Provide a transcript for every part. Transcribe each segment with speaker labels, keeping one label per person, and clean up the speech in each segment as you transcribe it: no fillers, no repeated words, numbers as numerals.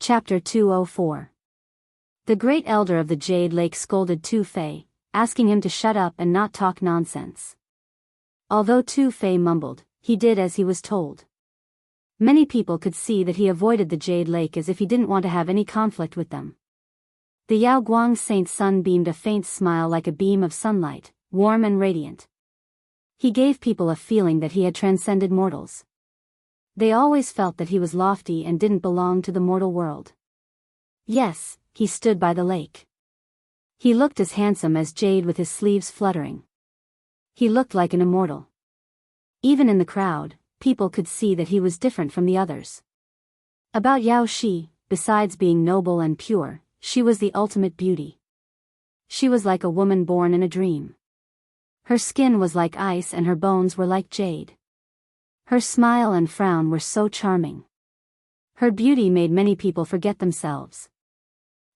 Speaker 1: Chapter 204. The Great Elder of the Jade Lake scolded Tu Fei, asking him to shut up and not talk nonsense. Although Tu Fei mumbled, he did as he was told. Many people could see that he avoided the Jade Lake as if he didn't want to have any conflict with them. The Yaoguang Saint's sun beamed a faint smile like a beam of sunlight, warm and radiant. He gave people a feeling that he had transcended mortals. They always felt that he was lofty and didn't belong to the mortal world. Yes, he stood by the lake. He looked as handsome as jade with his sleeves fluttering. He looked like an immortal. Even in the crowd, people could see that he was different from the others. About Yao Shi, besides being noble and pure, she was the ultimate beauty. She was like a woman born in a dream. Her skin was like ice and her bones were like jade. Her smile and frown were so charming. Her beauty made many people forget themselves.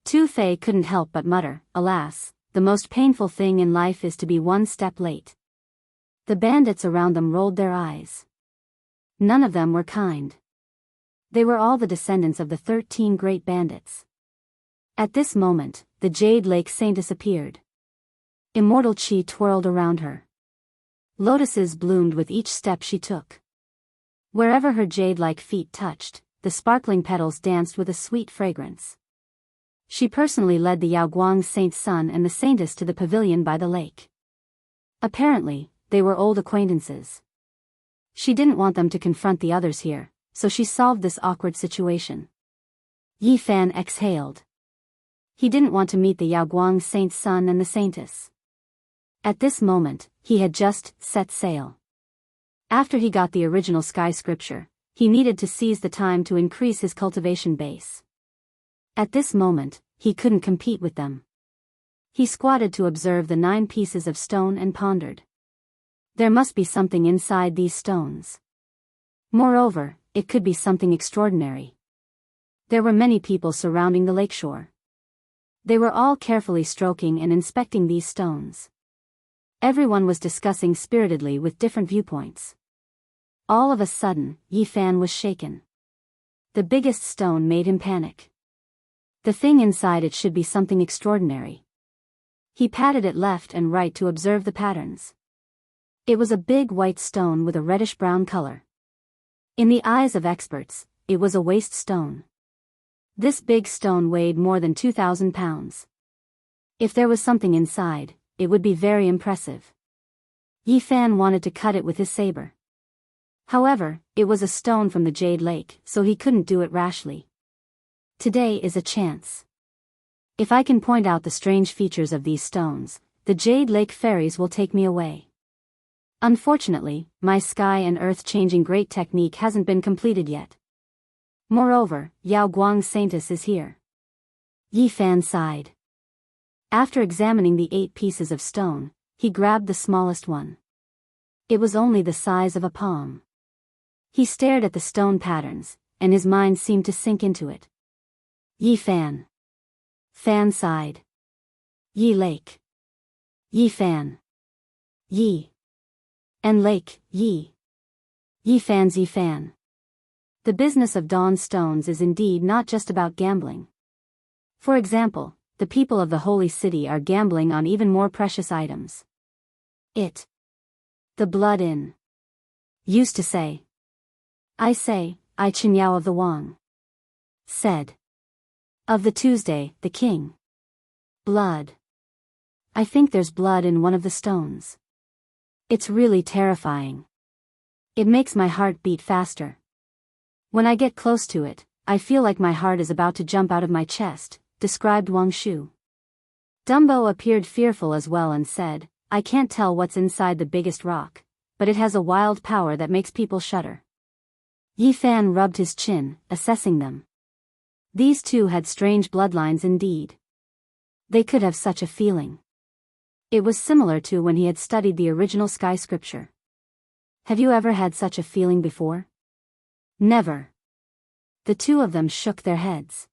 Speaker 1: Tu Fei couldn't help but mutter, "Alas, the most painful thing in life is to be one step late." The bandits around them rolled their eyes. None of them were kind. They were all the descendants of the 13 great bandits. At this moment, the Jade Lake Saintess appeared. Immortal chi twirled around her. Lotuses bloomed with each step she took. Wherever her jade-like feet touched, the sparkling petals danced with a sweet fragrance. She personally led the Yaoguang Saint's son and the Saintess to the pavilion by the lake. Apparently, they were old acquaintances. She didn't want them to confront the others here, so she solved this awkward situation. Yi Fan exhaled. He didn't want to meet the Yaoguang Saint's son and the Saintess. At this moment, he had just set sail. After he got the original sky scripture, he needed to seize the time to increase his cultivation base. At this moment, he couldn't compete with them. He squatted to observe the 9 pieces of stone and pondered. There must be something inside these stones. Moreover, it could be something extraordinary. There were many people surrounding the lakeshore. They were all carefully stroking and inspecting these stones. Everyone was discussing spiritedly with different viewpoints. All of a sudden, Yi Fan was shaken. The biggest stone made him panic. The thing inside it should be something extraordinary. He patted it left and right to observe the patterns. It was a big white stone with a reddish-brown color. In the eyes of experts, it was a waste stone. This big stone weighed more than 2,000 pounds. If there was something inside, it would be very impressive. Yi Fan wanted to cut it with his saber. However, it was a stone from the Jade Lake, so he couldn't do it rashly. Today is a chance. If I can point out the strange features of these stones, the Jade Lake fairies will take me away. Unfortunately, my sky and earth changing great technique hasn't been completed yet. Moreover, Yaoguang Saintess is here. Yi Fan sighed. After examining the 8 pieces of stone, he grabbed the smallest one. It was only the size of a palm. He stared at the stone patterns, and his mind seemed to sink into it. Yi Fan. Fan sighed. Yi Lake. Yi Fan. Yi. And Lake, Yi. Yi Fan's Yi Fan. The business of dawn stones is indeed not just about gambling. For example, the people of the holy city are gambling on even more precious items. The blood in. Used to say. I say, I Qinyao of the Wang. Said. Of the Tuesday, the king. Blood. I think there's blood in one of the stones. It's really terrifying. It makes my heart beat faster. When I get close to it, I feel like my heart is about to jump out of my chest, described Wang Shu. Dumbo appeared fearful as well and said, I can't tell what's inside the biggest rock, but it has a wild power that makes people shudder. Yi Fan rubbed his chin, assessing them. These two had strange bloodlines indeed. They could have such a feeling. It was similar to when he had studied the original sky scripture. Have you ever had such a feeling before? Never. The two of them shook their heads.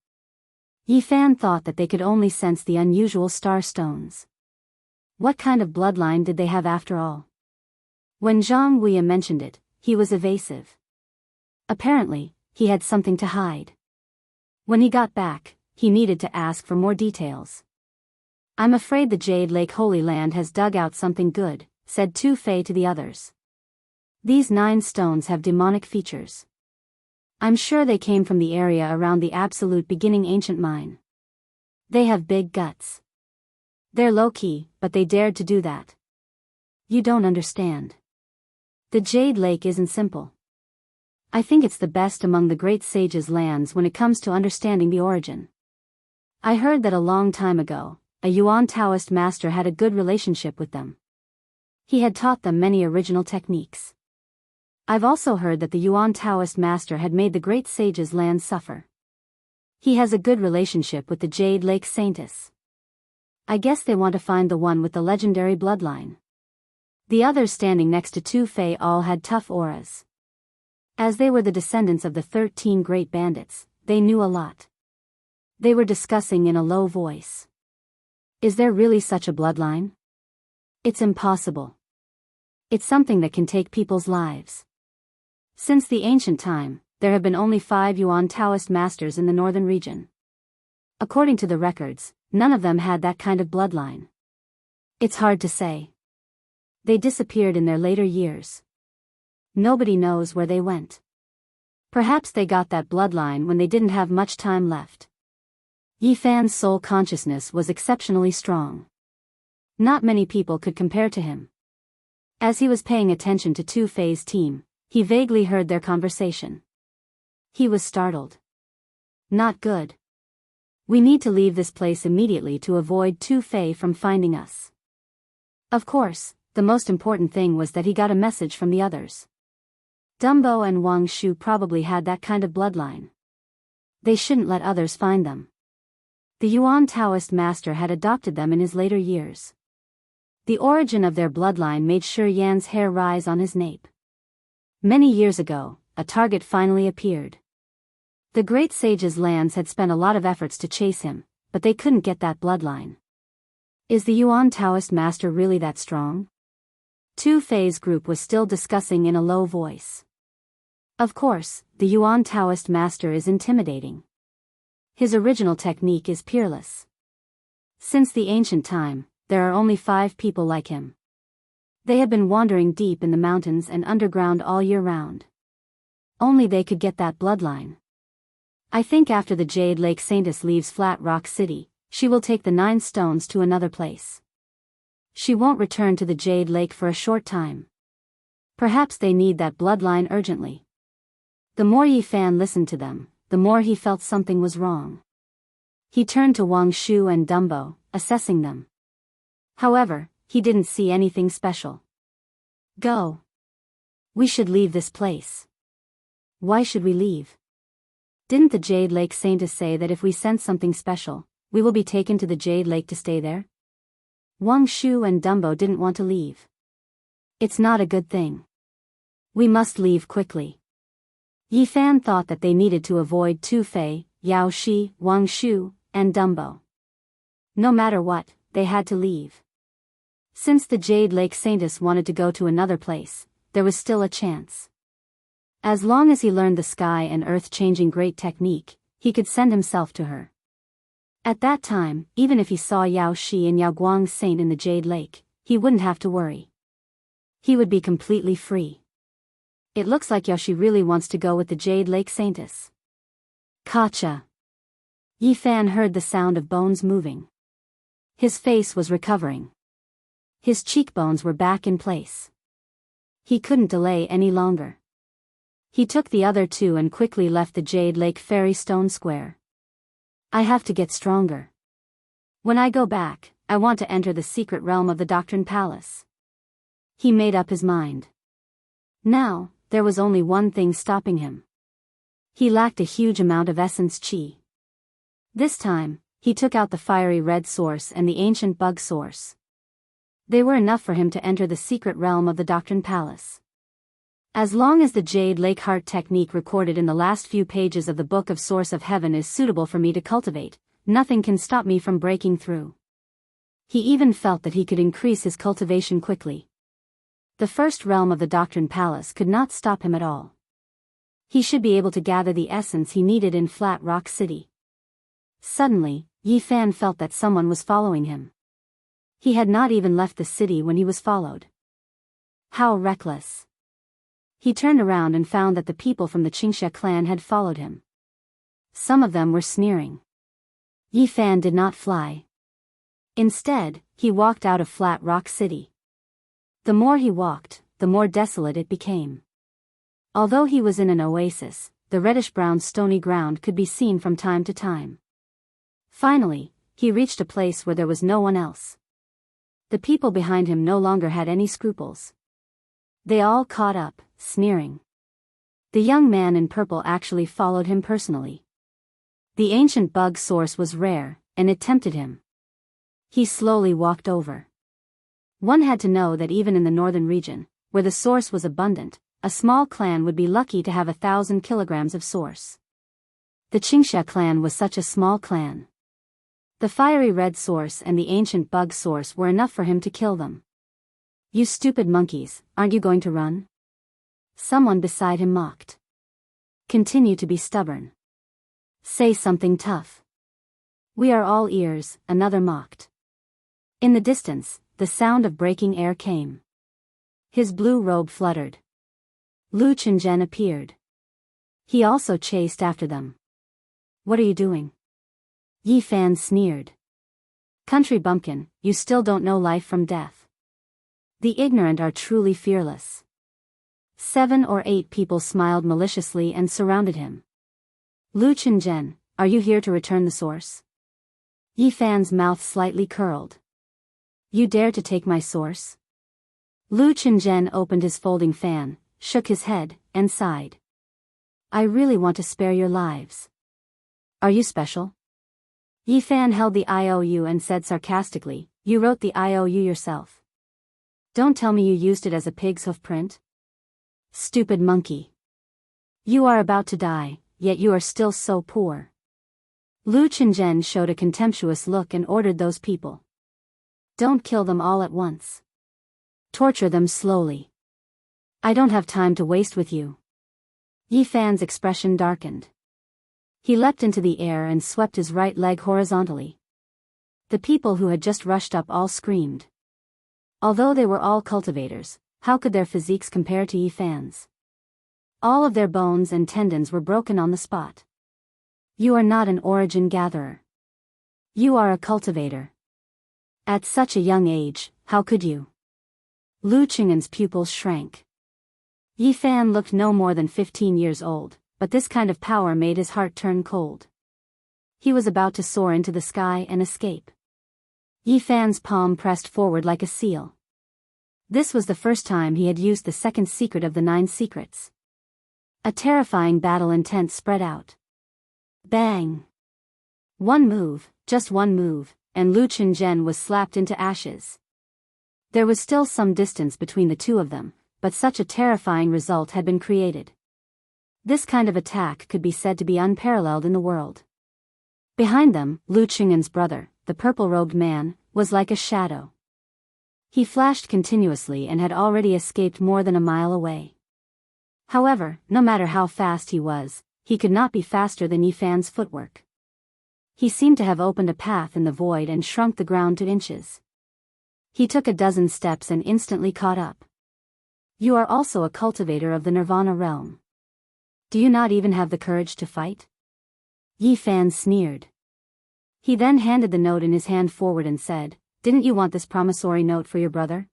Speaker 1: Yi Fan thought that they could only sense the unusual star stones. What kind of bloodline did they have after all? When Zhang Wuya mentioned it, he was evasive. Apparently, he had something to hide. When he got back, he needed to ask for more details. "I'm afraid the Jade Lake Holy Land has dug out something good," said Tu Fei to the others. "These 9 stones have demonic features. I'm sure they came from the area around the absolute beginning ancient mine. They have big guts. They're low-key, but they dared to do that. You don't understand. The Jade Lake isn't simple. I think it's the best among the great sages' lands when it comes to understanding the origin. I heard that a long time ago, a Yuan Taoist master had a good relationship with them. He had taught them many original techniques. I've also heard that the Yuan Taoist master had made the great sages' land suffer. He has a good relationship with the Jade Lake Saintess. I guess they want to find the one with the legendary bloodline." The others standing next to Tu Fei all had tough auras. As they were the descendants of the 13 great bandits, they knew a lot. They were discussing in a low voice. "Is there really such a bloodline? It's impossible. It's something that can take people's lives. Since the ancient time, there have been only 5 Yuan Taoist masters in the northern region. According to the records, none of them had that kind of bloodline. It's hard to say. They disappeared in their later years. Nobody knows where they went. Perhaps they got that bloodline when they didn't have much time left." Yi Fan's soul consciousness was exceptionally strong. Not many people could compare to him. As he was paying attention to Tu Fei's team, he vaguely heard their conversation. He was startled. "Not good. We need to leave this place immediately to avoid Tu Fei from finding us." Of course, the most important thing was that he got a message from the others. Dumbo and Wang Shu probably had that kind of bloodline. They shouldn't let others find them. The Yuan Taoist master had adopted them in his later years. The origin of their bloodline made Shi Yan's hair rise on his nape. Many years ago, a target finally appeared. The great sage's lands had spent a lot of efforts to chase him, but they couldn't get that bloodline. Is the Yuan Taoist master really that strong? Tu Fei's group was still discussing in a low voice. Of course, the Yuan Taoist master is intimidating. His original technique is peerless. Since the ancient time, there are only 5 people like him. They have been wandering deep in the mountains and underground all year round. Only they could get that bloodline. I think after the Jade Lake Saintess leaves Flat Rock City, she will take the 9 stones to another place. She won't return to the Jade Lake for a short time. Perhaps they need that bloodline urgently." The more Yi Fan listened to them, the more he felt something was wrong. He turned to Wang Shu and Dumbo, assessing them. However, he didn't see anything special. "Go. We should leave this place." "Why should we leave? Didn't the Jade Lake Saintess say that if we sense something special, we will be taken to the Jade Lake to stay there?" Wang Shu and Dumbo didn't want to leave. "It's not a good thing. We must leave quickly." Yi Fan thought that they needed to avoid Tu Fei, Yao Shi, Wang Shu, and Dumbo. No matter what, they had to leave. Since the Jade Lake Saintess wanted to go to another place, there was still a chance. As long as he learned the sky and earth-changing great technique, he could send himself to her. At that time, even if he saw Yao Shi and Yao Guang's saint in the Jade Lake, he wouldn't have to worry. He would be completely free. It looks like Yao Shi really wants to go with the Jade Lake Saintess. Kacha. Yi Fan heard the sound of bones moving. His face was recovering. His cheekbones were back in place. He couldn't delay any longer. He took the other 2 and quickly left the Jade Lake Fairy Stone Square. "I have to get stronger. When I go back, I want to enter the secret realm of the Doctrine Palace." He made up his mind. Now, there was only one thing stopping him. He lacked a huge amount of essence chi. This time, he took out the fiery red source and the ancient bug source. They were enough for him to enter the secret realm of the Doctrine Palace. As long as the Jade Lake Heart technique recorded in the last few pages of the Book of Source of Heaven is suitable for me to cultivate, nothing can stop me from breaking through. He even felt that he could increase his cultivation quickly. The first realm of the Doctrine Palace could not stop him at all. He should be able to gather the essence he needed in Flat Rock City. Suddenly, Yi Fan felt that someone was following him. He had not even left the city when he was followed. How reckless. He turned around and found that the people from the Xianxia clan had followed him. Some of them were sneering. Yi Fan did not fly. Instead, he walked out of Flat Rock City. The more he walked, the more desolate it became. Although he was in an oasis, the reddish-brown stony ground could be seen from time to time. Finally, he reached a place where there was no one else. The people behind him no longer had any scruples. They all caught up, sneering. The young man in purple actually followed him personally. The ancient bug source was rare, and it tempted him. He slowly walked over. One had to know that even in the northern region, where the source was abundant, a small clan would be lucky to have 1,000 kilograms of source. The Xianxia clan was such a small clan. The fiery red source and the ancient bug source were enough for him to kill them. "You stupid monkeys, aren't you going to run?" Someone beside him mocked. "Continue to be stubborn. Say something tough." "We are all ears," another mocked. In the distance, the sound of breaking air came. His blue robe fluttered. Lu Qingzhen appeared. He also chased after them. "What are you doing?" Yi Fan sneered. "Country bumpkin, you still don't know life from death. The ignorant are truly fearless." 7 or 8 people smiled maliciously and surrounded him. "Lu Qingzhen, are you here to return the source?" Yi Fan's mouth slightly curled. "You dare to take my source?" Lu Qingzhen opened his folding fan, shook his head, and sighed. "I really want to spare your lives. Are you special?" Yi Fan held the IOU and said sarcastically, "You wrote the IOU yourself. Don't tell me you used it as a pig's hoof print. Stupid monkey. You are about to die, yet you are still so poor." Lu Qingzhen showed a contemptuous look and ordered those people. "Don't kill them all at once. Torture them slowly. I don't have time to waste with you." Yi Fan's expression darkened. He leapt into the air and swept his right leg horizontally. The people who had just rushed up all screamed. Although they were all cultivators, how could their physiques compare to Yi Fan's? All of their bones and tendons were broken on the spot. "You are not an origin gatherer. You are a cultivator. At such a young age, how could you?" Lu Qingzhen's pupils shrank. Yi Fan looked no more than 15 years old, but this kind of power made his heart turn cold. He was about to soar into the sky and escape. Yi Fan's palm pressed forward like a seal. This was the first time he had used the second secret of the 9 secrets. A terrifying battle intent spread out. Bang! One move, just one move, and Lu Qingzhen was slapped into ashes. There was still some distance between the two of them, but such a terrifying result had been created. This kind of attack could be said to be unparalleled in the world. Behind them, Lu Qingzhen's brother, the purple-robed man, was like a shadow. He flashed continuously and had already escaped more than a mile away. However, no matter how fast he could not be faster than Yi Fan's footwork. He seemed to have opened a path in the void and shrunk the ground to inches. He took a dozen steps and instantly caught up. "You are also a cultivator of the Nirvana realm. Do you not even have the courage to fight?" Yi Fan sneered. He then handed the note in his hand forward and said, "Didn't you want this promissory note for your brother?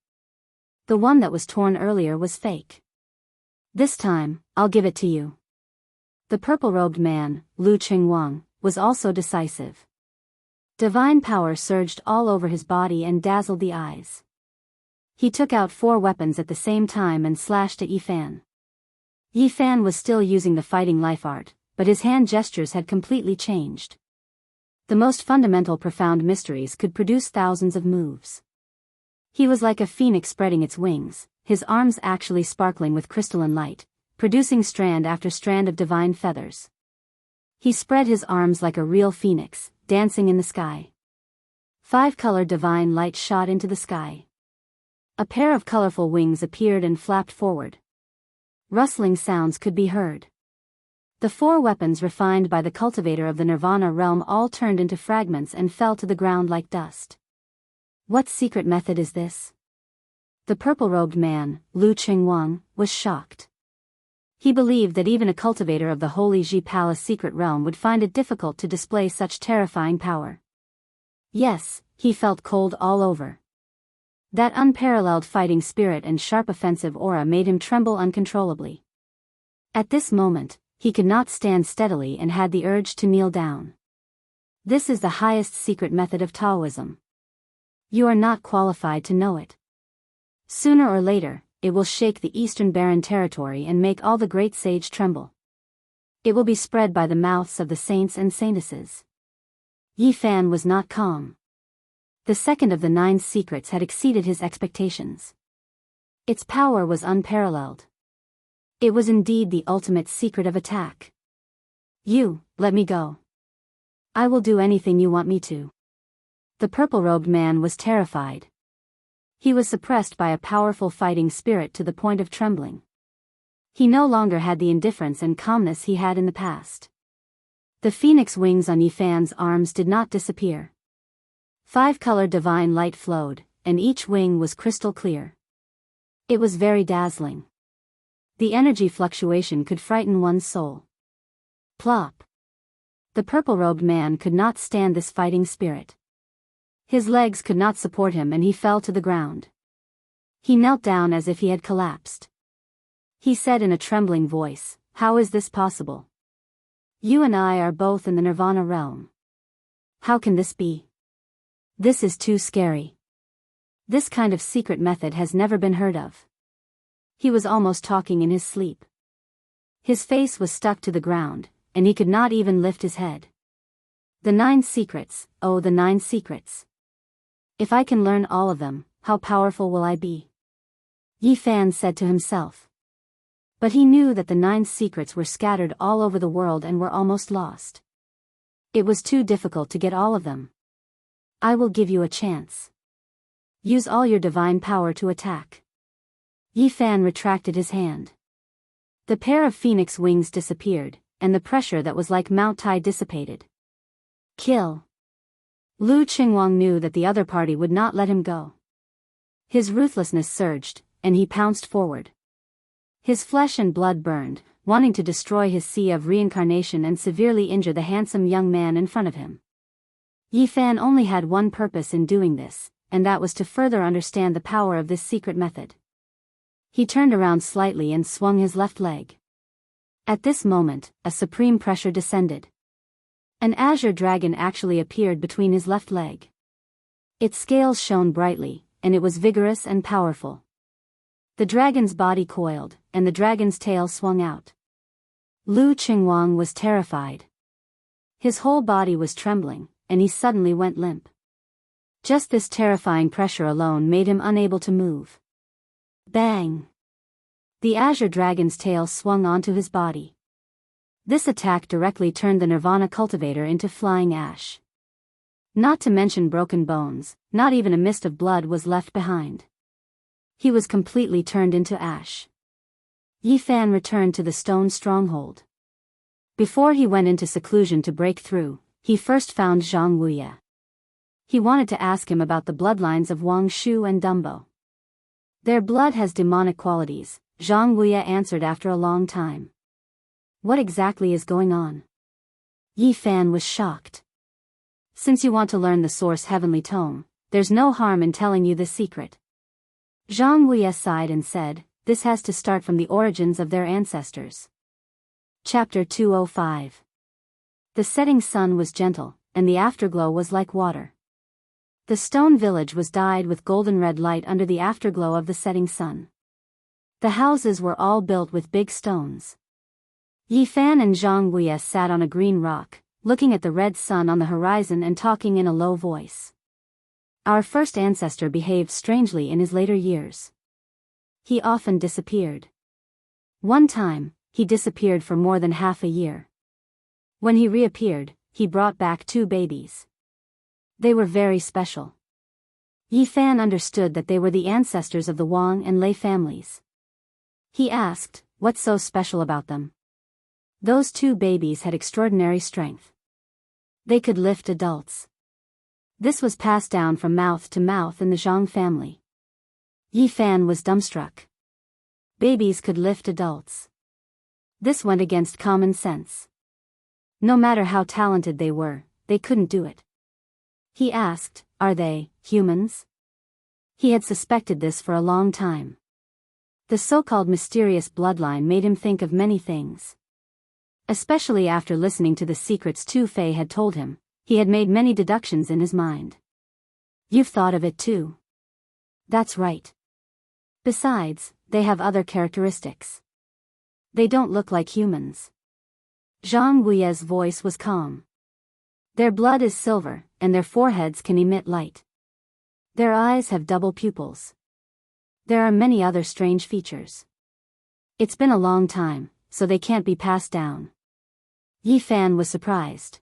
Speaker 1: The one that was torn earlier was fake. This time, I'll give it to you." The purple-robed man, Lu Qingwang, was also decisive. Divine power surged all over his body and dazzled the eyes. He took out 4 weapons at the same time and slashed at Yi Fan. Yi Fan was still using the fighting life art, but his hand gestures had completely changed. The most fundamental profound mysteries could produce thousands of moves. He was like a phoenix spreading its wings, his arms actually sparkling with crystalline light, producing strand after strand of divine feathers. He spread his arms like a real phoenix, dancing in the sky. 5-color divine light shot into the sky. A pair of colorful wings appeared and flapped forward. Rustling sounds could be heard. The 4 weapons refined by the cultivator of the Nirvana realm all turned into fragments and fell to the ground like dust. What secret method is this? The purple-robed man, Lu Qingwang, was shocked. He believed that even a cultivator of the Holy Ji Palace secret realm would find it difficult to display such terrifying power. Yes, he felt cold all over. That unparalleled fighting spirit and sharp offensive aura made him tremble uncontrollably. At this moment, he could not stand steadily and had the urge to kneel down. This is the highest secret method of Taoism. You are not qualified to know it. Sooner or later, it will shake the Eastern Barren territory and make all the great sage tremble. It will be spread by the mouths of the saints and saintesses. Yi Fan was not calm. The second of the 9 secrets had exceeded his expectations. Its power was unparalleled. It was indeed the ultimate secret of attack. Let me go. I will do anything you want me to. The purple-robed man was terrified. He was suppressed by a powerful fighting spirit to the point of trembling. He no longer had the indifference and calmness he had in the past. The phoenix wings on Yi Fan's arms did not disappear. 5-color divine light flowed, and each wing was crystal clear. It was very dazzling. The energy fluctuation could frighten one's soul. Plop. The purple-robed man could not stand this fighting spirit. His legs could not support him and he fell to the ground. He knelt down as if he had collapsed. He said in a trembling voice, "How is this possible? You and I are both in the Nirvana realm. How can this be? This is too scary. This kind of secret method has never been heard of." He was almost talking in his sleep. His face was stuck to the ground, and he could not even lift his head. The 9 secrets, oh the 9 secrets. If I can learn all of them, how powerful will I be? Yi Fan said to himself. But he knew that the 9 secrets were scattered all over the world and were almost lost. It was too difficult to get all of them. I will give you a chance. Use all your divine power to attack. Yi Fan retracted his hand. The pair of phoenix wings disappeared, and the pressure that was like Mount Tai dissipated. Kill. Lu Qingwang knew that the other party would not let him go. His ruthlessness surged, and he pounced forward. His flesh and blood burned, wanting to destroy his sea of reincarnation and severely injure the handsome young man in front of him. Yi Fan only had one purpose in doing this, and that was to further understand the power of this secret method. He turned around slightly and swung his left leg. At this moment, a supreme pressure descended. An azure dragon actually appeared between his left leg. Its scales shone brightly, and it was vigorous and powerful. The dragon's body coiled, and the dragon's tail swung out. Lu Qingwang was terrified. His whole body was trembling, and he suddenly went limp. Just this terrifying pressure alone made him unable to move. Bang! The azure dragon's tail swung onto his body. This attack directly turned the Nirvana cultivator into flying ash. Not to mention broken bones, not even a mist of blood was left behind. He was completely turned into ash. Yi Fan returned to the stone stronghold. Before he went into seclusion to break through, he first found Zhang Wuya. He wanted to ask him about the bloodlines of Wang Shu and Dumbo. Their blood has demonic qualities, Zhang Wuya answered after a long time. What exactly is going on? Yi Fan was shocked. Since you want to learn the source heavenly tome, there's no harm in telling you this secret. Zhang Wuya sighed and said, this has to start from the origins of their ancestors. Chapter 205. The setting sun was gentle, and the afterglow was like water. The stone village was dyed with golden red light under the afterglow of the setting sun. The houses were all built with big stones. Yi Fan and Zhang Wuya sat on a green rock, looking at the red sun on the horizon and talking in a low voice. Our first ancestor behaved strangely in his later years. He often disappeared. One time, he disappeared for more than half a year. When he reappeared, he brought back 2 babies. They were very special. Yi Fan understood that they were the ancestors of the Wang and Lei families. He asked, what's so special about them? Those two babies had extraordinary strength. They could lift adults. This was passed down from mouth to mouth in the Zhang family. Yi Fan was dumbstruck. Babies could lift adults. This went against common sense. No matter how talented they were, they couldn't do it. He asked, "Are they humans?" He had suspected this for a long time. The so-called mysterious bloodline made him think of many things. Especially after listening to the secrets Tu Fei had told him, he had made many deductions in his mind. "You've thought of it too." "That's right. Besides, they have other characteristics. They don't look like humans." Zhang Wuye's voice was calm. "Their blood is silver, and their foreheads can emit light. Their eyes have double pupils. There are many other strange features. It's been a long time, so they can't be passed down." Yi Fan was surprised.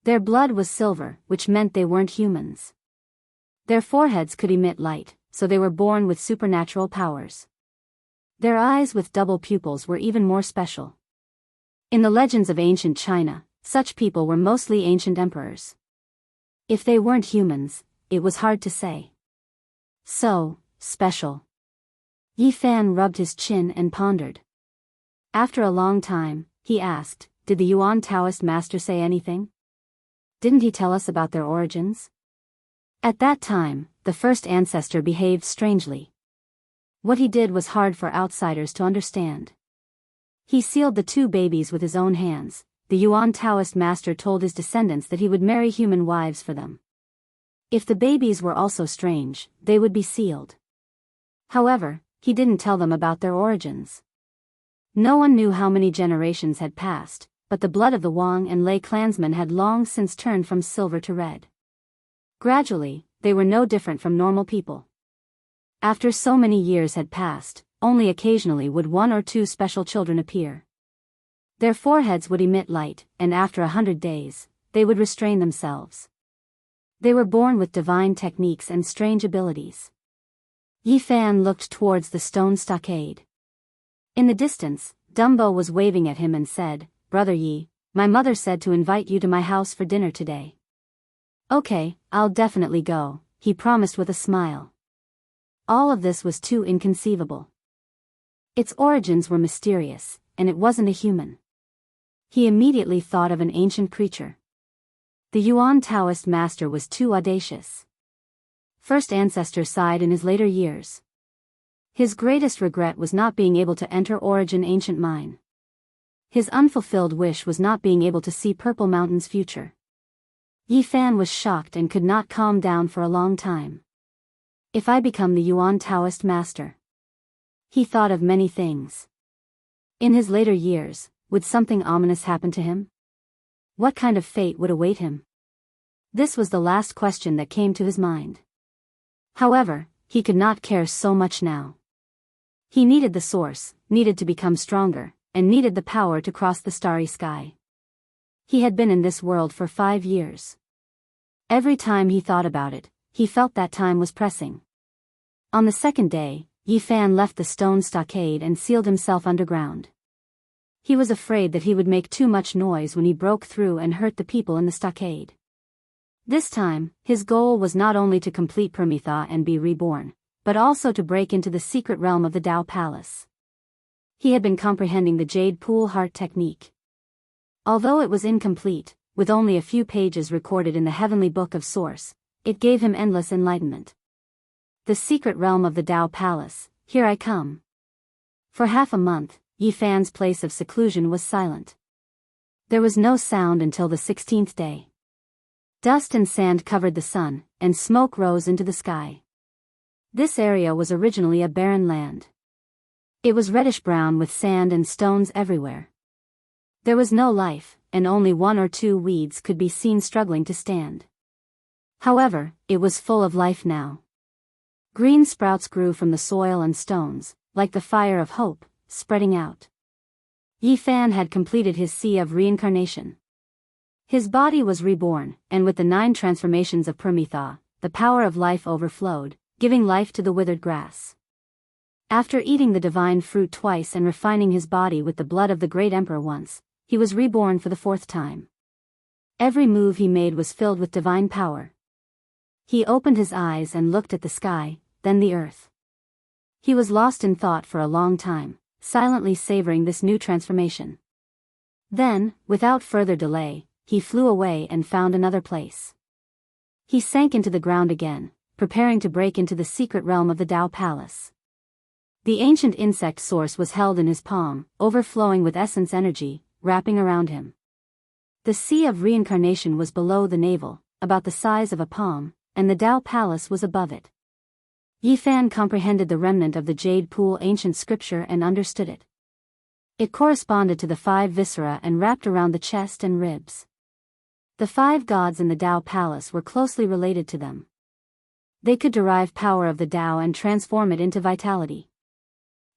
Speaker 1: Their blood was silver, which meant they weren't humans. Their foreheads could emit light, so they were born with supernatural powers. Their eyes with double pupils were even more special. In the legends of ancient China, such people were mostly ancient emperors. If they weren't humans, it was hard to say. So, special. Yi Fan rubbed his chin and pondered. After a long time, he asked, "Did the Yuan Taoist master say anything? Didn't he tell us about their origins?" At that time, the first ancestor behaved strangely. What he did was hard for outsiders to understand. He sealed the two babies with his own hands. The Yuan Taoist master told his descendants that he would marry human wives for them. If the babies were also strange, they would be sealed. However, he didn't tell them about their origins. No one knew how many generations had passed, but the blood of the Wang and Lei clansmen had long since turned from silver to red. Gradually, they were no different from normal people. After so many years had passed, only occasionally would one or two special children appear. Their foreheads would emit light, and after 100 days, they would restrain themselves. They were born with divine techniques and strange abilities. Yi Fan looked towards the stone stockade. In the distance, Dumbo was waving at him and said, "Brother Yi, my mother said to invite you to my house for dinner today." "Okay, I'll definitely go," he promised with a smile. All of this was too inconceivable. Its origins were mysterious, and it wasn't a human. He immediately thought of an ancient creature. The Yuan Taoist master was too audacious. First ancestor sighed in his later years. His greatest regret was not being able to enter Origin Ancient Mine. His unfulfilled wish was not being able to see Purple Mountain's future. Yi Fan was shocked and could not calm down for a long time. If I become the Yuan Taoist master? He thought of many things. In his later years, would something ominous happen to him? What kind of fate would await him? This was the last question that came to his mind. However, he could not care so much now. He needed the source, needed to become stronger, and needed the power to cross the starry sky. He had been in this world for 5 years. Every time he thought about it, he felt that time was pressing. On the second day, Yi Fan left the stone stockade and sealed himself underground. He was afraid that he would make too much noise when he broke through and hurt the people in the stockade. This time, his goal was not only to complete Permitha and be reborn, but also to break into the secret realm of the Dao Palace. He had been comprehending the Jade Pool Heart technique. Although it was incomplete, with only a few pages recorded in the heavenly book of Source, it gave him endless enlightenment. The secret realm of the Dao Palace, here I come. For half a month, Yi Fan's place of seclusion was silent. There was no sound until the 16th day. Dust and sand covered the sun, and smoke rose into the sky. This area was originally a barren land. It was reddish-brown with sand and stones everywhere. There was no life, and only 1 or 2 weeds could be seen struggling to stand. However, it was full of life now. Green sprouts grew from the soil and stones, like the fire of hope, spreading out. Yi Fan had completed his sea of reincarnation. His body was reborn, and with the 9 transformations of Permitha, the power of life overflowed, giving life to the withered grass. After eating the divine fruit twice and refining his body with the blood of the great emperor once, he was reborn for the fourth time. Every move he made was filled with divine power. He opened his eyes and looked at the sky, then the earth. He was lost in thought for a long time, silently savoring this new transformation. Then, without further delay, he flew away and found another place. He sank into the ground again, preparing to break into the secret realm of the Dao Palace. The ancient insect source was held in his palm, overflowing with essence energy, wrapping around him. The sea of reincarnation was below the navel, about the size of a palm, and the Dao Palace was above it. Yifan comprehended the remnant of the Jade Pool ancient scripture and understood it. It corresponded to the 5 viscera and wrapped around the chest and ribs. The 5 gods in the Dao Palace were closely related to them. They could derive power of the Dao and transform it into vitality.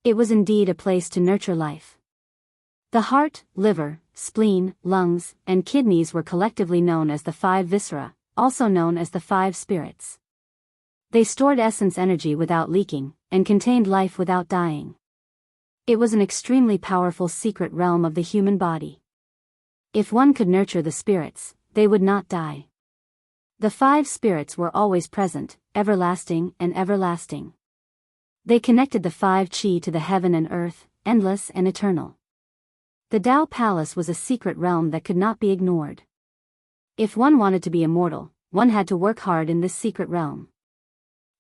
Speaker 1: It was indeed a place to nurture life. The heart, liver, spleen, lungs, and kidneys were collectively known as the 5 viscera, also known as the 5 spirits. They stored essence energy without leaking, and contained life without dying. It was an extremely powerful secret realm of the human body. If one could nurture the spirits, they would not die. The 5 spirits were always present, everlasting and everlasting. They connected the 5 chi to the heaven and earth, endless and eternal. The Dao Palace was a secret realm that could not be ignored. If one wanted to be immortal, one had to work hard in this secret realm.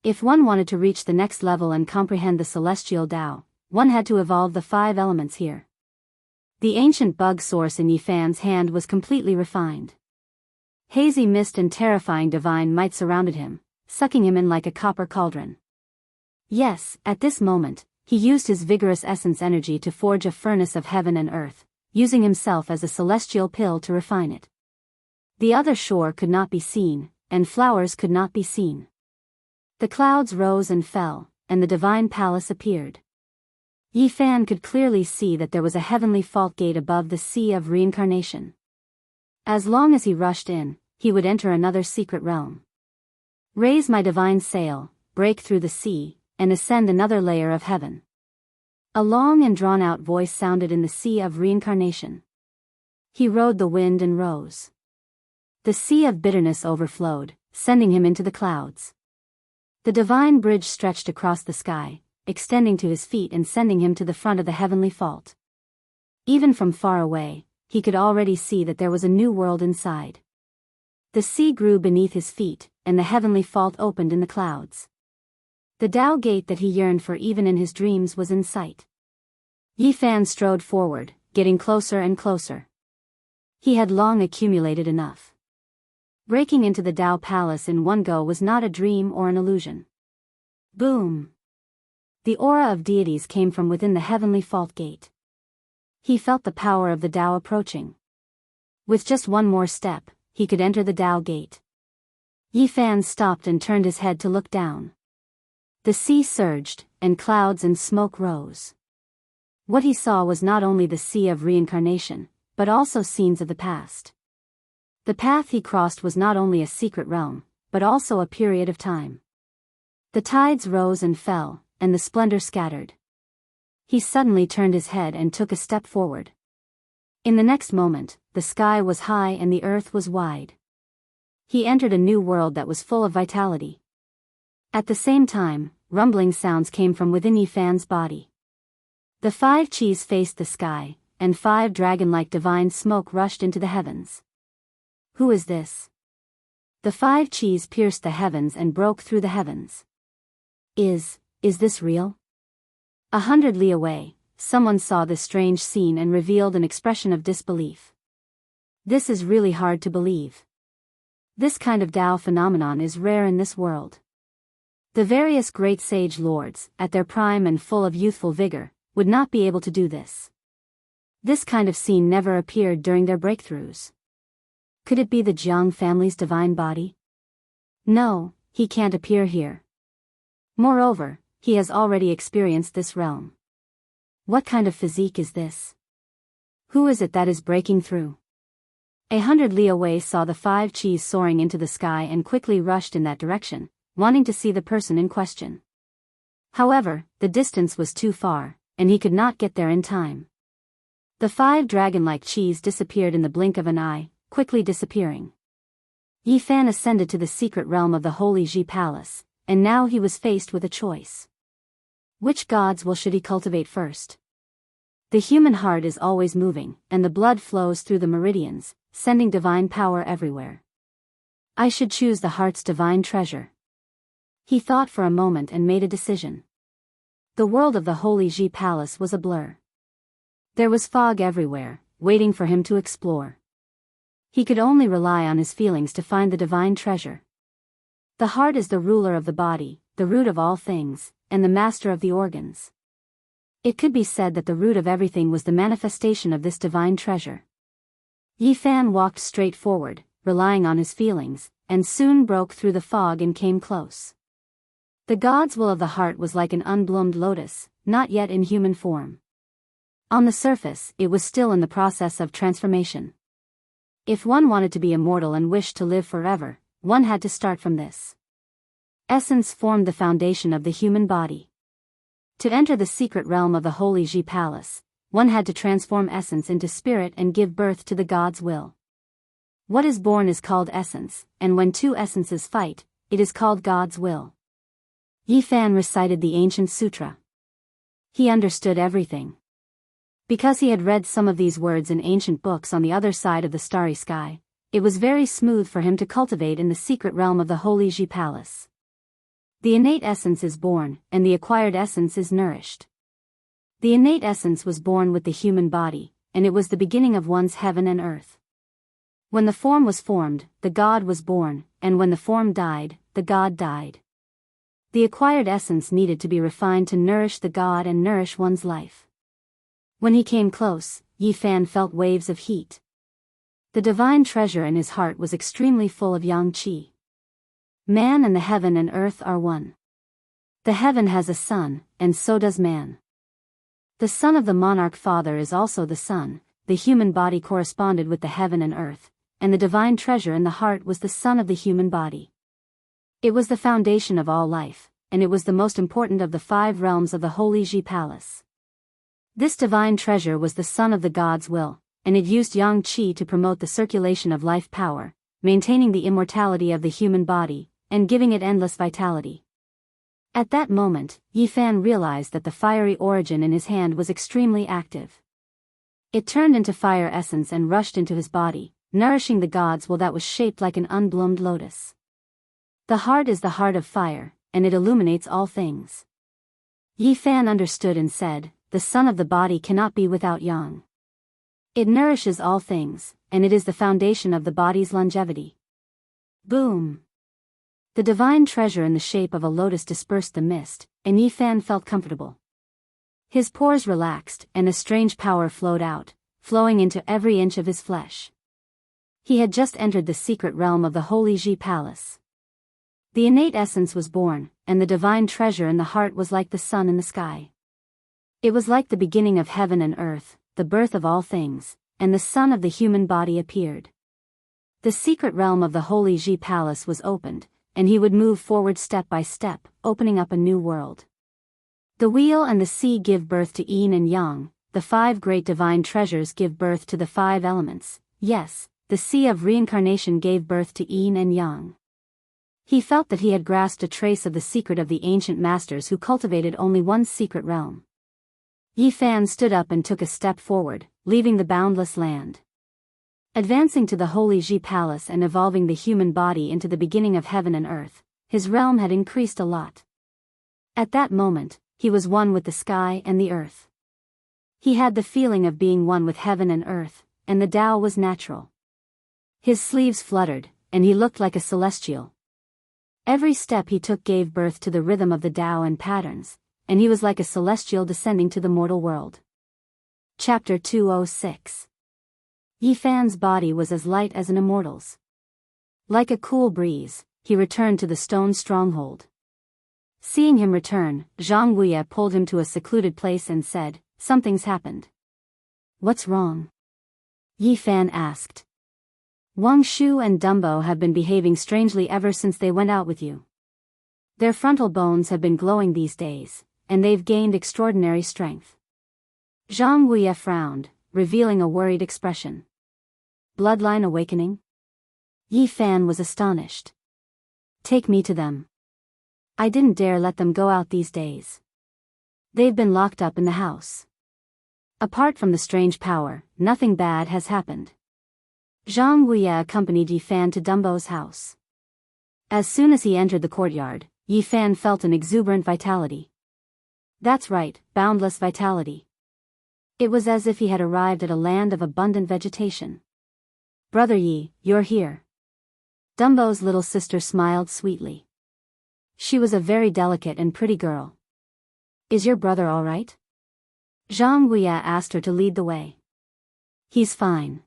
Speaker 1: If one wanted to reach the next level and comprehend the celestial Dao, one had to evolve the 5 elements here. The ancient bug source in Yifan's hand was completely refined. Hazy mist and terrifying divine might surrounded him, sucking him in like a copper cauldron. Yes, at this moment, he used his vigorous essence energy to forge a furnace of heaven and earth, using himself as a celestial pill to refine it. The other shore could not be seen, and flowers could not be seen. The clouds rose and fell, and the divine palace appeared. Yifan could clearly see that there was a heavenly fault gate above the sea of reincarnation. As long as he rushed in, he would enter another secret realm. Raise my divine sail, break through the sea, and ascend another layer of heaven. A long and drawn-out voice sounded in the sea of reincarnation. He rode the wind and rose. The sea of bitterness overflowed, sending him into the clouds. The divine bridge stretched across the sky, extending to his feet and sending him to the front of the heavenly fault. Even from far away, he could already see that there was a new world inside. The sea grew beneath his feet, and the heavenly fault opened in the clouds. The Dao gate that he yearned for even in his dreams was in sight. Yifan strode forward, getting closer and closer. He had long accumulated enough. Breaking into the Dao Palace in one go was not a dream or an illusion. Boom! The aura of deities came from within the heavenly fault gate. He felt the power of the Dao approaching. With just one more step, he could enter the Dao gate. Yifan stopped and turned his head to look down. The sea surged, and clouds and smoke rose. What he saw was not only the sea of reincarnation, but also scenes of the past. The path he crossed was not only a secret realm, but also a period of time. The tides rose and fell, and the splendor scattered. He suddenly turned his head and took a step forward. In the next moment, the sky was high and the earth was wide. He entered a new world that was full of vitality. At the same time, rumbling sounds came from within Yifan's body. The 5 chis faced the sky, and 5 dragon-like divine smoke rushed into the heavens. Who is this? The 5 chis pierced the heavens and broke through the heavens. Is this real? 100 li away, someone saw this strange scene and revealed an expression of disbelief. This is really hard to believe. This kind of Dao phenomenon is rare in this world. The various great sage lords, at their prime and full of youthful vigor, would not be able to do this. This kind of scene never appeared during their breakthroughs. Could it be the Jiang family's divine body? No, he can't appear here. Moreover, he has already experienced this realm. What kind of physique is this? Who is it that is breaking through? 100 li away saw the 5 chis soaring into the sky and quickly rushed in that direction, wanting to see the person in question. However, the distance was too far, and he could not get there in time. The 5 dragon-like cheese disappeared in the blink of an eye, quickly disappearing. Yi Fan ascended to the secret realm of the Holy Ji Palace, and now he was faced with a choice. Which gods should he cultivate first? The human heart is always moving, and the blood flows through the meridians, sending divine power everywhere. I should choose the heart's divine treasure. He thought for a moment and made a decision. The world of the Holy Ji Palace was a blur. There was fog everywhere, waiting for him to explore. He could only rely on his feelings to find the divine treasure. The heart is the ruler of the body, the root of all things, and the master of the organs. It could be said that the root of everything was the manifestation of this divine treasure. Yi Fan walked straight forward, relying on his feelings, and soon broke through the fog and came close. The god's will of the heart was like an unbloomed lotus, not yet in human form. On the surface, it was still in the process of transformation. If one wanted to be immortal and wished to live forever, one had to start from this. Essence formed the foundation of the human body. To enter the secret realm of the Holy Ji Palace, one had to transform essence into spirit and give birth to the god's will. What is born is called essence, and when 2 essences fight, it is called God's will. Yi Fan recited the ancient sutra. He understood everything. Because he had read some of these words in ancient books on the other side of the starry sky, it was very smooth for him to cultivate in the secret realm of the Holy Ji Palace. The innate essence is born, and the acquired essence is nourished. The innate essence was born with the human body, and it was the beginning of one's heaven and earth. When the form was formed, the god was born, and when the form died, the god died. The acquired essence needed to be refined to nourish the god and nourish one's life. When he came close, Yi Fan felt waves of heat. The divine treasure in his heart was extremely full of yang qi. Man and the heaven and earth are one. The heaven has a sun, and so does man. The son of the monarch father is also the sun, the human body corresponded with the heaven and earth, and the divine treasure in the heart was the sun of the human body. It was the foundation of all life, and it was the most important of the 5 realms of the Holy Ji Palace. This divine treasure was the sun of the god's will, and it used yang qi to promote the circulation of life power, maintaining the immortality of the human body, and giving it endless vitality. At that moment, Yi Fan realized that the fiery origin in his hand was extremely active. It turned into fire essence and rushed into his body, nourishing the god's will that was shaped like an unbloomed lotus. The heart is the heart of fire, and it illuminates all things. Yi Fan understood and said, the sun of the body cannot be without yang. It nourishes all things, and it is the foundation of the body's longevity. Boom! The divine treasure in the shape of a lotus dispersed the mist, and Yi Fan felt comfortable. His pores relaxed, and a strange power flowed out, flowing into every inch of his flesh. He had just entered the secret realm of the Holy Ji Palace. The innate essence was born, and the divine treasure in the heart was like the sun in the sky. It was like the beginning of heaven and earth, the birth of all things, and the sun of the human body appeared. The secret realm of the Holy Ji Palace was opened, and he would move forward step by step, opening up a new world. The wheel and the sea give birth to yin and yang, the 5 great divine treasures give birth to the 5 elements, yes, the sea of reincarnation gave birth to yin and yang. He felt that he had grasped a trace of the secret of the ancient masters who cultivated only one secret realm. Yi Fan stood up and took a step forward, leaving the boundless land. Advancing to the Holy Ji Palace and evolving the human body into the beginning of heaven and earth, his realm had increased a lot. At that moment, he was one with the sky and the earth. He had the feeling of being one with heaven and earth, and the Tao was natural. His sleeves fluttered, and he looked like a celestial. Every step he took gave birth to the rhythm of the Tao and patterns, and he was like a celestial descending to the mortal world. Chapter 206. Yi Fan's body was as light as an immortal's. Like a cool breeze, he returned to the stone stronghold. Seeing him return, Jianghu pulled him to a secluded place and said, "Something's happened." "What's wrong?" Yi Fan asked. "Wang Shu and Dumbo have been behaving strangely ever since they went out with you. Their frontal bones have been glowing these days, and they've gained extraordinary strength. Jianghu frowned, revealing a worried expression. Bloodline awakening? Yi Fan was astonished. Take me to them. I didn't dare let them go out these days. They've been locked up in the house. Apart from the strange power, nothing bad has happened. Zhang Wuya accompanied Yi Fan to Dumbo's house. As soon as he entered the courtyard, Yi Fan felt an exuberant vitality. That's right, boundless vitality. It was as if he had arrived at a land of abundant vegetation. Brother Yi, you're here. Dumbo's little sister smiled sweetly. She was a very delicate and pretty girl. Is your brother all right? Zhang Wuya asked her to lead the way. He's fine.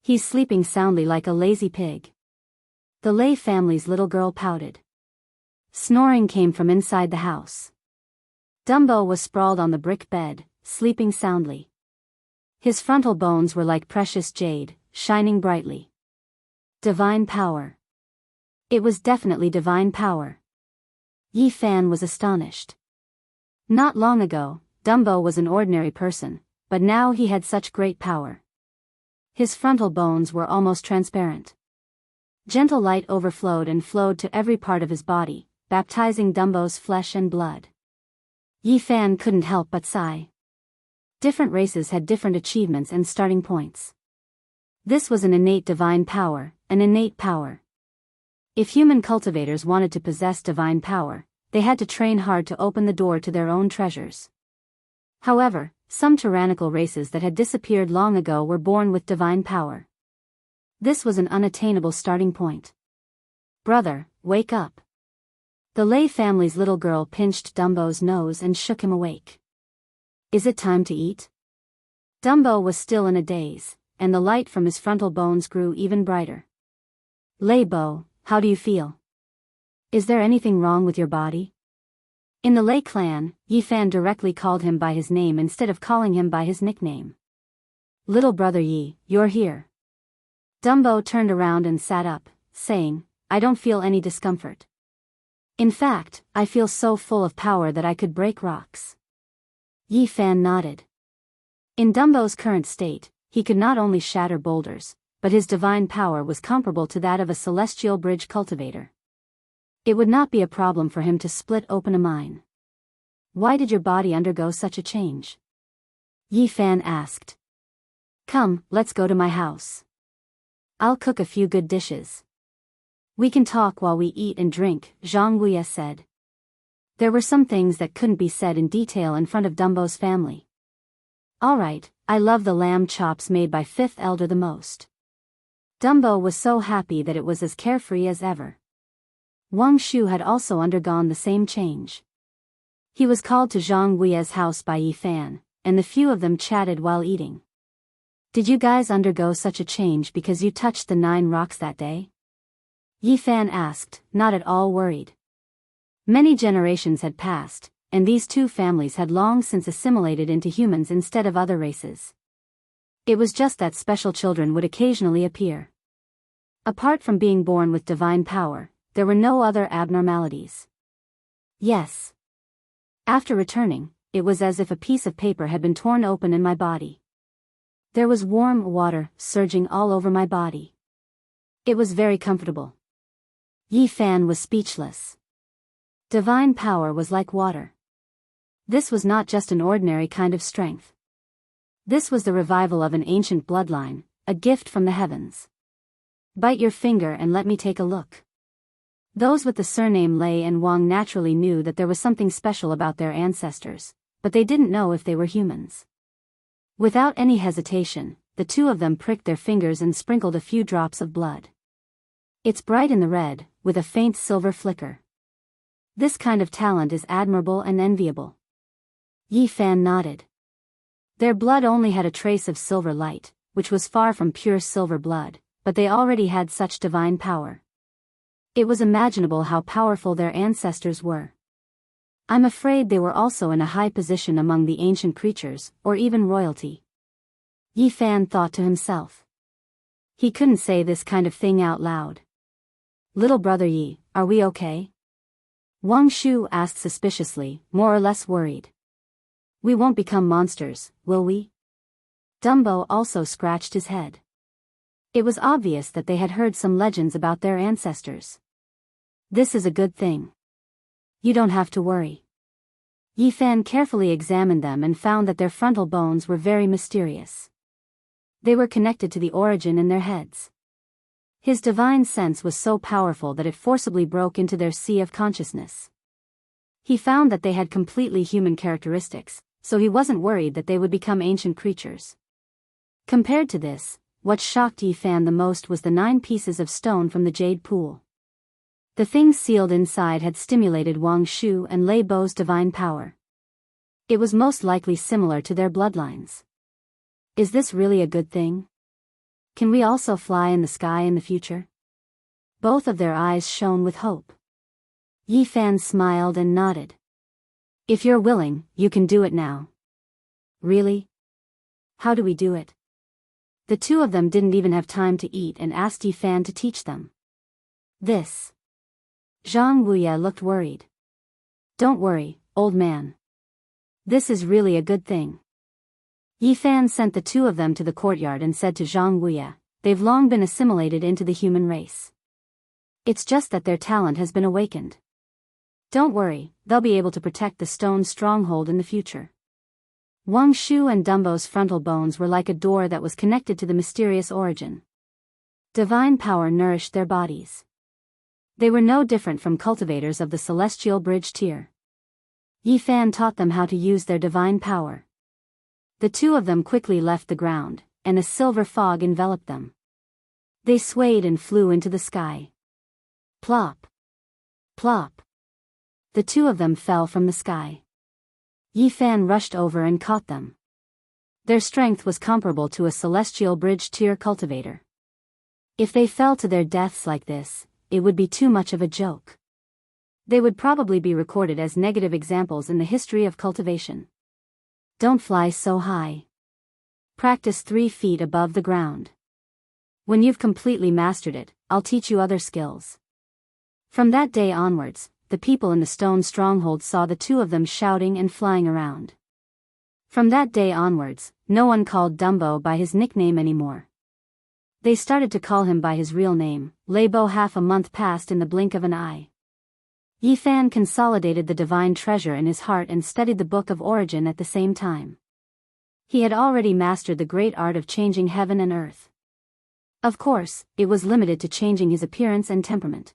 Speaker 1: He's sleeping soundly like a lazy pig. The Lei family's little girl pouted. Snoring came from inside the house. Dumbo was sprawled on the brick bed, sleeping soundly. His frontal bones were like precious jade, shining brightly. Divine power. It was definitely divine power. Yi Fan was astonished. Not long ago, Dumbo was an ordinary person, but now he had such great power. His frontal bones were almost transparent. Gentle light overflowed and flowed to every part of his body, baptizing Dumbo's flesh and blood. Yi Fan couldn't help but sigh. Different races had different achievements and starting points. This was an innate divine power, an innate power. If human cultivators wanted to possess divine power, they had to train hard to open the door to their own treasures. However, some tyrannical races that had disappeared long ago were born with divine power. This was an unattainable starting point. Brother, wake up. The Lei family's little girl pinched Dumbo's nose and shook him awake. Is it time to eat? Dumbo was still in a daze, and the light from his frontal bones grew even brighter. Lei Bo, how do you feel? Is there anything wrong with your body? In the Lei clan, Yi Fan directly called him by his name instead of calling him by his nickname. Little brother Yi, you're here. Dumbo turned around and sat up, saying, I don't feel any discomfort. In fact, I feel so full of power that I could break rocks. Yi Fan nodded. In Dumbo's current state, he could not only shatter boulders, but his divine power was comparable to that of a celestial bridge cultivator. It would not be a problem for him to split open a mine. Why did your body undergo such a change? Yi Fan asked. Come, let's go to my house. I'll cook a few good dishes. We can talk while we eat and drink, Zhang Wuya said. There were some things that couldn't be said in detail in front of Dumbo's family. All right, I love the lamb chops made by Fifth Elder the most. Dumbo was so happy that it was as carefree as ever. Wang Shu had also undergone the same change. He was called to Zhang Wuya's house by Yi Fan, and the few of them chatted while eating. Did you guys undergo such a change because you touched the 9 rocks that day? Yi Fan asked, not at all worried. Many generations had passed, and these two families had long since assimilated into humans instead of other races. It was just that special children would occasionally appear. Apart from being born with divine power, there were no other abnormalities. Yes. After returning, it was as if a piece of paper had been torn open in my body. There was warm water surging all over my body. It was very comfortable. Yi Fan was speechless. Divine power was like water. This was not just an ordinary kind of strength. This was the revival of an ancient bloodline, a gift from the heavens. Bite your finger and let me take a look. Those with the surname Lei and Wang naturally knew that there was something special about their ancestors, but they didn't know if they were humans. Without any hesitation, the two of them pricked their fingers and sprinkled a few drops of blood. It's bright in the red, with a faint silver flicker. This kind of talent is admirable and enviable. Yi Fan nodded. Their blood only had a trace of silver light, which was far from pure silver blood, but they already had such divine power. It was imaginable how powerful their ancestors were. I'm afraid they were also in a high position among the ancient creatures, or even royalty. Yi Fan thought to himself. He couldn't say this kind of thing out loud. Little brother Yi, are we okay? Wang Shu asked suspiciously, more or less worried. We won't become monsters, will we? Dumbo also scratched his head. It was obvious that they had heard some legends about their ancestors. This is a good thing. You don't have to worry. Yi Fan carefully examined them and found that their frontal bones were very mysterious. They were connected to the origin in their heads. His divine sense was so powerful that it forcibly broke into their sea of consciousness. He found that they had completely human characteristics, so he wasn't worried that they would become ancient creatures. Compared to this, what shocked Yi Fan the most was the 9 pieces of stone from the jade pool. The things sealed inside had stimulated Wang Shu and Lei Bo's divine power. It was most likely similar to their bloodlines. Is this really a good thing? Can we also fly in the sky in the future? Both of their eyes shone with hope. Yi Fan smiled and nodded. If you're willing, you can do it now. Really? How do we do it? The two of them didn't even have time to eat and asked Yi Fan to teach them. This. Jianghu looked worried. Don't worry, old man. This is really a good thing. Yi Fan sent the two of them to the courtyard and said to Jianghu, they've long been assimilated into the human race. It's just that their talent has been awakened. Don't worry, they'll be able to protect the stone stronghold in the future. Wang Shu and Dumbo's frontal bones were like a door that was connected to the mysterious origin. Divine power nourished their bodies. They were no different from cultivators of the celestial bridge tier. Yi Fan taught them how to use their divine power. The two of them quickly left the ground, and a silver fog enveloped them. They swayed and flew into the sky. Plop! Plop! The two of them fell from the sky. Yi Fan rushed over and caught them. Their strength was comparable to a celestial bridge tier cultivator. If they fell to their deaths like this, it would be too much of a joke. They would probably be recorded as negative examples in the history of cultivation. Don't fly so high. Practice 3 feet above the ground. When you've completely mastered it, I'll teach you other skills. From that day onwards, the people in the stone stronghold saw the two of them shouting and flying around. From that day onwards, no one called Dumbo by his nickname anymore. They started to call him by his real name. Lei Bo. Half a month passed in the blink of an eye. Yi Fan consolidated the divine treasure in his heart and studied the Book of Origin at the same time. He had already mastered the great art of changing heaven and earth. Of course, it was limited to changing his appearance and temperament.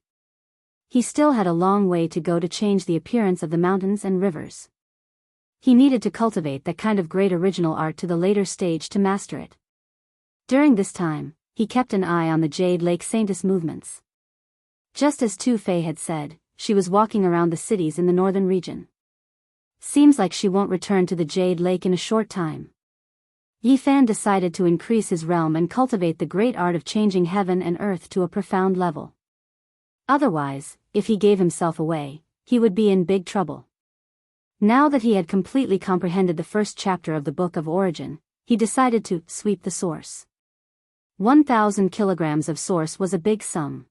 Speaker 1: He still had a long way to go to change the appearance of the mountains and rivers. He needed to cultivate that kind of great original art to the later stage to master it. During this time, he kept an eye on the Jade Lake Saintess movements. Just as Tu Fei had said, she was walking around the cities in the northern region. Seems like she won't return to the Jade Lake in a short time. Yi Fan decided to increase his realm and cultivate the great art of changing heaven and earth to a profound level. Otherwise, if he gave himself away, he would be in big trouble. Now that he had completely comprehended the first chapter of the Book of Origin, he decided to sweep the source. 1,000 kilograms of source was a big sum.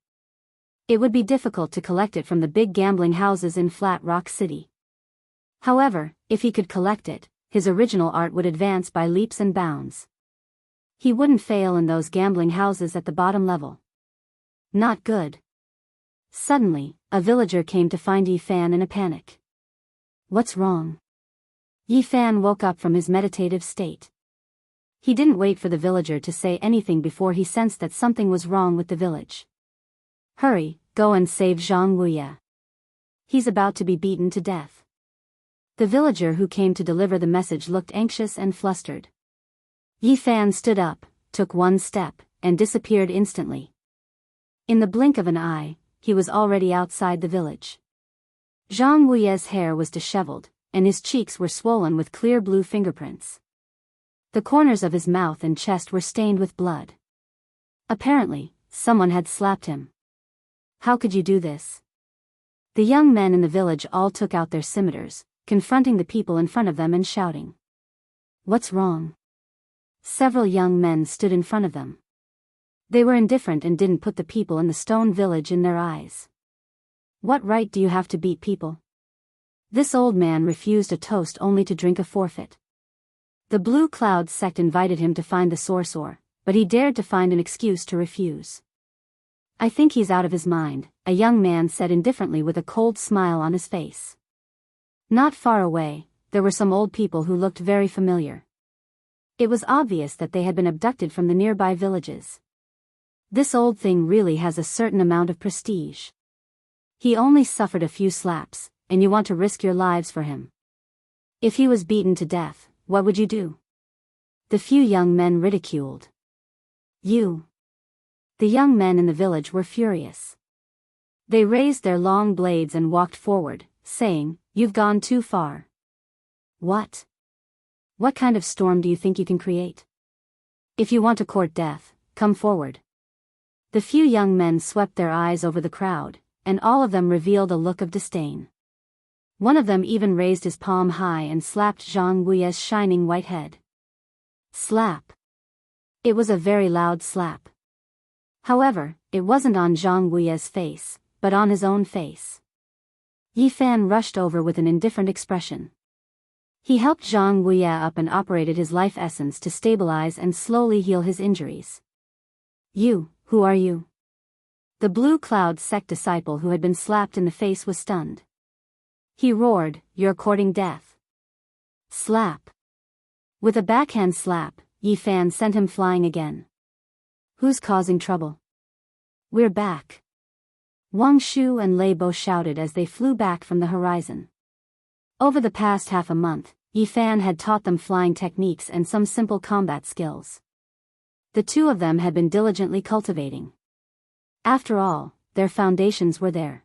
Speaker 1: It would be difficult to collect it from the big gambling houses in Flat Rock City. However, if he could collect it, his original art would advance by leaps and bounds. He wouldn't fail in those gambling houses at the bottom level. Not good. Suddenly, a villager came to find Yi Fan in a panic. What's wrong? Yi Fan woke up from his meditative state. He didn't wait for the villager to say anything before he sensed that something was wrong with the village. Hurry, go and save Jianghu. He's about to be beaten to death. The villager who came to deliver the message looked anxious and flustered. Yi Fan stood up, took one step, and disappeared instantly. In the blink of an eye, he was already outside the village. Jianghu's hair was disheveled, and his cheeks were swollen with clear blue fingerprints. The corners of his mouth and chest were stained with blood. Apparently, someone had slapped him. How could you do this? The young men in the village all took out their scimitars, confronting the people in front of them and shouting. What's wrong? Several young men stood in front of them. They were indifferent and didn't put the people in the stone village in their eyes. What right do you have to beat people? This old man refused a toast only to drink a forfeit. The Blue Cloud sect invited him to find the sorcerer, but he dared to find an excuse to refuse. I think he's out of his mind, a young man said indifferently with a cold smile on his face. Not far away, there were some old people who looked very familiar. It was obvious that they had been abducted from the nearby villages. This old thing really has a certain amount of prestige. He only suffered a few slaps, and you want to risk your lives for him. If he was beaten to death, what would you do? The few young men ridiculed. You. The young men in the village were furious. They raised their long blades and walked forward, saying, "You've gone too far." What? What kind of storm do you think you can create? If you want to court death, come forward. The few young men swept their eyes over the crowd, and all of them revealed a look of disdain. One of them even raised his palm high and slapped Jianghu's shining white head. Slap. It was a very loud slap. However, it wasn't on Jianghu's face, but on his own face. Yi Fan rushed over with an indifferent expression. He helped Jianghu up and operated his life essence to stabilize and slowly heal his injuries. You, who are you? The Blue Cloud sect disciple who had been slapped in the face was stunned. He roared, "You're courting death." Slap. With a backhand slap, Yi Fan sent him flying again. Who's causing trouble? We're back. Wang Shu and Lei Bo shouted as they flew back from the horizon. Over the past half a month, Yi Fan had taught them flying techniques and some simple combat skills. The two of them had been diligently cultivating. After all, their foundations were there.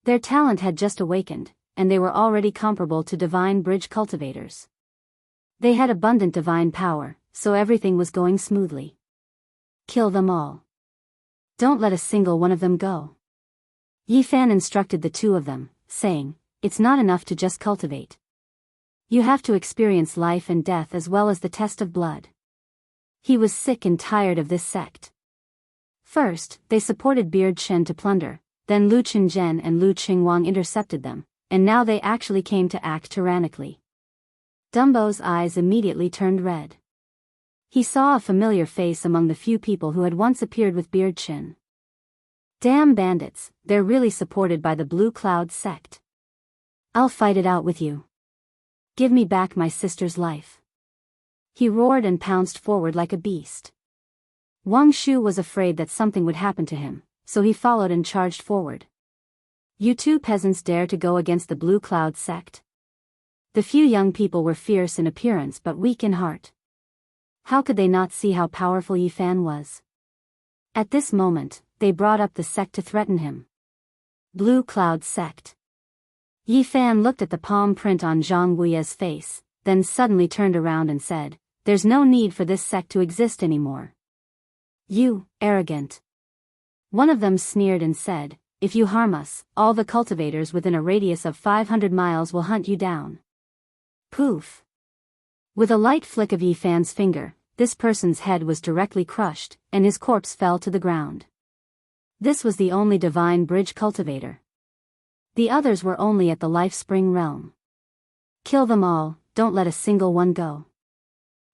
Speaker 1: Their talent had just awakened, and they were already comparable to divine bridge cultivators. They had abundant divine power, so everything was going smoothly. Kill them all. Don't let a single one of them go. Yi Fan instructed the two of them, saying, "It's not enough to just cultivate. You have to experience life and death as well as the test of blood." He was sick and tired of this sect. First, they supported Beard Shen to plunder, then Lu Qingzhen and Lu Qingwang intercepted them, and now they actually came to act tyrannically. Dumbo's eyes immediately turned red. He saw a familiar face among the few people who had once appeared with Beard Shen. Damn bandits, they're really supported by the Blue Cloud sect. I'll fight it out with you. Give me back my sister's life. He roared and pounced forward like a beast. Wang Shu was afraid that something would happen to him, so he followed and charged forward. You two peasants dare to go against the Blue Cloud sect? The few young people were fierce in appearance but weak in heart. How could they not see how powerful Yi Fan was? At this moment, they brought up the sect to threaten him. Blue Cloud sect. Yi Fan looked at the palm print on Zhang Wuye's face, then suddenly turned around and said, "There's no need for this sect to exist anymore." You, arrogant. One of them sneered and said, "If you harm us, all the cultivators within a radius of 500 miles will hunt you down." Poof. With a light flick of Yi Fan's finger, this person's head was directly crushed, and his corpse fell to the ground. This was the only divine bridge cultivator. The others were only at the life spring realm. Kill them all, don't let a single one go.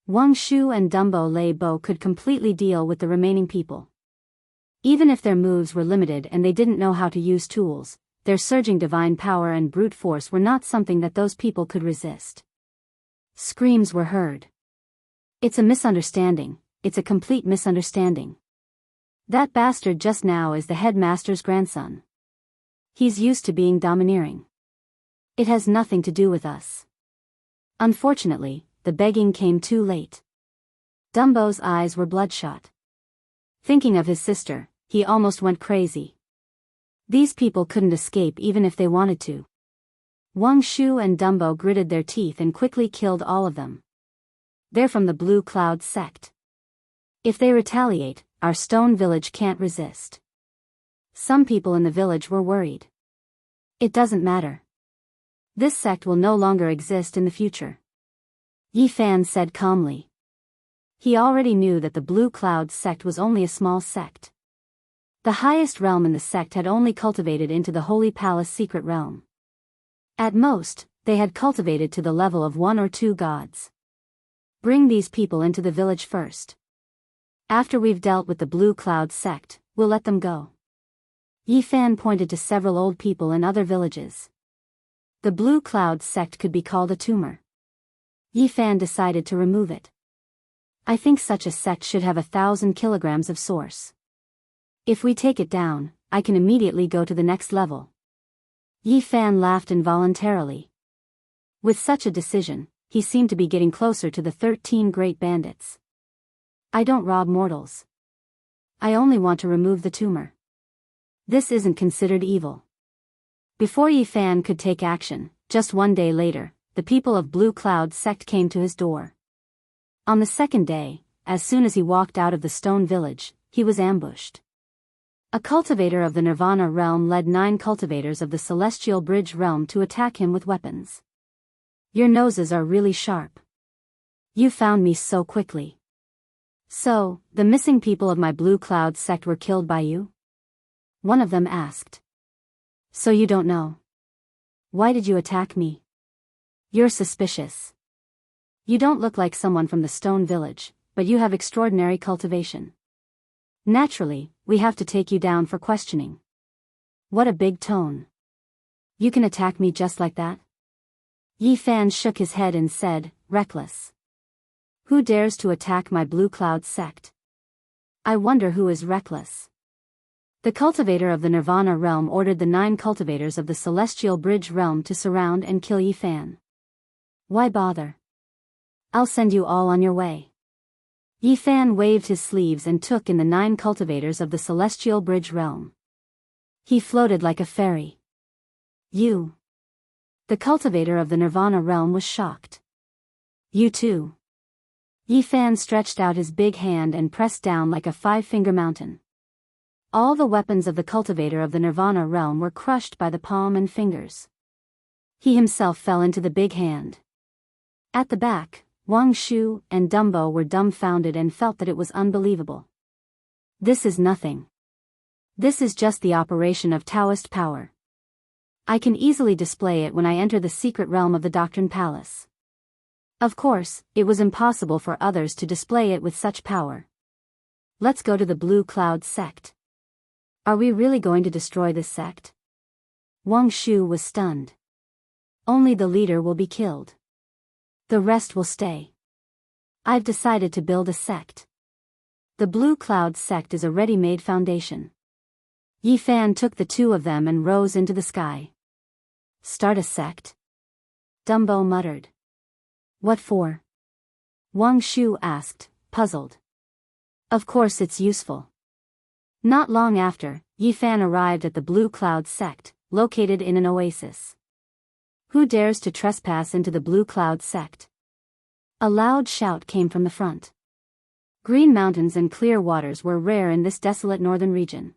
Speaker 1: Wang Shu and Dumbo Lei Bo could completely deal with the remaining people. Even if their moves were limited and they didn't know how to use tools, their surging divine power and brute force were not something that those people could resist. Screams were heard. It's a misunderstanding, it's a complete misunderstanding. That bastard just now is the headmaster's grandson. He's used to being domineering. It has nothing to do with us. Unfortunately, the begging came too late. Dumbo's eyes were bloodshot. Thinking of his sister, he almost went crazy. These people couldn't escape even if they wanted to. Wang Shu and Dumbo gritted their teeth and quickly killed all of them. They're from the Blue Cloud sect. If they retaliate, our stone village can't resist. Some people in the village were worried. It doesn't matter. This sect will no longer exist in the future. Yi Fan said calmly. He already knew that the Blue Cloud sect was only a small sect. The highest realm in the sect had only cultivated into the Holy Palace secret realm. At most, they had cultivated to the level of 1 or 2 gods. Bring these people into the village first. After we've dealt with the Blue Cloud sect, we'll let them go. Yi Fan pointed to several old people in other villages. The Blue Cloud sect could be called a tumor. Yi Fan decided to remove it. I think such a sect should have 1,000 kilograms of source. If we take it down, I can immediately go to the next level. Yi Fan laughed involuntarily. With such a decision, he seemed to be getting closer to the 13 great bandits. I don't rob mortals. I only want to remove the tumor. This isn't considered evil. Before Yi Fan could take action, just one day later, the people of Blue Cloud sect came to his door. On the second day, as soon as he walked out of the stone village, he was ambushed. A cultivator of the Nirvana realm led 9 cultivators of the Celestial Bridge realm to attack him with weapons. Your noses are really sharp. You found me so quickly. So, the missing people of my Blue Cloud sect were killed by you? One of them asked. So you don't know. Why did you attack me? You're suspicious. You don't look like someone from the stone village, but you have extraordinary cultivation. Naturally, we have to take you down for questioning. What a big tone. You can attack me just like that? Yi Fan shook his head and said, reckless. Who dares to attack my Blue Cloud sect? I wonder who is reckless. The cultivator of the Nirvana realm ordered the 9 cultivators of the Celestial Bridge realm to surround and kill Yi Fan. Why bother? I'll send you all on your way. Yi Fan waved his sleeves and took in the 9 cultivators of the Celestial Bridge realm. He floated like a fairy. You. The cultivator of the Nirvana realm was shocked. You too. Yi Fan stretched out his big hand and pressed down like a 5-finger mountain. All the weapons of the cultivator of the Nirvana realm were crushed by the palm and fingers. He himself fell into the big hand. At the back, Wang Shu and Dumbo were dumbfounded and felt that it was unbelievable. This is nothing. This is just the operation of Daoist power. I can easily display it when I enter the secret realm of the Doctrine Palace. Of course, it was impossible for others to display it with such power. Let's go to the Blue Cloud sect. Are we really going to destroy this sect? Wang Shu was stunned. Only the leader will be killed. The rest will stay. I've decided to build a sect. The Blue Cloud sect is a ready-made foundation. Yi Fan took the 2 of them and rose into the sky. Start a sect? Dumbo muttered. What for? Wang Shu asked, puzzled. Of course it's useful. Not long after, Yi Fan arrived at the Blue Cloud sect, located in an oasis. Who dares to trespass into the Blue Cloud sect? A loud shout came from the front. Green mountains and clear waters were rare in this desolate northern region.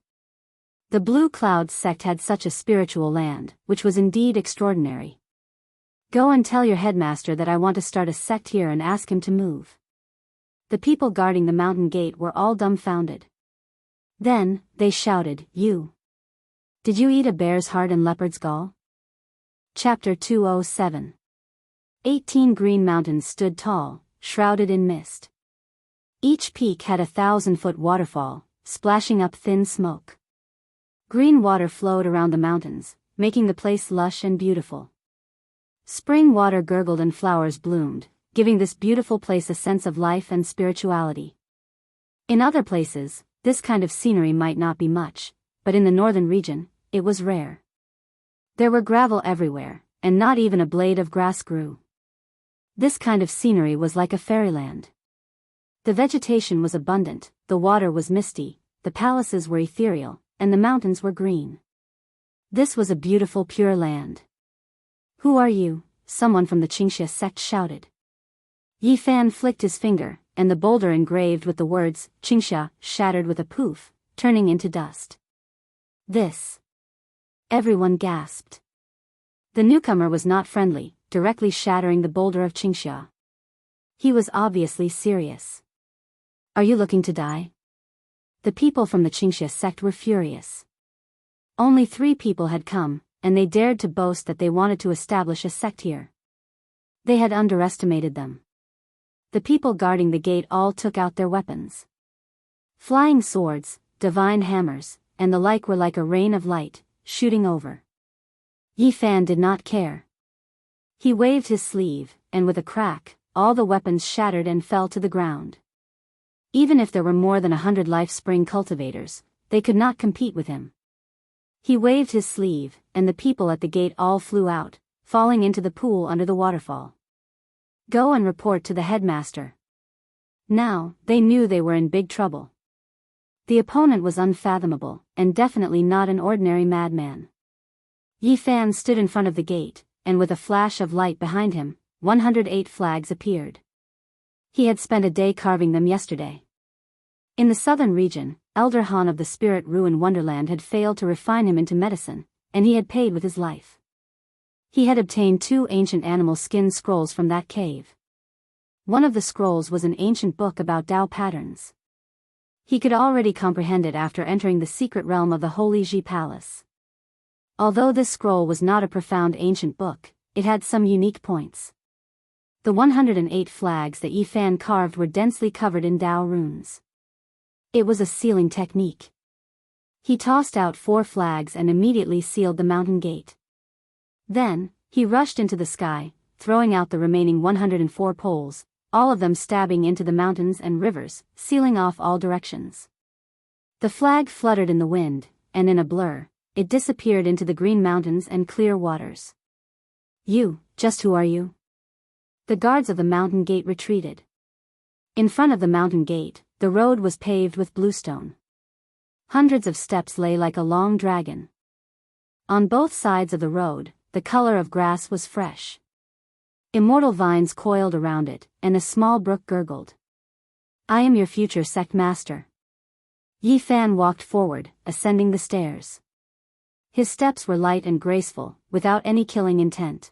Speaker 1: The Blue Cloud sect had such a spiritual land, which was indeed extraordinary. Go and tell your headmaster that I want to start a sect here and ask him to move. The people guarding the mountain gate were all dumbfounded. Then, they shouted, You! Did you eat a bear's heart and leopard's gall? Chapter 207. 18 green mountains stood tall, shrouded in mist. Each peak had a 1,000-foot waterfall, splashing up thin smoke. Green water flowed around the mountains, making the place lush and beautiful. Spring water gurgled and flowers bloomed, giving this beautiful place a sense of life and spirituality. In other places, this kind of scenery might not be much, but in the northern region, it was rare. There were gravel everywhere, and not even a blade of grass grew. This kind of scenery was like a fairyland. The vegetation was abundant, the water was misty, the palaces were ethereal, and the mountains were green. This was a beautiful pure land. Who are you? Someone from the Xianxia sect shouted. Yi Fan flicked his finger, and the boulder engraved with the words, Xianxia, shattered with a poof, turning into dust. This. Everyone gasped. The newcomer was not friendly, directly shattering the boulder of Xianxia. He was obviously serious. Are you looking to die? The people from the Xianxia sect were furious. Only 3 people had come, and they dared to boast that they wanted to establish a sect here. They had underestimated them. The people guarding the gate all took out their weapons. Flying swords, divine hammers, and the like were like a rain of light, shooting over. Yi Fan did not care. He waved his sleeve, and with a crack, all the weapons shattered and fell to the ground. Even if there were more than 100 life spring cultivators, they could not compete with him. He waved his sleeve, and the people at the gate all flew out, falling into the pool under the waterfall. Go and report to the headmaster. Now, they knew they were in big trouble. The opponent was unfathomable, and definitely not an ordinary madman. Yi Fan stood in front of the gate, and with a flash of light behind him, 108 flags appeared. He had spent a day carving them yesterday. In the southern region, Elder Han of the Spirit Ruin Wonderland had failed to refine him into medicine, and he had paid with his life. He had obtained 2 ancient animal skin scrolls from that cave. One of the scrolls was an ancient book about Dao patterns. He could already comprehend it after entering the secret realm of the Holy Ji Palace. Although this scroll was not a profound ancient book, it had some unique points. The 108 flags that Yi Fan carved were densely covered in Dao runes. It was a sealing technique. He tossed out 4 flags and immediately sealed the mountain gate. Then, he rushed into the sky, throwing out the remaining 104 poles, all of them stabbing into the mountains and rivers, sealing off all directions. The flag fluttered in the wind, and in a blur, it disappeared into the green mountains and clear waters. You, just who are you? The guards of the mountain gate retreated. In front of the mountain gate, the road was paved with bluestone. Hundreds of steps lay like a long dragon. On both sides of the road, the color of grass was fresh. Immortal vines coiled around it, and a small brook gurgled. I am your future sect master. Yi Fan walked forward, ascending the stairs. His steps were light and graceful, without any killing intent.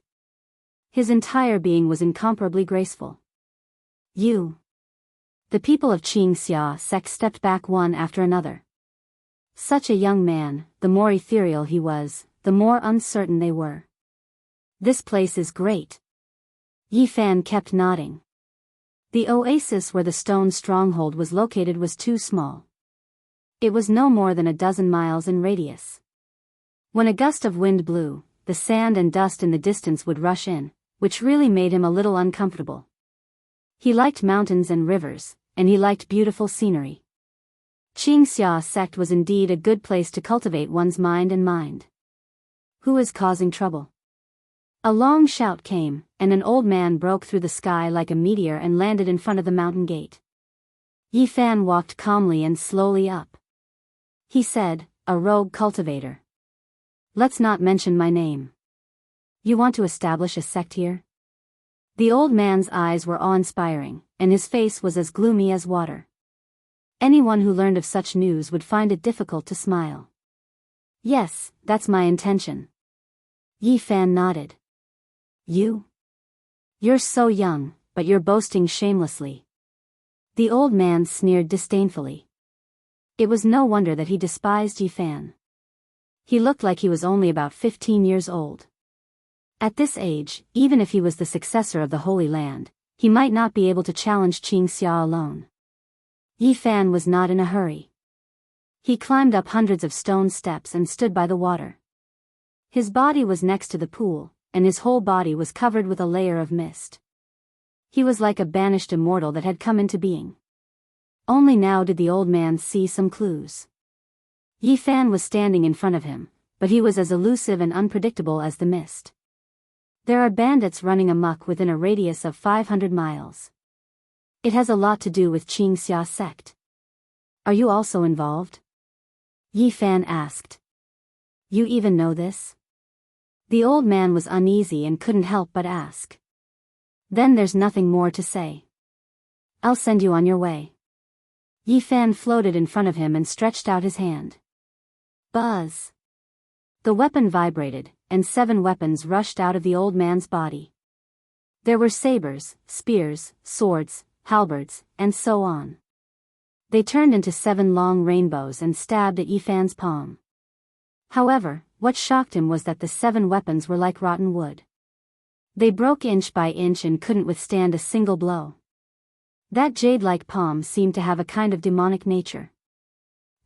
Speaker 1: His entire being was incomparably graceful. You. The people of Xianxia sect stepped back one after another. Such a young man, the more ethereal he was, the more uncertain they were. This place is great. Yi Fan kept nodding. The oasis where the stone stronghold was located was too small. It was no more than a dozen miles in radius. When a gust of wind blew, the sand and dust in the distance would rush in, which really made him a little uncomfortable. He liked mountains and rivers, and he liked beautiful scenery. Xianxia sect was indeed a good place to cultivate one's mind and mind. Who is causing trouble? A long shout came, and an old man broke through the sky like a meteor and landed in front of the mountain gate. Yi Fan walked calmly and slowly up. He said, a rogue cultivator. Let's not mention my name. You want to establish a sect here? The old man's eyes were awe-inspiring, and his face was as gloomy as water. Anyone who learned of such news would find it difficult to smile. Yes, that's my intention. Yi Fan nodded. You? You're so young, but you're boasting shamelessly. The old man sneered disdainfully. It was no wonder that he despised Yi Fan. He looked like he was only about 15 years old. At this age, even if he was the successor of the Holy Land, he might not be able to challenge Xianxia alone. Yi Fan was not in a hurry. He climbed up hundreds of stone steps and stood by the water. His body was next to the pool, and his whole body was covered with a layer of mist. He was like a banished immortal that had come into being. Only now did the old man see some clues. Yi Fan was standing in front of him, but he was as elusive and unpredictable as the mist. There are bandits running amok within a radius of 500 miles. It has a lot to do with Xianxia sect. Are you also involved? Yi Fan asked. You even know this? The old man was uneasy and couldn't help but ask. Then there's nothing more to say. I'll send you on your way. Yi Fan floated in front of him and stretched out his hand. Buzz. The weapon vibrated, and 7 weapons rushed out of the old man's body. There were sabers, spears, swords, halberds, and so on. They turned into 7 long rainbows and stabbed at Yifan's palm. However, what shocked him was that the 7 weapons were like rotten wood. They broke inch by inch and couldn't withstand a single blow. That jade-like palm seemed to have a kind of demonic nature.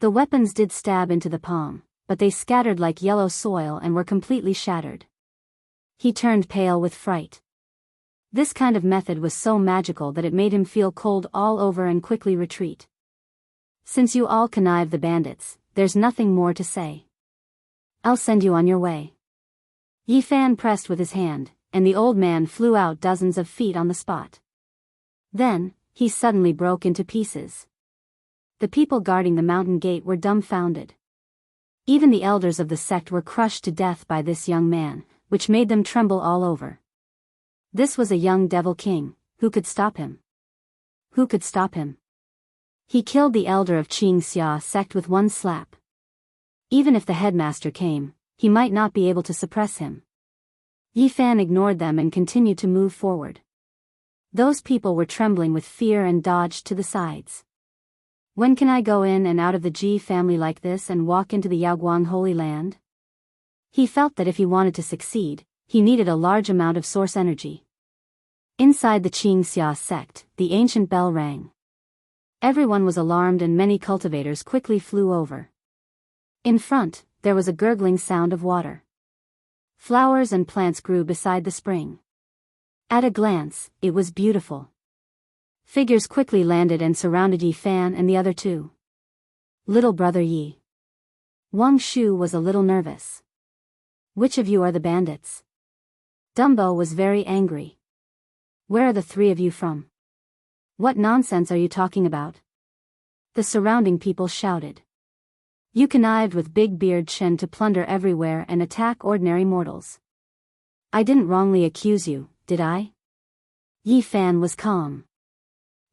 Speaker 1: The weapons did stab into the palm, but they scattered like yellow soil and were completely shattered. He turned pale with fright. This kind of method was so magical that it made him feel cold all over and quickly retreat. Since you all connive the bandits, there's nothing more to say. I'll send you on your way. Yifan pressed with his hand, and the old man flew out dozens of feet on the spot. Then, he suddenly broke into pieces. The people guarding the mountain gate were dumbfounded. Even the elders of the sect were crushed to death by this young man, which made them tremble all over. This was a young devil king. Who could stop him? Who could stop him? He killed the elder of Xianxia sect with one slap. Even if the headmaster came, he might not be able to suppress him. Yifan ignored them and continued to move forward. Those people were trembling with fear and dodged to the sides. When can I go in and out of the Ji family like this and walk into the Yaoguang Holy Land? He felt that if he wanted to succeed, he needed a large amount of source energy. Inside the Xianxia sect, the ancient bell rang. Everyone was alarmed and many cultivators quickly flew over. In front, there was a gurgling sound of water. Flowers and plants grew beside the spring. At a glance, it was beautiful. Figures quickly landed and surrounded Yifan and the other 2. Little brother Yi. Wang Shu was a little nervous. Which of you are the bandits? Dumbo was very angry. Where are the 3 of you from? What nonsense are you talking about? The surrounding people shouted. You connived with Big Beard Chen to plunder everywhere and attack ordinary mortals. I didn't wrongly accuse you, did I? Yifan was calm.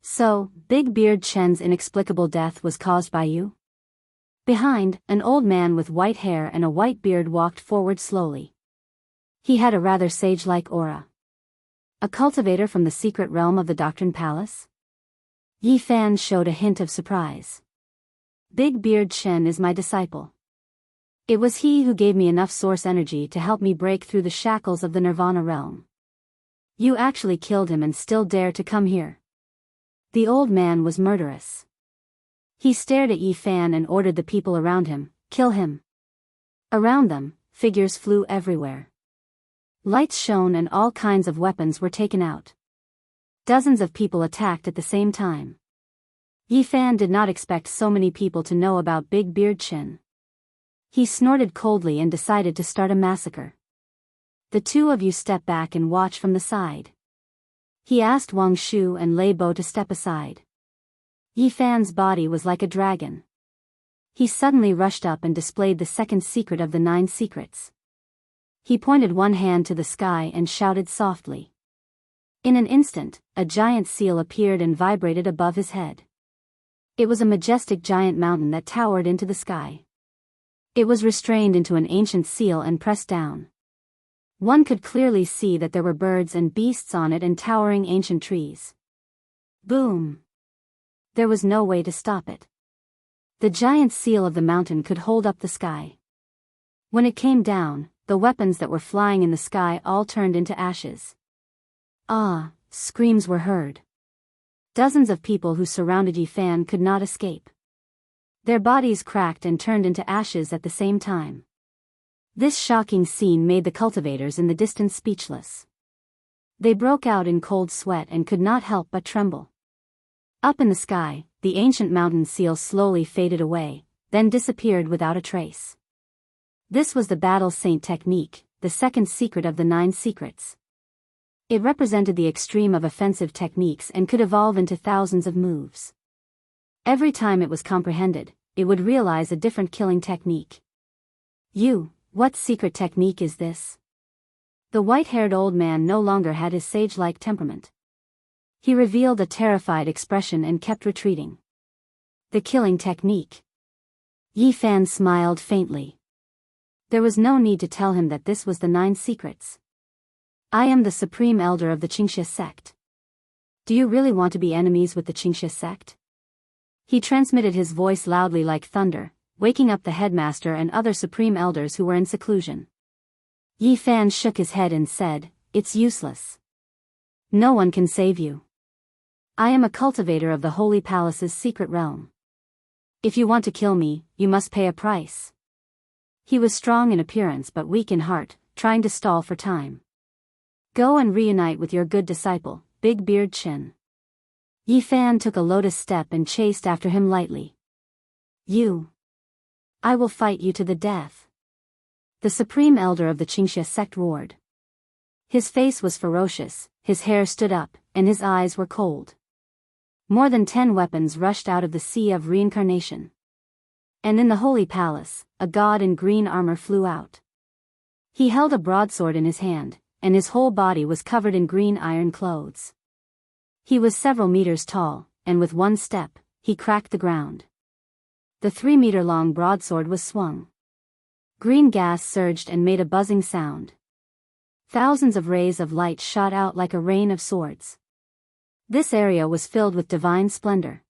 Speaker 1: So, Big Beard Chen's inexplicable death was caused by you? Behind, an old man with white hair and a white beard walked forward slowly. He had a rather sage-like aura. A cultivator from the secret realm of the Doctrine Palace? Yifan showed a hint of surprise. Big Beard Chen is my disciple. It was he who gave me enough source energy to help me break through the shackles of the Nirvana realm. You actually killed him and still dare to come here. The old man was murderous. He stared at Yifan and ordered the people around him, kill him. Around them, figures flew everywhere. Lights shone and all kinds of weapons were taken out. Dozens of people attacked at the same time. Yifan did not expect so many people to know about Big Beard Chen. He snorted coldly and decided to start a massacre. The 2 of you step back and watch from the side. He asked Wang Shu and Lei Bo to step aside. Yifan's body was like a dragon. He suddenly rushed up and displayed the second secret of the 9 secrets. He pointed one hand to the sky and shouted softly. In an instant, a giant seal appeared and vibrated above his head. It was a majestic giant mountain that towered into the sky. It was restrained into an ancient seal and pressed down. One could clearly see that there were birds and beasts on it and towering ancient trees. Boom! There was no way to stop it. The giant seal of the mountain could hold up the sky. When it came down, the weapons that were flying in the sky all turned into ashes. Ah! Screams were heard. Dozens of people who surrounded Yifan could not escape. Their bodies cracked and turned into ashes at the same time. This shocking scene made the cultivators in the distance speechless. They broke out in cold sweat and could not help but tremble. Up in the sky, the ancient mountain seal slowly faded away, then disappeared without a trace. This was the Battle Saint technique, the second secret of the 9 secrets. It represented the extreme of offensive techniques and could evolve into thousands of moves. Every time it was comprehended, it would realize a different killing technique. What secret technique is this? The white-haired old man no longer had his sage-like temperament. He revealed a terrified expression and kept retreating. The killing technique. Yifan smiled faintly. There was no need to tell him that this was the 9 secrets. I am the supreme elder of the Xianxia sect. Do you really want to be enemies with the Xianxia sect? He transmitted his voice loudly like thunder, waking up the headmaster and other supreme elders who were in seclusion. Yi Fan shook his head and said, "It's useless. No one can save you. I am a cultivator of the Holy Palace's secret realm. If you want to kill me, you must pay a price." He was strong in appearance but weak in heart, trying to stall for time. "Go and reunite with your good disciple, Big Beard Chin." Yi Fan took a lotus step and chased after him lightly. I will fight you to the death." The supreme elder of the Xianxia sect roared. His face was ferocious, his hair stood up, and his eyes were cold. More than 10 weapons rushed out of the sea of reincarnation. And in the holy palace, a god in green armor flew out. He held a broadsword in his hand, and his whole body was covered in green iron clothes. He was several meters tall, and with one step, he cracked the ground. The 3-meter-long broadsword was swung. Green gas surged and made a buzzing sound. Thousands of rays of light shot out like a rain of swords. This area was filled with divine splendor.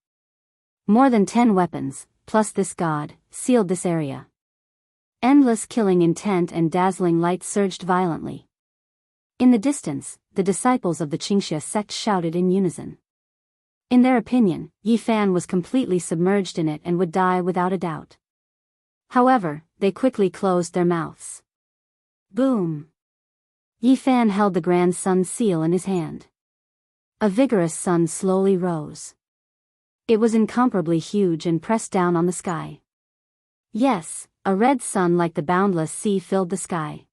Speaker 1: More than 10 weapons, plus this god, sealed this area. Endless killing intent and dazzling light surged violently. In the distance, the disciples of the Xianxia sect shouted in unison. In their opinion, Yi Fan was completely submerged in it and would die without a doubt. However, they quickly closed their mouths. Boom! Yi Fan held the Grand Sun seal in his hand. A vigorous sun slowly rose. It was incomparably huge and pressed down on the sky. Yes, a red sun like the boundless sea filled the sky.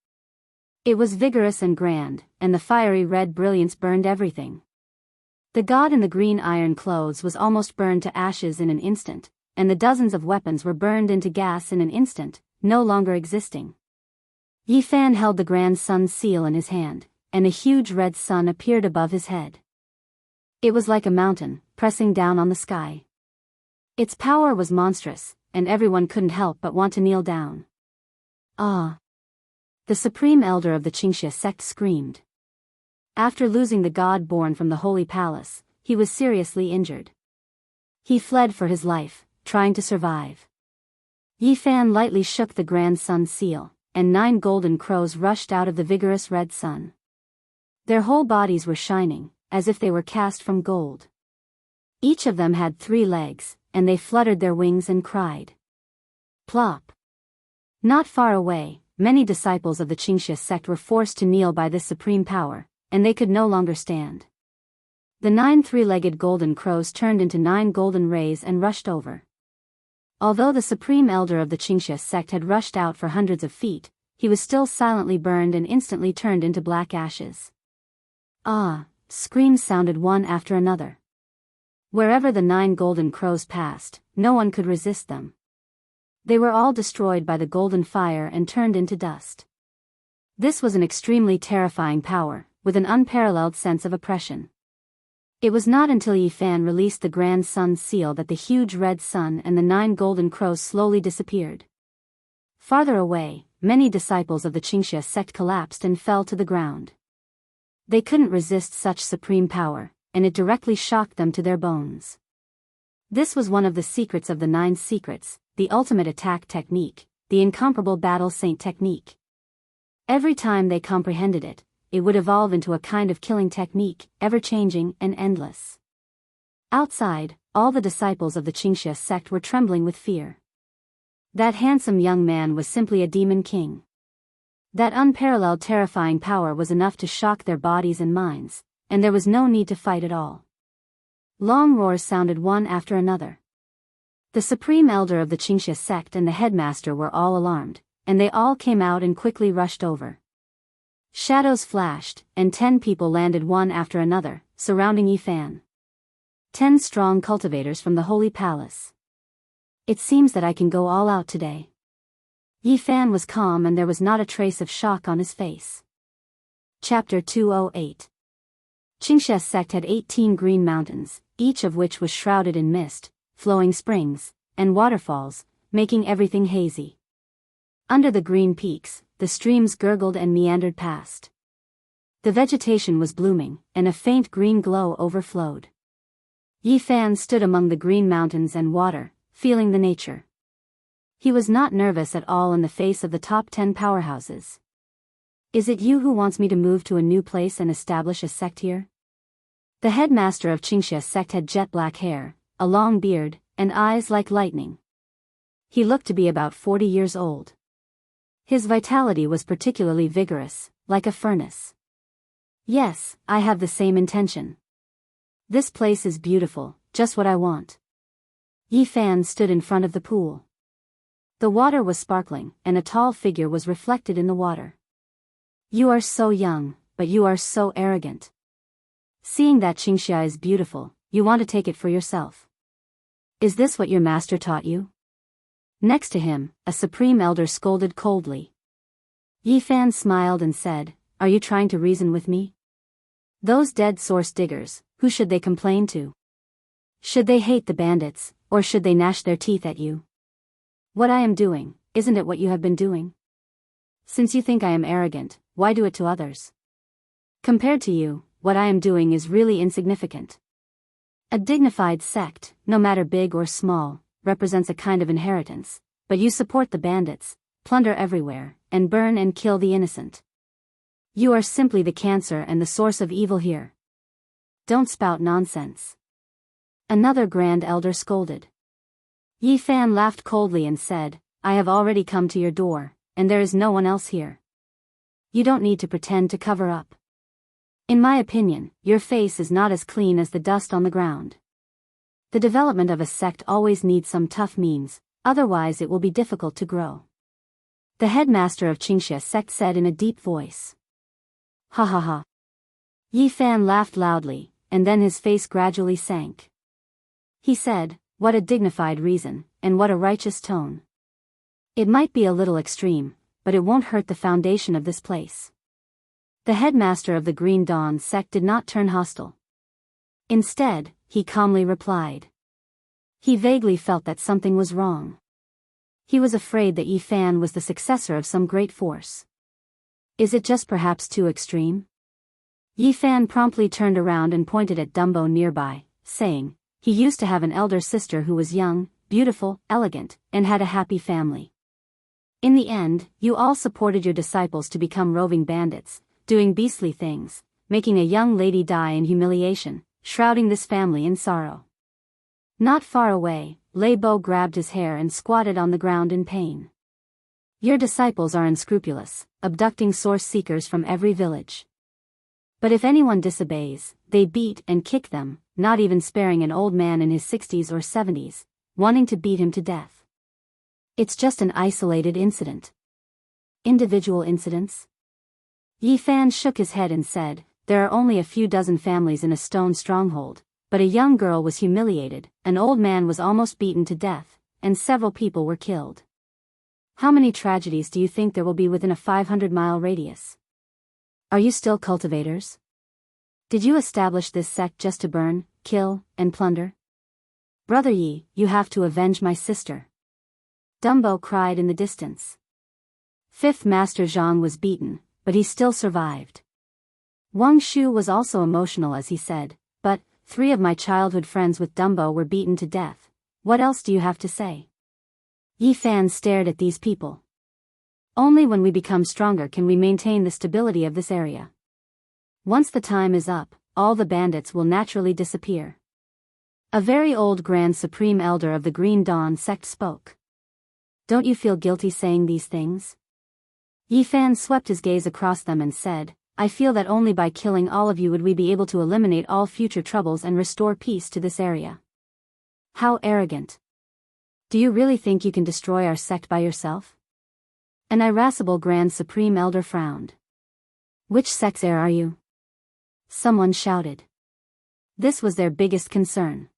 Speaker 1: It was vigorous and grand, and the fiery red brilliance burned everything. The god in the green iron clothes was almost burned to ashes in an instant, and the dozens of weapons were burned into gas in an instant, no longer existing. Yi Fan held the Grand Sun seal in his hand, and a huge red sun appeared above his head. It was like a mountain, pressing down on the sky. Its power was monstrous, and everyone couldn't help but want to kneel down. "Ah!" The supreme elder of the Xianxia sect screamed. After losing the god born from the holy palace, he was seriously injured. He fled for his life, trying to survive. Yi Fan lightly shook the Grand Sun seal, and 9 golden crows rushed out of the vigorous red sun. Their whole bodies were shining, as if they were cast from gold. Each of them had 3 legs, and they fluttered their wings and cried. Plop! Not far away, many disciples of the Xianxia sect were forced to kneel by this supreme power, and they could no longer stand. The 9 3-legged golden crows turned into 9 golden rays and rushed over. Although the supreme elder of the Xianxia sect had rushed out for hundreds of feet, he was still silently burned and instantly turned into black ashes. "Ah!" Screams sounded one after another. Wherever the 9 golden crows passed, no one could resist them. They were all destroyed by the golden fire and turned into dust. This was an extremely terrifying power, with an unparalleled sense of oppression. It was not until Yi Fan released the Grand Sun seal that the huge red sun and the 9 golden crows slowly disappeared. Farther away, many disciples of the Xianxia sect collapsed and fell to the ground. They couldn't resist such supreme power, and it directly shocked them to their bones. This was one of the secrets of the 9 secrets, the ultimate attack technique, the incomparable battle saint technique. Every time they comprehended it, it would evolve into a kind of killing technique, ever-changing and endless. Outside, all the disciples of the Xianxia sect were trembling with fear. That handsome young man was simply a demon king. That unparalleled terrifying power was enough to shock their bodies and minds, and there was no need to fight at all. Long roars sounded one after another. The supreme elder of the Xianxia sect and the headmaster were all alarmed, and they all came out and quickly rushed over. Shadows flashed, and 10 people landed one after another, surrounding Yi Fan. 10 strong cultivators from the Holy Palace. "It seems that I can go all out today." Yi Fan was calm and there was not a trace of shock on his face. Chapter 208. Xianxia sect had 18 green mountains, each of which was shrouded in mist, flowing springs, and waterfalls, making everything hazy. Under the green peaks, the streams gurgled and meandered past. The vegetation was blooming, and a faint green glow overflowed. Yi Fan stood among the green mountains and water, feeling the nature. He was not nervous at all in the face of the top 10 powerhouses. Is it you who wants me to move to a new place and establish a sect here? The headmaster of Xianxia sect had jet black hair, a long beard, and eyes like lightning. He looked to be about 40 years old. His vitality was particularly vigorous, like a furnace. Yes, I have the same intention. This place is beautiful, just what I want. Yi Fan stood in front of the pool. The water was sparkling, and a tall figure was reflected in the water. You are so young, but you are so arrogant. Seeing that Xianxia is beautiful, you want to take it for yourself. Is this what your master taught you? Next to him, a supreme elder scolded coldly. Yi Fan smiled and said, Are you trying to reason with me? Those dead source diggers, who should they complain to? Should they hate the bandits, or should they gnash their teeth at you? What I am doing, isn't it what you have been doing? Since you think I am arrogant, why do it to others? Compared to you, what I am doing is really insignificant. A dignified sect, no matter big or small, represents a kind of inheritance, but you support the bandits, plunder everywhere, and burn and kill the innocent. You are simply the cancer and the source of evil here. Don't spout nonsense. Another grand elder scolded. Yi Fan laughed coldly and said, I have already come to your door, and there is no one else here. You don't need to pretend to cover up. In my opinion, your face is not as clean as the dust on the ground. The development of a sect always needs some tough means, otherwise it will be difficult to grow. The headmaster of Xianxia sect said in a deep voice. Ha ha ha. Yi Fan laughed loudly, and then his face gradually sank. He said, What a dignified reason, and what a righteous tone. It might be a little extreme, but it won't hurt the foundation of this place. The headmaster of the Green Dawn sect did not turn hostile. Instead, he calmly replied. He vaguely felt that something was wrong. He was afraid that Yi Fan was the successor of some great force. Is it just perhaps too extreme? Yi Fan promptly turned around and pointed at Dumbo nearby, saying, He used to have an elder sister who was young, beautiful, elegant, and had a happy family. In the end, you all supported your disciples to become roving bandits, doing beastly things, making a young lady die in humiliation, shrouding this family in sorrow. Not far away, Lei Bo grabbed his hair and squatted on the ground in pain. Your disciples are unscrupulous, abducting source seekers from every village. But if anyone disobeys, they beat and kick them, not even sparing an old man in his 60s or 70s, wanting to beat him to death. It's just an isolated incident. Individual incidents? Yi Fan shook his head and said, There are only a few dozen families in a stone stronghold, but a young girl was humiliated, an old man was almost beaten to death, and several people were killed. How many tragedies do you think there will be within a 500-mile radius? Are you still cultivators? Did you establish this sect just to burn, kill, and plunder? Brother Yi, you have to avenge my sister. Dumbo cried in the distance. Fifth Master Zhang was beaten, but he still survived. Wang Shu was also emotional as he said, But 3 of my childhood friends with Dumbo were beaten to death. What else do you have to say? Yi Fan stared at these people. Only when we become stronger can we maintain the stability of this area. Once the time is up, all the bandits will naturally disappear. A very old Grand Supreme Elder of the Green Dawn sect spoke. Don't you feel guilty saying these things? Yi Fan swept his gaze across them and said, I feel that only by killing all of you would we be able to eliminate all future troubles and restore peace to this area. How arrogant. Do you really think you can destroy our sect by yourself? An irascible Grand Supreme Elder frowned. Which sect's heir are you? Someone shouted. This was their biggest concern.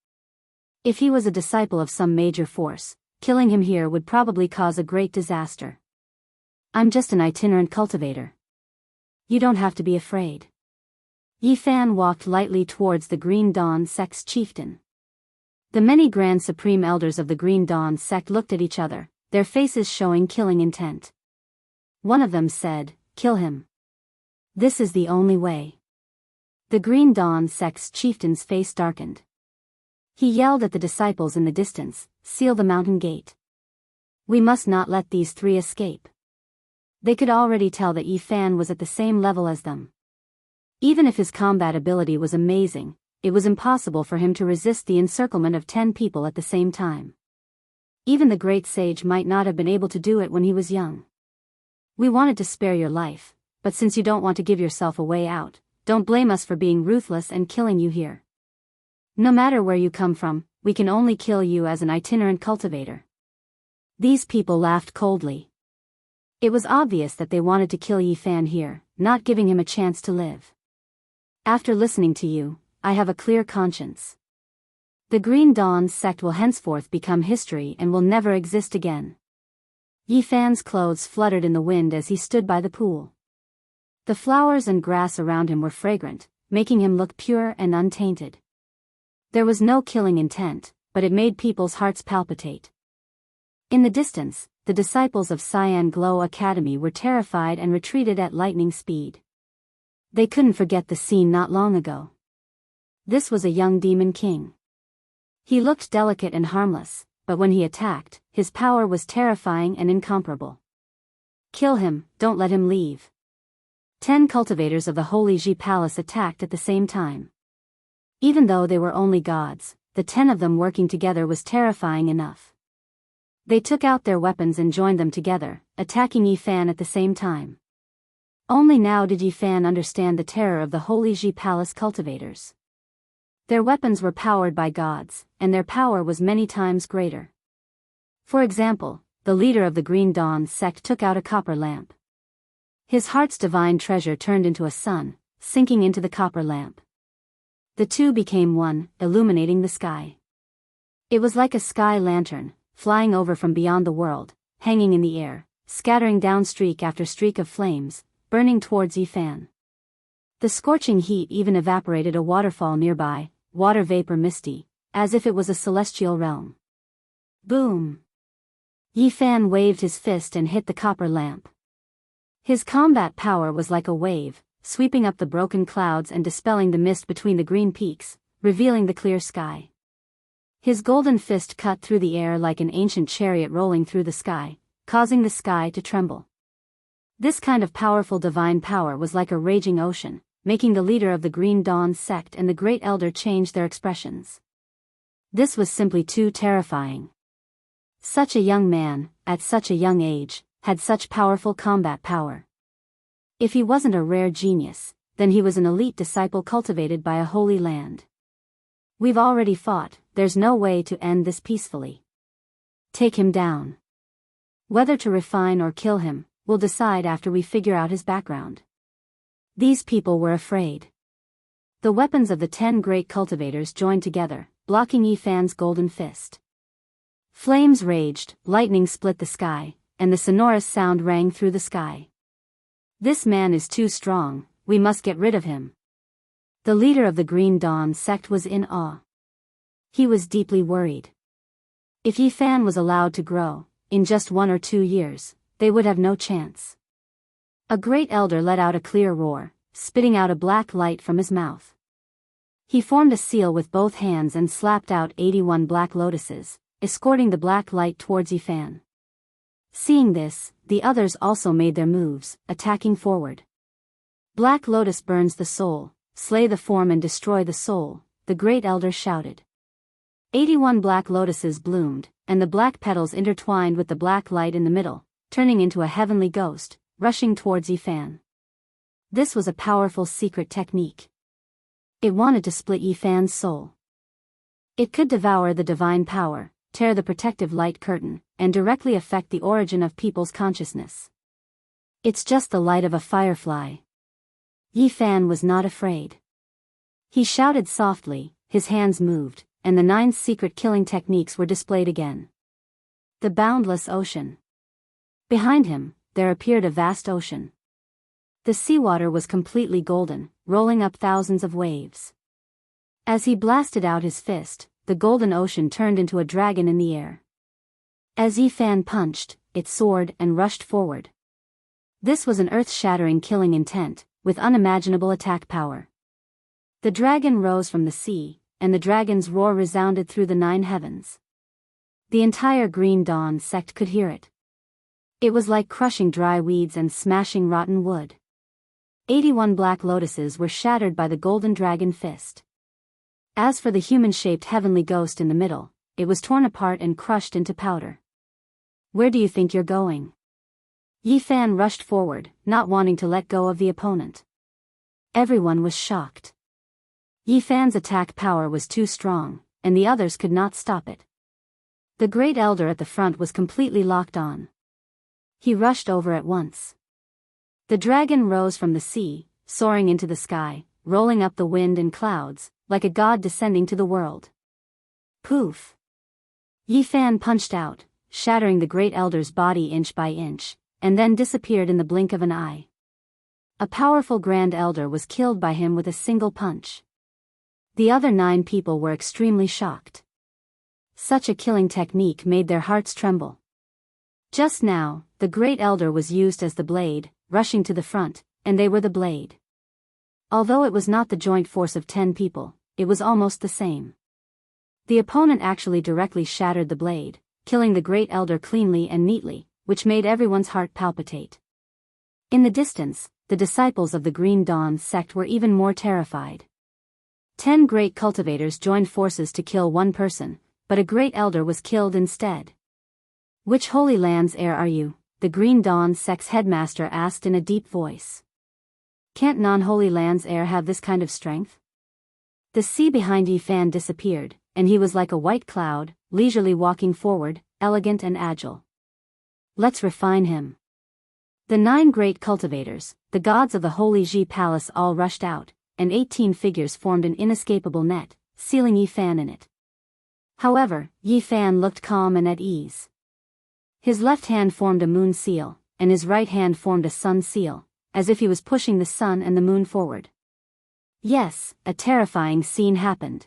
Speaker 1: If he was a disciple of some major force, killing him here would probably cause a great disaster. I'm just an itinerant cultivator. You don't have to be afraid. Yi Fan walked lightly towards the Green Dawn sect's chieftain. The many Grand Supreme Elders of the Green Dawn sect looked at each other, their faces showing killing intent. One of them said, Kill him. This is the only way. The Green Dawn sect's chieftain's face darkened. He yelled at the disciples in the distance, "Seal the mountain gate. We must not let these three escape." They could already tell that Yi Fan was at the same level as them. Even if his combat ability was amazing, it was impossible for him to resist the encirclement of 10 people at the same time. Even the great sage might not have been able to do it when he was young. "We wanted to spare your life, but since you don't want to give yourself a way out, don't blame us for being ruthless and killing you here. No matter where you come from, we can only kill you as an itinerant cultivator." These people laughed coldly. It was obvious that they wanted to kill Yi Fan here, not giving him a chance to live. "After listening to you, I have a clear conscience. The Green Dawn sect will henceforth become history and will never exist again." Yi Fan's clothes fluttered in the wind as he stood by the pool. The flowers and grass around him were fragrant, making him look pure and untainted. There was no killing intent, but it made people's hearts palpitate. In the distance, the disciples of Cyan Glow Academy were terrified and retreated at lightning speed. They couldn't forget the scene not long ago. This was a young demon king. He looked delicate and harmless, but when he attacked, his power was terrifying and incomparable. "Kill him, don't let him leave." 10 cultivators of the Holy Ji Palace attacked at the same time. Even though they were only gods, the 10 of them working together was terrifying enough. They took out their weapons and joined them together, attacking Yi Fan at the same time. Only now did Yi Fan understand the terror of the Holy Ji Palace cultivators. Their weapons were powered by gods, and their power was many times greater. For example, the leader of the Green Dawn sect took out a copper lamp. His heart's divine treasure turned into a sun, sinking into the copper lamp. The two became one, illuminating the sky. It was like a sky lantern, flying over from beyond the world, hanging in the air, scattering down streak after streak of flames, burning towards Yi Fan. The scorching heat even evaporated a waterfall nearby, water vapor misty, as if it was a celestial realm. Boom! Yi Fan waved his fist and hit the copper lamp. His combat power was like a wave, sweeping up the broken clouds and dispelling the mist between the green peaks, revealing the clear sky. His golden fist cut through the air like an ancient chariot rolling through the sky, causing the sky to tremble. This kind of powerful divine power was like a raging ocean, making the leader of the Green Dawn sect and the Great Elder change their expressions. This was simply too terrifying. Such a young man, at such a young age, had such powerful combat power. If he wasn't a rare genius, then he was an elite disciple cultivated by a holy land. "We've already fought, there's no way to end this peacefully. Take him down. Whether to refine or kill him, we'll decide after we figure out his background." These people were afraid. The weapons of the 10 great cultivators joined together, blocking Yi Fan's golden fist. Flames raged, lightning split the sky, and the sonorous sound rang through the sky. "This man is too strong, we must get rid of him." The leader of the Green Dawn sect was in awe. He was deeply worried. If Yi Fan was allowed to grow, in just 1 or 2 years, they would have no chance. A great elder let out a clear roar, spitting out a black light from his mouth. He formed a seal with both hands and slapped out 81 black lotuses, escorting the black light towards Yi Fan. Seeing this, the others also made their moves, attacking forward. "Black lotus burns the soul, slay the form and destroy the soul," the great elder shouted. 81 black lotuses bloomed, and the black petals intertwined with the black light in the middle, turning into a heavenly ghost, rushing towards Yi Fan. This was a powerful secret technique. It wanted to split Yi Fan's soul. It could devour the divine power, tear the protective light curtain, and directly affect the origin of people's consciousness. It's just the light of a firefly. Yi Fan was not afraid. He shouted softly, his hands moved, and the 9 secret killing techniques were displayed again. The boundless ocean. Behind him, there appeared a vast ocean. The seawater was completely golden, rolling up thousands of waves. As he blasted out his fist, the golden ocean turned into a dragon in the air. As Yi Fan punched, it soared and rushed forward. This was an earth-shattering killing intent, with unimaginable attack power. The dragon rose from the sea, and the dragon's roar resounded through the 9 heavens. The entire Green Dawn sect could hear it. It was like crushing dry weeds and smashing rotten wood. 81 black lotuses were shattered by the golden dragon fist. As for the human-shaped heavenly ghost in the middle, it was torn apart and crushed into powder. "Where do you think you're going?" Yi Fan rushed forward, not wanting to let go of the opponent. Everyone was shocked. Yi Fan's attack power was too strong, and the others could not stop it. The Great Elder at the front was completely locked on. He rushed over at once. The dragon rose from the sea, soaring into the sky, rolling up the wind and clouds, like a god descending to the world. Poof! Yi Fan punched out, shattering the Great Elder's body inch by inch, and then disappeared in the blink of an eye. A powerful Grand Elder was killed by him with a single punch. The other 9 people were extremely shocked. Such a killing technique made their hearts tremble. Just now, the Great Elder was used as the blade, rushing to the front, and they were the blade. Although it was not the joint force of 10 people, it was almost the same. The opponent actually directly shattered the blade, killing the Great Elder cleanly and neatly, which made everyone's heart palpitate. In the distance, the disciples of the Green Dawn sect were even more terrified. 10 great cultivators joined forces to kill one person, but a Great Elder was killed instead. "Which Holy Land's heir are you?" the Green Dawn sect's headmaster asked in a deep voice. "Can't non-Holy Land's heir have this kind of strength?" The sea behind Yi Fan disappeared, and he was like a white cloud, leisurely walking forward, elegant and agile. "Let's refine him." The 9 great cultivators, the gods of the Holy Ji Palace, all rushed out, and 18 figures formed an inescapable net, sealing Yi Fan in it. However, Yi Fan looked calm and at ease. His left hand formed a moon seal, and his right hand formed a sun seal, as if he was pushing the sun and the moon forward. Yes, a terrifying scene happened.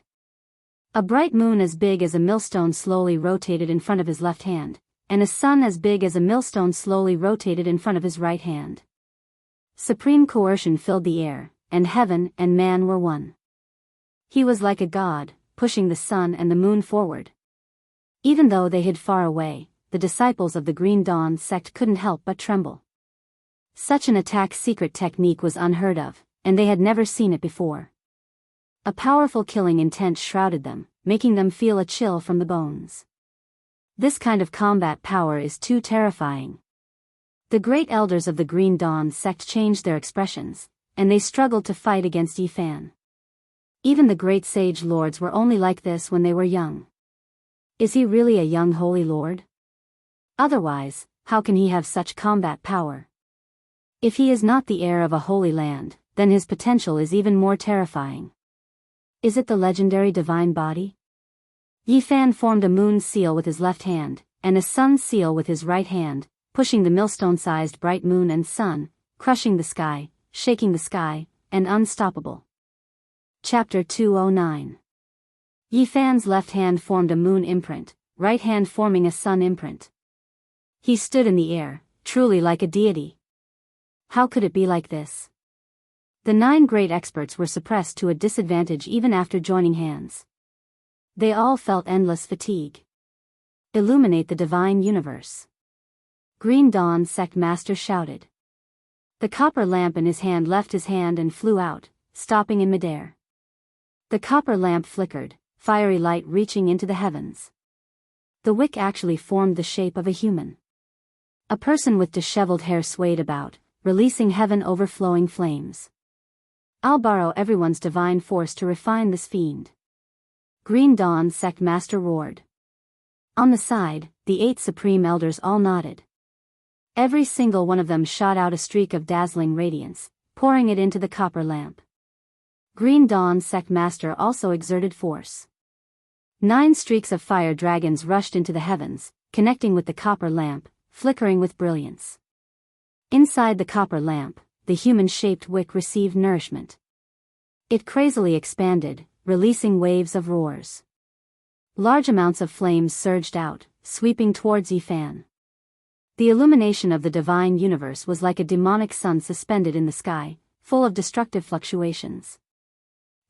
Speaker 1: A bright moon as big as a millstone slowly rotated in front of his left hand, and a sun as big as a millstone slowly rotated in front of his right hand. Supreme coercion filled the air, and heaven and man were one. He was like a god, pushing the sun and the moon forward. Even though they hid far away, the disciples of the Green Dawn sect couldn't help but tremble. Such an attack secret technique was unheard of, and they had never seen it before. A powerful killing intent shrouded them, making them feel a chill from the bones. This kind of combat power is too terrifying. The great elders of the Green Dawn sect changed their expressions, and they struggled to fight against Yi Fan. Even the great sage lords were only like this when they were young. Is he really a young holy lord? Otherwise, how can he have such combat power? If he is not the heir of a holy land, then his potential is even more terrifying. Is it the legendary divine body? Yi Fan formed a moon seal with his left hand, and a sun seal with his right hand, pushing the millstone-sized bright moon and sun, crushing the sky, shaking the sky, and unstoppable. Chapter 209. Yi Fan's left hand formed a moon imprint, right hand forming a sun imprint. He stood in the air, truly like a deity. How could it be like this? The 9 great experts were suppressed to a disadvantage even after joining hands. They all felt endless fatigue. Illuminate the divine universe. Green Dawn sect master shouted. The copper lamp in his hand left his hand and flew out, stopping in midair. The copper lamp flickered, fiery light reaching into the heavens. The wick actually formed the shape of a human. A person with disheveled hair swayed about, releasing heaven overflowing flames. I'll borrow everyone's divine force to refine this fiend. Green Dawn sect master roared. On the side, the 8 supreme elders all nodded. Every single one of them shot out a streak of dazzling radiance, pouring it into the copper lamp. Green Dawn sect master also exerted force. 9 streaks of fire dragons rushed into the heavens, connecting with the copper lamp, flickering with brilliance. Inside the copper lamp, the human-shaped wick received nourishment. It crazily expanded, releasing waves of roars. Large amounts of flames surged out, sweeping towards Yi Fan. The illumination of the divine universe was like a demonic sun suspended in the sky, full of destructive fluctuations.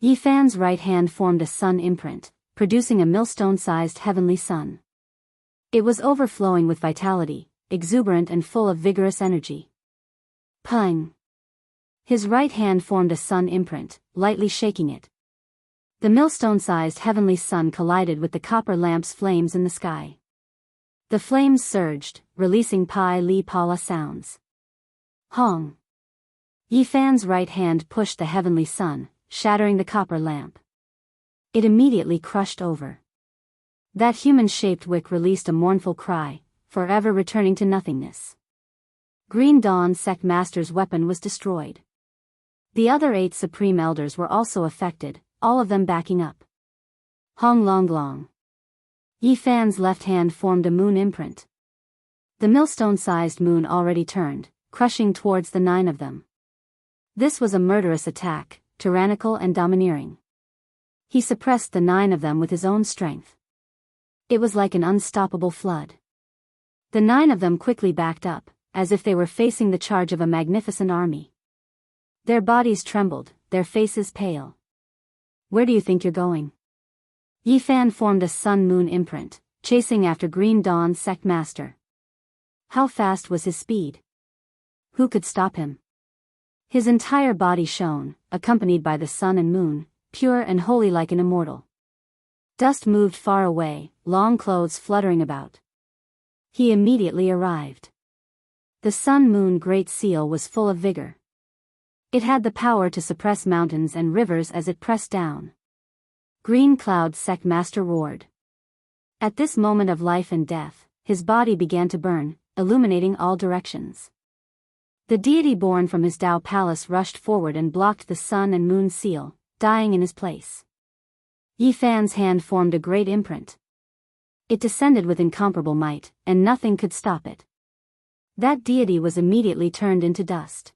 Speaker 1: Yi Fan's right hand formed a sun imprint, producing a millstone-sized heavenly sun. It was overflowing with vitality, exuberant and full of vigorous energy. Pung! His right hand formed a sun imprint, lightly shaking it. The millstone-sized heavenly sun collided with the copper lamp's flames in the sky. The flames surged, releasing Pai Li Pala sounds. Hong! Yi Fan's right hand pushed the heavenly sun, shattering the copper lamp. It immediately crushed over. That human-shaped wick released a mournful cry, forever returning to nothingness. Green Dawn Sect Master's weapon was destroyed. The other 8 Supreme Elders were also affected, all of them backing up. Hong Long Long. Yi Fan's left hand formed a moon imprint. The millstone-sized moon already turned, crushing towards the 9 of them. This was a murderous attack, tyrannical and domineering. He suppressed the 9 of them with his own strength. It was like an unstoppable flood. The 9 of them quickly backed up, as if they were facing the charge of a magnificent army. Their bodies trembled, their faces pale. Where do you think you're going? Yi Fan formed a sun-moon imprint, chasing after Green Dawn Sect Master. How fast was his speed? Who could stop him? His entire body shone, accompanied by the sun and moon, pure and holy like an immortal. Dust moved far away, long clothes fluttering about. He immediately arrived. The sun-moon great seal was full of vigor. It had the power to suppress mountains and rivers as it pressed down. Green Cloud Sect Master roared. At this moment of life and death, his body began to burn, illuminating all directions. The deity born from his Dao palace rushed forward and blocked the sun and moon seal, dying in his place. Yi Fan's hand formed a great imprint. It descended with incomparable might, and nothing could stop it. That deity was immediately turned into dust.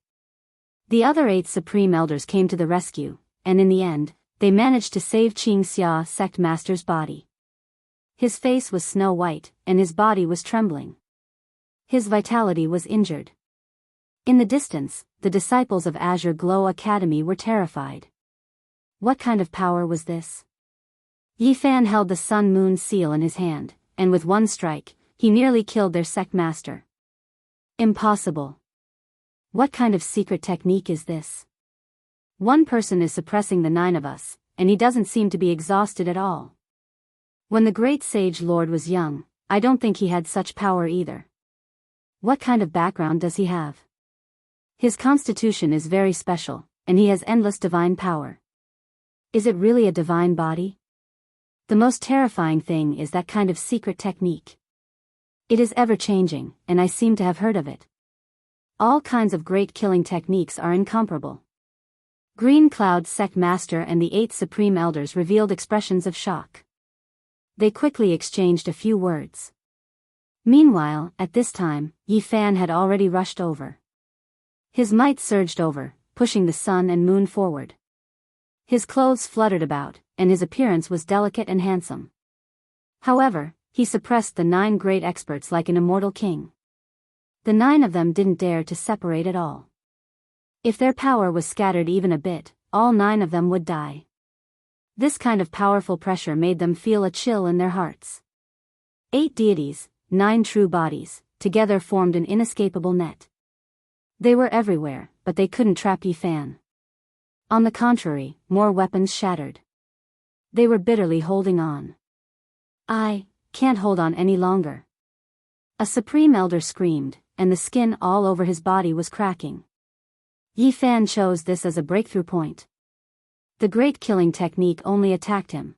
Speaker 1: The other 8 Supreme Elders came to the rescue, and in the end, they managed to save Xianxia Sect Master's body. His face was snow white, and his body was trembling. His vitality was injured. In the distance, the disciples of Azure Glow Academy were terrified. What kind of power was this? Yi Fan held the sun-moon seal in his hand, and with one strike, he nearly killed their sect master. Impossible. What kind of secret technique is this? One person is suppressing the 9 of us, and he doesn't seem to be exhausted at all. When the great sage lord was young, I don't think he had such power either. What kind of background does he have? His constitution is very special, and he has endless divine power. Is it really a divine body? The most terrifying thing is that kind of secret technique. It is ever-changing, and I seem to have heard of it. All kinds of great killing techniques are incomparable. Green Cloud Sect Master and the 8 Supreme Elders revealed expressions of shock. They quickly exchanged a few words. Meanwhile, at this time, Yi Fan had already rushed over. His might surged over, pushing the sun and moon forward. His clothes fluttered about, and his appearance was delicate and handsome. However, he suppressed the 9 great experts like an immortal king. The 9 of them didn't dare to separate at all. If their power was scattered even a bit, all 9 of them would die. This kind of powerful pressure made them feel a chill in their hearts. 8 deities, 9 true bodies, together formed an inescapable net. They were everywhere, but they couldn't trap Yi Fan. On the contrary, more weapons shattered. They were bitterly holding on. I can't hold on any longer. A Supreme Elder screamed, and the skin all over his body was cracking. Yi Fan chose this as a breakthrough point. The great killing technique only attacked him.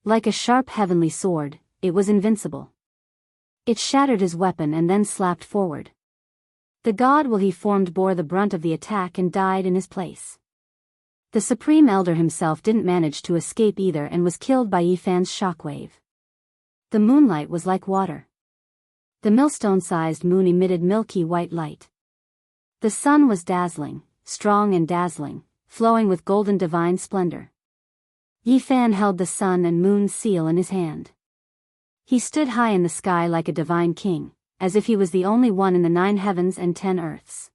Speaker 1: Like a sharp heavenly sword, it was invincible. It shattered his weapon and then slapped forward. The god will he formed bore the brunt of the attack and died in his place. The Supreme Elder himself didn't manage to escape either and was killed by Yi Fan's shockwave. The moonlight was like water. The millstone-sized moon emitted milky white light. The sun was dazzling, strong and dazzling, flowing with golden divine splendor. Yi Fan held the sun and moon seal in his hand. He stood high in the sky like a divine king, as if he was the only one in the 9 heavens and 10 earths.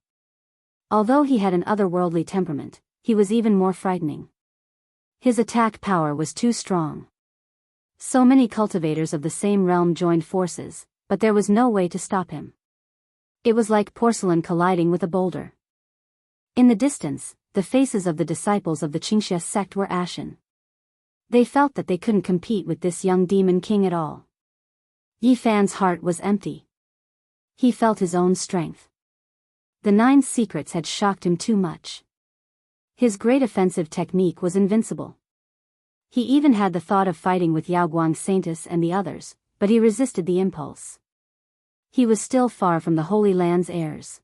Speaker 1: Although he had an otherworldly temperament, he was even more frightening. His attack power was too strong. So many cultivators of the same realm joined forces, but there was no way to stop him. It was like porcelain colliding with a boulder. In the distance, the faces of the disciples of the Xianxia sect were ashen. They felt that they couldn't compete with this young demon king at all. Yi Fan's heart was empty. He felt his own strength. The 9 secrets had shocked him too much. His great offensive technique was invincible. He even had the thought of fighting with Yaoguang Saintus and the others, but he resisted the impulse. He was still far from the Holy Land's heirs.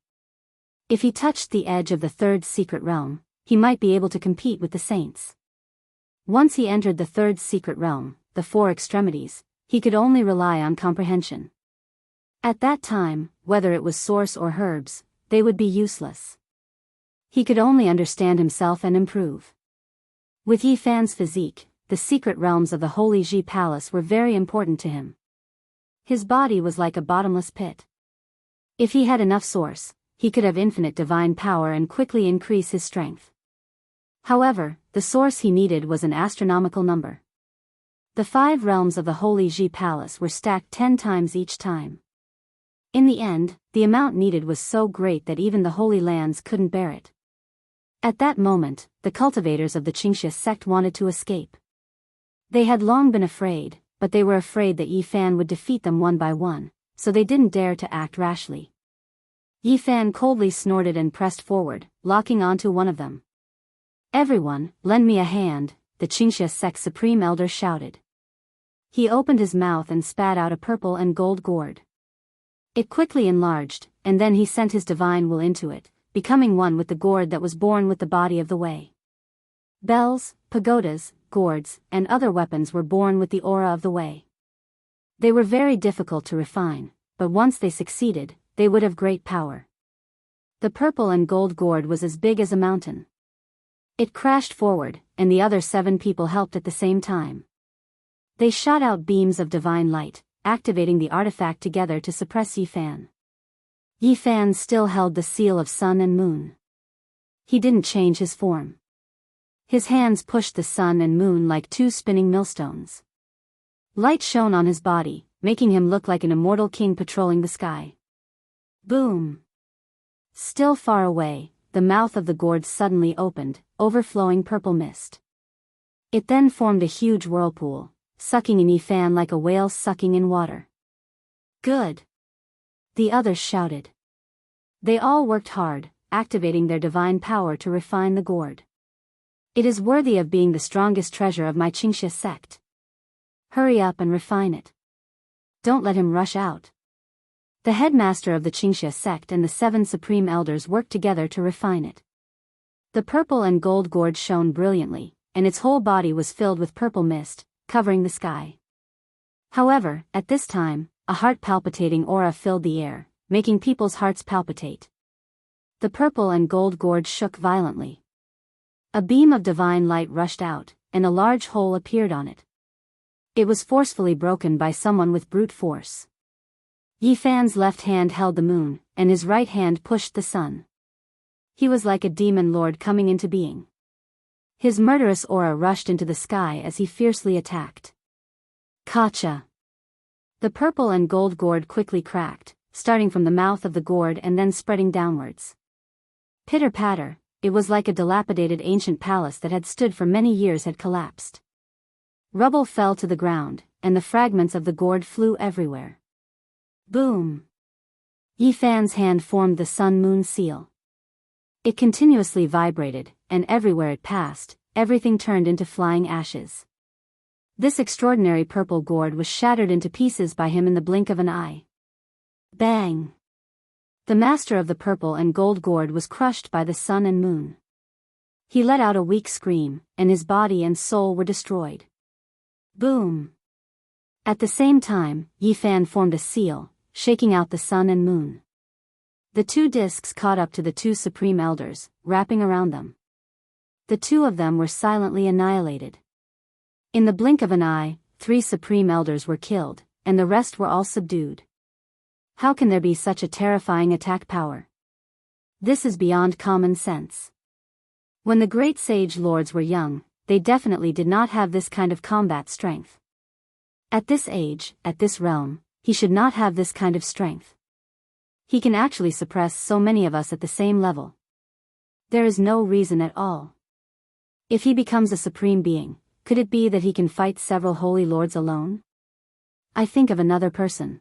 Speaker 1: If he touched the edge of the 3rd secret realm, he might be able to compete with the saints. Once he entered the 3rd secret realm, the 4 extremities, he could only rely on comprehension. At that time, whether it was source or herbs, they would be useless. He could only understand himself and improve. With Yi Fan's physique, the secret realms of the Holy Ji Palace were very important to him. His body was like a bottomless pit. If he had enough source, he could have infinite divine power and quickly increase his strength. However, the source he needed was an astronomical number. The 5 realms of the Holy Ji Palace were stacked 10 times each time. In the end, the amount needed was so great that even the Holy Lands couldn't bear it. At that moment, the cultivators of the Xianxia sect wanted to escape. They had long been afraid, but they were afraid that Yi Fan would defeat them one by one, so they didn't dare to act rashly. Yi Fan coldly snorted and pressed forward, locking onto one of them. "Everyone, lend me a hand," the Xianxia sect supreme elder shouted. He opened his mouth and spat out a purple and gold gourd. It quickly enlarged, and then he sent his divine will into it, becoming one with the gourd that was born with the body of the way. Bells, pagodas, gourds, and other weapons were born with the aura of the way. They were very difficult to refine, but once they succeeded, they would have great power. The purple and gold gourd was as big as a mountain. It crashed forward, and the other 7 people helped at the same time. They shot out beams of divine light, activating the artifact together to suppress Yi Fan. Yi Fan still held the seal of sun and moon. He didn't change his form. His hands pushed the sun and moon like 2 spinning millstones. Light shone on his body, making him look like an immortal king patrolling the sky. Boom! Still far away, the mouth of the gourd suddenly opened, overflowing purple mist. It then formed a huge whirlpool, sucking in Yi Fan like a whale sucking in water. "Good!" the others shouted. They all worked hard, activating their divine power to refine the gourd. "It is worthy of being the strongest treasure of my Xianxia sect. Hurry up and refine it. Don't let him rush out." The headmaster of the Xianxia sect and the 7 supreme elders worked together to refine it. The purple and gold gourd shone brilliantly, and its whole body was filled with purple mist, covering the sky. However, at this time, a heart-palpitating aura filled the air, making people's hearts palpitate. The purple and gold gourd shook violently. A beam of divine light rushed out, and a large hole appeared on it. It was forcefully broken by someone with brute force. Yi Fan's left hand held the moon, and his right hand pushed the sun. He was like a demon lord coming into being. His murderous aura rushed into the sky as he fiercely attacked. Kacha! The purple and gold gourd quickly cracked, starting from the mouth of the gourd and then spreading downwards. Pitter-patter, it was like a dilapidated ancient palace that had stood for many years had collapsed. Rubble fell to the ground, and the fragments of the gourd flew everywhere. Boom! Yi Fan's hand formed the sun-moon seal. It continuously vibrated, and everywhere it passed, everything turned into flying ashes. This extraordinary purple gourd was shattered into pieces by him in the blink of an eye. Bang! The master of the purple and gold gourd was crushed by the sun and moon. He let out a weak scream, and his body and soul were destroyed. Boom! At the same time, Yi Fan formed a seal, shaking out the sun and moon. The 2 discs caught up to the 2 supreme elders, wrapping around them. The 2 of them were silently annihilated. In the blink of an eye, 3 supreme elders were killed, and the rest were all subdued. How can there be such a terrifying attack power? This is beyond common sense. When the great sage lords were young, they definitely did not have this kind of combat strength. At this age, at this realm, he should not have this kind of strength. He can actually suppress so many of us at the same level. There is no reason at all. If he becomes a supreme being, could it be that he can fight several holy lords alone? I think of another person.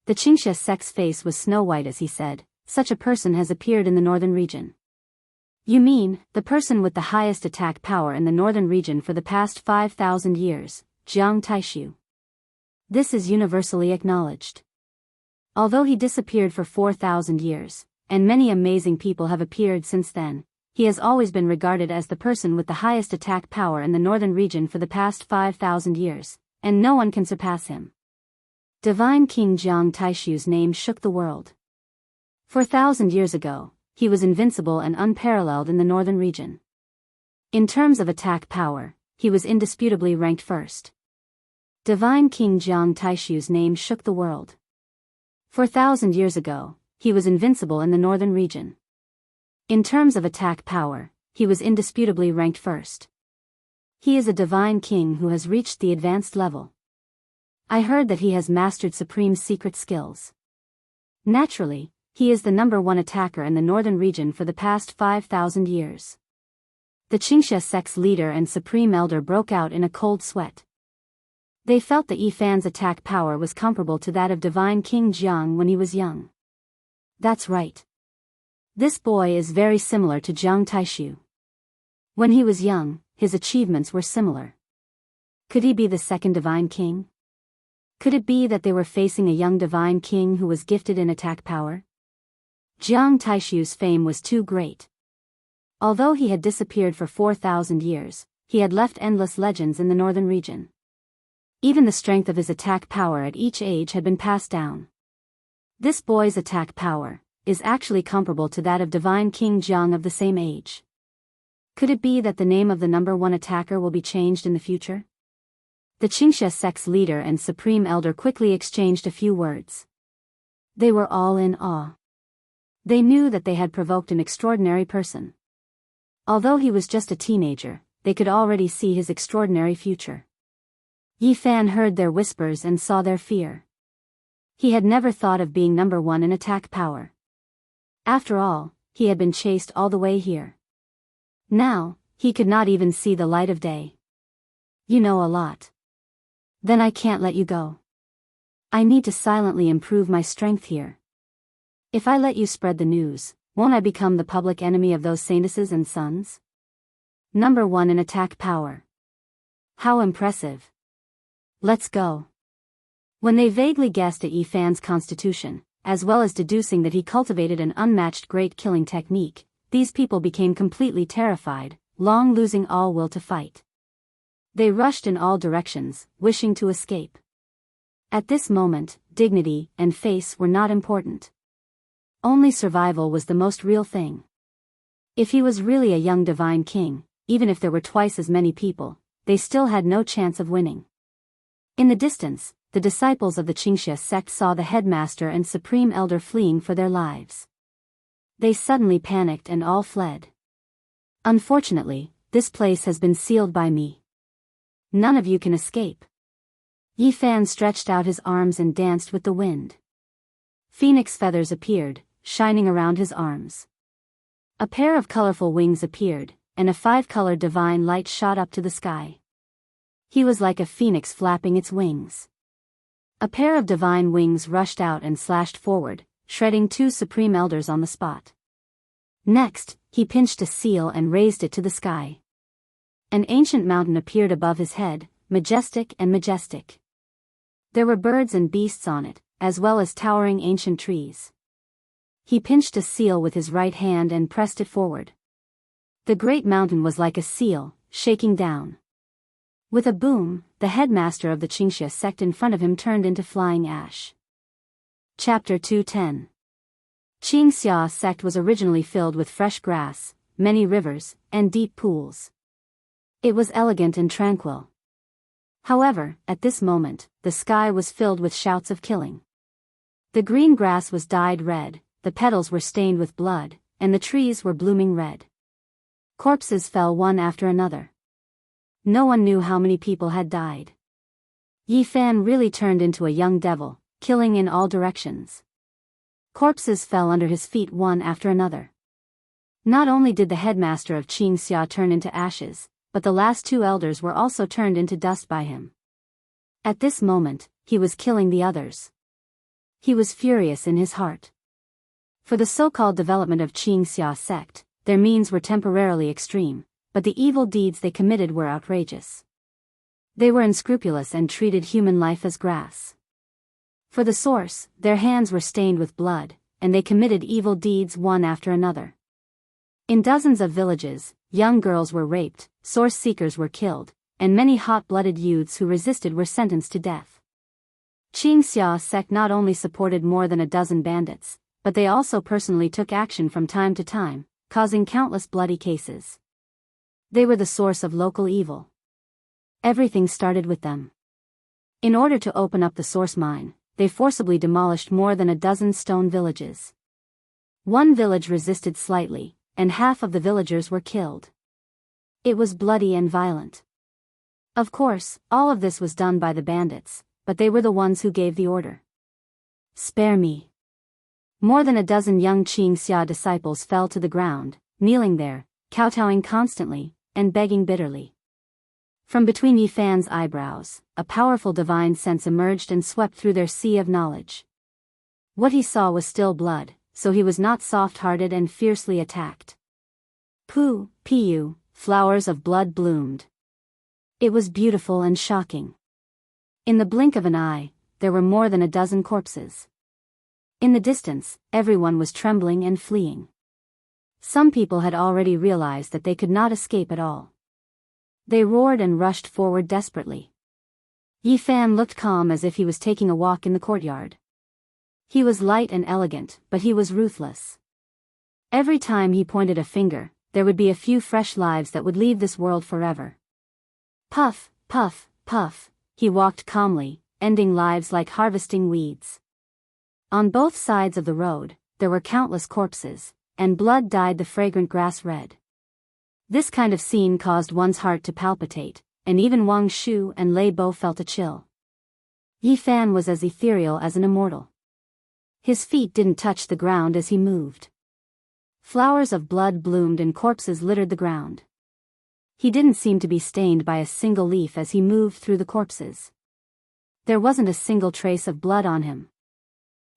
Speaker 1: The Xianxia sect's face was snow-white as he said, such a person has appeared in the northern region. You mean, the person with the highest attack power in the northern region for the past 5,000 years, Jiang Taishu. This is universally acknowledged. Although he disappeared for 4,000 years, and many amazing people have appeared since then, he has always been regarded as the person with the highest attack power in the northern region for the past 5,000 years, and no one can surpass him. Divine King Jiang Taishu's name shook the world. 4,000 years ago, he was invincible and unparalleled in the northern region. In terms of attack power, he was indisputably ranked first. Divine King Jiang Taishu's name shook the world. 4,000 years ago, he was invincible in the northern region. In terms of attack power, he was indisputably ranked first. He is a divine king who has reached the advanced level. I heard that he has mastered supreme secret skills. Naturally, he is the #1 attacker in the northern region for the past 5,000 years. The Xianxia sect's leader and supreme elder broke out in a cold sweat. They felt the Yifan's attack power was comparable to that of Divine King Jiang when he was young. That's right. This boy is very similar to Jiang Taishu. When he was young, his achievements were similar. Could he be the second Divine King? Could it be that they were facing a young Divine King who was gifted in attack power? Jiang Taishu's fame was too great. Although he had disappeared for 4,000 years, he had left endless legends in the northern region. Even the strength of his attack power at each age had been passed down. This boy's attack power is actually comparable to that of Divine King Jiang of the same age. Could it be that the name of the #1 attacker will be changed in the future? The Xianxia sect's leader and supreme elder quickly exchanged a few words. They were all in awe. They knew that they had provoked an extraordinary person. Although he was just a teenager, they could already see his extraordinary future. Yifan heard their whispers and saw their fear. He had never thought of being #1 in attack power. After all, he had been chased all the way here. Now, he could not even see the light of day. You know a lot. Then I can't let you go. I need to silently improve my strength here. If I let you spread the news, won't I become the public enemy of those saintesses and sons? #1 in attack power. How impressive. Let's go. When they vaguely guessed at Yifan's constitution, as well as deducing that he cultivated an unmatched great killing technique, these people became completely terrified, long losing all will to fight. They rushed in all directions, wishing to escape. At this moment, dignity and face were not important. Only survival was the most real thing. If he was really a young divine king, even if there were twice as many people, they still had no chance of winning. In the distance, the disciples of the Xianxia sect saw the headmaster and supreme elder fleeing for their lives. They suddenly panicked and all fled. Unfortunately, this place has been sealed by me. None of you can escape. Yifan stretched out his arms and danced with the wind. Phoenix feathers appeared, shining around his arms. A pair of colorful wings appeared, and a 5-color divine light shot up to the sky. He was like a phoenix flapping its wings. A pair of divine wings rushed out and slashed forward, shredding 2 supreme elders on the spot. Next, he pinched a seal and raised it to the sky. An ancient mountain appeared above his head, majestic and majestic. There were birds and beasts on it, as well as towering ancient trees. He pinched a seal with his right hand and pressed it forward. The great mountain was like a seal, shaking down. With a boom, the headmaster of the Xianxia sect in front of him turned into flying ash. Chapter 210. Xianxia sect was originally filled with fresh grass, many rivers, and deep pools. It was elegant and tranquil. However, at this moment, the sky was filled with shouts of killing. The green grass was dyed red, the petals were stained with blood, and the trees were blooming red. Corpses fell one after another. No one knew how many people had died. Yi Fan really turned into a young devil, killing in all directions. Corpses fell under his feet one after another. Not only did the headmaster of Xianxia turn into ashes, but the last two elders were also turned into dust by him. At this moment, he was killing the others. He was furious in his heart. For the so-called development of Xianxia sect, their means were temporarily extreme, but the evil deeds they committed were outrageous. They were unscrupulous and treated human life as grass. For the source, their hands were stained with blood, and they committed evil deeds one after another. In dozens of villages, young girls were raped, source seekers were killed, and many hot-blooded youths who resisted were sentenced to death. Xianxia sect not only supported more than a dozen bandits, but they also personally took action from time to time, causing countless bloody cases. They were the source of local evil. Everything started with them. In order to open up the source mine, they forcibly demolished more than a dozen stone villages. One village resisted slightly, and half of the villagers were killed. It was bloody and violent. Of course, all of this was done by the bandits, but they were the ones who gave the order. Spare me. More than a dozen young Xianxia disciples fell to the ground, kneeling there, kowtowing constantly, and begging bitterly. From between Yi Fan's eyebrows, a powerful divine sense emerged and swept through their sea of knowledge. What he saw was still blood, so he was not soft-hearted and fiercely attacked. Pu, flowers of blood bloomed. It was beautiful and shocking. In the blink of an eye, there were more than a dozen corpses. In the distance, everyone was trembling and fleeing. Some people had already realized that they could not escape at all. They roared and rushed forward desperately. Yi Fan looked calm as if he was taking a walk in the courtyard. He was light and elegant, but he was ruthless. Every time he pointed a finger, there would be a few fresh lives that would leave this world forever. Puff, puff, puff, he walked calmly, ending lives like harvesting weeds. On both sides of the road, there were countless corpses, and blood dyed the fragrant grass red. This kind of scene caused one's heart to palpitate, and even Wang Shu and Lei Bo felt a chill. Yi Fan was as ethereal as an immortal. His feet didn't touch the ground as he moved. Flowers of blood bloomed and corpses littered the ground. He didn't seem to be stained by a single leaf as he moved through the corpses. There wasn't a single trace of blood on him.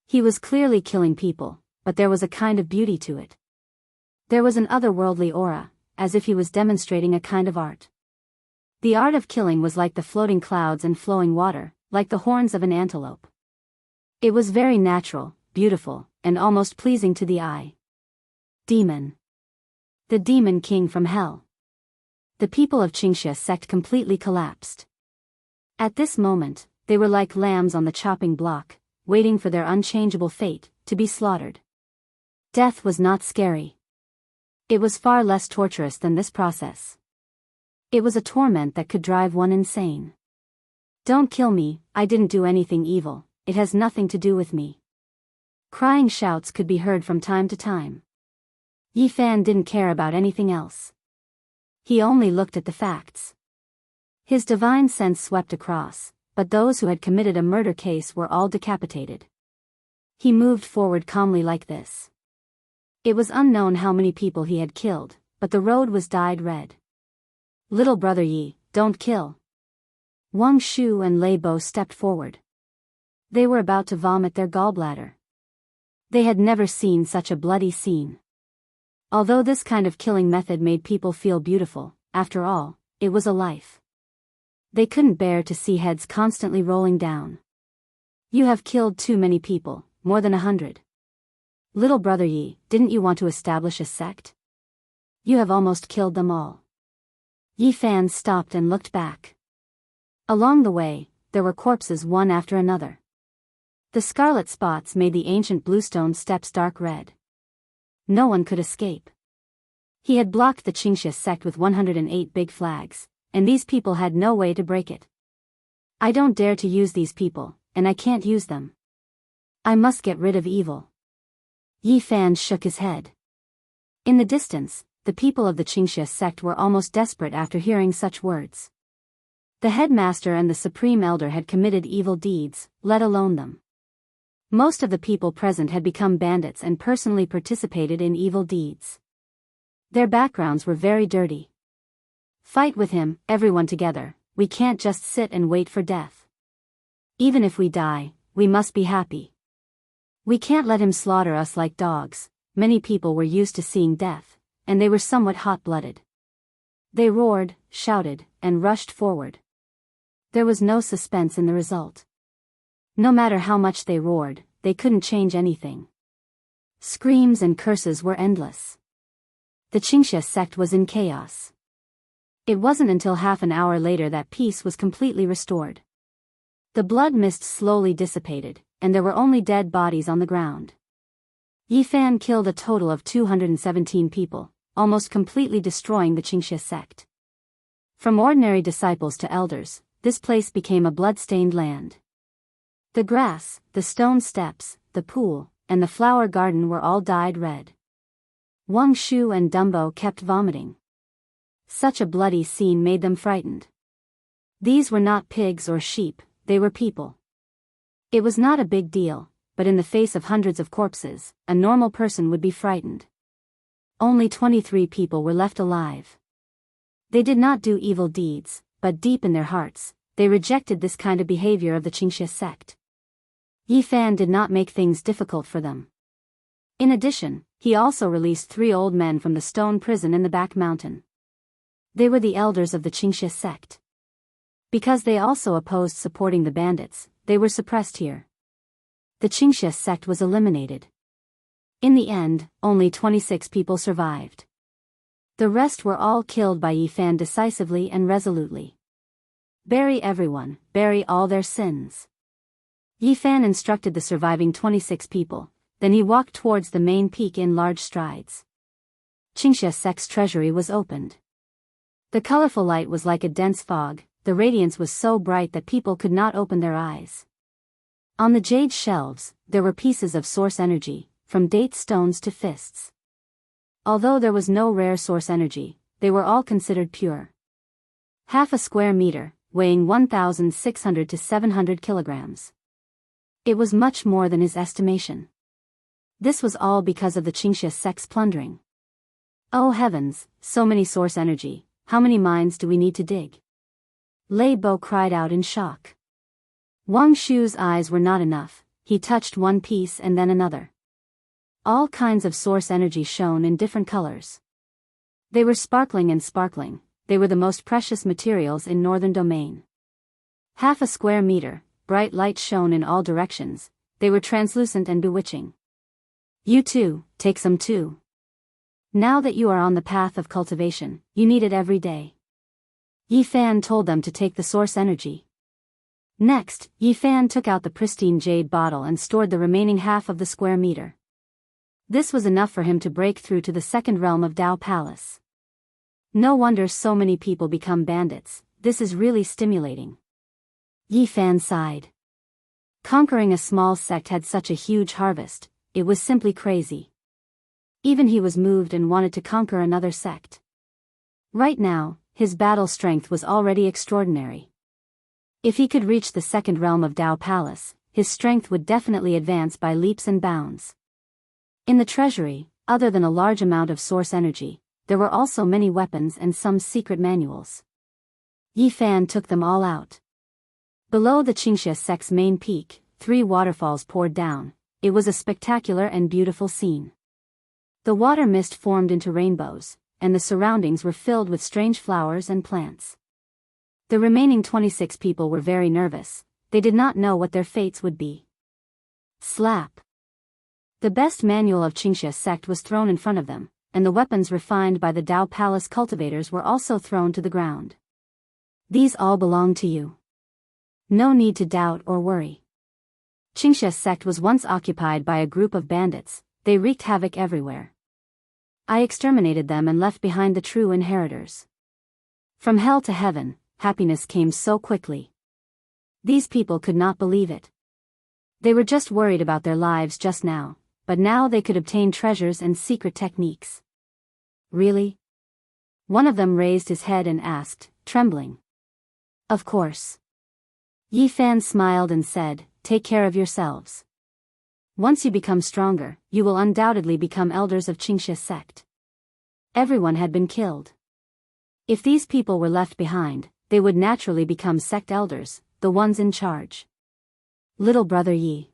Speaker 1: He was clearly killing people, but there was a kind of beauty to it. There was an otherworldly aura, as if he was demonstrating a kind of art. The art of killing was like the floating clouds and flowing water, like the horns of an antelope. It was very natural, beautiful, and almost pleasing to the eye. Demon. The demon king from hell. The people of Xianxia sect completely collapsed. At this moment, they were like lambs on the chopping block, waiting for their unchangeable fate, to be slaughtered. Death was not scary. It was far less torturous than this process. It was a torment that could drive one insane. Don't kill me, I didn't do anything evil, it has nothing to do with me. Crying shouts could be heard from time to time. Yi Fan didn't care about anything else. He only looked at the facts. His divine sense swept across, but those who had committed a murder case were all decapitated. He moved forward calmly like this. It was unknown how many people he had killed, but the road was dyed red. Little brother Yi, don't kill. Wang Shu and Lei Bo stepped forward. They were about to vomit their gallbladder. They had never seen such a bloody scene. Although this kind of killing method made people feel beautiful, after all, it was a life. They couldn't bear to see heads constantly rolling down. You have killed too many people, more than 100. Little brother Yi, didn't you want to establish a sect? You have almost killed them all. Yi Fan stopped and looked back. Along the way, there were corpses one after another. The scarlet spots made the ancient bluestone steps dark red. No one could escape. He had blocked the Xianxia sect with 108 big flags, and these people had no way to break it. I don't dare to use these people, and I can't use them. I must get rid of evil. Yi Fan shook his head. In the distance, the people of the Xianxia sect were almost desperate after hearing such words. The headmaster and the supreme elder had committed evil deeds, let alone them. Most of the people present had become bandits and personally participated in evil deeds. Their backgrounds were very dirty. Fight with him, everyone together, we can't just sit and wait for death. Even if we die, we must be happy. We can't let him slaughter us like dogs. Many people were used to seeing death, and they were somewhat hot-blooded. They roared, shouted, and rushed forward. There was no suspense in the result. No matter how much they roared, they couldn't change anything. Screams and curses were endless. The Xianxia sect was in chaos. It wasn't until half an hour later that peace was completely restored. The blood mist slowly dissipated, and there were only dead bodies on the ground. Yi Fan killed a total of 217 people, almost completely destroying the Xianxia sect. From ordinary disciples to elders, this place became a blood-stained land. The grass, the stone steps, the pool, and the flower garden were all dyed red. Wang Shu and Dumbo kept vomiting. Such a bloody scene made them frightened. These were not pigs or sheep, they were people. It was not a big deal, but in the face of hundreds of corpses, a normal person would be frightened. Only 23 people were left alive. They did not do evil deeds, but deep in their hearts, they rejected this kind of behavior of the Xianxia sect. Yi Fan did not make things difficult for them. In addition, he also released 3 old men from the stone prison in the back mountain. They were the elders of the Xianxia sect. Because they also opposed supporting the bandits, they were suppressed here. The Xianxia sect was eliminated. In the end, only 26 people survived. The rest were all killed by Yi Fan decisively and resolutely. Bury everyone, bury all their sins. Yi Fan instructed the surviving 26 people, then he walked towards the main peak in large strides. Xianxia sect's treasury was opened. The colorful light was like a dense fog, the radiance was so bright that people could not open their eyes. On the jade shelves, there were pieces of source energy, from date stones to fists. Although there was no rare source energy, they were all considered pure. Half a square meter, weighing 1,600 to 700 kilograms. It was much more than his estimation. This was all because of the Xianxia sect's plundering. Oh heavens, so many source energy, how many mines do we need to dig? Lei Bo cried out in shock. Wang Shu's eyes were not enough, he touched one piece and then another. All kinds of source energy shone in different colors. They were sparkling and sparkling, they were the most precious materials in Northern Domain. Half a square meter, bright light shone in all directions, they were translucent and bewitching. You too, take some too. Now that you are on the path of cultivation, you need it every day. Yi Fan told them to take the source energy. Next, Yi Fan took out the pristine jade bottle and stored the remaining half of the square meter. This was enough for him to break through to the second realm of Dao Palace. No wonder so many people become bandits, this is really stimulating. Yi Fan sighed. Conquering a small sect had such a huge harvest, it was simply crazy. Even he was moved and wanted to conquer another sect. Right now, his battle strength was already extraordinary. If he could reach the second realm of Dao Palace, his strength would definitely advance by leaps and bounds. In the treasury, other than a large amount of source energy, there were also many weapons and some secret manuals. Yi Fan took them all out. Below the Xianxia sect's main peak, 3 waterfalls poured down. It was a spectacular and beautiful scene. The water mist formed into rainbows, and the surroundings were filled with strange flowers and plants. The remaining 26 people were very nervous, they did not know what their fates would be. Slap! The best manual of Xianxia sect was thrown in front of them, and the weapons refined by the Dao Palace cultivators were also thrown to the ground. These all belong to you. No need to doubt or worry. Xianxia sect was once occupied by a group of bandits, they wreaked havoc everywhere. I exterminated them and left behind the true inheritors. From hell to heaven, happiness came so quickly. These people could not believe it. They were just worried about their lives just now, but now they could obtain treasures and secret techniques. Really? One of them raised his head and asked, trembling. Of course. Yi Fan smiled and said, take care of yourselves. Once you become stronger, you will undoubtedly become elders of Xianxia sect. Everyone had been killed. If these people were left behind, they would naturally become sect elders, the ones in charge. Little brother Yi.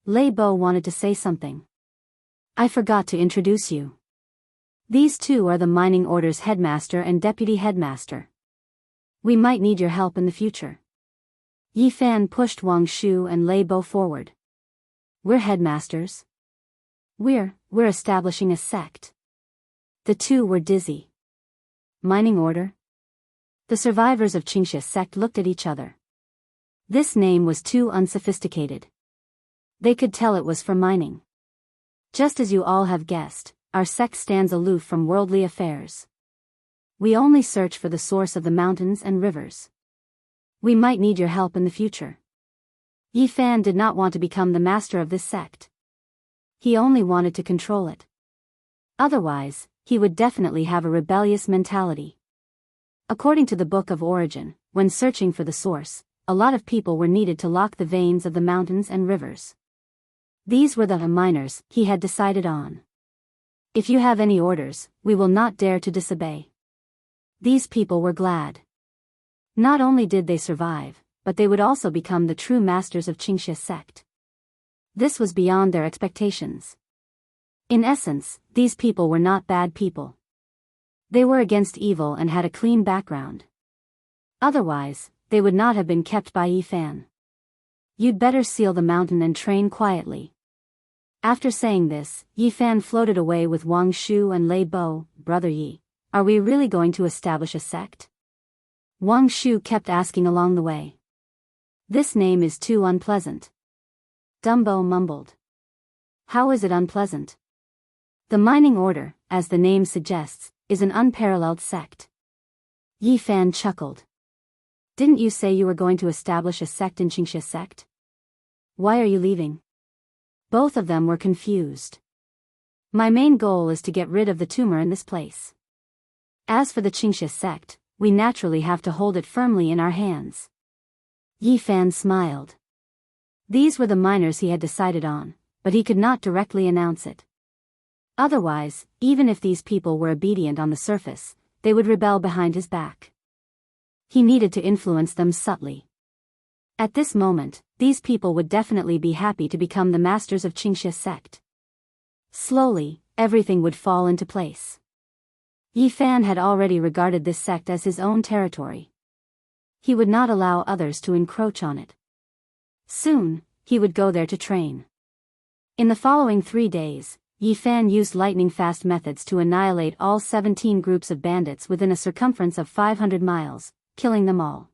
Speaker 1: Lei Bo wanted to say something. I forgot to introduce you. These two are the mining order's headmaster and deputy headmaster. We might need your help in the future. Yi Fan pushed Wang Shu and Lei Bo forward. We're headmasters. We're establishing a sect. The two were dizzy. Mining order? The survivors of Xianxia sect looked at each other. This name was too unsophisticated. They could tell it was for mining. Just as you all have guessed, our sect stands aloof from worldly affairs. We only search for the source of the mountains and rivers. We might need your help in the future. Yi Fan did not want to become the master of this sect. He only wanted to control it. Otherwise, he would definitely have a rebellious mentality. According to the Book of Origin, when searching for the source, a lot of people were needed to lock the veins of the mountains and rivers. These were the miners he had decided on. If you have any orders, we will not dare to disobey. These people were glad. Not only did they survive, but they would also become the true masters of Xianxia sect. This was beyond their expectations. In essence, these people were not bad people. They were against evil and had a clean background. Otherwise, they would not have been kept by Yi Fan. You'd better seal the mountain and train quietly. After saying this, Yi Fan floated away with Wang Shu and Lei Bo. Brother Yi, are we really going to establish a sect? Wang Shu kept asking along the way. This name is too unpleasant. Dumbo mumbled. How is it unpleasant? The mining order, as the name suggests, is an unparalleled sect. Yi Fan chuckled. Didn't you say you were going to establish a sect in Xianxia sect? Why are you leaving? Both of them were confused. My main goal is to get rid of the tumor in this place. As for the Xianxia sect, we naturally have to hold it firmly in our hands. Yi Fan smiled. These were the miners he had decided on, but he could not directly announce it. Otherwise, even if these people were obedient on the surface, they would rebel behind his back. He needed to influence them subtly. At this moment, these people would definitely be happy to become the masters of Xianxia sect. Slowly, everything would fall into place. Yi Fan had already regarded this sect as his own territory. He would not allow others to encroach on it. Soon, he would go there to train. In the following 3 days, Yi Fan used lightning-fast methods to annihilate all 17 groups of bandits within a circumference of 500 miles, killing them all.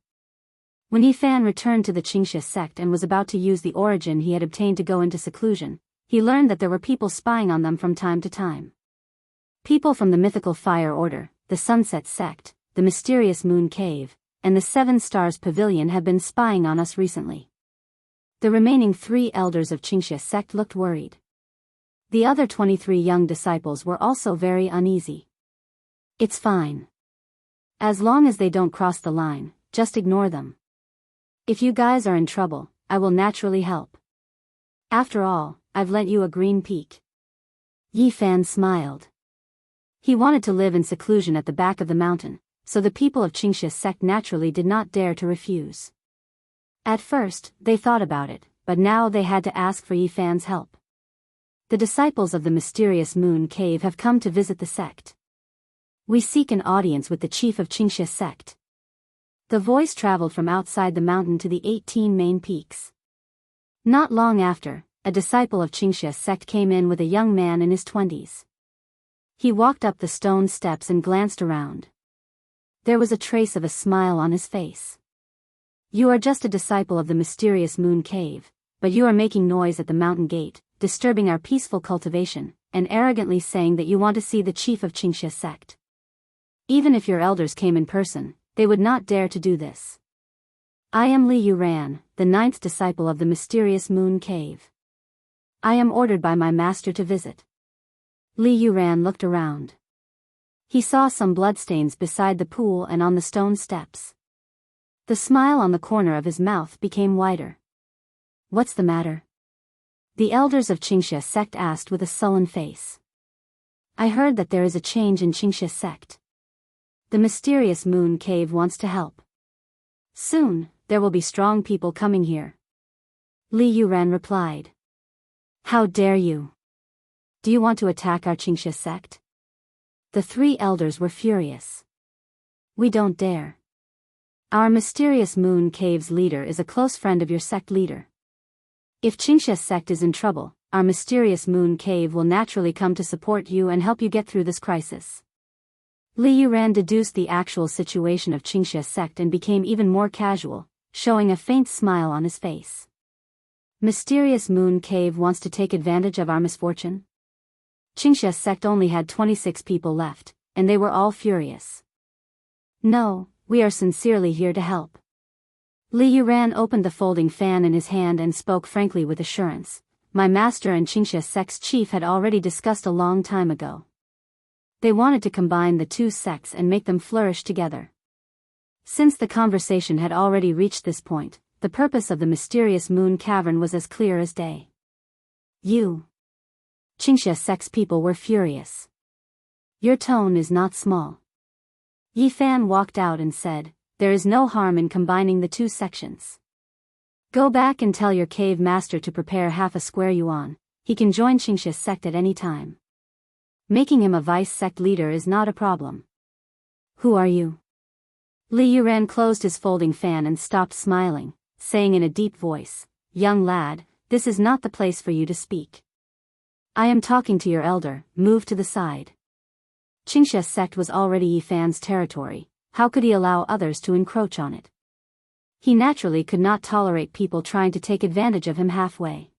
Speaker 1: When Yi Fan returned to the Xianxia sect and was about to use the origin he had obtained to go into seclusion, he learned that there were people spying on them from time to time. People from the mythical Fire Order, the Sunset Sect, the mysterious Moon Cave, and the Seven Stars Pavilion have been spying on us recently. The remaining 3 elders of Xianxia sect looked worried. The other 23 young disciples were also very uneasy. It's fine. As long as they don't cross the line, just ignore them. If you guys are in trouble, I will naturally help. After all, I've lent you a green peak. Yi Fan smiled. He wanted to live in seclusion at the back of the mountain, so the people of Xianxia sect naturally did not dare to refuse. At first, they thought about it, but now they had to ask for Yi Fan's help. The disciples of the mysterious Moon Cave have come to visit the sect. We seek an audience with the chief of Xianxia sect. The voice traveled from outside the mountain to the 18 main peaks. Not long after, a disciple of Xianxia sect came in with a young man in his 20s. He walked up the stone steps and glanced around. There was a trace of a smile on his face. You are just a disciple of the mysterious Moon Cave, but you are making noise at the mountain gate, disturbing our peaceful cultivation, and arrogantly saying that you want to see the chief of Xianxia sect. Even if your elders came in person, they would not dare to do this. I am Li Yuran, the 9th disciple of the mysterious Moon Cave. I am ordered by my master to visit. Li Yuran looked around. He saw some bloodstains beside the pool and on the stone steps. The smile on the corner of his mouth became wider. What's the matter? The elders of Xianxia sect asked with a sullen face. I heard that there is a change in Xianxia sect. The mysterious moon cave wants to help. Soon, there will be strong people coming here. Li Yuran replied. How dare you? Do you want to attack our Xianxia sect? The three elders were furious. We don't dare. Our mysterious moon cave's leader is a close friend of your sect leader. If Xianxia sect is in trouble, our mysterious moon cave will naturally come to support you and help you get through this crisis. Li Yuran deduced the actual situation of Xianxia sect and became even more casual, showing a faint smile on his face. Mysterious moon cave wants to take advantage of our misfortune? Xianxia sect only had 26 people left, and they were all furious. No, we are sincerely here to help. Li Yuran opened the folding fan in his hand and spoke frankly with assurance. My master and Xianxia sect's chief had already discussed a long time ago. They wanted to combine the two sects and make them flourish together. Since the conversation had already reached this point, the purpose of the mysterious moon cavern was as clear as day. You. Xianxia sect's people were furious. Your tone is not small. Yi Fan walked out and said, there is no harm in combining the two sections. Go back and tell your cave master to prepare half a square yuan. He can join Xianxia sect at any time. Making him a vice sect leader is not a problem. Who are you? Li Yuran closed his folding fan and stopped smiling, saying in a deep voice, young lad, this is not the place for you to speak. I am talking to your elder, move to the side. Xianxia sect was already Yi Fan's territory, how could he allow others to encroach on it? He naturally could not tolerate people trying to take advantage of him halfway.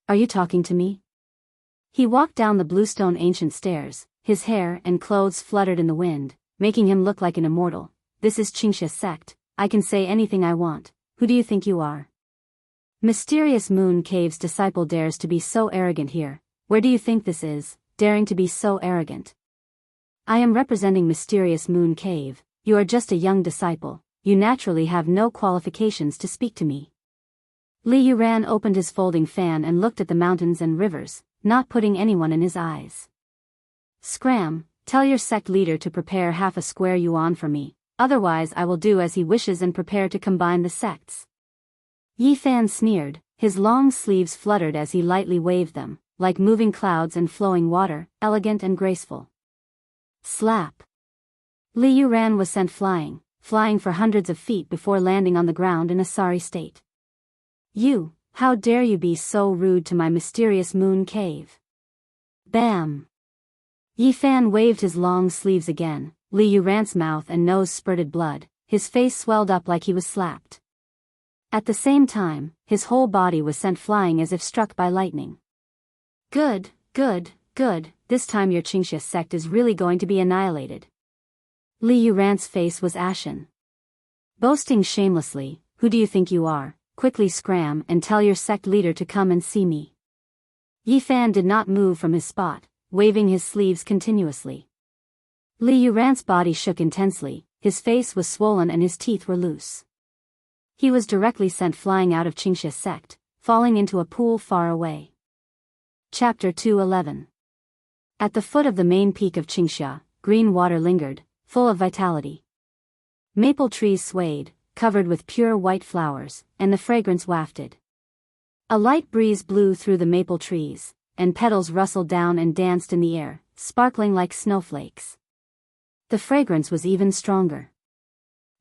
Speaker 1: Are you talking to me? He walked down the bluestone ancient stairs, his hair and clothes fluttered in the wind, making him look like an immortal. This is Xianxia sect, I can say anything I want, who do you think you are? Mysterious Moon Cave's disciple dares to be so arrogant here, where do you think this is, daring to be so arrogant? I am representing Mysterious Moon Cave, you are just a young disciple, you naturally have no qualifications to speak to me. Li Yuran opened his folding fan and looked at the mountains and rivers, not putting anyone in his eyes. Scram, tell your sect leader to prepare half a square yuan for me, otherwise I will do as he wishes and prepare to combine the sects. Yi Fan sneered, his long sleeves fluttered as he lightly waved them, like moving clouds and flowing water, elegant and graceful. Slap. Li Yuran was sent flying for hundreds of feet before landing on the ground in a sorry state. You, how dare you be so rude to my mysterious moon cave? Bam! Yi Fan waved his long sleeves again, Li Yuran's mouth and nose spurted blood, his face swelled up like he was slapped. At the same time, his whole body was sent flying as if struck by lightning. Good, good, good, this time your Xianxia sect is really going to be annihilated. Li Yuran's face was ashen. Boasting shamelessly, who do you think you are? Quickly scram and tell your sect leader to come and see me. Yi Fan did not move from his spot, waving his sleeves continuously. Li Yuran's body shook intensely, his face was swollen and his teeth were loose. He was directly sent flying out of Xianxia sect, falling into a pool far away. Chapter 211. At the foot of the main peak of Xianxia, green water lingered, full of vitality. Maple trees swayed, covered with pure white flowers, and the fragrance wafted. A light breeze blew through the maple trees, and petals rustled down and danced in the air, sparkling like snowflakes. The fragrance was even stronger.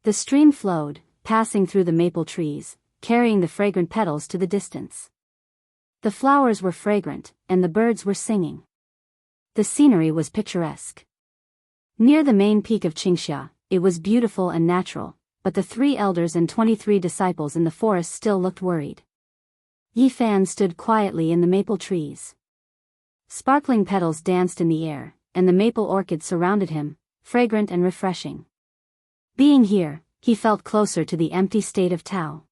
Speaker 1: The stream flowed, passing through the maple trees, carrying the fragrant petals to the distance. The flowers were fragrant, and the birds were singing. The scenery was picturesque. Near the main peak of Xianxia, it was beautiful and natural, but the 3 elders and 23 disciples in the forest still looked worried. Yi Fan stood quietly in the maple trees. Sparkling petals danced in the air, and the maple orchids surrounded him, fragrant and refreshing. Being here, he felt closer to the empty state of Tao.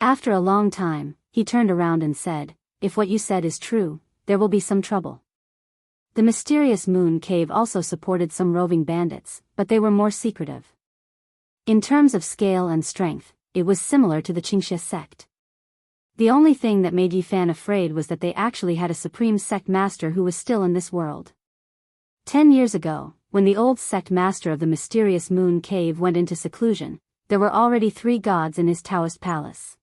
Speaker 1: After a long time, he turned around and said, if what you said is true, there will be some trouble. The mysterious moon cave also supported some roving bandits, but they were more secretive. In terms of scale and strength, it was similar to the Xianxia sect. The only thing that made Yifan afraid was that they actually had a supreme sect master who was still in this world. 10 years ago, when the old sect master of the mysterious moon cave went into seclusion, there were already 3 gods in his Daoist palace.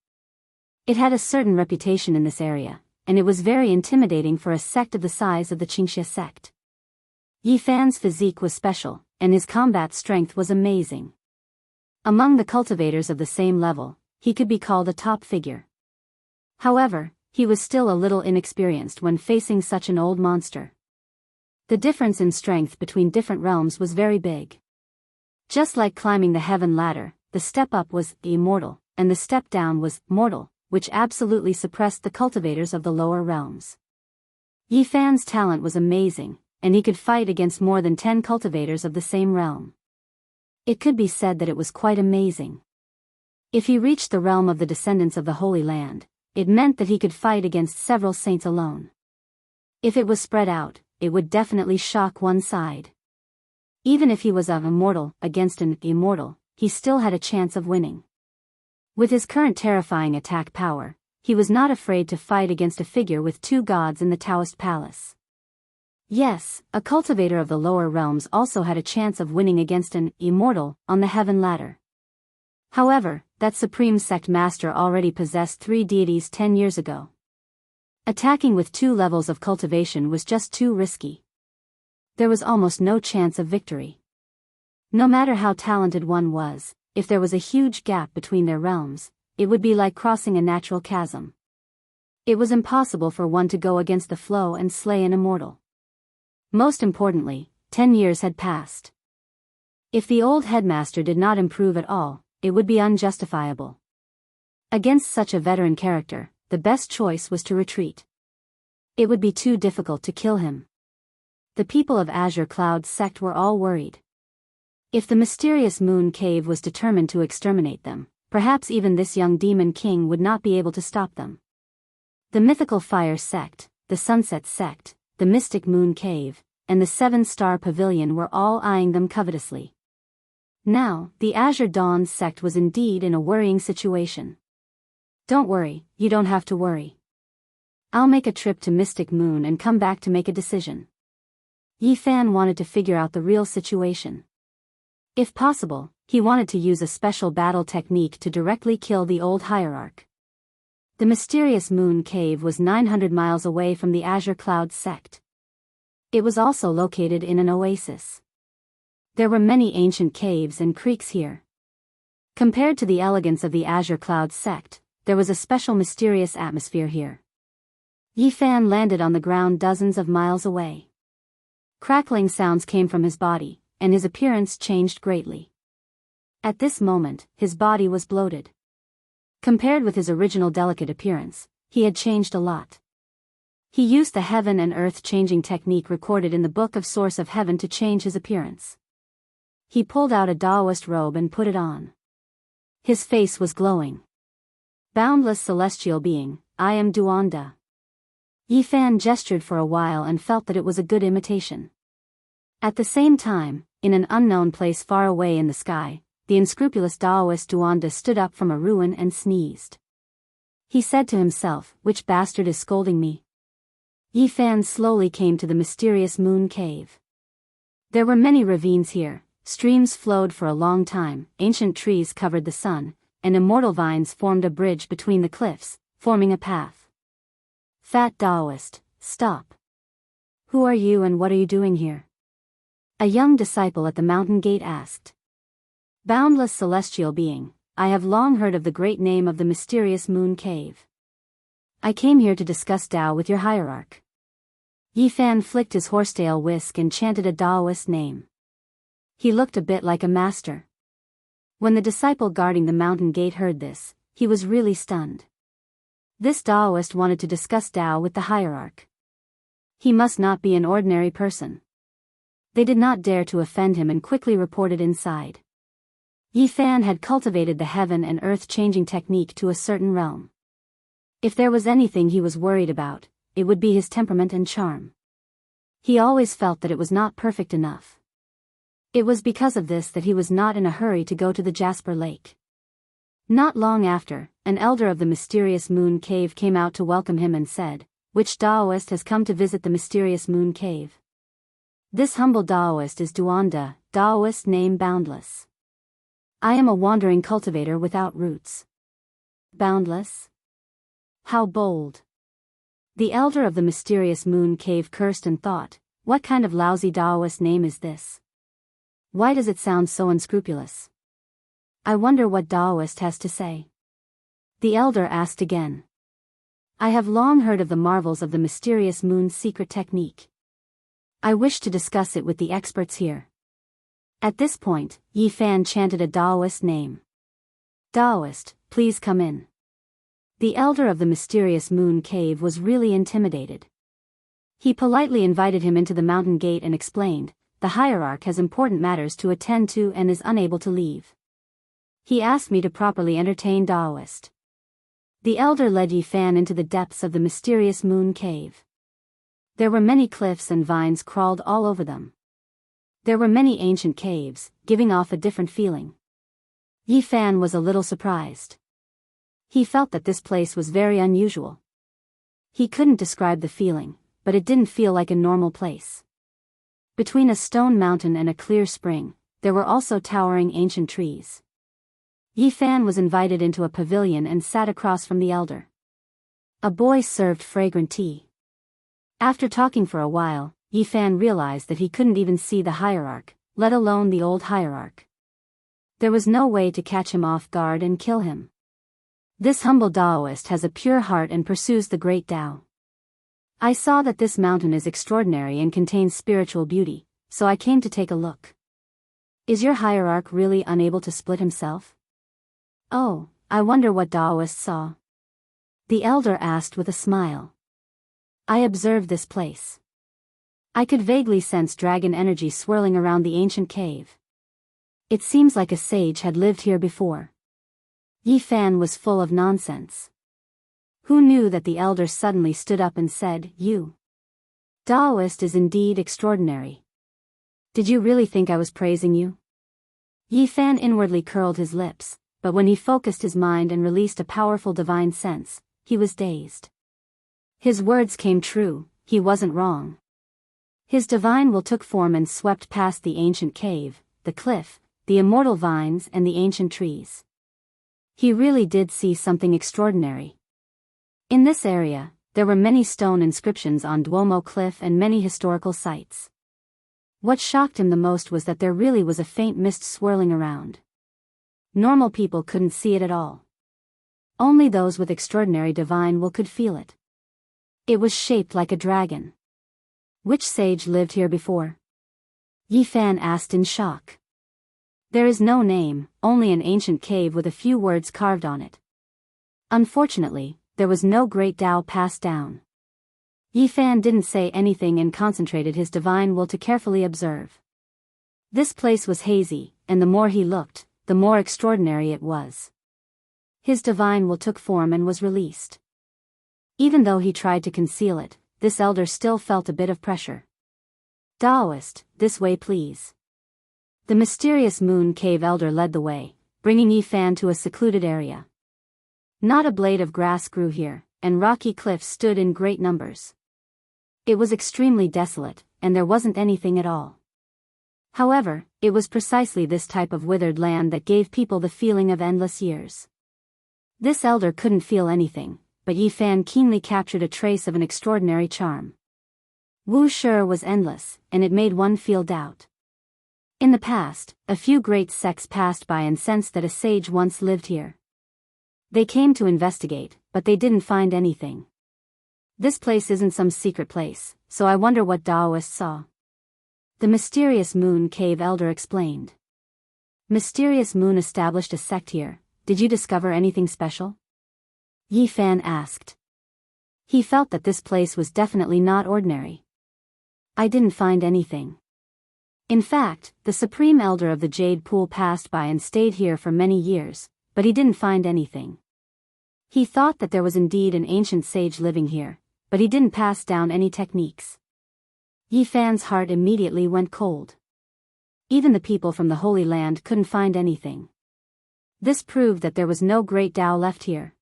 Speaker 1: It had a certain reputation in this area, and it was very intimidating for a sect of the size of the Xianxia sect. Yifan's physique was special, and his combat strength was amazing. Among the cultivators of the same level, he could be called a top figure. However, he was still a little inexperienced when facing such an old monster. The difference in strength between different realms was very big. Just like climbing the heaven ladder, the step up was immortal, and the step down was mortal, which absolutely suppressed the cultivators of the lower realms. Yifan's talent was amazing, and he could fight against more than 10 cultivators of the same realm. It could be said that it was quite amazing. If he reached the realm of the descendants of the Holy Land, it meant that he could fight against several saints alone. If it was spread out, it would definitely shock one side. Even if he was an immortal against an immortal, he still had a chance of winning. With his current terrifying attack power, he was not afraid to fight against a figure with 2 gods in the Daoist palace. Yes, a cultivator of the lower realms also had a chance of winning against an immortal on the heaven ladder. However, that supreme sect master already possessed 3 deities 10 years ago. Attacking with 2 levels of cultivation was just too risky. There was almost no chance of victory. No matter how talented one was, if there was a huge gap between their realms, it would be like crossing a natural chasm. It was impossible for one to go against the flow and slay an immortal. Most importantly, 10 years had passed. If the old headmaster did not improve at all, it would be unjustifiable. Against such a veteran character, the best choice was to retreat. It would be too difficult to kill him. The people of Azure Cloud sect were all worried. If the mysterious moon cave was determined to exterminate them, perhaps even this young demon king would not be able to stop them. The mythical fire sect, the sunset sect, the mystic moon cave, and the 7-star pavilion were all eyeing them covetously. Now, the Azure Dawn sect was indeed in a worrying situation. Don't worry, you don't have to worry. I'll make a trip to Mystic Moon and come back to make a decision. Yifan wanted to figure out the real situation. If possible, he wanted to use a special battle technique to directly kill the old hierarch. The mysterious moon cave was 900 miles away from the Azure Cloud sect. It was also located in an oasis. There were many ancient caves and creeks here. Compared to the elegance of the Azure Cloud sect, there was a special mysterious atmosphere here. Yifan landed on the ground dozens of miles away. Crackling sounds came from his body, and his appearance changed greatly. At this moment, his body was bloated. Compared with his original delicate appearance, he had changed a lot. He used the heaven and earth changing technique recorded in the Book of Source of Heaven to change his appearance. He pulled out a Daoist robe and put it on. His face was glowing. Boundless celestial being, I am Duanda. Yifan gestured for a while and felt that it was a good imitation. At the same time, in an unknown place far away in the sky, the unscrupulous Daoist Duanda stood up from a ruin and sneezed. He said to himself, which bastard is scolding me? Yifan slowly came to the mysterious moon cave. There were many ravines here, streams flowed for a long time, ancient trees covered the sun, and immortal vines formed a bridge between the cliffs, forming a path. Fat Daoist, stop. Who are you and what are you doing here? A young disciple at the mountain gate asked. Boundless celestial being, I have long heard of the great name of the mysterious moon cave. I came here to discuss Tao with your hierarch. Yifan flicked his horsetail whisk and chanted a Daoist name. He looked a bit like a master. When the disciple guarding the mountain gate heard this, he was really stunned. This Daoist wanted to discuss Tao with the hierarch. He must not be an ordinary person. They did not dare to offend him and quickly reported inside. Yifan had cultivated the heaven and earth changing technique to a certain realm. If there was anything he was worried about, it would be his temperament and charm. He always felt that it was not perfect enough. It was because of this that he was not in a hurry to go to the Jasper Lake. Not long after, an elder of the mysterious moon cave came out to welcome him and said, "Which Daoist has come to visit the mysterious moon cave?" "This humble Daoist is Duanda, Daoist name Boundless. I am a wandering cultivator without roots." "Boundless? How bold." The elder of the mysterious moon cave cursed and thought, "What kind of lousy Daoist name is this? Why does it sound so unscrupulous? I wonder what Daoist has to say." The elder asked again. "I have long heard of the marvels of the mysterious moon's secret technique. I wish to discuss it with the experts here." At this point, Yi Fan chanted a Daoist name. "Daoist, please come in." The elder of the mysterious moon cave was really intimidated. He politely invited him into the mountain gate and explained, "The hierarch has important matters to attend to and is unable to leave. He asked me to properly entertain Daoist." The elder led Yi Fan into the depths of the mysterious moon cave. There were many cliffs and vines crawled all over them. There were many ancient caves, giving off a different feeling. Yi Fan was a little surprised. He felt that this place was very unusual. He couldn't describe the feeling, but it didn't feel like a normal place. Between a stone mountain and a clear spring, there were also towering ancient trees. Yi Fan was invited into a pavilion and sat across from the elder. A boy served fragrant tea. After talking for a while, Yi Fan realized that he couldn't even see the hierarch, let alone the old hierarch. There was no way to catch him off guard and kill him. This humble Daoist has a pure heart and pursues the great Tao. I saw that this mountain is extraordinary and contains spiritual beauty, so I came to take a look. Is your hierarch really unable to split himself? Oh, I wonder what Daoist saw. The elder asked with a smile. I observed this place. I could vaguely sense dragon energy swirling around the ancient cave. It seems like a sage had lived here before. Yi Fan was full of nonsense. Who knew that the elder suddenly stood up and said, "You Daoist is indeed extraordinary. Did you really think I was praising you?" Yi Fan inwardly curled his lips, but when he focused his mind and released a powerful divine sense, he was dazed. His words came true, he wasn't wrong. His divine will took form and swept past the ancient cave, the cliff, the immortal vines and the ancient trees. He really did see something extraordinary. In this area, there were many stone inscriptions on Duomo Cliff and many historical sites. What shocked him the most was that there really was a faint mist swirling around. Normal people couldn't see it at all. Only those with extraordinary divine will could feel it. It was shaped like a dragon. Which sage lived here before? Yi Fan asked in shock. There is no name, only an ancient cave with a few words carved on it. Unfortunately, there was no great Tao passed down. Yi Fan didn't say anything and concentrated his divine will to carefully observe. This place was hazy, and the more he looked, the more extraordinary it was. His divine will took form and was released. Even though he tried to conceal it, this elder still felt a bit of pressure. Daoist, this way please. The mysterious moon cave elder led the way, bringing Yi Fan to a secluded area. Not a blade of grass grew here, and rocky cliffs stood in great numbers. It was extremely desolate, and there wasn't anything at all. However, it was precisely this type of withered land that gave people the feeling of endless years. This elder couldn't feel anything, but Yi Fan keenly captured a trace of an extraordinary charm. Wuxia was endless, and it made one feel doubt. In the past, a few great sects passed by and sensed that a sage once lived here. They came to investigate, but they didn't find anything. This place isn't some secret place, so I wonder what Daoist saw. The mysterious moon cave elder explained. Mysterious moon established a sect here. Did you discover anything special? Yi Fan asked. He felt that this place was definitely not ordinary. I didn't find anything. In fact, the supreme elder of the Jade Pool passed by and stayed here for many years, but he didn't find anything. He thought that there was indeed an ancient sage living here, but he didn't pass down any techniques. Yi Fan's heart immediately went cold. Even the people from the Holy Land couldn't find anything. This proved that there was no great Tao left here.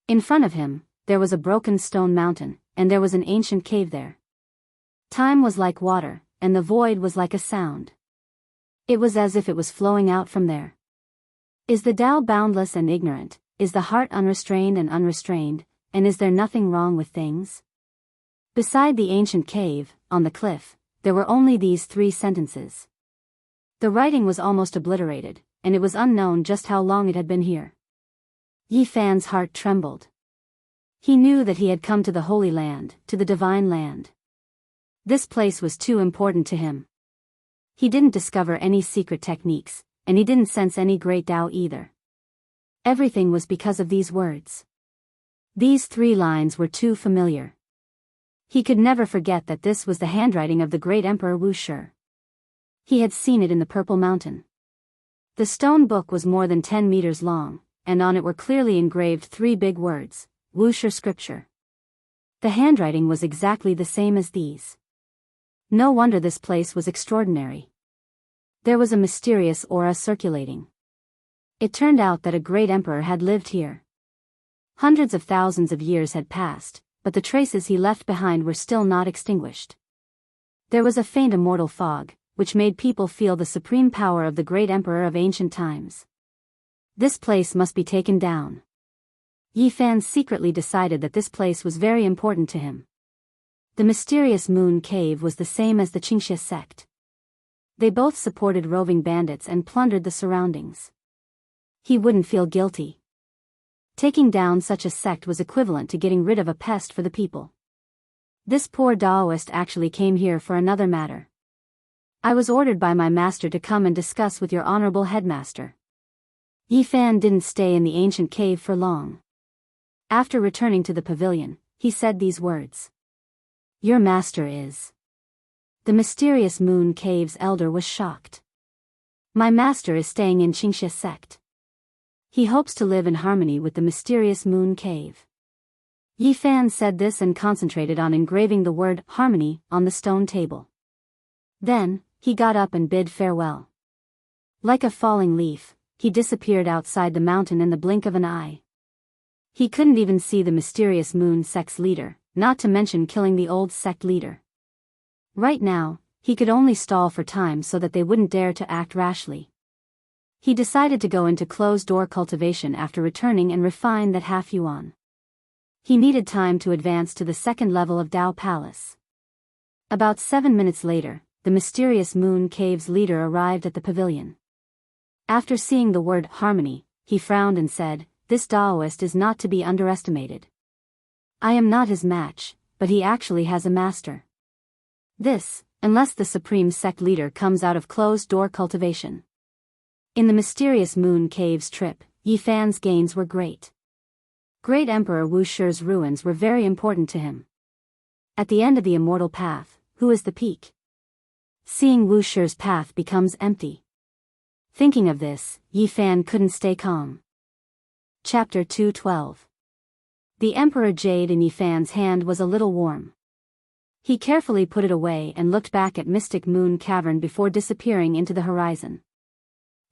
Speaker 1: In front of him, there was a broken stone mountain, and there was an ancient cave there. Time was like water, and the void was like a sound. It was as if it was flowing out from there. Is the Tao boundless and ignorant? Is the heart unrestrained and unrestrained, and is there nothing wrong with things? Beside the ancient cave, on the cliff, there were only these 3 sentences. The writing was almost obliterated, and it was unknown just how long it had been here. Yi Fan's heart trembled. He knew that he had come to the Holy Land, to the Divine Land. This place was too important to him. He didn't discover any secret techniques, and he didn't sense any great Tao either. Everything was because of these words. These 3 lines were too familiar. He could never forget that this was the handwriting of the great Emperor Wuxia. He had seen it in the Purple Mountain. The stone book was more than 10 meters long, and on it were clearly engraved 3 big words, Wuxia scripture. The handwriting was exactly the same as these. No wonder this place was extraordinary. There was a mysterious aura circulating. It turned out that a great emperor had lived here. Hundreds of thousands of years had passed, but the traces he left behind were still not extinguished. There was a faint immortal fog, which made people feel the supreme power of the great emperor of ancient times. This place must be taken down. Yi Fan secretly decided that this place was very important to him. The mysterious moon cave was the same as the Xianxia sect. They both supported roving bandits and plundered the surroundings. He wouldn't feel guilty. Taking down such a sect was equivalent to getting rid of a pest for the people. This poor Daoist actually came here for another matter. I was ordered by my master to come and discuss with your honorable headmaster. Yi Fan didn't stay in the ancient cave for long. After returning to the pavilion, he said these words. Your master is. The mysterious moon cave's elder was shocked. My master is staying in Xianxia sect. He hopes to live in harmony with the mysterious moon cave. Yi Fan said this and concentrated on engraving the word harmony on the stone table. Then, he got up and bid farewell. Like a falling leaf, he disappeared outside the mountain in the blink of an eye. He couldn't even see the mysterious moon sect's leader, not to mention killing the old sect leader. Right now, he could only stall for time so that they wouldn't dare to act rashly. He decided to go into closed-door cultivation after returning and refine that half-yuan. He needed time to advance to the 2nd level of Dao Palace. About 7 minutes later, the mysterious moon cave's leader arrived at the pavilion. After seeing the word harmony, he frowned and said, This Daoist is not to be underestimated. I am not his match, but he actually has a master. This, unless the supreme sect leader comes out of closed-door cultivation. In the mysterious moon cave's trip, Yi Fan's gains were great. Great Emperor Wuxia's ruins were very important to him. At the end of the immortal path, who is the peak? Seeing Wuxia's path becomes empty. Thinking of this, Yi Fan couldn't stay calm. Chapter 212. The Emperor Jade in Yi Fan's hand was a little warm. He carefully put it away and looked back at Mystic Moon Cavern before disappearing into the horizon.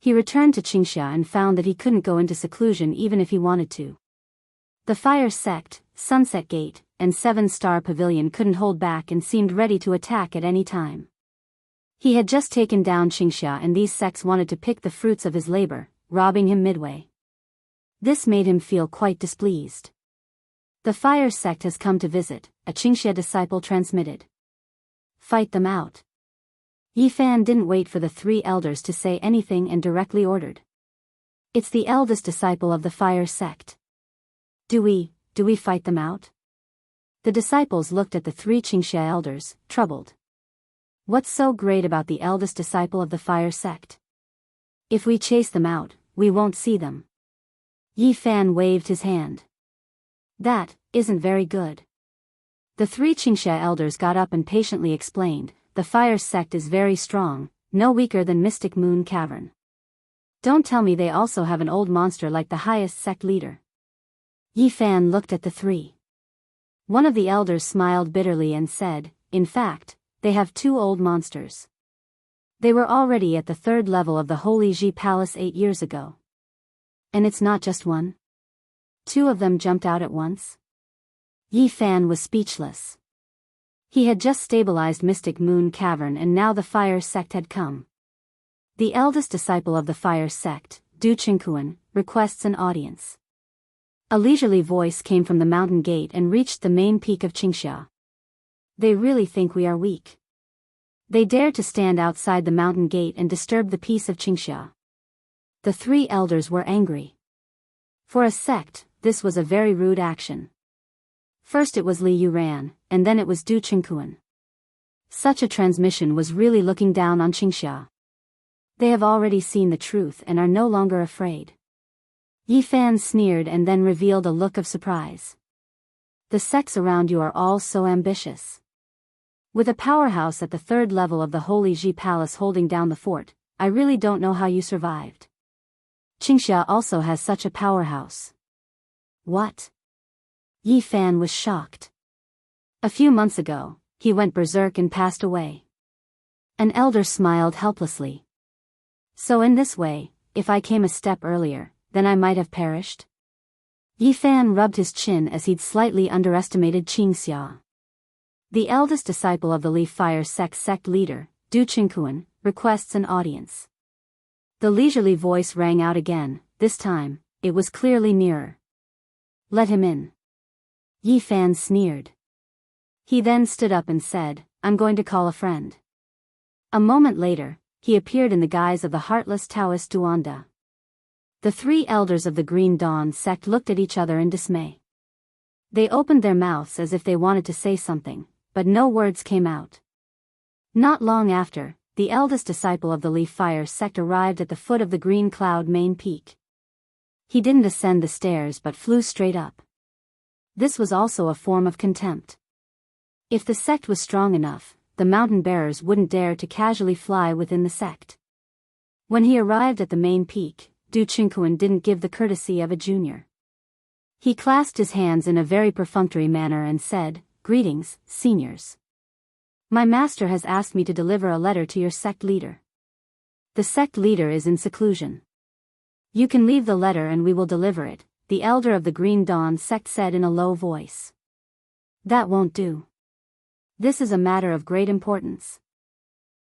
Speaker 1: He returned to Xianxia and found that he couldn't go into seclusion even if he wanted to. The Fire Sect, Sunset Gate, and 7-Star Pavilion couldn't hold back and seemed ready to attack at any time. He had just taken down Xianxia and these sects wanted to pick the fruits of his labor, robbing him midway. This made him feel quite displeased. The Fire Sect has come to visit, a Xianxia disciple transmitted. Fight them out. Yi Fan didn't wait for the 3 elders to say anything and directly ordered. It's the eldest disciple of the Fire Sect. Do we fight them out? The disciples looked at the 3 Xianxia elders, troubled. What's so great about the eldest disciple of the Fire Sect? If we chase them out, we won't see them. Yi Fan waved his hand. That isn't very good. The 3 Xianxia elders got up and patiently explained, the Fire Sect is very strong, no weaker than Mystic Moon Cavern. Don't tell me they also have an old monster like the highest sect leader. Yi Fan looked at the 3. One of the elders smiled bitterly and said, in fact, they have 2 old monsters. They were already at the 3rd level of the Holy Ji Palace 8 years ago. And it's not just one. 2 of them jumped out at once. Yi Fan was speechless. He had just stabilized Mystic Moon Cavern and now the fire sect had come. The eldest disciple of the fire sect, Du Qingquan, requests an audience. A leisurely voice came from the mountain gate and reached the main peak of Xianxia. They really think we are weak. They dare to stand outside the mountain gate and disturb the peace of Xianxia. The 3 elders were angry. For a sect, this was a very rude action. First it was Li Yuran, and then it was Du Qingquan. Such a transmission was really looking down on Xianxia. They have already seen the truth and are no longer afraid. Yi Fan sneered and then revealed a look of surprise. The sects around you are all so ambitious. With a powerhouse at the 3rd level of the Holy Ji Palace holding down the fort, I really don't know how you survived. Xianxia also has such a powerhouse. What? Yi Fan was shocked. A few months ago, he went berserk and passed away. An elder smiled helplessly. So in this way, if I came a step earlier, then I might have perished? Yi Fan rubbed his chin as he'd slightly underestimated Xianxia. The eldest disciple of the Leaf Fire sect leader, Du Qingquan, requests an audience. The leisurely voice rang out again, this time, it was clearly nearer. Let him in. Yi Fan sneered. He then stood up and said, I'm going to call a friend. A moment later, he appeared in the guise of the heartless Taoist Duanda. The 3 elders of the Green Dawn sect looked at each other in dismay. They opened their mouths as if they wanted to say something, but no words came out. Not long after, the eldest disciple of the Leaf Fire sect arrived at the foot of the Green Cloud main peak. He didn't ascend the stairs but flew straight up. This was also a form of contempt. If the sect was strong enough, the mountain bearers wouldn't dare to casually fly within the sect. When he arrived at the main peak, Du Qingquan didn't give the courtesy of a junior. He clasped his hands in a very perfunctory manner and said, Greetings, seniors. My master has asked me to deliver a letter to your sect leader. The sect leader is in seclusion. You can leave the letter and we will deliver it, the elder of the Green Dawn sect said in a low voice. That won't do. This is a matter of great importance.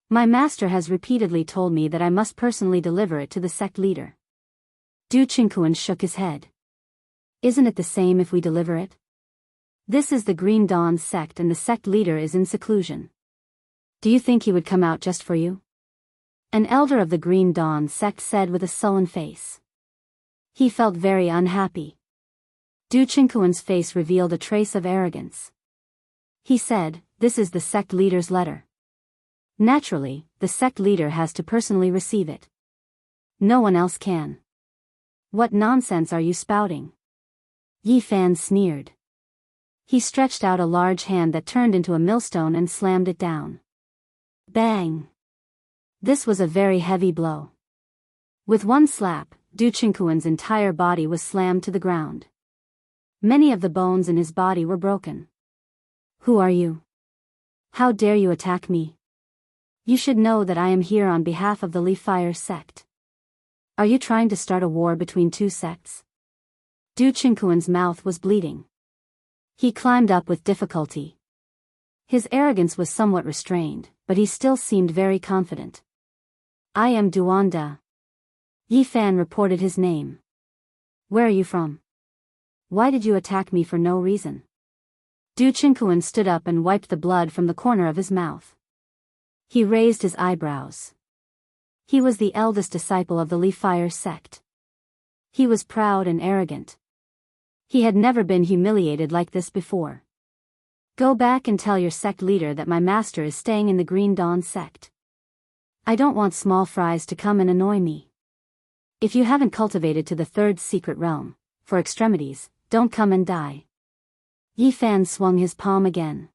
Speaker 1: My master has repeatedly told me that I must personally deliver it to the sect leader. Du Qingquan shook his head. Isn't it the same if we deliver it? This is the Green Dawn sect and the sect leader is in seclusion. Do you think he would come out just for you? An elder of the Green Dawn sect said with a sullen face. He felt very unhappy. Du Qingquan's face revealed a trace of arrogance. He said, This is the sect leader's letter. Naturally, the sect leader has to personally receive it. No one else can. What nonsense are you spouting? Yi Fan sneered. He stretched out a large hand that turned into a millstone and slammed it down. Bang! This was a very heavy blow. With one slap, Du Qingquan's entire body was slammed to the ground. Many of the bones in his body were broken. Who are you? How dare you attack me? You should know that I am here on behalf of the Leaf Fire sect. Are you trying to start a war between 2 sects? Du Qingquan's mouth was bleeding. He climbed up with difficulty. His arrogance was somewhat restrained, but he still seemed very confident. I am Duanda. Yi Fan reported his name. Where are you from? Why did you attack me for no reason? Du Qingquan stood up and wiped the blood from the corner of his mouth. He raised his eyebrows. He was the eldest disciple of the Leaf Fire sect. He was proud and arrogant. He had never been humiliated like this before. Go back and tell your sect leader that my master is staying in the Green Dawn sect. I don't want small fries to come and annoy me. If you haven't cultivated to the 3rd secret realm, for extremities, don't come and die. Yi Fan swung his palm again.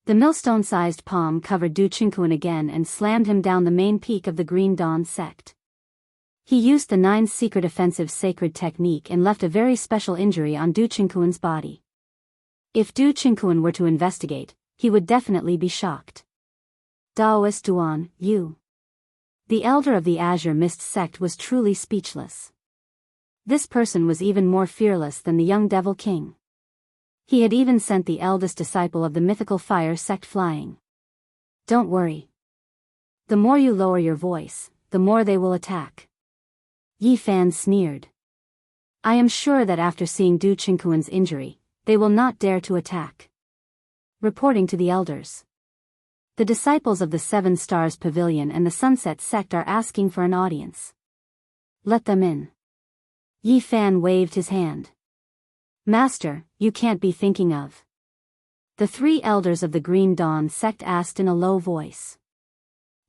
Speaker 1: The millstone-sized palm covered Du Qingquan again and slammed him down the main peak of the Green Dawn sect. He used the 9 secret offensive sacred technique and left a very special injury on Du Qingquan's body. If Du Qingquan were to investigate, he would definitely be shocked. Daoist Duan, you. The elder of the Azure Mist sect was truly speechless. This person was even more fearless than the young Devil King. He had even sent the eldest disciple of the mythical fire sect flying. Don't worry. The more you lower your voice, the more they will attack. Yi Fan sneered. I am sure that after seeing Du Qingquan's injury, they will not dare to attack. Reporting to the elders. The disciples of the Seven Stars Pavilion and the Sunset Sect are asking for an audience. Let them in. Yi Fan waved his hand. Master, you can't be thinking of. The three elders of the Green Dawn sect asked in a low voice.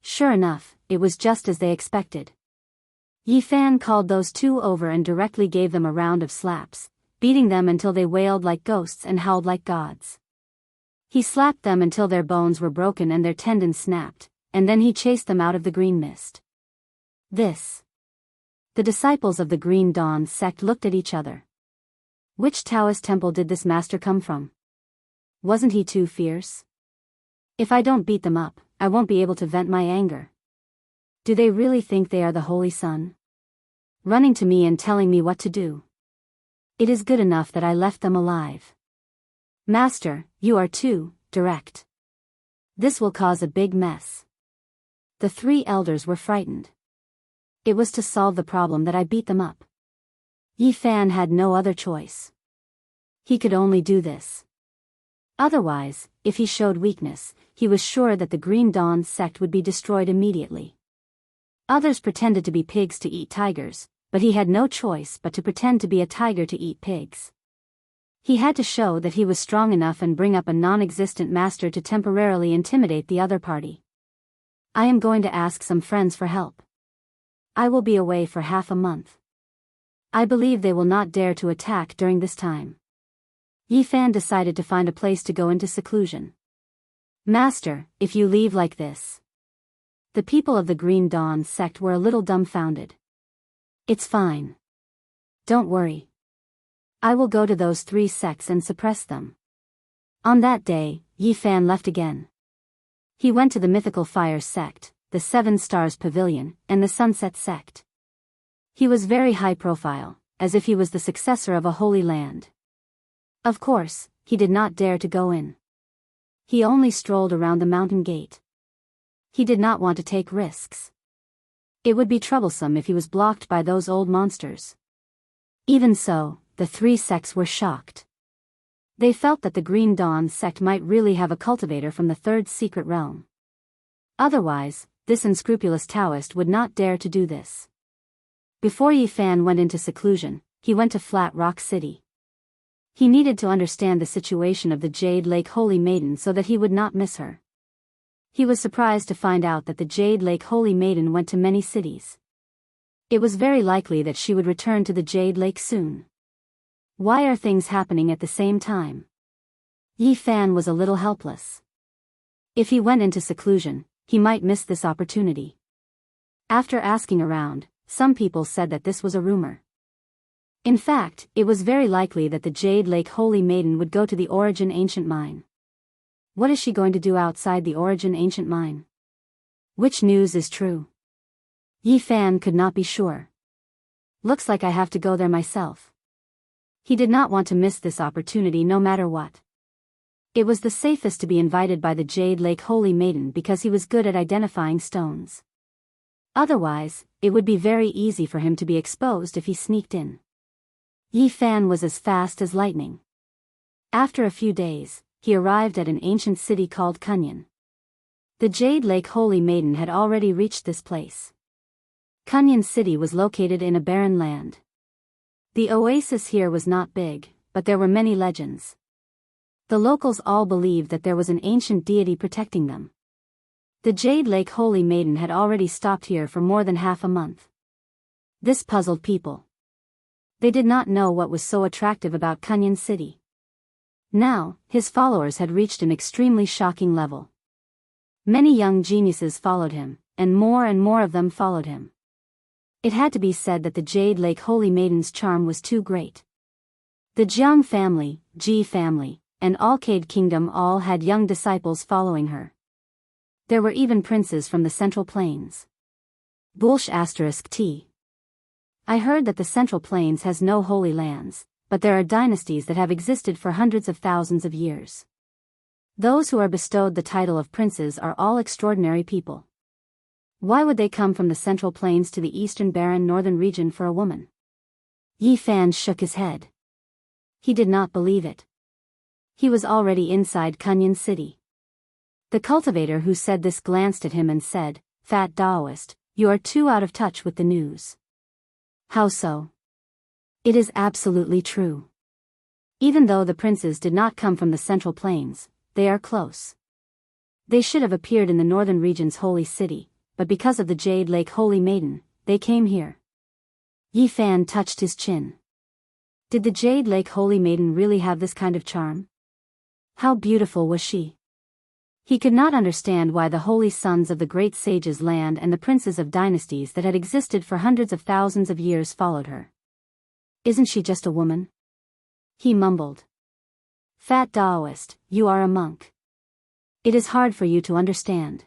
Speaker 1: Sure enough, it was just as they expected. Yi Fan called those two over and directly gave them a round of slaps, beating them until they wailed like ghosts and howled like gods. He slapped them until their bones were broken and their tendons snapped, and then he chased them out of the green mist. The disciples of the Green Dawn sect looked at each other. Which Taoist temple did this master come from? Wasn't he too fierce? If I don't beat them up, I won't be able to vent my anger. Do they really think they are the Holy Sun? Running to me and telling me what to do. It is good enough that I left them alive. Master, you are too direct. This will cause a big mess. The three elders were frightened. It was to solve the problem that I beat them up. Yi Fan had no other choice. He could only do this. Otherwise, if he showed weakness, he was sure that the Green Dawn sect would be destroyed immediately. Others pretended to be pigs to eat tigers, but he had no choice but to pretend to be a tiger to eat pigs. He had to show that he was strong enough and bring up a non-existent master to temporarily intimidate the other party. I am going to ask some friends for help. I will be away for half a month. I believe they will not dare to attack during this time. Yi Fan decided to find a place to go into seclusion. Master, if you leave like this. The people of the Green Dawn sect were a little dumbfounded. It's fine. Don't worry. I will go to those three sects and suppress them. On that day, Yi Fan left again. He went to the Mythical Fire sect, the Seven Stars Pavilion, and the Sunset sect. He was very high profile, as if he was the successor of a holy land. Of course, he did not dare to go in. He only strolled around the mountain gate. He did not want to take risks. It would be troublesome if he was blocked by those old monsters. Even so, the three sects were shocked. They felt that the Green Dawn sect might really have a cultivator from the third secret realm. Otherwise, this unscrupulous Taoist would not dare to do this. Before Yi Fan went into seclusion, he went to Flat Rock City. He needed to understand the situation of the Jade Lake Holy Maiden so that he would not miss her. He was surprised to find out that the Jade Lake Holy Maiden went to many cities. It was very likely that she would return to the Jade Lake soon. Why are things happening at the same time? Yi Fan was a little helpless. If he went into seclusion, he might miss this opportunity. After asking around, some people said that this was a rumor. In fact, it was very likely that the Jade Lake Holy Maiden would go to the Origin Ancient Mine. What is she going to do outside the Origin Ancient Mine? Which news is true? Yi Fan could not be sure. Looks like I have to go there myself. He did not want to miss this opportunity no matter what. It was the safest to be invited by the Jade Lake Holy Maiden because he was good at identifying stones. Otherwise, it would be very easy for him to be exposed if he sneaked in. Yi Fan was as fast as lightning. After a few days, he arrived at an ancient city called Kunyan. The Jade Lake Holy Maiden had already reached this place. Kunyan City was located in a barren land. The oasis here was not big, but there were many legends. The locals all believed that there was an ancient deity protecting them. The Jade Lake Holy Maiden had already stopped here for more than half a month. This puzzled people. They did not know what was so attractive about Kunyan City. Now, his followers had reached an extremely shocking level. Many young geniuses followed him, and more of them followed him. It had to be said that the Jade Lake Holy Maiden's charm was too great. The Jiang family, Ji family, and Alcade Kingdom all had young disciples following her. There were even princes from the Central Plains. Bulsh asterisk T. I heard that the Central Plains has no holy lands, but there are dynasties that have existed for hundreds of thousands of years. Those who are bestowed the title of princes are all extraordinary people. Why would they come from the Central Plains to the eastern barren northern region for a woman? Yi Fan shook his head. He did not believe it. He was already inside Kunyan City. The cultivator who said this glanced at him and said, "Fat Daoist, you are too out of touch with the news." How so? It is absolutely true. Even though the princes did not come from the Central Plains, they are close. They should have appeared in the northern region's holy city, but because of the Jade Lake Holy Maiden, they came here. Yi Fan touched his chin. Did the Jade Lake Holy Maiden really have this kind of charm? How beautiful was she? He could not understand why the holy sons of the great sages' land and the princes of dynasties that had existed for hundreds of thousands of years followed her. Isn't she just a woman? He mumbled. Fat Daoist, you are a monk. It is hard for you to understand.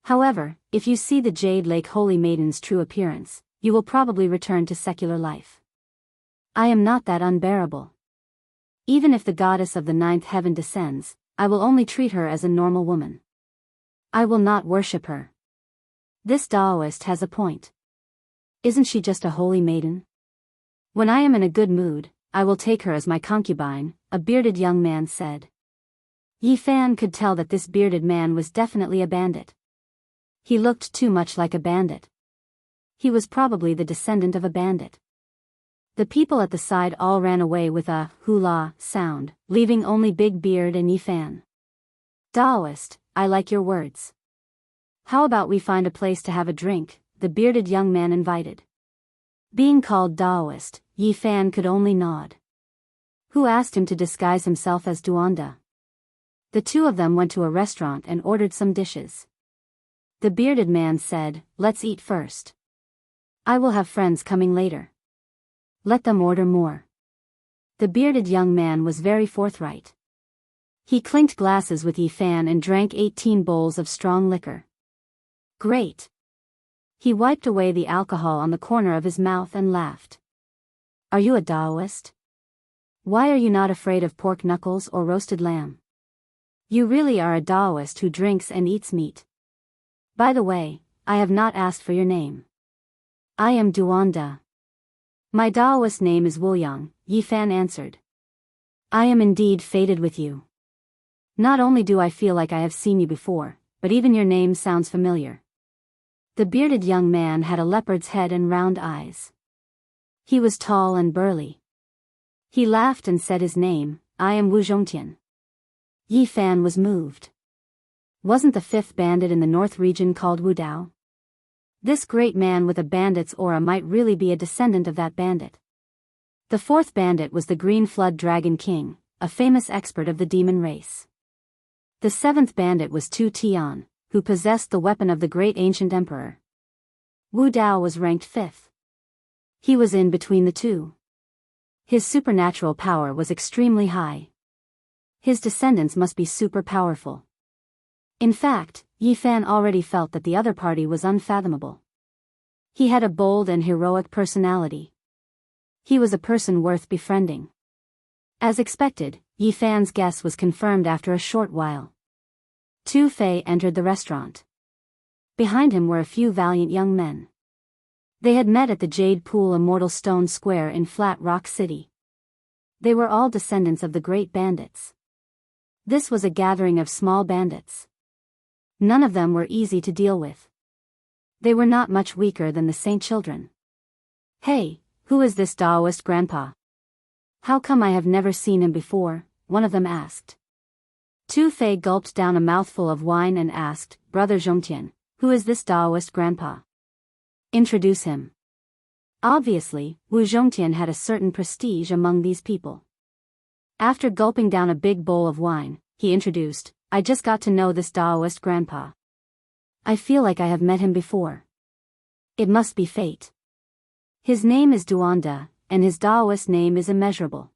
Speaker 1: However, if you see the Jade Lake Holy Maiden's true appearance, you will probably return to secular life. I am not that unbearable. Even if the goddess of the ninth heaven descends, I will only treat her as a normal woman. I will not worship her. This Daoist has a point. Isn't she just a holy maiden? When I am in a good mood, I will take her as my concubine, a bearded young man said. Yi Fan could tell that this bearded man was definitely a bandit. He looked too much like a bandit. He was probably the descendant of a bandit. The people at the side all ran away with a hula sound, leaving only Big Beard and Yi Fan. Daoist, I like your words. How about we find a place to have a drink? The bearded young man invited. Being called Daoist, Yi Fan could only nod. Who asked him to disguise himself as Duanda? The two of them went to a restaurant and ordered some dishes. The bearded man said, "Let's eat first. I will have friends coming later. Let them order more." The bearded young man was very forthright. He clinked glasses with Yi Fan and drank 18 bowls of strong liquor. Great. He wiped away the alcohol on the corner of his mouth and laughed. Are you a Daoist? Why are you not afraid of pork knuckles or roasted lamb? You really are a Daoist who drinks and eats meat. By the way, I have not asked for your name. I am Duanda. My Daoist name is Wuliang, Yi Fan answered. I am indeed fated with you. Not only do I feel like I have seen you before, but even your name sounds familiar. The bearded young man had a leopard's head and round eyes. He was tall and burly. He laughed and said his name, I am Wu Zhongtian. Yi Fan was moved. Wasn't the fifth bandit in the north region called Wu Dao? This great man with a bandit's aura might really be a descendant of that bandit. The fourth bandit was the Green Flood Dragon King, a famous expert of the demon race. The seventh bandit was Tu Tian, who possessed the weapon of the great ancient emperor. Wu Dao was ranked fifth. He was in between the two. His supernatural power was extremely high. His descendants must be super powerful. In fact, Yi Fan already felt that the other party was unfathomable. He had a bold and heroic personality. He was a person worth befriending. As expected, Yi Fan's guess was confirmed after a short while. Tu Fei entered the restaurant. Behind him were a few valiant young men. They had met at the Jade Pool Immortal Stone Square in Flat Rock City. They were all descendants of the great bandits. This was a gathering of small bandits. None of them were easy to deal with. They were not much weaker than the Saint children. Hey, who is this Daoist grandpa? How come I have never seen him before? One of them asked. Tu Fei gulped down a mouthful of wine and asked, Brother Zhongtian, who is this Daoist grandpa? Introduce him. Obviously, Wu Zhongtian had a certain prestige among these people. After gulping down a big bowl of wine, he introduced, I just got to know this Daoist grandpa. I feel like I have met him before. It must be fate. His name is Duanda, and his Daoist name is Immeasurable.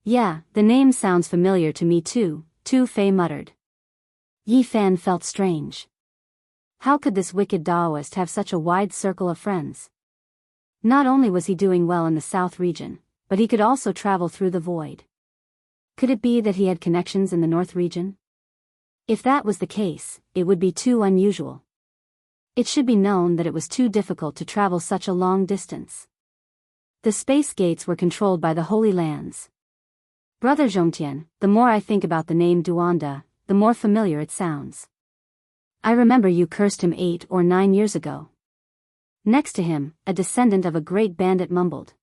Speaker 1: Yeah, the name sounds familiar to me too, Tu Fei muttered. Yi Fan felt strange. How could this wicked Daoist have such a wide circle of friends? Not only was he doing well in the south region, but he could also travel through the void. Could it be that he had connections in the north region? If that was the case, it would be too unusual. It should be known that it was too difficult to travel such a long distance. The space gates were controlled by the Holy Lands. Brother Zhongtian, the more I think about the name Duanda, the more familiar it sounds. I remember you cursed him 8 or 9 years ago. Next to him, a descendant of a great bandit mumbled.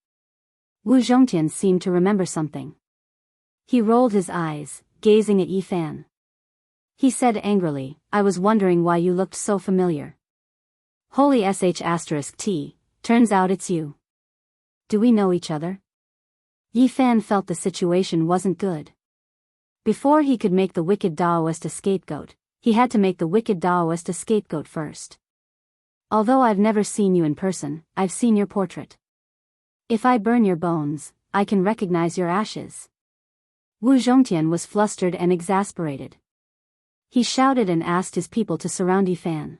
Speaker 1: Wu Zhongtian seemed to remember something. He rolled his eyes, gazing at Yi Fan. He said angrily, I was wondering why you looked so familiar. Holy **T, turns out it's you. Do we know each other? Yi Fan felt the situation wasn't good. Before he could make the wicked Daoist a scapegoat, he had to make the wicked Daoist a scapegoat first. Although I've never seen you in person, I've seen your portrait. If I burn your bones, I can recognize your ashes. Wu Zhongtian was flustered and exasperated. He shouted and asked his people to surround Yi Fan.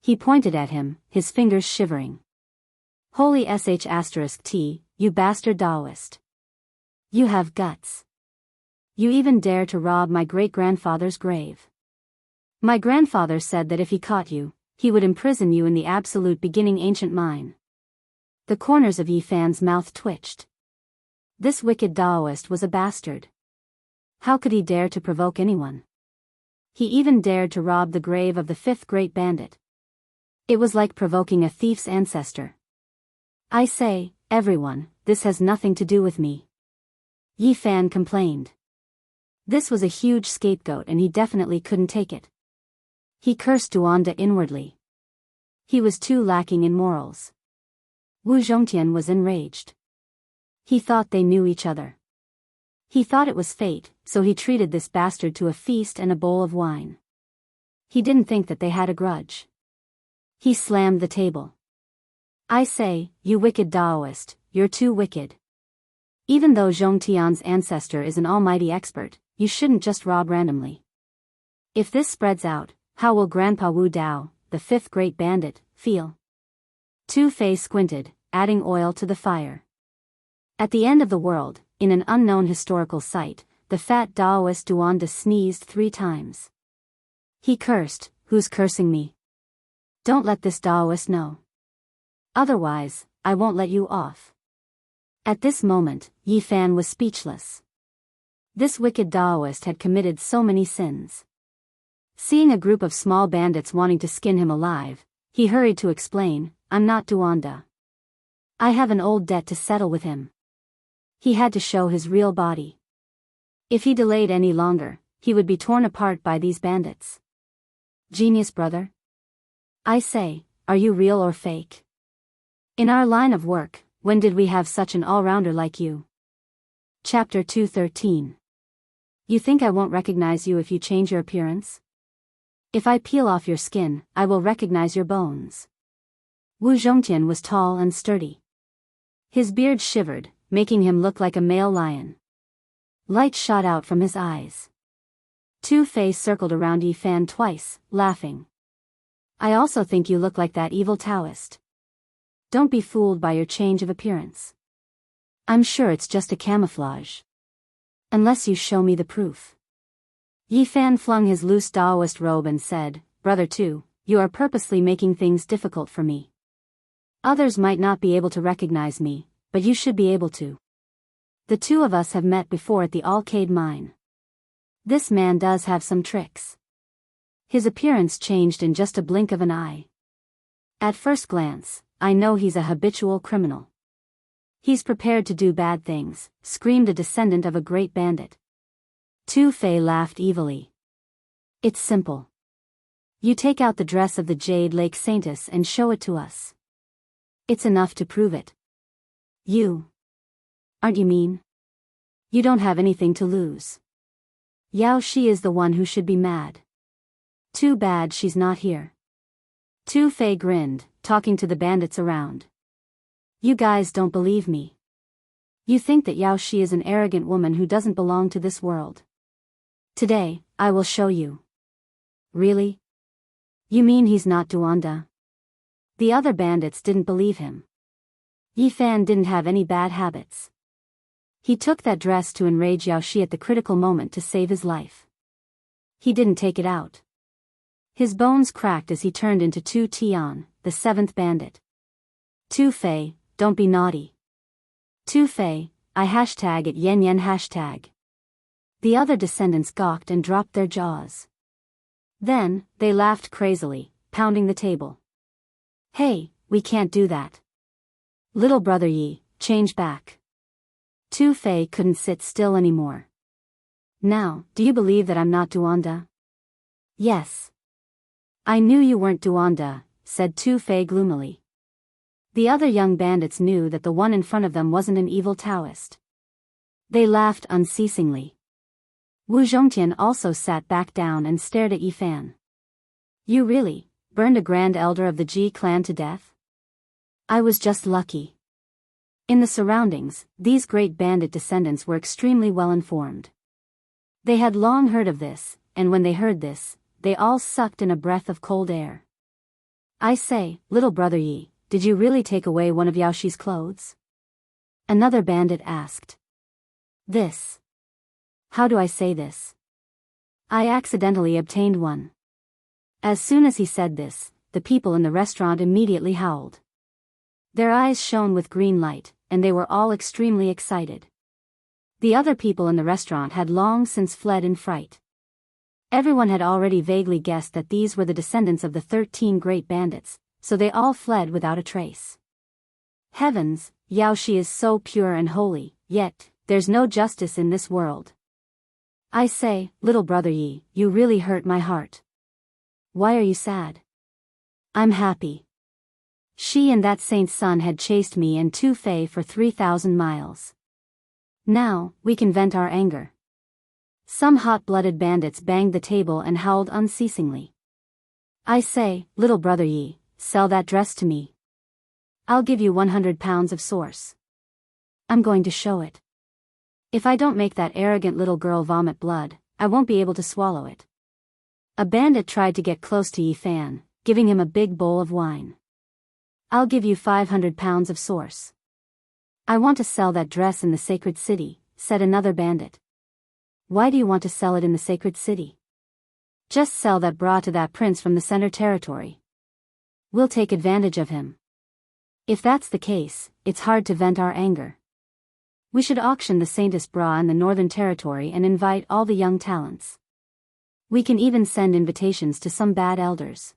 Speaker 1: He pointed at him, his fingers shivering. Holy **T, you bastard Daoist. You have guts. You even dare to rob my great-grandfather's grave. My grandfather said that if he caught you, he would imprison you in the absolute beginning ancient mine. The corners of Yi Fan's mouth twitched. This wicked Daoist was a bastard. How could he dare to provoke anyone? He even dared to rob the grave of the 5th great bandit. It was like provoking a thief's ancestor. I say, everyone, this has nothing to do with me. Yi Fan complained. This was a huge scapegoat and he definitely couldn't take it. He cursed Duanda inwardly. He was too lacking in morals. Wu Zhongtian was enraged. He thought they knew each other. He thought it was fate, so he treated this bastard to a feast and a bowl of wine. He didn't think that they had a grudge. He slammed the table. I say, you wicked Daoist, you're too wicked. Even though Zhongtian's ancestor is an almighty expert, you shouldn't just rob randomly. If this spreads out, how will Grandpa Wu Dao, the 5th great bandit, feel? Tu Fei squinted, adding oil to the fire. At the end of the world, in an unknown historical site, the fat Daoist Duanda sneezed 3 times. He cursed, who's cursing me? Don't let this Daoist know. Otherwise, I won't let you off. At this moment, Yi Fan was speechless. This wicked Daoist had committed so many sins. Seeing a group of small bandits wanting to skin him alive, he hurried to explain, I'm not Duanda. I have an old debt to settle with him. He had to show his real body. If he delayed any longer, he would be torn apart by these bandits. Genius brother? I say, are you real or fake? In our line of work, when did we have such an all-rounder like you? Chapter 213. You think I won't recognize you if you change your appearance? If I peel off your skin, I will recognize your bones. Wu Zhongtian was tall and sturdy. His beard shivered, making him look like a male lion. Light shot out from his eyes. Tu Fei circled around Yi Fan twice, laughing. I also think you look like that evil Taoist. Don't be fooled by your change of appearance. I'm sure it's just a camouflage. Unless you show me the proof. Yi Fan flung his loose Daoist robe and said, Brother Tu, you are purposely making things difficult for me. Others might not be able to recognize me, but you should be able to. The 2 of us have met before at the Alcade mine. This man does have some tricks. His appearance changed in just a blink of an eye. At first glance, I know he's a habitual criminal. He's prepared to do bad things, screamed a descendant of a great bandit. Tu Fei laughed evilly. It's simple. You take out the dress of the Jade Lake Saintess and show it to us. It's enough to prove it. You. Aren't you mean? You don't have anything to lose. Yao Shi is the one who should be mad. Too bad she's not here. Tu Fei grinned, talking to the bandits around. You guys don't believe me. You think that Yao Shi is an arrogant woman who doesn't belong to this world. Today, I will show you. Really? You mean he's not Duanda? The other bandits didn't believe him. Yi Fan didn't have any bad habits. He took that dress to enrage Yao Shi at the critical moment to save his life. He didn't take it out. His bones cracked as he turned into Tu Tian, the seventh bandit. Tu Fei, don't be naughty. Tu Fei, I hashtag it yen yen hashtag. The other descendants gawked and dropped their jaws. Then, they laughed crazily, pounding the table. Hey, we can't do that. Little brother Yi, change back. Tu Fei couldn't sit still anymore. Now, do you believe that I'm not Duanda? Yes. I knew you weren't Duanda, said Tu Fei gloomily. The other young bandits knew that the one in front of them wasn't an evil Taoist. They laughed unceasingly. Wu Zhongtian also sat back down and stared at Yi Fan. You really burned a grand elder of the Ji clan to death? I was just lucky. In the surroundings, these great bandit descendants were extremely well informed. They had long heard of this, and when they heard this, they all sucked in a breath of cold air. I say, little brother Yi, did you really take away one of Yao Shi's clothes? Another bandit asked. This. How do I say this? I accidentally obtained one. As soon as he said this, the people in the restaurant immediately howled. Their eyes shone with green light, and they were all extremely excited. The other people in the restaurant had long since fled in fright. Everyone had already vaguely guessed that these were the descendants of the 13 great bandits, so they all fled without a trace. Heavens, Yao Shi is so pure and holy, yet, there's no justice in this world. I say, little brother Yi, you really hurt my heart. Why are you sad? I'm happy. She and that saint's son had chased me and Tu Fei for 3,000 miles. Now, we can vent our anger. Some hot-blooded bandits banged the table and howled unceasingly. I say, little brother Yi, sell that dress to me. I'll give you 100 pounds of source. I'm going to show it. If I don't make that arrogant little girl vomit blood, I won't be able to swallow it. A bandit tried to get close to Yi Fan, giving him a big bowl of wine. I'll give you 500 pounds of source. I want to sell that dress in the sacred city, said another bandit. Why do you want to sell it in the sacred city? Just sell that bra to that prince from the center territory. We'll take advantage of him. If that's the case, it's hard to vent our anger. We should auction the saintess bra in the northern territory and invite all the young talents. We can even send invitations to some bad elders.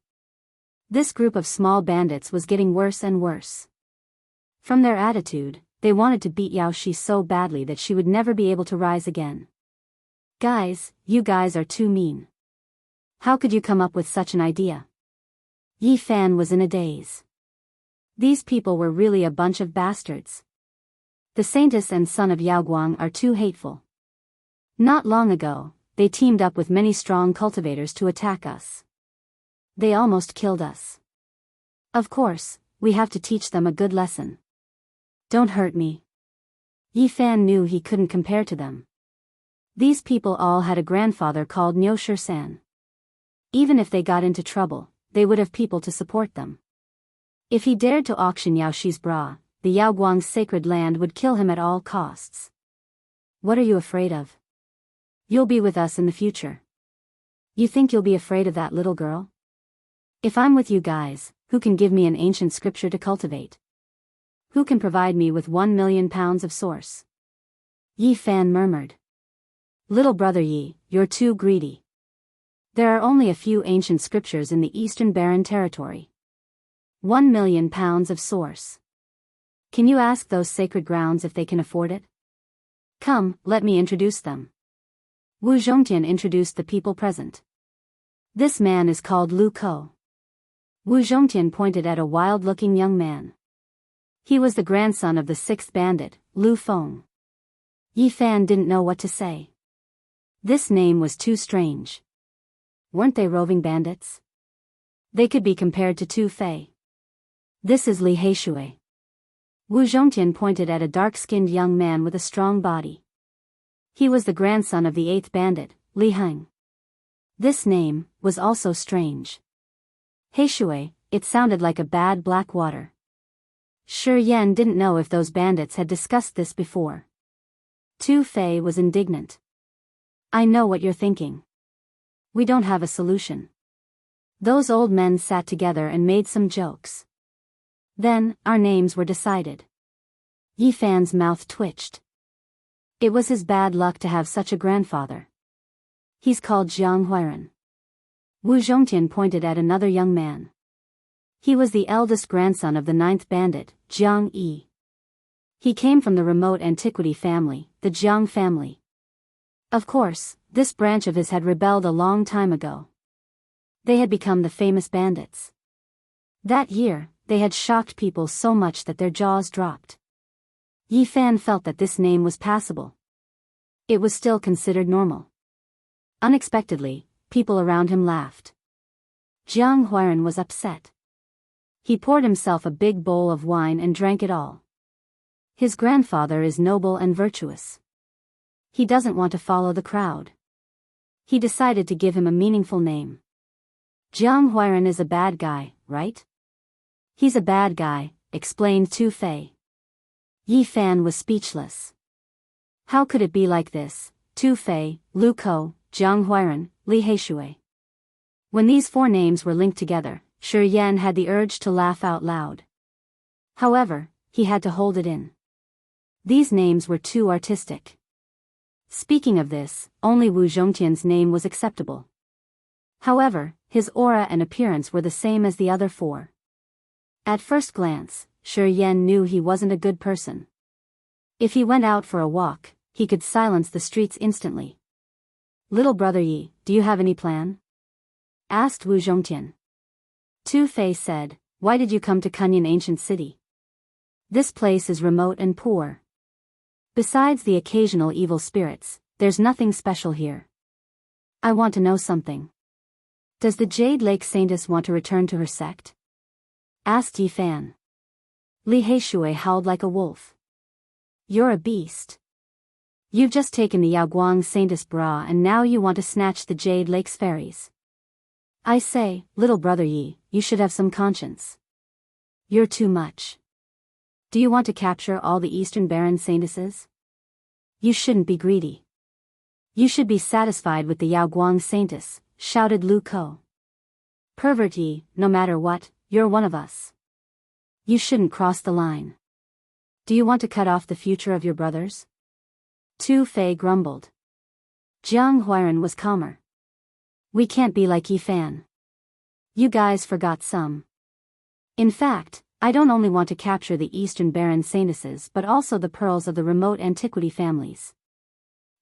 Speaker 1: This group of small bandits was getting worse and worse. From their attitude, they wanted to beat Yao Shi so badly that she would never be able to rise again. Guys, you guys are too mean. How could you come up with such an idea? Yi Fan was in a daze. These people were really a bunch of bastards. The saintess and son of Yao Guang are too hateful. Not long ago, they teamed up with many strong cultivators to attack us. They almost killed us. Of course, we have to teach them a good lesson. Don't hurt me. Yi Fan knew he couldn't compare to them. These people all had a grandfather called Niu Shisan. Even if they got into trouble, they would have people to support them. If he dared to auction Yao Shi's bra, the Yao Guang's sacred land would kill him at all costs. What are you afraid of? You'll be with us in the future. You think you'll be afraid of that little girl? If I'm with you guys, who can give me an ancient scripture to cultivate? Who can provide me with 1 million pounds of source? Yi Fan murmured. Little brother Yi, you're too greedy. There are only a few ancient scriptures in the Eastern Barren Territory. 1 million pounds of source. Can you ask those sacred grounds if they can afford it? Come, let me introduce them. Wu Zhongtian introduced the people present. This man is called Lu Ko. Wu Zhongtian pointed at a wild-looking young man. He was the grandson of the sixth bandit, Lu Feng. Yi Fan didn't know what to say. This name was too strange. Weren't they roving bandits? They could be compared to Tu Fei. This is Li Heishui. Wu Zhongtian pointed at a dark-skinned young man with a strong body. He was the grandson of the eighth bandit, Li Heng. This name was also strange. Heishui, it sounded like a bad black water. Shi Yan didn't know if those bandits had discussed this before. Tu Fei was indignant. I know what you're thinking. We don't have a solution. Those old men sat together and made some jokes. Then, our names were decided. Yi Fan's mouth twitched. It was his bad luck to have such a grandfather. He's called Jiang Huiran. Wu Zhongtian pointed at another young man. He was the eldest grandson of the 9th bandit, Jiang Yi. He came from the remote antiquity family, the Jiang family. Of course, this branch of his had rebelled a long time ago. They had become the famous bandits. That year, they had shocked people so much that their jaws dropped. Yi Fan felt that this name was passable. It was still considered normal. Unexpectedly, people around him laughed. Jiang Huiran was upset. He poured himself a big bowl of wine and drank it all. His grandfather is noble and virtuous. He doesn't want to follow the crowd. He decided to give him a meaningful name. Jiang Huiran is a bad guy, right? He's a bad guy, explained Tu Fei. Yi Fan was speechless. How could it be like this? Tu Fei, Lu Ko, Jiang Huiran, Li Heishui. When these 4 names were linked together, Shi Yan had the urge to laugh out loud. However, he had to hold it in. These names were too artistic. Speaking of this, only Wu Zhongtian's name was acceptable. However, his aura and appearance were the same as the other 4. At first glance, Shi Yan knew he wasn't a good person. If he went out for a walk, he could silence the streets instantly. Little brother Yi, do you have any plan? Asked Wu Zhongtian. Tu Fei said, why did you come to Kunyan Ancient City? This place is remote and poor. Besides the occasional evil spirits, there's nothing special here. I want to know something. Does the Jade Lake Saintess want to return to her sect? Asked Yi Fan. Li Heishui howled like a wolf. You're a beast. You've just taken the Yaoguang Saintess bra and now you want to snatch the Jade Lake's fairies. I say, little brother Yi, you should have some conscience. You're too much. Do you want to capture all the Eastern Baron Saintesses? You shouldn't be greedy. You should be satisfied with the Yaoguang Saintess, shouted Lu Ko. Pervert Yi, no matter what, you're one of us. You shouldn't cross the line. Do you want to cut off the future of your brothers? Tu Fei grumbled. Jiang Huiran was calmer. We can't be like Yi Fan. You guys forgot some. In fact, I don't only want to capture the Eastern Baron Saintesses but also the pearls of the remote antiquity families.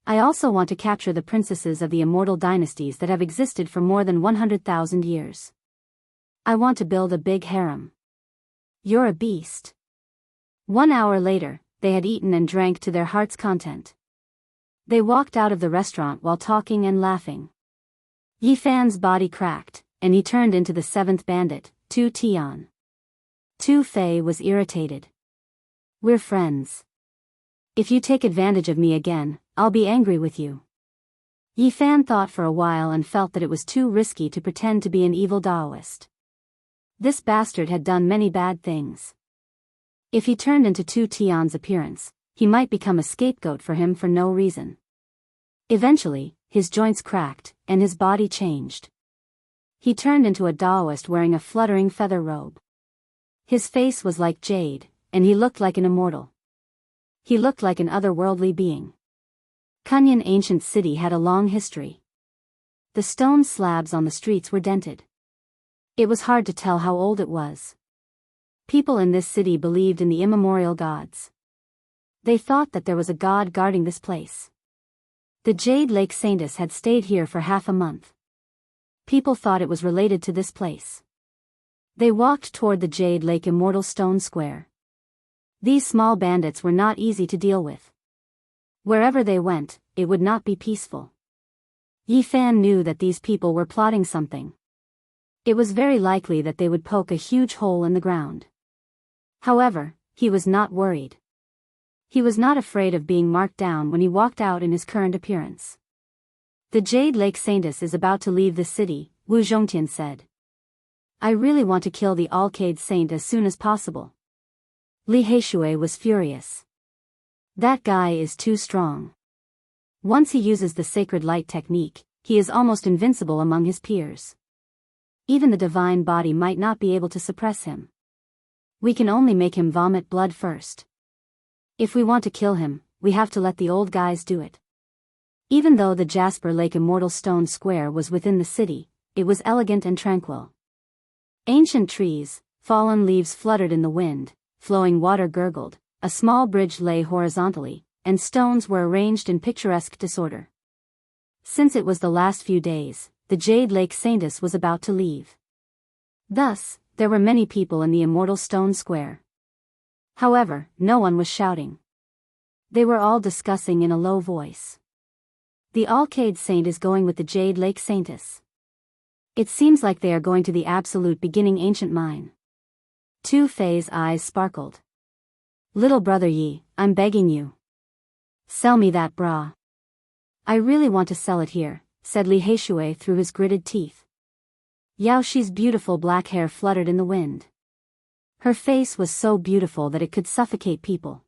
Speaker 1: I also want to capture the princesses of the immortal dynasties that have existed for more than 100,000 years. I want to build a big harem. You're a beast. 1 hour later, they had eaten and drank to their heart's content. They walked out of the restaurant while talking and laughing. Yi Fan's body cracked, and he turned into the 7th bandit, Tu Tian. Tu Fei was irritated. We're friends. If you take advantage of me again, I'll be angry with you. Yi Fan thought for a while and felt that it was too risky to pretend to be an evil Daoist. This bastard had done many bad things. If he turned into Tu Tian's appearance, he might become a scapegoat for him for no reason. Eventually, his joints cracked, and his body changed. He turned into a Daoist wearing a fluttering feather robe. His face was like jade, and he looked like an immortal. He looked like an otherworldly being. Kunyan Ancient City had a long history. The stone slabs on the streets were dented. It was hard to tell how old it was. People in this city believed in the immemorial gods. They thought that there was a god guarding this place. The Jade Lake Saintess had stayed here for half a month. People thought it was related to this place. They walked toward the Jade Lake Immortal Stone Square. These small bandits were not easy to deal with. Wherever they went, it would not be peaceful. Yi Fan knew that these people were plotting something. It was very likely that they would poke a huge hole in the ground. However, he was not worried. He was not afraid of being marked down when he walked out in his current appearance. The Jade Lake Saintess is about to leave the city, Wu Zhongtian said. I really want to kill the Alcade Saint as soon as possible. Li Heishui was furious. That guy is too strong. Once he uses the sacred light technique, he is almost invincible among his peers. Even the divine body might not be able to suppress him. We can only make him vomit blood first. If we want to kill him, we have to let the old guys do it. Even though the Jasper Lake Immortal Stone Square was within the city, it was elegant and tranquil. Ancient trees, fallen leaves fluttered in the wind, flowing water gurgled, a small bridge lay horizontally, and stones were arranged in picturesque disorder. Since it was the last few days, the Jade Lake Saintess was about to leave. Thus, there were many people in the Immortal Stone Square. However, no one was shouting. They were all discussing in a low voice. The Alcade Saint is going with the Jade Lake Saintess. It seems like they are going to the absolute beginning ancient mine. Tu Fei's eyes sparkled. Little brother Yi, I'm begging you. Sell me that bra. I really want to sell it here, said Li Heishui through his gritted teeth. Yao Shi's beautiful black hair fluttered in the wind. Her face was so beautiful that it could suffocate people.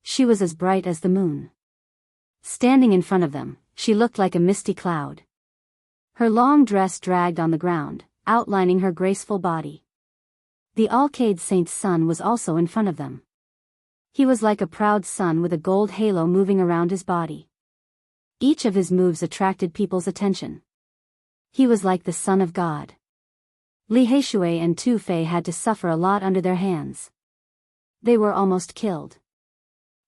Speaker 1: She was as bright as the moon. Standing in front of them, she looked like a misty cloud. Her long dress dragged on the ground, outlining her graceful body. The Alcade Saint's son was also in front of them. He was like a proud sun with a gold halo moving around his body. Each of his moves attracted people's attention. He was like the Son of God. Li Heishui and Tu Fei had to suffer a lot under their hands. They were almost killed.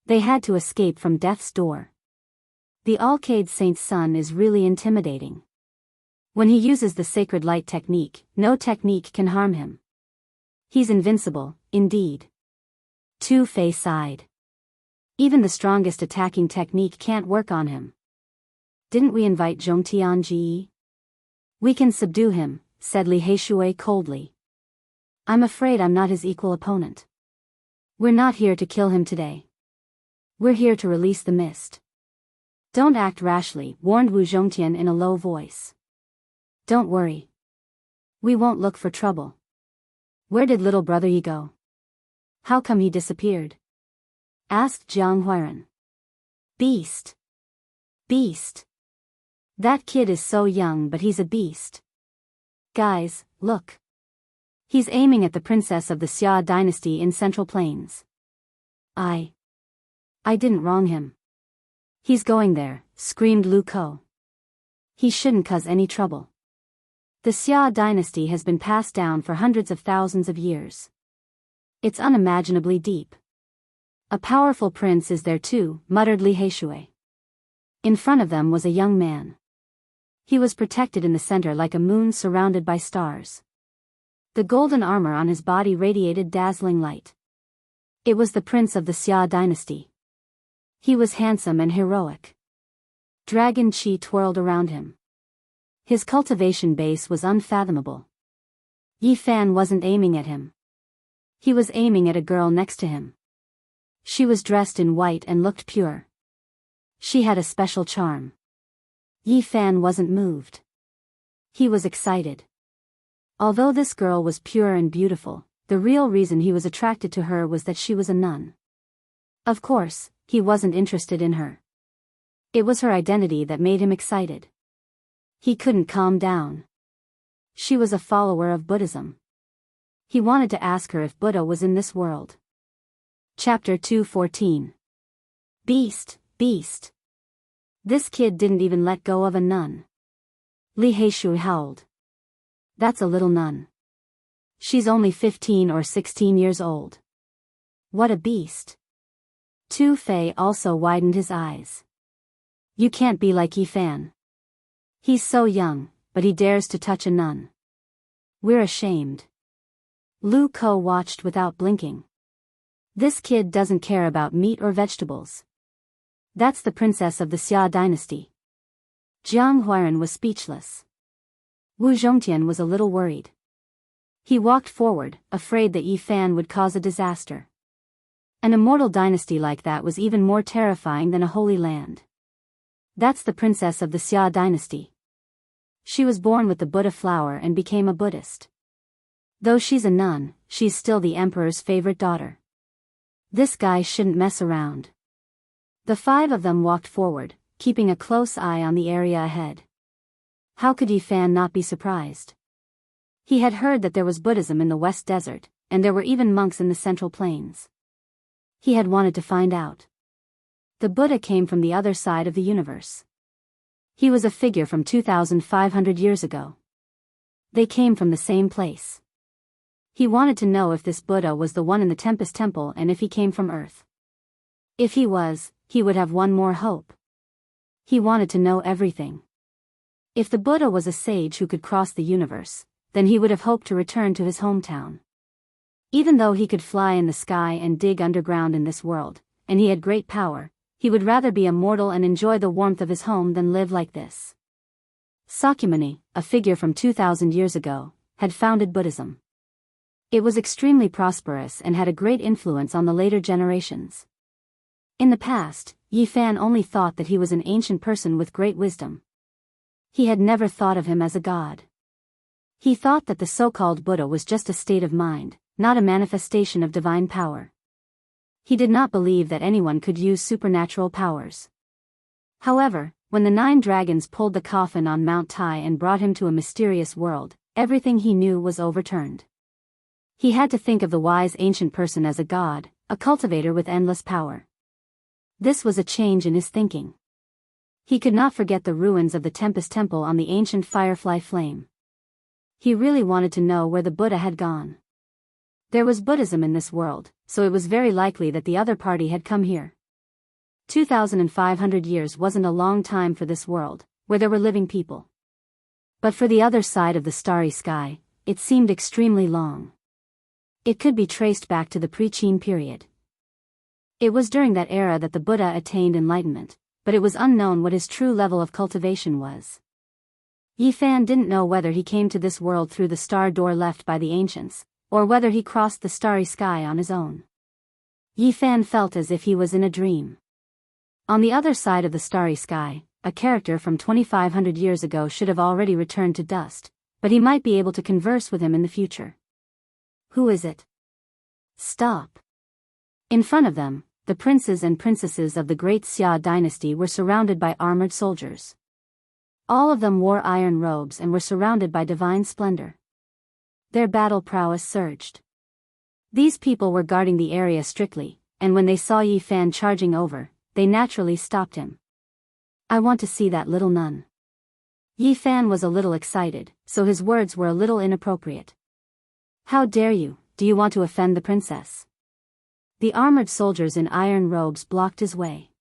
Speaker 1: They had to escape from death's door. The Alcade Saint's son is really intimidating. When he uses the sacred light technique, no technique can harm him. He's invincible, indeed. Tu Fei sighed. Even the strongest attacking technique can't work on him. Didn't we invite Zhong Tianji? We can subdue him, said Li Heishui coldly. I'm afraid I'm not his equal opponent. We're not here to kill him today. We're here to release the mist. Don't act rashly, warned Wu Zhongtian in a low voice. Don't worry. We won't look for trouble. Where did little brother Yi go? How come he disappeared? Asked Jiang Huiran. Beast. Beast. That kid is so young, but he's a beast. Guys, look. He's aiming at the princess of the Xia dynasty in Central Plains. I didn't wrong him. He's going there, screamed Lu Ko. He shouldn't cause any trouble. The Xia dynasty has been passed down for hundreds of thousands of years. It's unimaginably deep. A powerful prince is there too, muttered Li Heishui. In front of them was a young man. He was protected in the center like a moon surrounded by stars. The golden armor on his body radiated dazzling light. It was the prince of the Xia dynasty. He was handsome and heroic. Dragon chi twirled around him. His cultivation base was unfathomable. Yi Fan wasn't aiming at him. He was aiming at a girl next to him. She was dressed in white and looked pure. She had a special charm. Yi Fan wasn't moved. He was excited. Although this girl was pure and beautiful, the real reason he was attracted to her was that she was a nun. Of course, he wasn't interested in her. It was her identity that made him excited. He couldn't calm down. She was a follower of Buddhism. He wanted to ask her if Buddha was in this world. Chapter 214. Beast, beast. This kid didn't even let go of a nun. Li Heishui howled. That's a little nun. She's only 15 or 16 years old. What a beast. Tu Fei also widened his eyes. You can't be like Yi Fan. He's so young, but he dares to touch a nun. We're ashamed. Lu Ko watched without blinking. This kid doesn't care about meat or vegetables. That's the princess of the Xia dynasty. Jiang Huiran was speechless. Wu Zhongtian was a little worried. He walked forward, afraid that Yi Fan would cause a disaster. An immortal dynasty like that was even more terrifying than a holy land. That's the princess of the Xia dynasty. She was born with the Buddha flower and became a Buddhist. Though she's a nun, she's still the emperor's favorite daughter. This guy shouldn't mess around. The five of them walked forward, keeping a close eye on the area ahead. How could Yi Fan not be surprised? He had heard that there was Buddhism in the West Desert, and there were even monks in the Central Plains. He had wanted to find out. The Buddha came from the other side of the universe. He was a figure from 2,500 years ago. They came from the same place. He wanted to know if this Buddha was the one in the Tempest Temple and if he came from Earth. If he was, he would have one more hope. He wanted to know everything. If the Buddha was a sage who could cross the universe, then he would have hoped to return to his hometown. Even though he could fly in the sky and dig underground in this world, and he had great power, he would rather be a mortal and enjoy the warmth of his home than live like this. Sakyamuni, a figure from 2,000 years ago, had founded Buddhism. It was extremely prosperous and had a great influence on the later generations. In the past, Yi Fan only thought that he was an ancient person with great wisdom. He had never thought of him as a god. He thought that the so-called Buddha was just a state of mind, not a manifestation of divine power. He did not believe that anyone could use supernatural powers. However, when the 9 dragons pulled the coffin on Mount Tai and brought him to a mysterious world, everything he knew was overturned. He had to think of the wise ancient person as a god, a cultivator with endless power. This was a change in his thinking. He could not forget the ruins of the Tempest Temple on the ancient Firefly Flame. He really wanted to know where the Buddha had gone. There was Buddhism in this world, so it was very likely that the other party had come here. 2,500 years wasn't a long time for this world, where there were living people. But for the other side of the starry sky, it seemed extremely long. It could be traced back to the pre-Qin period. It was during that era that the Buddha attained enlightenment, but it was unknown what his true level of cultivation was. Yi Fan didn't know whether he came to this world through the star door left by the ancients, or whether he crossed the starry sky on his own. Yi Fan felt as if he was in a dream. On the other side of the starry sky, a character from 2,500 years ago should have already returned to dust, but he might be able to converse with him in the future. Who is it? Stop. In front of them, the princes and princesses of the great Xia dynasty were surrounded by armored soldiers. All of them wore iron robes and were surrounded by divine splendor. Their battle prowess surged. These people were guarding the area strictly, and when they saw Yi Fan charging over, they naturally stopped him. I want to see that little nun. Yi Fan was a little excited, so his words were a little inappropriate. How dare you, do you want to offend the princess? The armored soldiers in iron robes blocked his way.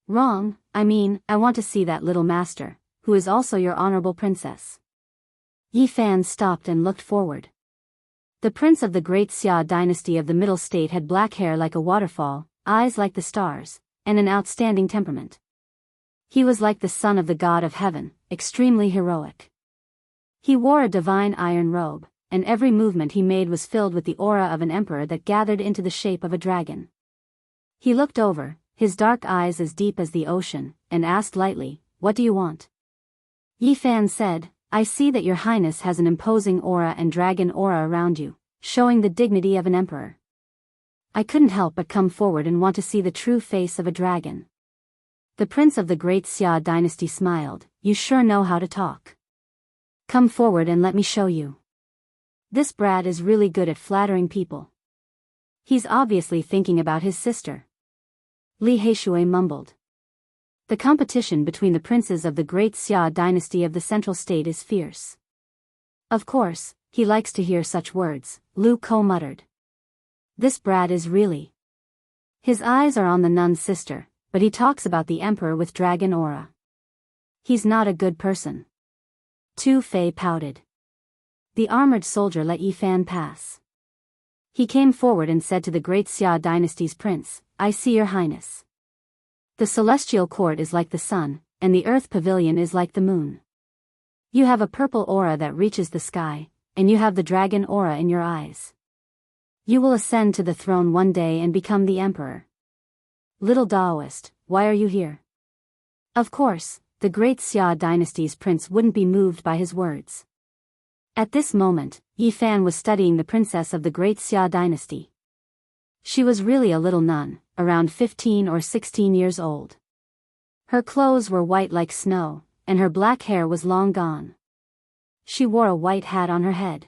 Speaker 1: Wrong, I want to see that little master, who is also your honorable princess. Yi Fan stopped and looked forward. The prince of the great Xia dynasty of the Middle State had black hair like a waterfall, eyes like the stars, and an outstanding temperament. He was like the son of the god of heaven, extremely heroic. He wore a divine iron robe, and every movement he made was filled with the aura of an emperor that gathered into the shape of a dragon. He looked over, his dark eyes as deep as the ocean, and asked lightly, "What do you want?" Yi Fan said, "I see that your highness has an imposing aura and dragon aura around you, showing the dignity of an emperor. I couldn't help but come forward and want to see the true face of a dragon." The prince of the great Xia dynasty smiled, "You sure know how to talk. Come forward and let me show you." This Brad is really good at flattering people. He's obviously thinking about his sister. Li Heishui mumbled. The competition between the princes of the great Xia dynasty of the Central State is fierce. Of course, he likes to hear such words, Lu Ko muttered. This Brad is really. His eyes are on the nun's sister, but he talks about the emperor with dragon aura. He's not a good person. Tu Fei pouted. The armored soldier let Yi Fan pass. He came forward and said to the great Xia dynasty's prince, "I see your highness. The celestial court is like the sun, and the earth pavilion is like the moon. You have a purple aura that reaches the sky, and you have the dragon aura in your eyes. You will ascend to the throne one day and become the emperor. Little Daoist, why are you here?" Of course, the great Xia dynasty's prince wouldn't be moved by his words. At this moment, Yi Fan was studying the princess of the great Xia dynasty. She was really a little nun, around 15 or 16 years old. Her clothes were white like snow, and her black hair was long gone. She wore a white hat on her head.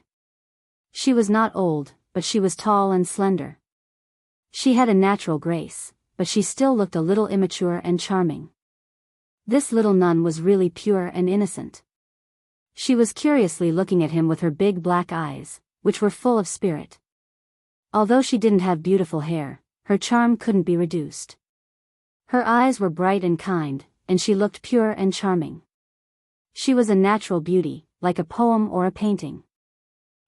Speaker 1: She was not old, but she was tall and slender. She had a natural grace, but she still looked a little immature and charming. This little nun was really pure and innocent. She was curiously looking at him with her big black eyes, which were full of spirit. Although she didn't have beautiful hair, her charm couldn't be reduced. Her eyes were bright and kind, and she looked pure and charming. She was a natural beauty, like a poem or a painting.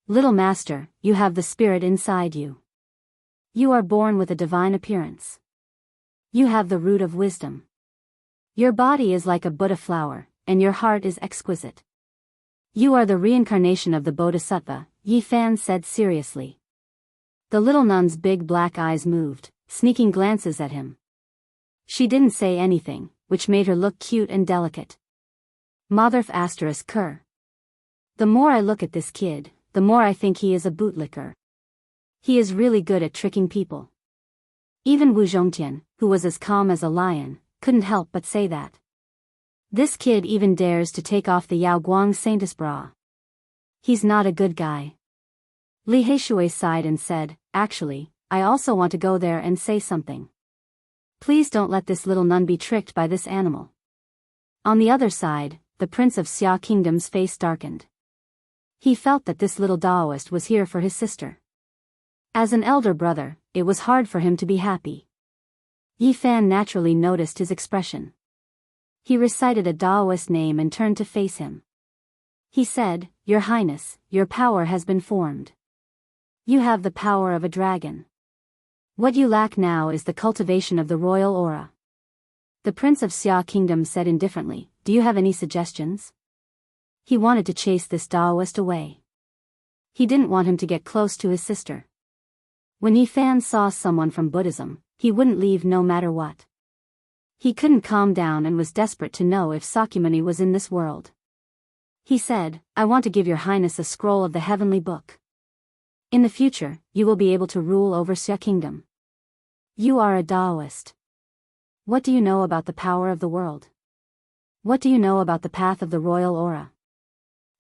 Speaker 1: Little master, you have the spirit inside you. You are born with a divine appearance. You have the root of wisdom. Your body is like a Buddha flower, and your heart is exquisite. You are the reincarnation of the Bodhisattva, Yi Fan said seriously. The little nun's big black eyes moved, sneaking glances at him. She didn't say anything, which made her look cute and delicate. Motherf ****. The more I look at this kid, the more I think he is a bootlicker. He is really good at tricking people. Even Wu Zhongtian, who was as calm as a lion, couldn't help but say that. This kid even dares to take off the Yao Guang Saintess bra. He's not a good guy. Li Heishui sighed and said, actually, I also want to go there and say something. Please don't let this little nun be tricked by this animal. On the other side, the prince of Xia Kingdom's face darkened. He felt that this little Daoist was here for his sister. As an elder brother, it was hard for him to be happy. Yi Fan naturally noticed his expression. He recited a Daoist name and turned to face him. He said, Your Highness, your power has been formed. You have the power of a dragon. What you lack now is the cultivation of the royal aura. The Prince of Xia Kingdom said indifferently, Do you have any suggestions? He wanted to chase this Daoist away. He didn't want him to get close to his sister. When Yi Fan saw someone from Buddhism, he wouldn't leave no matter what. He couldn't calm down and was desperate to know if Sakyamuni was in this world. He said, I want to give your highness a scroll of the heavenly book. In the future, you will be able to rule over Xia Kingdom. You are a Daoist. What do you know about the power of the world? What do you know about the path of the royal aura?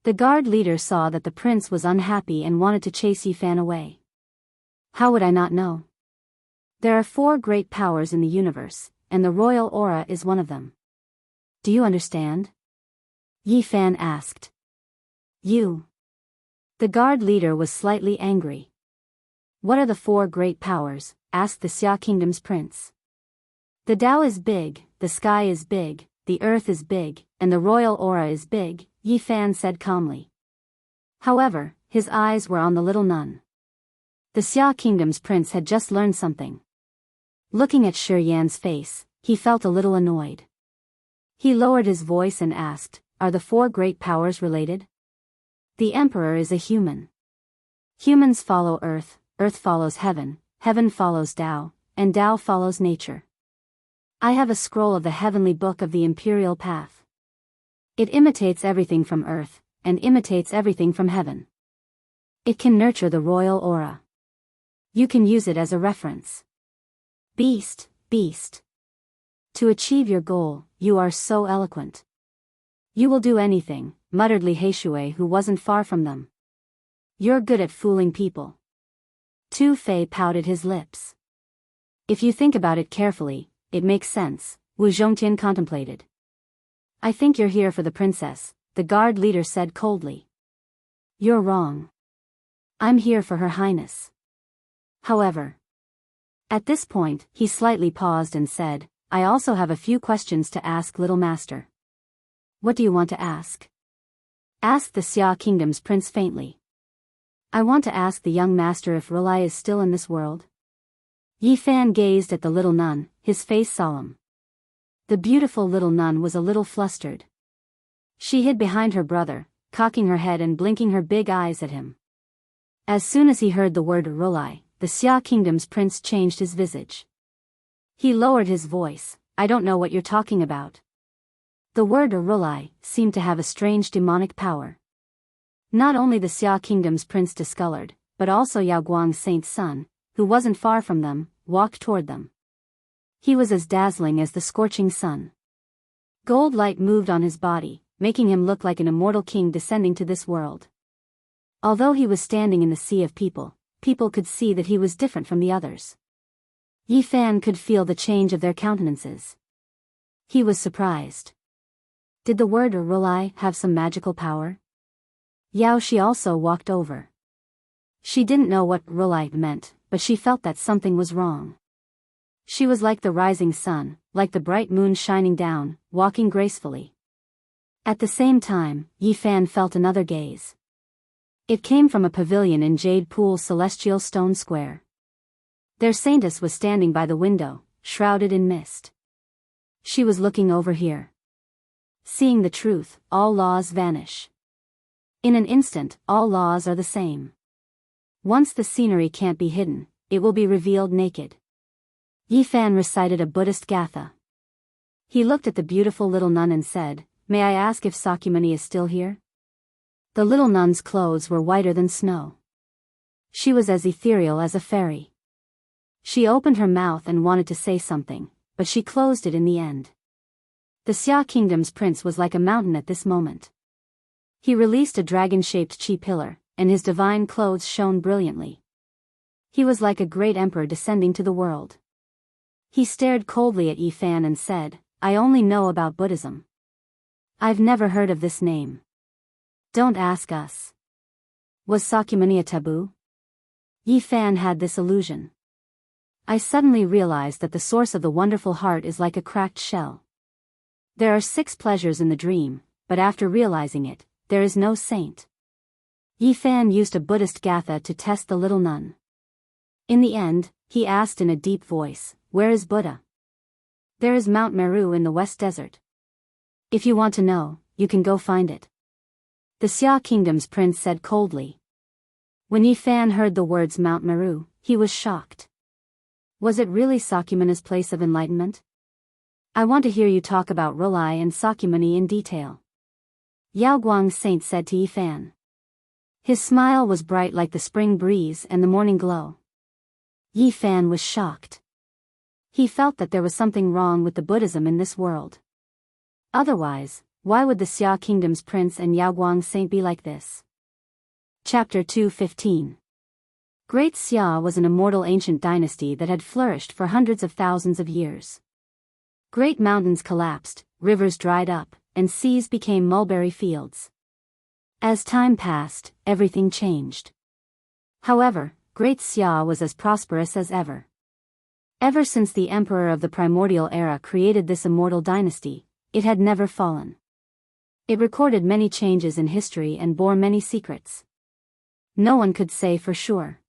Speaker 1: The guard leader saw that the prince was unhappy and wanted to chase Yi Fan away. How would I not know? There are 4 great powers in the universe, and the royal aura is one of them. Do you understand? Yi Fan asked. You. The guard leader was slightly angry. What are the 4 great powers? Asked the Xia Kingdom's prince. The Tao is big, the sky is big, the earth is big, and the royal aura is big, Yi Fan said calmly. However, his eyes were on the little nun. The Xia Kingdom's prince had just learned something. Looking at Shi Yan's face, he felt a little annoyed. He lowered his voice and asked, Are the 4 great powers related? The emperor is a human. Humans follow earth, earth follows heaven, heaven follows Tao, and Tao follows nature. I have a scroll of the heavenly book of the imperial path. It imitates everything from earth, and imitates everything from heaven. It can nurture the royal aura. You can use it as a reference. Beast, beast. To achieve your goal, you are so eloquent. You will do anything, muttered Li Heishui, who wasn't far from them. You're good at fooling people. Tu Fei pouted his lips. If you think about it carefully, it makes sense, Wu Zhongtian contemplated. I think you're here for the princess, the guard leader said coldly. You're wrong. I'm here for her highness. However. At this point, he slightly paused and said, I also have a few questions to ask little master. What do you want to ask? Asked the Xia Kingdom's prince faintly. I want to ask the young master if Rulai is still in this world. Yi Fan gazed at the little nun, his face solemn. The beautiful little nun was a little flustered. She hid behind her brother, cocking her head and blinking her big eyes at him. As soon as he heard the word Rulai, the Xia Kingdom's prince changed his visage. He lowered his voice, I don't know what you're talking about. The word Rulai seemed to have a strange demonic power. Not only the Xia kingdom's prince discolored, but also Yao Guang's saint's son, who wasn't far from them, walked toward them. He was as dazzling as the scorching sun. Gold light moved on his body, making him look like an immortal king descending to this world. Although he was standing in the sea of people, people could see that he was different from the others. Yi Fan could feel the change of their countenances. He was surprised. Did the word Rulai have some magical power? Yao Shi also walked over. She didn't know what Rulai meant, but she felt that something was wrong. She was like the rising sun, like the bright moon shining down, walking gracefully. At the same time, Yi Fan felt another gaze. It came from a pavilion in Jade Pool's celestial stone square. Their saintess was standing by the window, shrouded in mist. She was looking over here. Seeing the truth, all laws vanish. In an instant, all laws are the same. Once the scenery can't be hidden, it will be revealed naked. Yi Fan recited a Buddhist gatha. He looked at the beautiful little nun and said, "May I ask if Sakyamuni is still here?" The little nun's clothes were whiter than snow. She was as ethereal as a fairy. She opened her mouth and wanted to say something, but she closed it in the end. The Xia kingdom's prince was like a mountain at this moment. He released a dragon-shaped chi pillar, and his divine clothes shone brilliantly. He was like a great emperor descending to the world. He stared coldly at Yi Fan and said, "I only know about Buddhism. I've never heard of this name. Don't ask us." Was Sakyamuni a taboo? Yi Fan had this illusion. I suddenly realized that the source of the wonderful heart is like a cracked shell. There are 6 pleasures in the dream, but after realizing it, there is no saint. Yi Fan used a Buddhist gatha to test the little nun. In the end, he asked in a deep voice, "Where is Buddha?" "There is Mount Meru in the West Desert. If you want to know, you can go find it," the Xia kingdom's prince said coldly. When Yi Fan heard the words Mount Meru, he was shocked. Was it really Sakyamuni's place of enlightenment? "I want to hear you talk about Rulai and Sakyamuni in detail," Yao Guang's saint said to Yi Fan. His smile was bright like the spring breeze and the morning glow. Yi Fan was shocked. He felt that there was something wrong with the Buddhism in this world. Otherwise, why would the Xia kingdom's prince and Yao Guang's saint be like this? Chapter 2:15. Great Xia was an immortal ancient dynasty that had flourished for hundreds of thousands of years. Great mountains collapsed, rivers dried up, and seas became mulberry fields. As time passed, everything changed. However, Great Xia was as prosperous as ever. Ever since the emperor of the primordial era created this immortal dynasty, it had never fallen. It recorded many changes in history and bore many secrets. No one could say for sure.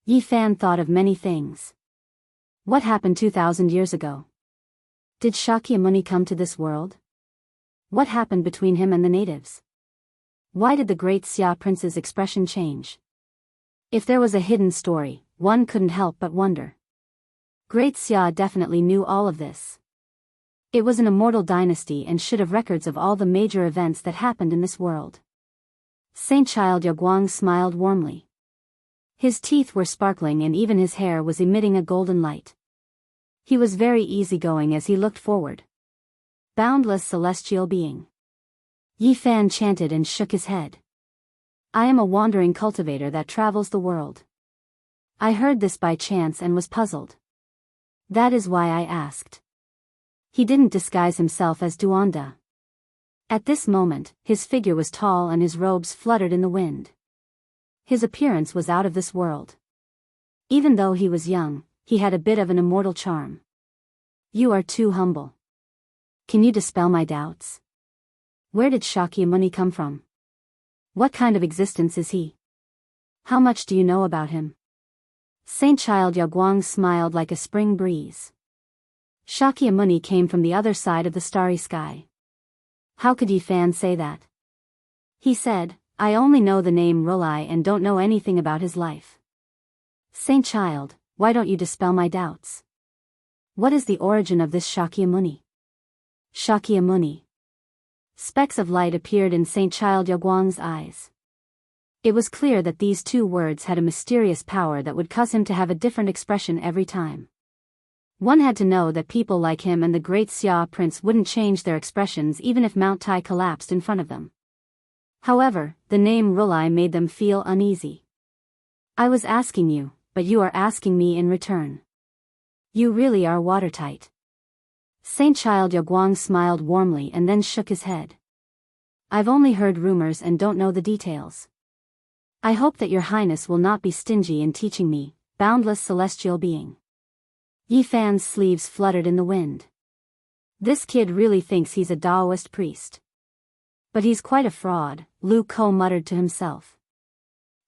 Speaker 1: Yi Fan thought of many things. What happened 2,000 years ago? Did Shakyamuni come to this world? What happened between him and the natives? Why did the great Xia prince's expression change? If there was a hidden story, one couldn't help but wonder. Great Xia definitely knew all of this. It was an immortal dynasty and should have records of all the major events that happened in this world. Saint Child Yaguang smiled warmly. His teeth were sparkling and even his hair was emitting a golden light. He was very easygoing as he looked forward. Boundless celestial being. Yi Fan chanted and shook his head. "I am a wandering cultivator that travels the world. I heard this by chance and was puzzled. That is why I asked." He didn't disguise himself as Duanda. At this moment, his figure was tall and his robes fluttered in the wind. His appearance was out of this world. Even though he was young, he had a bit of an immortal charm. "You are too humble. Can you dispel my doubts? Where did Shakyamuni come from? What kind of existence is he? How much do you know about him?" Saint Child Yaguang smiled like a spring breeze. Shakyamuni came from the other side of the starry sky. How could Yi Fan say that? He said, "I only know the name Rulai and don't know anything about his life." Saint Child, why don't you dispel my doubts? What is the origin of this Shakyamuni? Shakyamuni. Specks of light appeared in Saint Child Yaguang's eyes. It was clear that these two words had a mysterious power that would cause him to have a different expression every time. One had to know that people like him and the great Xia prince wouldn't change their expressions even if Mount Tai collapsed in front of them. However, the name Rulai made them feel uneasy. I was asking you, but you are asking me in return. You really are watertight. Saint Child Yaguang smiled warmly and then shook his head. I've only heard rumors and don't know the details. I hope that your highness will not be stingy in teaching me, boundless celestial being. Yi Fan's sleeves fluttered in the wind. This kid really thinks he's a Daoist priest. But he's quite a fraud, Lu Ko muttered to himself.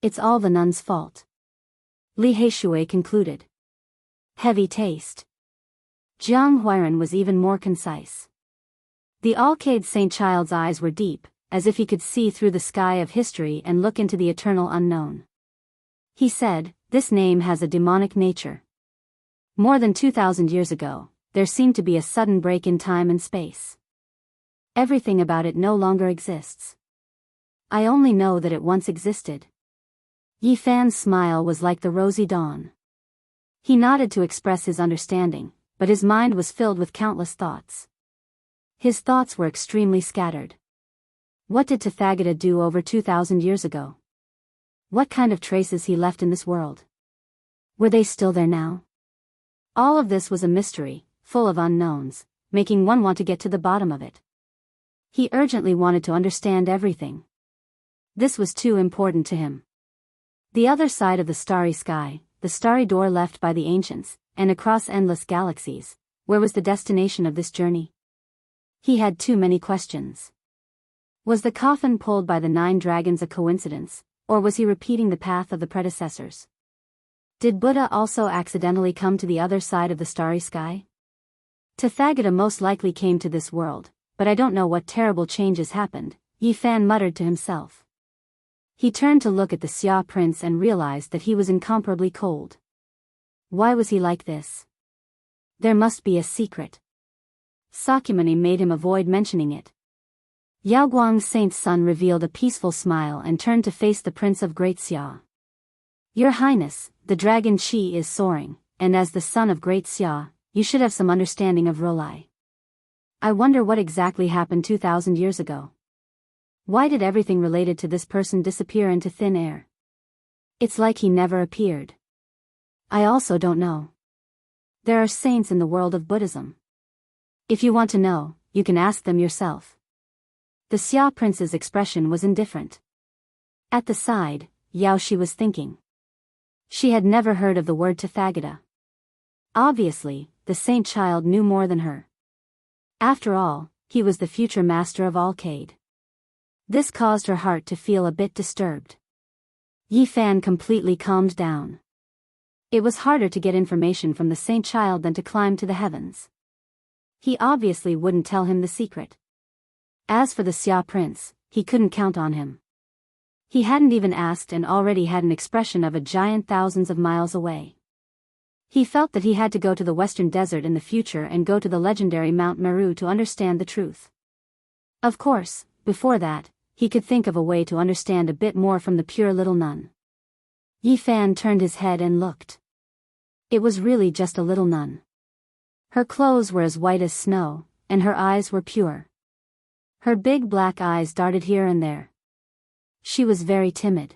Speaker 1: It's all the nun's fault. Li Heishui concluded. Heavy taste. Jiang Huiran was even more concise. The Alcade Saint Child's eyes were deep, as if he could see through the sky of history and look into the eternal unknown. He said, this name has a demonic nature. More than 2,000 years ago, there seemed to be a sudden break in time and space. Everything about it no longer exists. I only know that it once existed. Yi Fan's smile was like the rosy dawn. He nodded to express his understanding, but his mind was filled with countless thoughts. His thoughts were extremely scattered. What did Tathagata do over 2,000 years ago? What kind of traces he left in this world? Were they still there now? All of this was a mystery, full of unknowns, making one want to get to the bottom of it. He urgently wanted to understand everything. This was too important to him. The other side of the starry sky, the starry door left by the ancients, and across endless galaxies, where was the destination of this journey? He had too many questions. Was the coffin pulled by the 9 dragons a coincidence, or was he repeating the path of the predecessors? Did Buddha also accidentally come to the other side of the starry sky? Tathagata most likely came to this world, but I don't know what terrible changes happened, Yi Fan muttered to himself. He turned to look at the Xia prince and realized that he was incomparably cold. Why was he like this? There must be a secret. Sakyamuni made him avoid mentioning it. Yaoguang's saint's son revealed a peaceful smile and turned to face the Prince of Great Xia. Your Highness, the dragon Qi is soaring, and as the son of Great Xia, you should have some understanding of Rulai. I wonder what exactly happened 2,000 years ago. Why did everything related to this person disappear into thin air? It's like he never appeared. I also don't know. There are saints in the world of Buddhism. If you want to know, you can ask them yourself. The Xia prince's expression was indifferent. At the side, Yao Shi was thinking. She had never heard of the word Tathagata. Obviously, the saint child knew more than her. After all, he was the future master of Alcade. This caused her heart to feel a bit disturbed. Yi Fan completely calmed down. It was harder to get information from the saint child than to climb to the heavens. He obviously wouldn't tell him the secret. As for the Xia prince, he couldn't count on him. He hadn't even asked and already had an expression of a giant thousands of miles away. He felt that he had to go to the western desert in the future and go to the legendary Mount Meru to understand the truth. Of course, before that, he could think of a way to understand a bit more from the pure little nun. Yi Fan turned his head and looked. It was really just a little nun. Her clothes were as white as snow, and her eyes were pure. Her big black eyes darted here and there. She was very timid.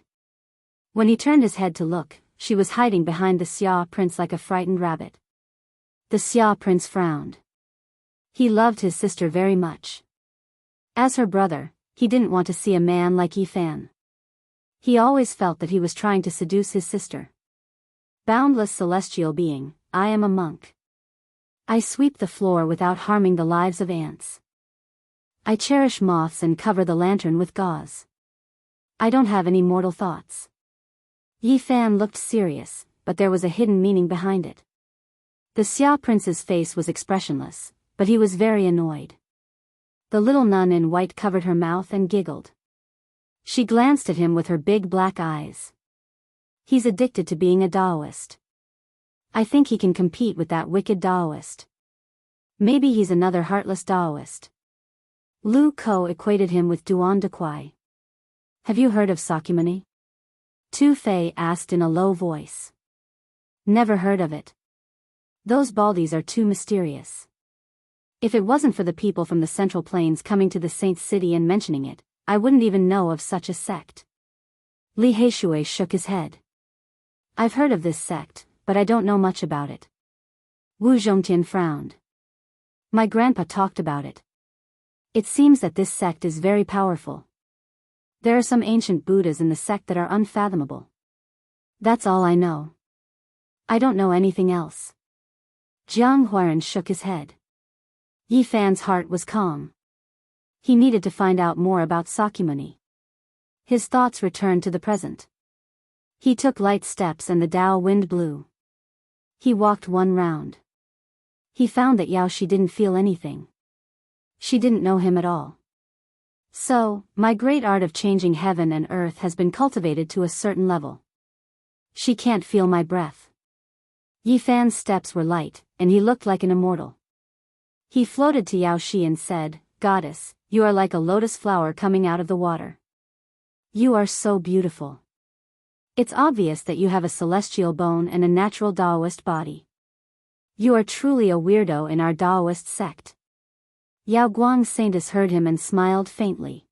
Speaker 1: When he turned his head to look, she was hiding behind the Xia prince like a frightened rabbit. The Xia prince frowned. He loved his sister very much. As her brother, he didn't want to see a man like Yi Fan. He always felt that he was trying to seduce his sister. Boundless celestial being, I am a monk. I sweep the floor without harming the lives of ants. I cherish moths and cover the lantern with gauze. I don't have any mortal thoughts. Yi Fan looked serious, but there was a hidden meaning behind it. The Xia prince's face was expressionless, but he was very annoyed. The little nun in white covered her mouth and giggled. She glanced at him with her big black eyes. He's addicted to being a Daoist. I think he can compete with that wicked Daoist. Maybe he's another heartless Daoist. Lu Ko equated him with Duan de Kuai. Have you heard of Sakyamuni? Tu Fei asked in a low voice. Never heard of it. Those baldies are too mysterious. If it wasn't for the people from the Central Plains coming to the Saint City and mentioning it, I wouldn't even know of such a sect. Li Heishui shook his head. I've heard of this sect, but I don't know much about it. Wu Zhongtian frowned. My grandpa talked about it. It seems that this sect is very powerful. There are some ancient Buddhas in the sect that are unfathomable. That's all I know. I don't know anything else. Jiang Huiran shook his head. Yi Fan's heart was calm. He needed to find out more about Sakyamuni. His thoughts returned to the present. He took light steps and the Tao wind blew. He walked one round. He found that Yao Shi didn't feel anything. She didn't know him at all. So, my great art of changing heaven and earth has been cultivated to a certain level. She can't feel my breath. Yi Fan's steps were light, and he looked like an immortal. He floated to Yao Shi and said, Goddess, you are like a lotus flower coming out of the water. You are so beautiful. It's obvious that you have a celestial bone and a natural Daoist body. You are truly a weirdo in our Daoist sect. Yao Guang Saintess heard him and smiled faintly.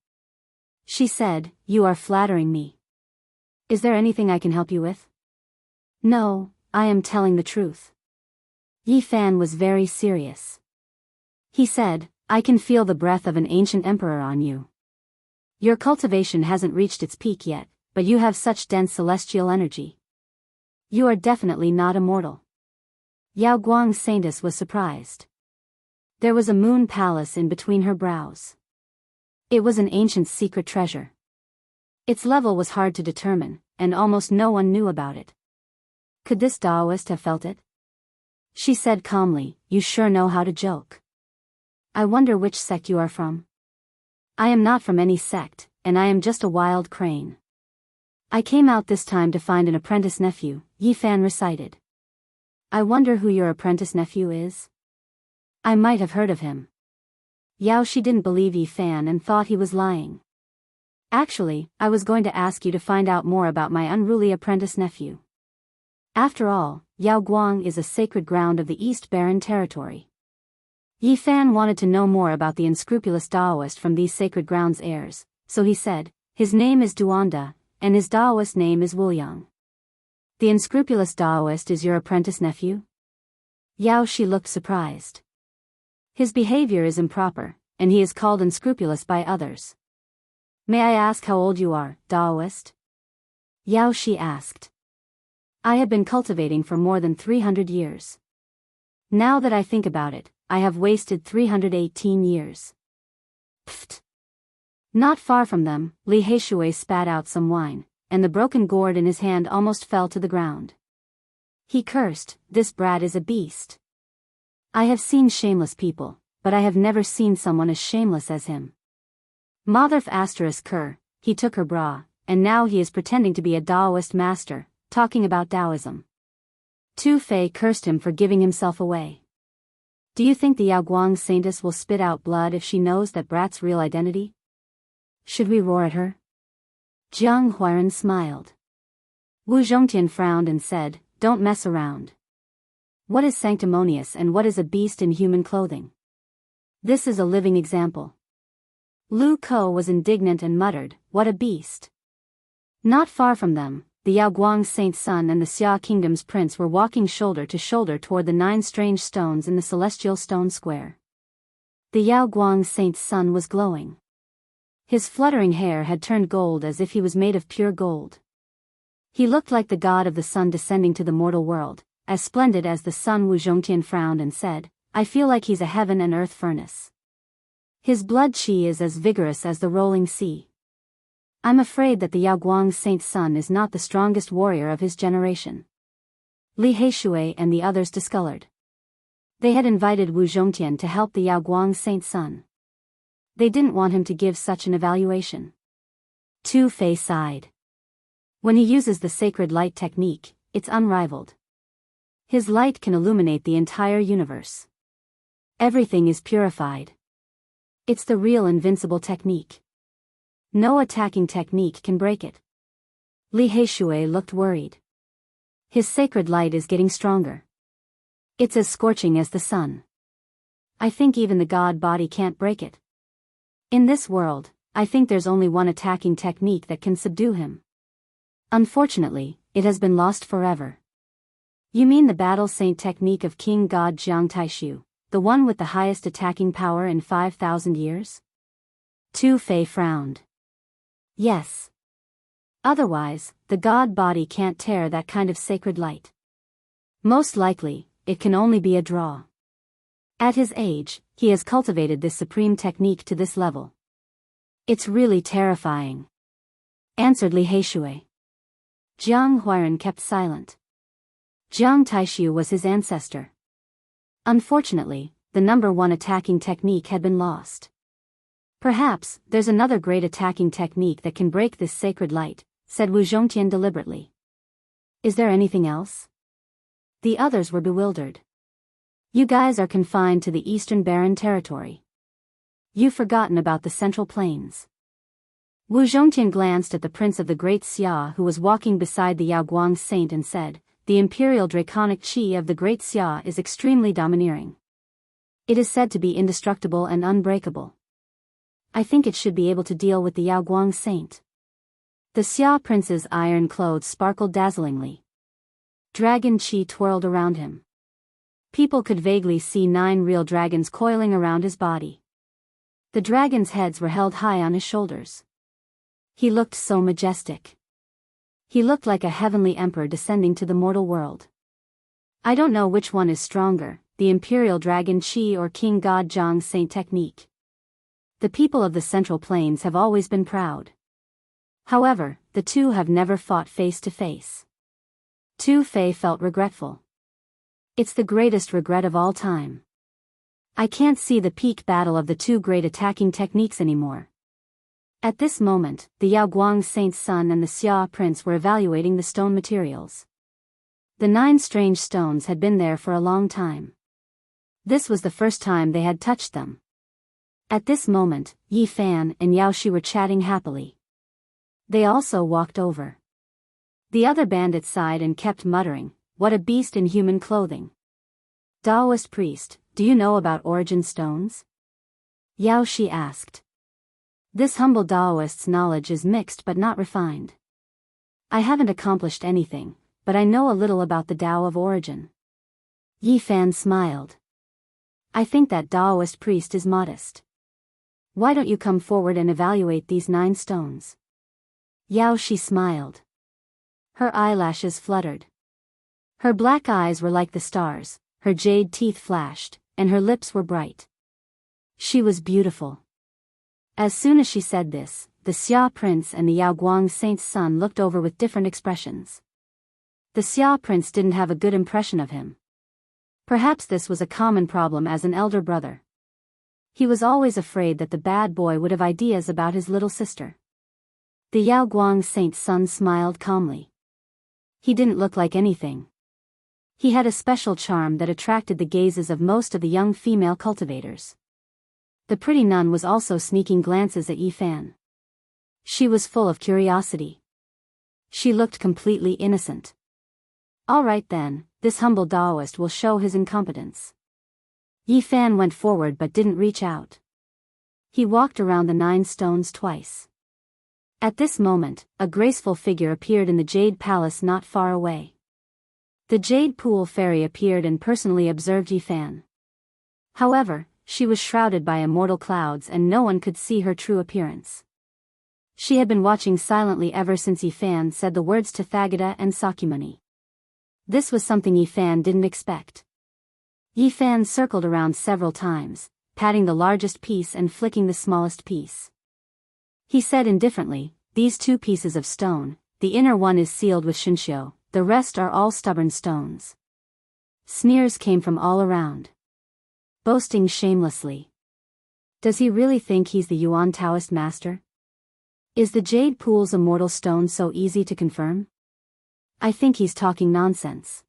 Speaker 1: She said, You are flattering me. Is there anything I can help you with? No, I am telling the truth. Yi Fan was very serious. He said, I can feel the breath of an ancient emperor on you. Your cultivation hasn't reached its peak yet, but you have such dense celestial energy. You are definitely not immortal. Yao Guang Saintess was surprised. There was a moon palace in between her brows. It was an ancient secret treasure. Its level was hard to determine, and almost no one knew about it. Could this Daoist have felt it? She said calmly, You sure know how to joke. I wonder which sect you are from. I am not from any sect, and I am just a wild crane. I came out this time to find an apprentice nephew, Yi Fan recited. I wonder who your apprentice nephew is? I might have heard of him. Yao Shi didn't believe Yi Fan and thought he was lying. Actually, I was going to ask you to find out more about my unruly apprentice nephew. After all, Yao Guang is a sacred ground of the East Baron territory. Yi Fan wanted to know more about the unscrupulous Daoist from these sacred grounds heirs, so he said, His name is Duanda, and his Daoist name is Wuliang. The unscrupulous Daoist is your apprentice nephew? Yao Shi looked surprised. His behavior is improper, and he is called unscrupulous by others. May I ask how old you are, Daoist? Yao Shi asked. I have been cultivating for more than 300 years. Now that I think about it, I have wasted 318 years. Pfft. Not far from them, Li Heishui spat out some wine, and the broken gourd in his hand almost fell to the ground. He cursed, This brat is a beast. I have seen shameless people, but I have never seen someone as shameless as him. Motherf asterisk Ker, he took her bra, and now he is pretending to be a Daoist master, talking about Taoism. Tu Fei cursed him for giving himself away. Do you think the Yao Guang Saintess will spit out blood if she knows that brat's real identity? Should we roar at her? Jiang Huiran smiled. Wu Zhongtian frowned and said, Don't mess around. What is sanctimonious and what is a beast in human clothing? This is a living example. Lu Ko was indignant and muttered, What a beast. Not far from them, the Yao Guang Saint's son and the Xia Kingdom's prince were walking shoulder to shoulder toward the 9 strange stones in the celestial stone square. The Yao Guang Saint's son was glowing. His fluttering hair had turned gold as if he was made of pure gold. He looked like the god of the sun descending to the mortal world, as splendid as the sun. Wu Zhongtian frowned and said, I feel like he's a heaven and earth furnace. His blood qi is as vigorous as the rolling sea. I'm afraid that the Yao Guang Saint's son is not the strongest warrior of his generation. Li Heishui and the others discolored. They had invited Wu Zhongtian to help the Yao Guang Saint's son. They didn't want him to give such an evaluation. Tu Fei sighed. When he uses the sacred light technique, it's unrivaled. His light can illuminate the entire universe. Everything is purified. It's the real invincible technique. No attacking technique can break it. Li Heishui looked worried. His sacred light is getting stronger. It's as scorching as the sun. I think even the god body can't break it. In this world, I think there's only one attacking technique that can subdue him. Unfortunately, it has been lost forever. You mean the battle saint technique of King God Jiang Taishu, the one with the highest attacking power in 5,000 years? Tu Fei frowned. Yes. Otherwise, the god body can't tear that kind of sacred light. Most likely, it can only be a draw. At his age, he has cultivated this supreme technique to this level. It's really terrifying, answered Li Heishui. Jiang Huairan kept silent. Jiang Taishu was his ancestor. Unfortunately, the number one attacking technique had been lost. Perhaps, there's another great attacking technique that can break this sacred light, said Wu Zhongtian deliberately. Is there anything else? The others were bewildered. You guys are confined to the Eastern Barren Territory. You've forgotten about the Central Plains. Wu Zhongtian glanced at the prince of the Great Xia who was walking beside the Yaoguang saint and said, the imperial draconic chi of the Great Xia is extremely domineering. It is said to be indestructible and unbreakable. I think it should be able to deal with the Yaoguang saint. The Xia prince's iron clothes sparkled dazzlingly. Dragon chi twirled around him. People could vaguely see 9 real dragons coiling around his body. The dragons' heads were held high on his shoulders. He looked so majestic. He looked like a heavenly emperor descending to the mortal world. I don't know which one is stronger, the imperial dragon chi or King God Jiang saint technique. The people of the Central Plains have always been proud. However, the two have never fought face to face. Tu Fei felt regretful. It's the greatest regret of all time. I can't see the peak battle of the two great attacking techniques anymore. At this moment, the Yaoguang saint's son and the Xia prince were evaluating the stone materials. The 9 strange stones had been there for a long time. This was the first time they had touched them. At this moment, Yi Fan and Yao Shi were chatting happily. They also walked over. The other bandit sighed and kept muttering, "What a beast in human clothing." Daoist priest, do you know about origin stones? Yao Shi asked. This humble Daoist's knowledge is mixed but not refined. I haven't accomplished anything, but I know a little about the Tao of origin. Yi Fan smiled. I think that Daoist priest is modest. Why don't you come forward and evaluate these 9 stones? Yao Shi smiled. Her eyelashes fluttered. Her black eyes were like the stars, her jade teeth flashed, and her lips were bright. She was beautiful. As soon as she said this, the Xia prince and the Yaoguang saint's son looked over with different expressions. The Xia prince didn't have a good impression of him. Perhaps this was a common problem as an elder brother. He was always afraid that the bad boy would have ideas about his little sister. The Yaoguang saint's son smiled calmly. He didn't look like anything. He had a special charm that attracted the gazes of most of the young female cultivators. The pretty nun was also sneaking glances at Yi Fan. She was full of curiosity. She looked completely innocent. All right then, this humble Daoist will show his incompetence. Yi Fan went forward but didn't reach out. He walked around the 9 stones twice. At this moment, a graceful figure appeared in the Jade Palace not far away. The Jade Pool Fairy appeared and personally observed Yi Fan. However, she was shrouded by immortal clouds and no one could see her true appearance. She had been watching silently ever since Yi Fan said the words Tathagata and Sakyamuni. This was something Yi Fan didn't expect. Yi Fan circled around several times, patting the largest piece and flicking the smallest piece. He said indifferently, these 2 pieces of stone, the inner one is sealed with Shinshio, the rest are all stubborn stones. Sneers came from all around. Boasting shamelessly. Does he really think he's the Yuan Taoist master? Is the Jade Pool's immortal stone so easy to confirm? I think he's talking nonsense.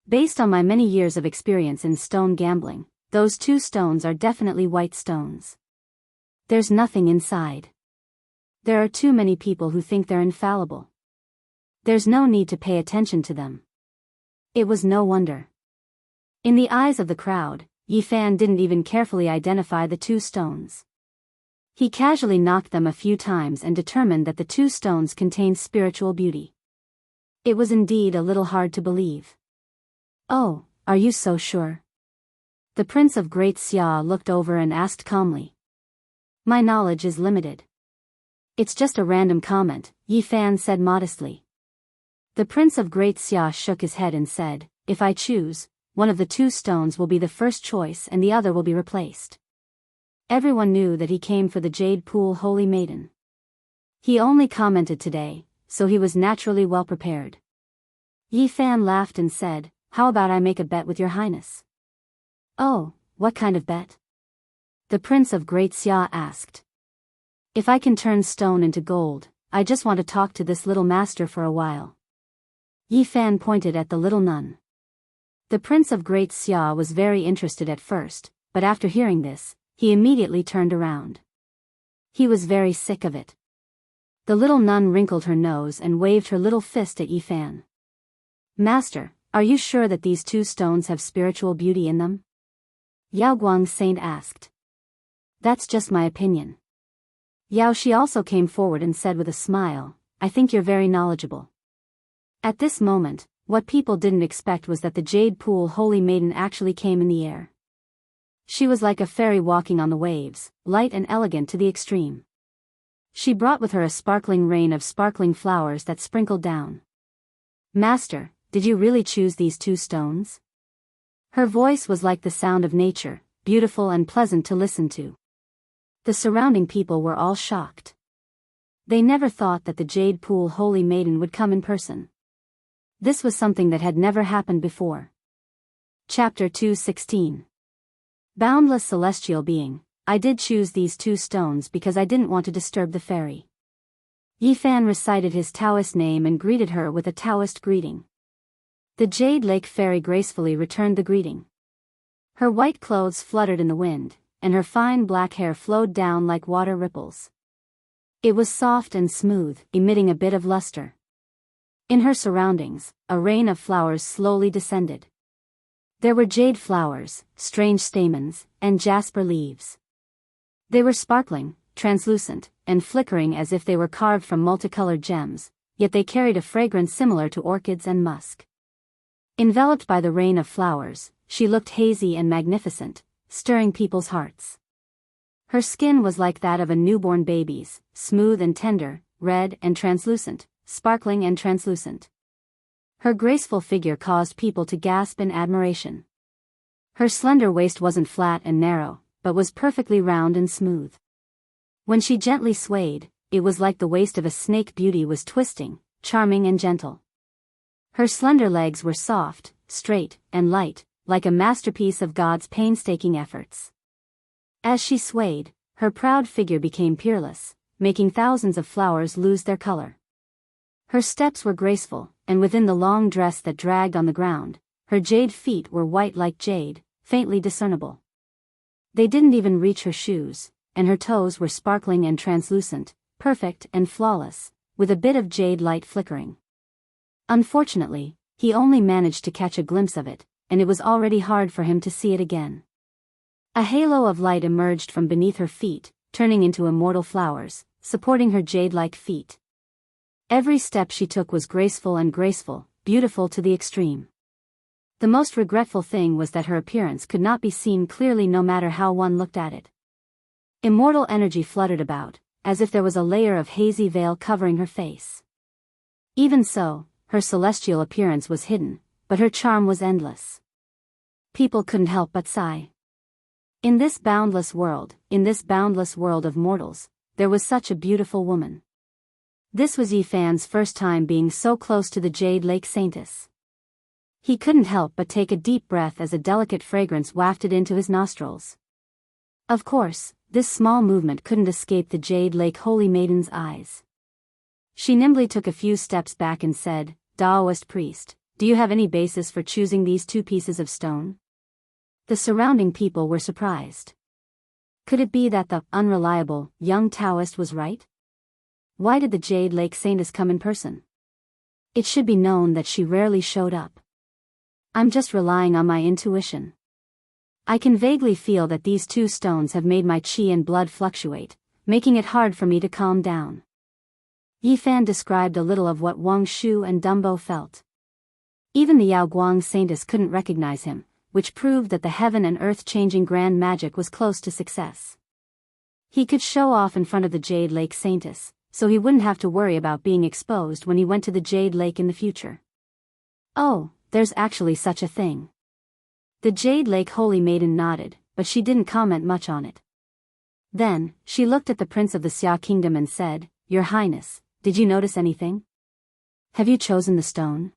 Speaker 1: Based on my many years of experience in stone gambling, those 2 stones are definitely white stones. There's nothing inside. There are too many people who think they're infallible. There's no need to pay attention to them. It was no wonder. In the eyes of the crowd, Yi Fan didn't even carefully identify the two stones. He casually knocked them a few times and determined that the two stones contained spiritual beauty. It was indeed a little hard to believe. "Oh, are you so sure?" The Prince of Great Xia looked over and asked calmly. "My knowledge is limited." "It's just a random comment," Yi Fan said modestly. The Prince of Great Xia shook his head and said, "If I choose, one of the two stones will be the first choice and the other will be replaced." Everyone knew that he came for the Jade Pool Holy Maiden. He only commented today, so he was naturally well prepared. Yi Fan laughed and said, "How about I make a bet with your highness?" "Oh, what kind of bet?" the Prince of Great Xia asked. "If I can turn stone into gold, I just want to talk to this little master for a while." Yi Fan pointed at the little nun. The Prince of Great Xia was very interested at first, but after hearing this, he immediately turned around. He was very sick of it. The little nun wrinkled her nose and waved her little fist at Yi Fan. "Master, are you sure that these two stones have spiritual beauty in them?" Yao Guang Saint asked. "That's just my opinion." Yao Shi also came forward and said with a smile, "I think you're very knowledgeable." At this moment, what people didn't expect was that the Jade Pool Holy Maiden actually came in the air. She was like a fairy walking on the waves, light and elegant to the extreme. She brought with her a sparkling rain of sparkling flowers that sprinkled down. "Master, did you really choose these two stones?" Her voice was like the sound of nature, beautiful and pleasant to listen to. The surrounding people were all shocked. They never thought that the Jade Pool Holy Maiden would come in person. This was something that had never happened before. Chapter 216. Boundless Celestial Being, I did choose these two stones because I didn't want to disturb the fairy. Yi Fan recited his Taoist name and greeted her with a Taoist greeting. The Jade Lake Fairy gracefully returned the greeting. Her white clothes fluttered in the wind, and her fine black hair flowed down like water ripples. It was soft and smooth, emitting a bit of luster. In her surroundings, a rain of flowers slowly descended. There were jade flowers, strange stamens, and jasper leaves. They were sparkling, translucent, and flickering as if they were carved from multicolored gems, yet they carried a fragrance similar to orchids and musk. Enveloped by the rain of flowers, she looked hazy and magnificent, stirring people's hearts. Her skin was like that of a newborn baby's, smooth and tender, red and translucent, sparkling and translucent. Her graceful figure caused people to gasp in admiration. Her slender waist wasn't flat and narrow, but was perfectly round and smooth. When she gently swayed, it was like the waist of a snake. Beauty was twisting, charming and gentle. Her slender legs were soft, straight, and light, like a masterpiece of God's painstaking efforts. As she swayed, her proud figure became peerless, making thousands of flowers lose their color. Her steps were graceful, and within the long dress that dragged on the ground, her jade feet were white like jade, faintly discernible. They didn't even reach her shoes, and her toes were sparkling and translucent, perfect and flawless, with a bit of jade light flickering. Unfortunately, he only managed to catch a glimpse of it, and it was already hard for him to see it again. A halo of light emerged from beneath her feet, turning into immortal flowers, supporting her jade-like feet. Every step she took was graceful, beautiful to the extreme. The most regretful thing was that her appearance could not be seen clearly no matter how one looked at it. Immortal energy fluttered about, as if there was a layer of hazy veil covering her face. Even so, her celestial appearance was hidden, but her charm was endless. People couldn't help but sigh. In this boundless world of mortals, there was such a beautiful woman. This was Yi Fan's first time being so close to the Jade Lake Saintess. He couldn't help but take a deep breath as a delicate fragrance wafted into his nostrils. Of course, this small movement couldn't escape the Jade Lake Holy Maiden's eyes. She nimbly took a few steps back and said, "Daoist priest, do you have any basis for choosing these two pieces of stone?" The surrounding people were surprised. Could it be that the unreliable, young Taoist was right? Why did the Jade Lake Saintess come in person? It should be known that she rarely showed up. I'm just relying on my intuition. I can vaguely feel that these 2 stones have made my chi and blood fluctuate, making it hard for me to calm down. Yi Fan described a little of what Wang Shu and Dumbo felt. Even the Yaoguang Saintess couldn't recognize him, which proved that the heaven and earth-changing grand magic was close to success. He could show off in front of the Jade Lake Saintess, so he wouldn't have to worry about being exposed when he went to the Jade Lake in the future. Oh, there's actually such a thing. The Jade Lake Holy Maiden nodded, but she didn't comment much on it. Then, she looked at the Prince of the Xia Kingdom and said, Your Highness, did you notice anything? Have you chosen the stone?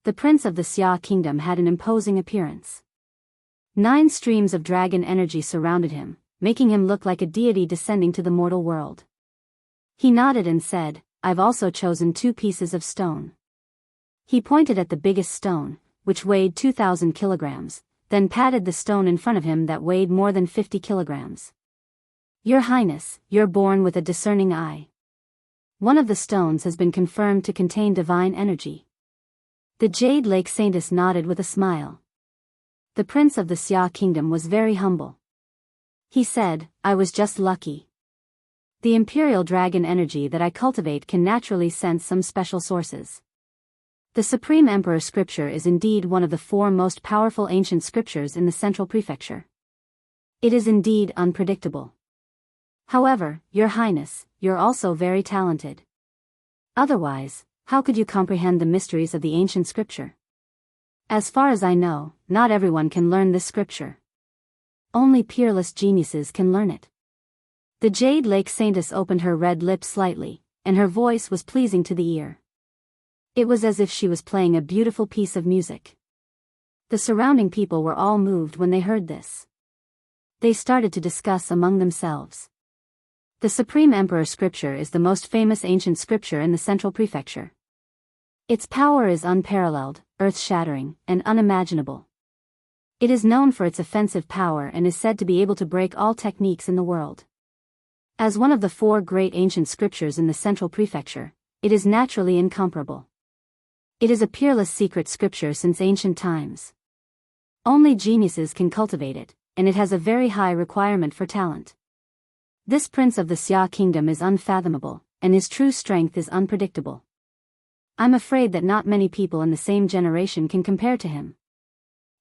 Speaker 1: The Prince of the Xia Kingdom had an imposing appearance. 9 streams of dragon energy surrounded him, making him look like a deity descending to the mortal world. He nodded and said, I've also chosen 2 pieces of stone. He pointed at the biggest stone, which weighed 2,000 kilograms, then patted the stone in front of him that weighed more than 50 kilograms. Your Highness, you're born with a discerning eye. One of the stones has been confirmed to contain divine energy. The Jade Lake Saintess nodded with a smile. The Prince of the Xia Kingdom was very humble. He said, I was just lucky. The imperial dragon energy that I cultivate can naturally sense some special sources. The Supreme Emperor Scripture is indeed one of the 4 most powerful ancient scriptures in the Central Prefecture. It is indeed unpredictable. However, Your Highness, you're also very talented. Otherwise, how could you comprehend the mysteries of the ancient scripture? As far as I know, not everyone can learn this scripture. Only peerless geniuses can learn it. The Jade Lake Saintess opened her red lips slightly, and her voice was pleasing to the ear. It was as if she was playing a beautiful piece of music. The surrounding people were all moved when they heard this. They started to discuss among themselves. The Supreme Emperor Scripture is the most famous ancient scripture in the Central Prefecture. Its power is unparalleled, earth-shattering, and unimaginable. It is known for its offensive power and is said to be able to break all techniques in the world. As one of the 4 great ancient scriptures in the Central Prefecture, it is naturally incomparable. It is a peerless secret scripture since ancient times. Only geniuses can cultivate it, and it has a very high requirement for talent. This Prince of the Xia Kingdom is unfathomable, and his true strength is unpredictable. I'm afraid that not many people in the same generation can compare to him.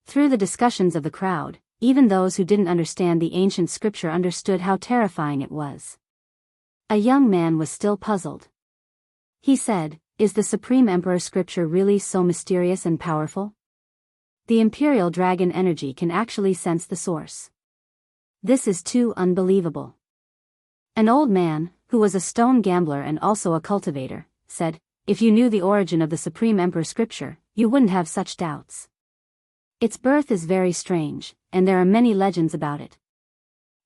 Speaker 1: Through the discussions of the crowd, even those who didn't understand the ancient scripture understood how terrifying it was. A young man was still puzzled. He said, Is the Supreme Emperor Scripture really so mysterious and powerful? The Imperial Dragon energy can actually sense the source. This is too unbelievable. An old man, who was a stone gambler and also a cultivator, said, If you knew the origin of the Supreme Emperor Scripture, you wouldn't have such doubts. Its birth is very strange, and there are many legends about it.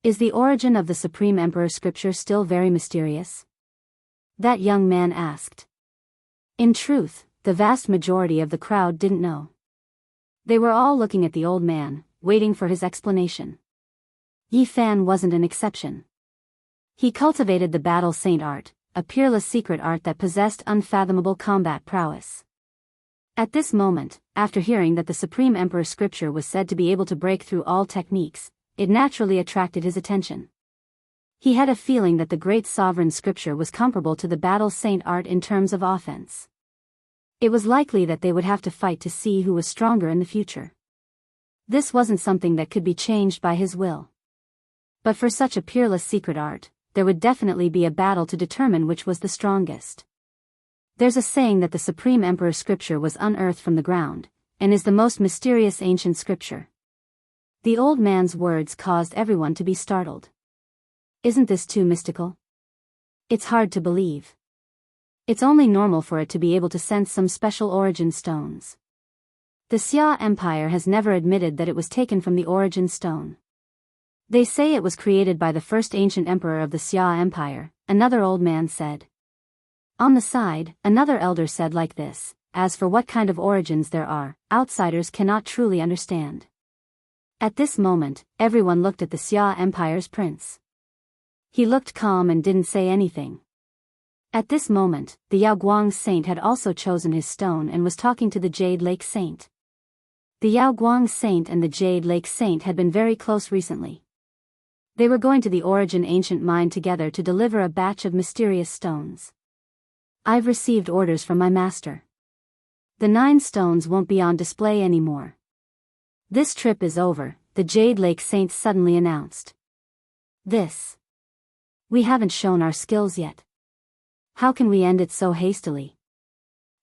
Speaker 1: Is the origin of the Supreme Emperor Scripture still very mysterious? That young man asked. In truth, the vast majority of the crowd didn't know. They were all looking at the old man, waiting for his explanation. Yi Fan wasn't an exception. He cultivated the Battle Saint art, a peerless secret art that possessed unfathomable combat prowess. At this moment, after hearing that the Supreme Emperor Scripture was said to be able to break through all techniques, it naturally attracted his attention. He had a feeling that the Great Sovereign Scripture was comparable to the Battle Saint art in terms of offense. It was likely that they would have to fight to see who was stronger in the future. This wasn't something that could be changed by his will. But for such a peerless secret art, there would definitely be a battle to determine which was the strongest. There's a saying that the Supreme Emperor Scripture was unearthed from the ground, and is the most mysterious ancient scripture. The old man's words caused everyone to be startled. Isn't this too mystical? It's hard to believe. It's only normal for it to be able to sense some special origin stones. The Xia Empire has never admitted that it was taken from the origin stone. They say it was created by the first ancient emperor of the Xia Empire, another old man said. On the side, another elder said like this, as for what kind of origins there are, outsiders cannot truly understand. At this moment, everyone looked at the Xia Empire's prince. He looked calm and didn't say anything. At this moment, the Yaoguang Saint had also chosen his stone and was talking to the Jade Lake Saint. The Yaoguang Saint and the Jade Lake Saint had been very close recently. They were going to the Origin Ancient Mine together to deliver a batch of mysterious stones. I've received orders from my master. The 9 stones won't be on display anymore. This trip is over, the Jade Lake Saint suddenly announced. We haven't shown our skills yet. How can we end it so hastily?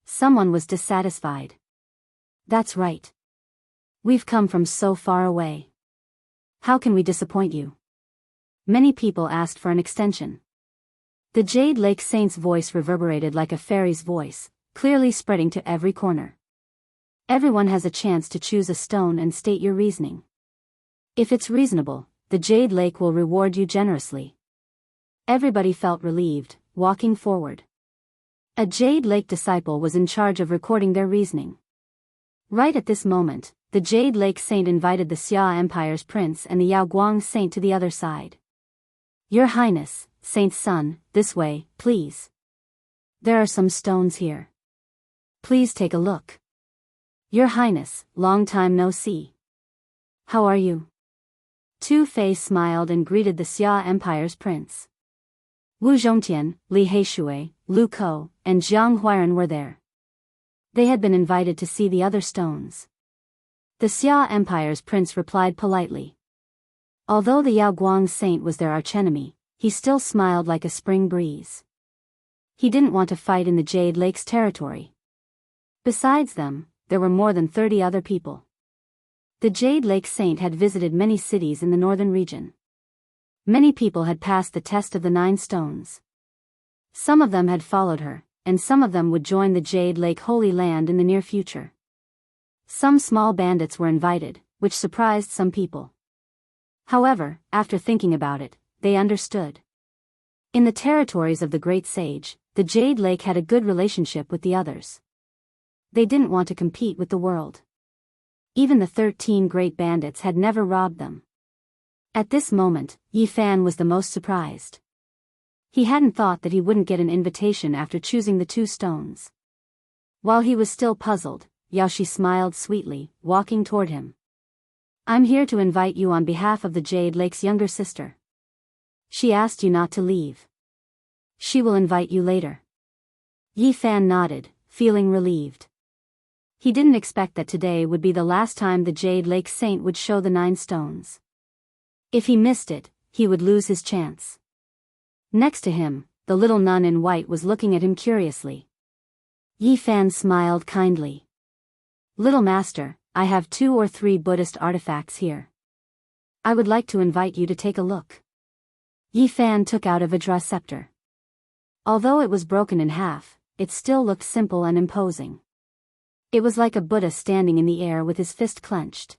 Speaker 1: Someone was dissatisfied. That's right. We've come from so far away. How can we disappoint you? Many people asked for an extension. The Jade Lake Saint's voice reverberated like a fairy's voice, clearly spreading to every corner. Everyone has a chance to choose a stone and state your reasoning. If it's reasonable, the Jade Lake will reward you generously. Everybody felt relieved, walking forward. A Jade Lake disciple was in charge of recording their reasoning. Right at this moment, the Jade Lake Saint invited the Xia Empire's prince and the Yaoguang Saint to the other side. Your Highness, Saint's son, this way, please. There are some stones here. Please take a look. Your Highness, long time no see. How are you? Tu Fei smiled and greeted the Xia Empire's prince. Wu Zhongtian, Li Heishui, Lu Ko, and Jiang Huairan were there. They had been invited to see the other stones. The Xia Empire's prince replied politely. Although the Yaoguang Saint was their archenemy, he still smiled like a spring breeze. He didn't want to fight in the Jade Lake's territory. Besides them, there were more than 30 other people. The Jade Lake Saint had visited many cities in the northern region. Many people had passed the test of the 9 stones. Some of them had followed her, and some of them would join the Jade Lake Holy Land in the near future. Some small bandits were invited, which surprised some people. However, after thinking about it, they understood. In the territories of the Great Sage, the Jade Lake had a good relationship with the others. They didn't want to compete with the world. Even the 13 great bandits had never robbed them. At this moment, Yi Fan was the most surprised. He hadn't thought that he wouldn't get an invitation after choosing the 2 stones. While he was still puzzled, Yaoshi smiled sweetly, walking toward him. I'm here to invite you on behalf of the Jade Lake's younger sister. She asked you not to leave. She will invite you later. Yi Fan nodded, feeling relieved. He didn't expect that today would be the last time the Jade Lake Saint would show the 9 stones. If he missed it, he would lose his chance. Next to him, the little nun in white was looking at him curiously. Yi Fan smiled kindly. Little master, I have 2 or 3 Buddhist artifacts here. I would like to invite you to take a look. Yi Fan took out a Vajra scepter. Although it was broken in half, it still looked simple and imposing. It was like a Buddha standing in the air with his fist clenched.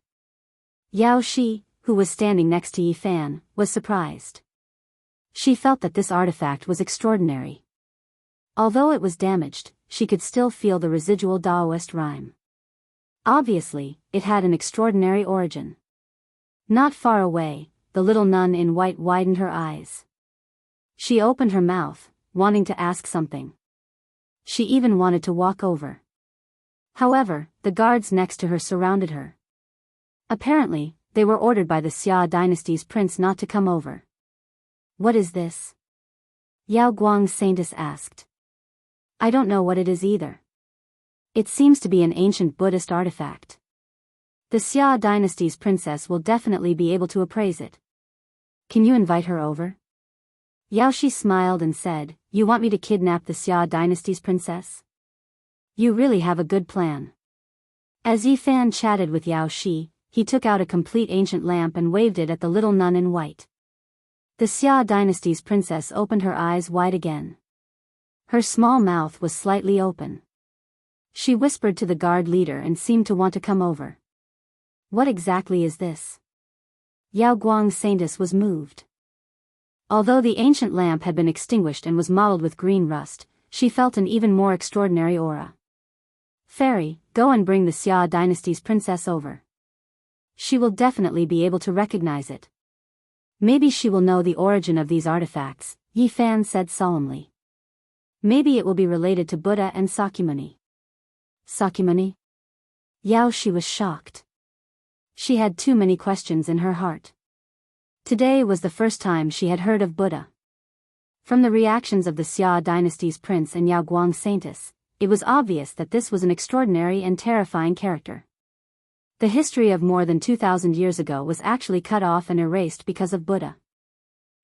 Speaker 1: Yao Shi, who was standing next to Yi Fan, was surprised. She felt that this artifact was extraordinary. Although it was damaged, she could still feel the residual Daoist rhyme. Obviously, it had an extraordinary origin. Not far away, the little nun in white widened her eyes. She opened her mouth, wanting to ask something. She even wanted to walk over. However, the guards next to her surrounded her. Apparently, they were ordered by the Xia dynasty's prince not to come over. What is this? Yaoguang Saintess asked. I don't know what it is either. It seems to be an ancient Buddhist artifact. The Xia dynasty's princess will definitely be able to appraise it. Can you invite her over? Yaoshi smiled and said, You want me to kidnap the Xia dynasty's princess? You really have a good plan. As Yi Fan chatted with Yaoshi, he took out a complete ancient lamp and waved it at the little nun in white. The Xia dynasty's princess opened her eyes wide again. Her small mouth was slightly open. She whispered to the guard leader and seemed to want to come over. What exactly is this? Yaoguang Saintess was moved. Although the ancient lamp had been extinguished and was mottled with green rust, she felt an even more extraordinary aura. Fairy, go and bring the Xia dynasty's princess over. She will definitely be able to recognize it. Maybe she will know the origin of these artifacts, Yi Fan said solemnly. Maybe it will be related to Buddha and Sakyamuni. Sakyamuni? Yao Shi was shocked. She had too many questions in her heart. Today was the first time she had heard of Buddha. From the reactions of the Xia dynasty's prince and Yao Guang saintess, it was obvious that this was an extraordinary and terrifying character. The history of more than 2,000 years ago was actually cut off and erased because of Buddha.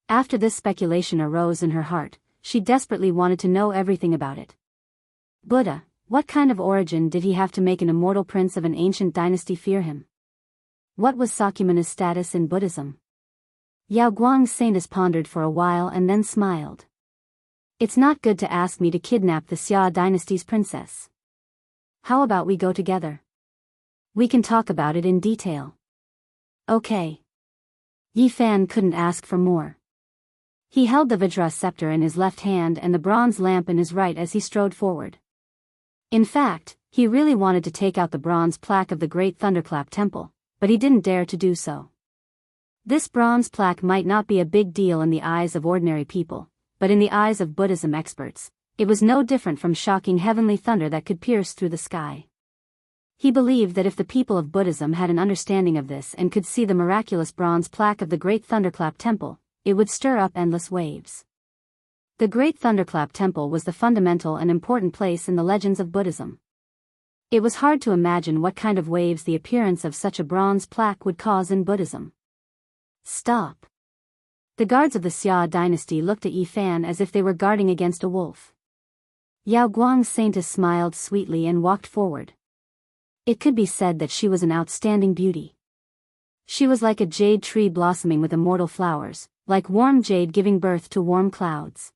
Speaker 1: After this speculation arose in her heart, she desperately wanted to know everything about it. Buddha, what kind of origin did he have to make an immortal prince of an ancient dynasty fear him? What was Sakyamuni's status in Buddhism? Yao Guang's saintess pondered for a while and then smiled. It's not good to ask me to kidnap the Xia dynasty's princess. How about we go together? We can talk about it in detail. Okay. Yi Fan couldn't ask for more. He held the Vajra scepter in his left hand and the bronze lamp in his right as he strode forward. In fact, he really wanted to take out the bronze plaque of the Great Thunderclap Temple, but he didn't dare to do so. This bronze plaque might not be a big deal in the eyes of ordinary people, but in the eyes of Buddhism experts, it was no different from shocking heavenly thunder that could pierce through the sky. He believed that if the people of Buddhism had an understanding of this and could see the miraculous bronze plaque of the Great Thunderclap Temple, it would stir up endless waves. The Great Thunderclap Temple was the fundamental and important place in the legends of Buddhism. It was hard to imagine what kind of waves the appearance of such a bronze plaque would cause in Buddhism. Stop. The guards of the Xia dynasty looked at Yi Fan as if they were guarding against a wolf. Yao Guang's saintess smiled sweetly and walked forward. It could be said that she was an outstanding beauty. She was like a jade tree blossoming with immortal flowers, like warm jade giving birth to warm clouds.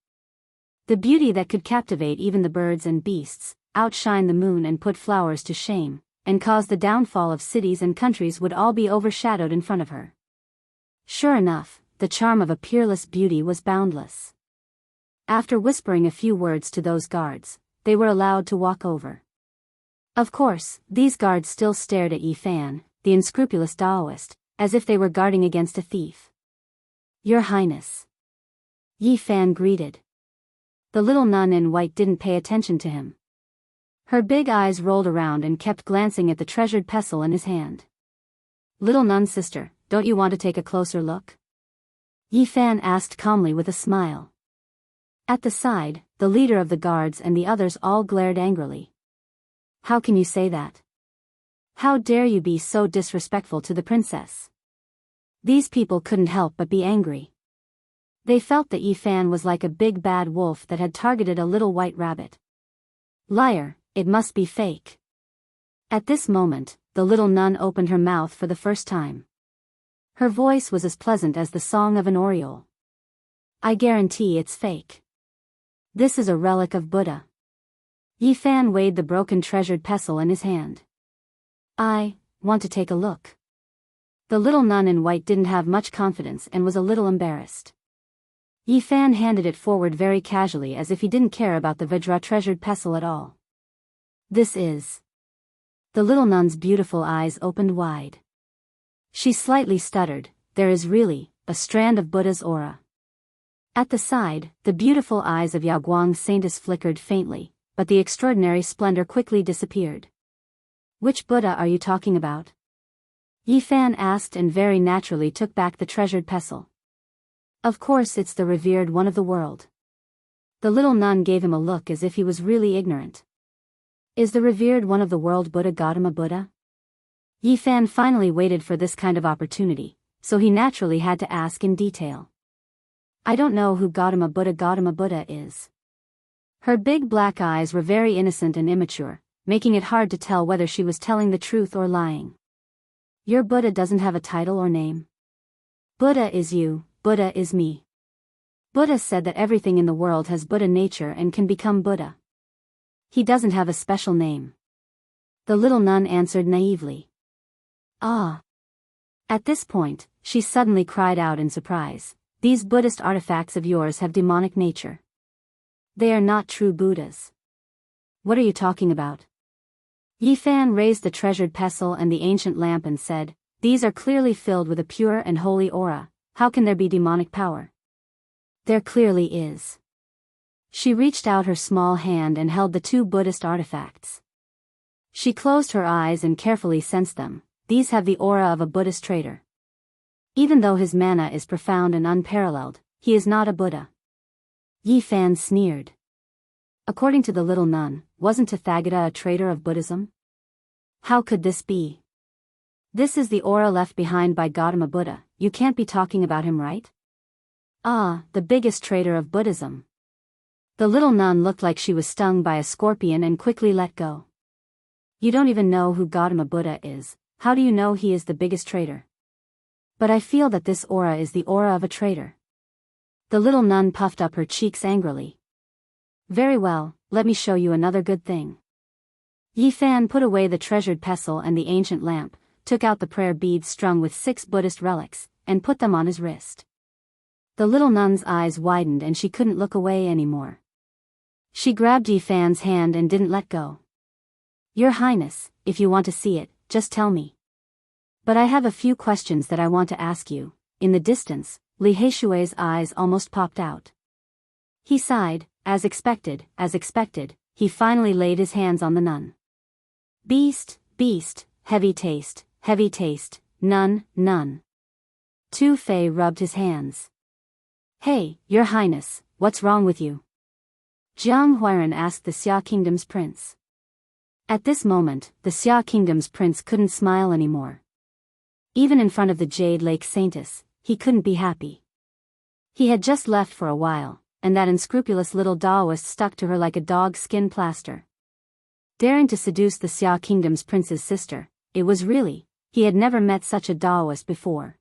Speaker 1: The beauty that could captivate even the birds and beasts, outshine the moon and put flowers to shame, and cause the downfall of cities and countries would all be overshadowed in front of her. Sure enough, the charm of a peerless beauty was boundless. After whispering a few words to those guards, they were allowed to walk over. Of course, these guards still stared at Yi Fan, the unscrupulous Daoist, as if they were guarding against a thief. Your Highness. Yi Fan greeted. The little nun in white didn't pay attention to him. Her big eyes rolled around and kept glancing at the treasured pestle in his hand. Little nun sister, don't you want to take a closer look? Yi Fan asked calmly with a smile. At the side, the leader of the guards and the others all glared angrily. How can you say that? How dare you be so disrespectful to the princess? These people couldn't help but be angry. They felt that Yi Fan was like a big bad wolf that had targeted a little white rabbit. Liar, it must be fake. At this moment, the little nun opened her mouth for the first time. Her voice was as pleasant as the song of an oriole. I guarantee it's fake. This is a relic of Buddha. Yi Fan weighed the broken treasured pestle in his hand. I want to take a look. The little nun in white didn't have much confidence and was a little embarrassed. Yi Fan handed it forward very casually as if he didn't care about the Vajra treasured pestle at all. This is... The little nun's beautiful eyes opened wide. She slightly stuttered, there is really a strand of Buddha's aura. At the side, the beautiful eyes of Yao Guang's saintess flickered faintly, but the extraordinary splendor quickly disappeared. Which Buddha are you talking about? Yi Fan asked and very naturally took back the treasured pestle. Of course it's the revered one of the world. The little nun gave him a look as if he was really ignorant. Is the revered one of the world Buddha Gautama Buddha? Yi Fan finally waited for this kind of opportunity, so he naturally had to ask in detail. I don't know who Gautama Buddha is. Her big black eyes were very innocent and immature, making it hard to tell whether she was telling the truth or lying. Your Buddha doesn't have a title or name. Buddha is you, Buddha is me. Buddha said that everything in the world has Buddha nature and can become Buddha. He doesn't have a special name. The little nun answered naively. Ah. At this point, she suddenly cried out in surprise. These Buddhist artifacts of yours have demonic nature. They are not true Buddhas. What are you talking about? Yi Fan raised the treasured pestle and the ancient lamp and said, these are clearly filled with a pure and holy aura, how can there be demonic power? There clearly is. She reached out her small hand and held the two Buddhist artifacts. She closed her eyes and carefully sensed them. These have the aura of a Buddhist trader. Even though his mana is profound and unparalleled, he is not a Buddha. Yi Fan sneered. According to the little nun, wasn't Tathagata a traitor of Buddhism? How could this be? This is the aura left behind by Gautama Buddha. You can't be talking about him, right? Ah, the biggest traitor of Buddhism. The little nun looked like she was stung by a scorpion and quickly let go. You don't even know who Gautama Buddha is. How do you know he is the biggest traitor? But I feel that this aura is the aura of a traitor. The little nun puffed up her cheeks angrily. Very well, let me show you another good thing. Yi Fan put away the treasured pestle and the ancient lamp, took out the prayer beads strung with 6 Buddhist relics, and put them on his wrist. The little nun's eyes widened and she couldn't look away anymore. She grabbed Yi Fan's hand and didn't let go. Your Highness, if you want to see it, just tell me. But I have a few questions that I want to ask you. In the distance, Li Heishui's eyes almost popped out. He sighed. As expected, he finally laid his hands on the nun. Beast, heavy taste, nun. Tu Fei rubbed his hands. Hey, Your Highness, what's wrong with you? Jiang Huiran asked the Xia Kingdom's prince. At this moment, the Xia Kingdom's prince couldn't smile anymore. Even in front of the Jade Lake Saintess, he couldn't be happy. He had just left for a while, and that unscrupulous little Daoist stuck to her like a dog's skin plaster. Daring to seduce the Xia Kingdom's prince's sister, he had never met such a Daoist before.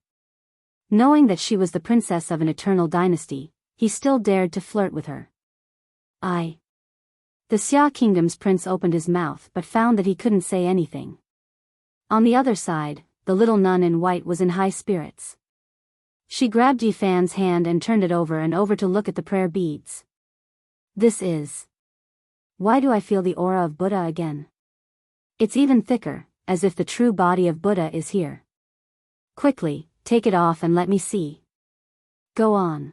Speaker 1: Knowing that she was the princess of an eternal dynasty, he still dared to flirt with her. The Xia Kingdom's prince opened his mouth but found that he couldn't say anything. On the other side, the little nun in white was in high spirits. She grabbed Yi Fan's hand and turned it over and over to look at the prayer beads. This is... Why do I feel the aura of Buddha again? It's even thicker, as if the true body of Buddha is here. Quickly, take it off and let me see. Go on.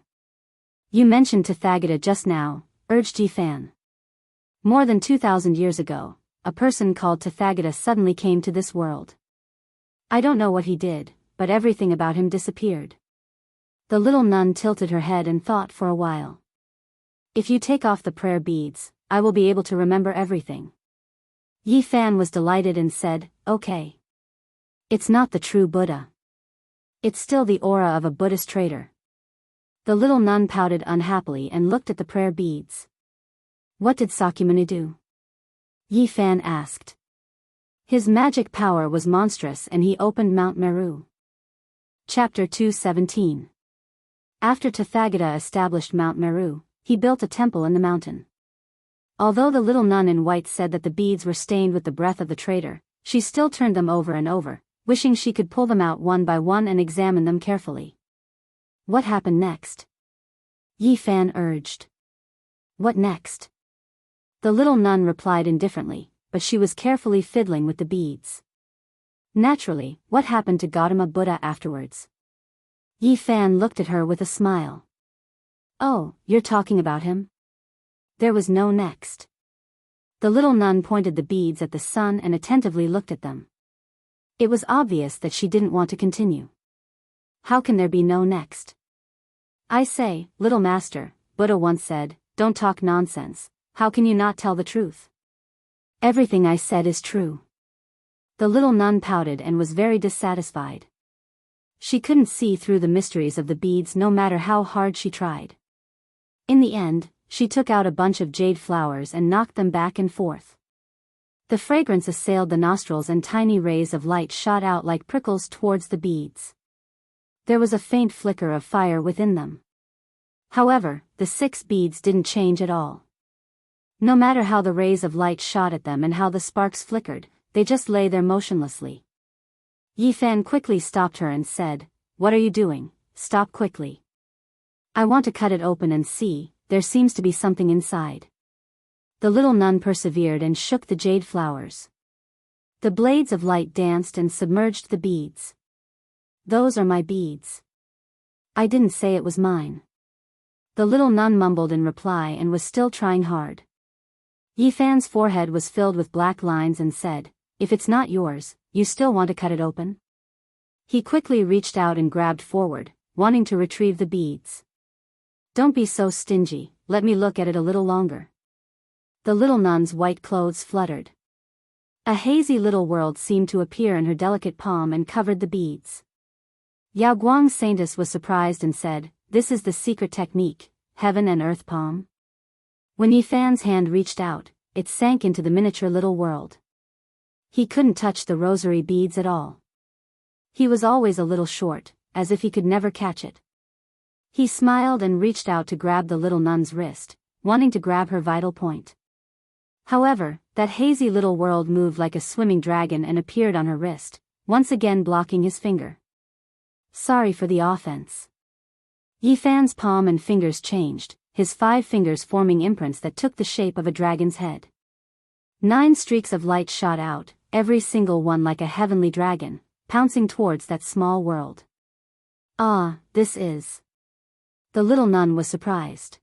Speaker 1: You mentioned Tathagata just now, urged Yi Fan. More than 2,000 years ago, a person called Tathagata suddenly came to this world. I don't know what he did, but everything about him disappeared. The little nun tilted her head and thought for a while. If you take off the prayer beads, I will be able to remember everything. Yi Fan was delighted and said, okay. It's not the true Buddha. It's still the aura of a Buddhist traitor. The little nun pouted unhappily and looked at the prayer beads. What did Sakyamuni do? Yi Fan asked. His magic power was monstrous and he opened Mount Meru. Chapter 217. After Tathagata established Mount Meru, he built a temple in the mountain. Although the little nun in white said that the beads were stained with the breath of the traitor, she still turned them over and over, wishing she could pull them out one by one and examine them carefully. What happened next? Yi Fan urged. What next? The little nun replied indifferently, but she was carefully fiddling with the beads. Naturally, what happened to Gautama Buddha afterwards? Yi Fan looked at her with a smile. Oh, you're talking about him? There was no next. The little nun pointed the beads at the sun and attentively looked at them. It was obvious that she didn't want to continue. How can there be no next? I say, little master, Buddha once said, don't talk nonsense. How can you not tell the truth? Everything I said is true. The little nun pouted and was very dissatisfied. She couldn't see through the mysteries of the beads no matter how hard she tried. In the end, she took out a bunch of jade flowers and knocked them back and forth. The fragrance assailed the nostrils and tiny rays of light shot out like prickles towards the beads. There was a faint flicker of fire within them. However, the 6 beads didn't change at all. No matter how the rays of light shot at them and how the sparks flickered, they just lay there motionlessly. Yi Fan quickly stopped her and said, What are you doing? Stop quickly. I want to cut it open and see, there seems to be something inside. The little nun persevered and shook the jade flowers. The blades of light danced and submerged the beads. Those are my beads. I didn't say it was mine. The little nun mumbled in reply and was still trying hard. Yi Fan's forehead was filled with black lines and said, "If it's not yours, you still want to cut it open?" He quickly reached out and grabbed forward, wanting to retrieve the beads. "Don't be so stingy, let me look at it a little longer." The little nun's white clothes fluttered. A hazy little world seemed to appear in her delicate palm and covered the beads. Yao Guang Saintus was surprised and said, "This is the secret technique, heaven and earth palm?" When Yi Fan's hand reached out, it sank into the miniature little world. He couldn't touch the rosary beads at all. He was always a little short, as if he could never catch it. He smiled and reached out to grab the little nun's wrist, wanting to grab her vital point. However, that hazy little world moved like a swimming dragon and appeared on her wrist, once again blocking his finger. Sorry for the offense. Yi Fan's palm and fingers changed, his 5 fingers forming imprints that took the shape of a dragon's head. 9 streaks of light shot out, every single one like a heavenly dragon, pouncing towards that small world. "Ah, this is..." The little nun was surprised.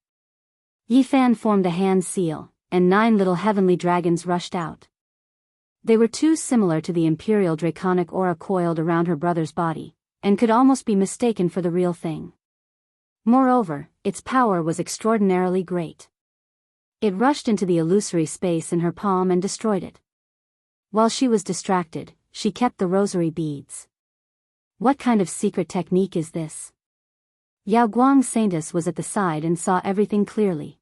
Speaker 1: Yi Fan formed a hand seal, and 9 little heavenly dragons rushed out. They were too similar to the imperial draconic aura coiled around her brother's body, and could almost be mistaken for the real thing. Moreover, its power was extraordinarily great. It rushed into the illusory space in her palm and destroyed it. While she was distracted, she kept the rosary beads. What kind of secret technique is this? Yao Guang Saintus was at the side and saw everything clearly.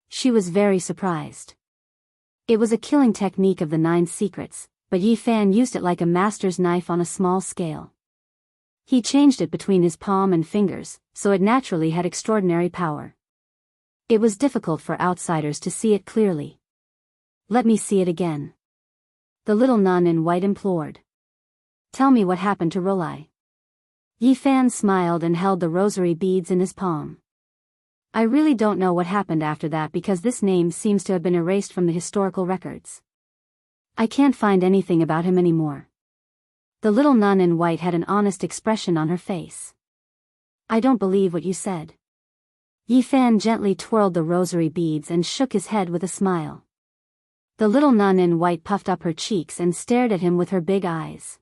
Speaker 1: She was very surprised. It was a killing technique of the 9 secrets, but Yi Fan used it like a master's knife on a small scale. He changed it between his palm and fingers, so it naturally had extraordinary power. It was difficult for outsiders to see it clearly. "Let me see it again," the little nun in white implored. "Tell me what happened to Rolai." Yi Fan smiled and held the rosary beads in his palm. "I really don't know what happened after that because this name seems to have been erased from the historical records. I can't find anything about him anymore." The little nun in white had an honest expression on her face. "I don't believe what you said." Yi Fan gently twirled the rosary beads and shook his head with a smile. The little nun in white puffed up her cheeks and stared at him with her big eyes.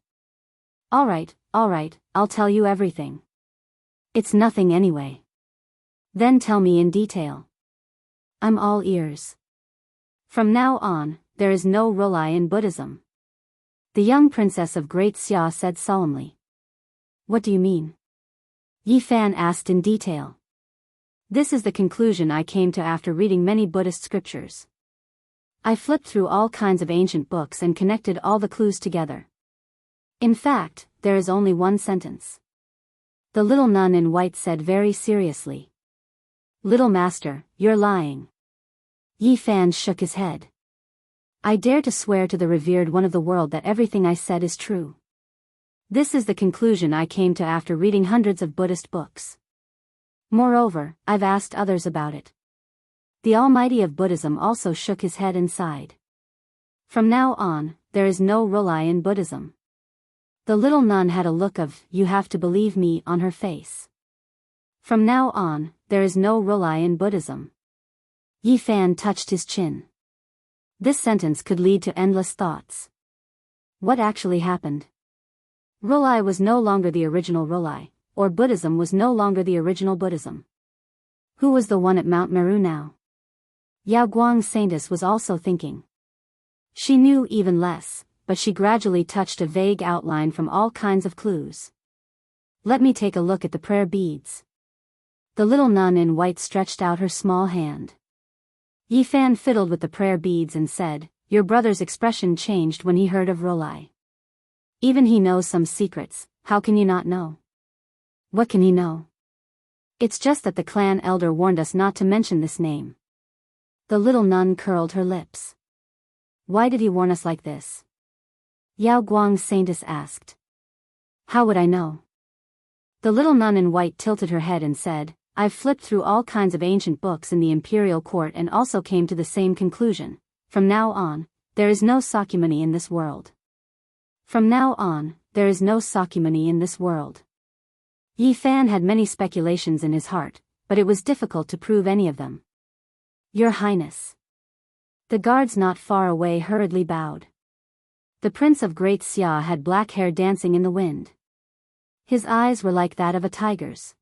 Speaker 1: All right, I'll tell you everything." "It's nothing anyway." "Then tell me in detail." "I'm all ears." "From now on, there is no Rolai in Buddhism," the young princess of Great Xia said solemnly. "What do you mean?" Yi Fan asked in detail. "This is the conclusion I came to after reading many Buddhist scriptures. I flipped through all kinds of ancient books and connected all the clues together. In fact, there is only one sentence." The little nun in white said very seriously. "Little master, you're lying." Yi Fan shook his head. "I dare to swear to the revered one of the world that everything I said is true. This is the conclusion I came to after reading hundreds of Buddhist books. Moreover, I've asked others about it." The Almighty of Buddhism also shook his head and sighed. "From now on, there is no Rolai in Buddhism." The little nun had a look of, "You have to believe me," on her face. "From now on, there is no Rolai in Buddhism." Yi Fan touched his chin. This sentence could lead to endless thoughts. What actually happened? Rolai was no longer the original Rolai, or Buddhism was no longer the original Buddhism. Who was the one at Mount Meru now? Yao Guang Saintus was also thinking. She knew even less, but she gradually touched a vague outline from all kinds of clues. "Let me take a look at the prayer beads." The little nun in white stretched out her small hand. Yi Fan fiddled with the prayer beads and said, "Your brother's expression changed when he heard of Rolai. Even he knows some secrets, how can you not know?" "What can he know?" "It's just that the clan elder warned us not to mention this name." The little nun curled her lips. "Why did he warn us like this?" Yao Guang Saintus asked. "How would I know?" The little nun in white tilted her head and said, "I've flipped through all kinds of ancient books in the imperial court and also came to the same conclusion. From now on, there is no Sakyamuni in this world. From now on, there is no Sakyamuni in this world." Yi Fan had many speculations in his heart, but it was difficult to prove any of them. Your Highness. The guards not far away hurriedly bowed. The Prince of Great Xia had black hair dancing in the wind. His eyes were like that of a tiger's.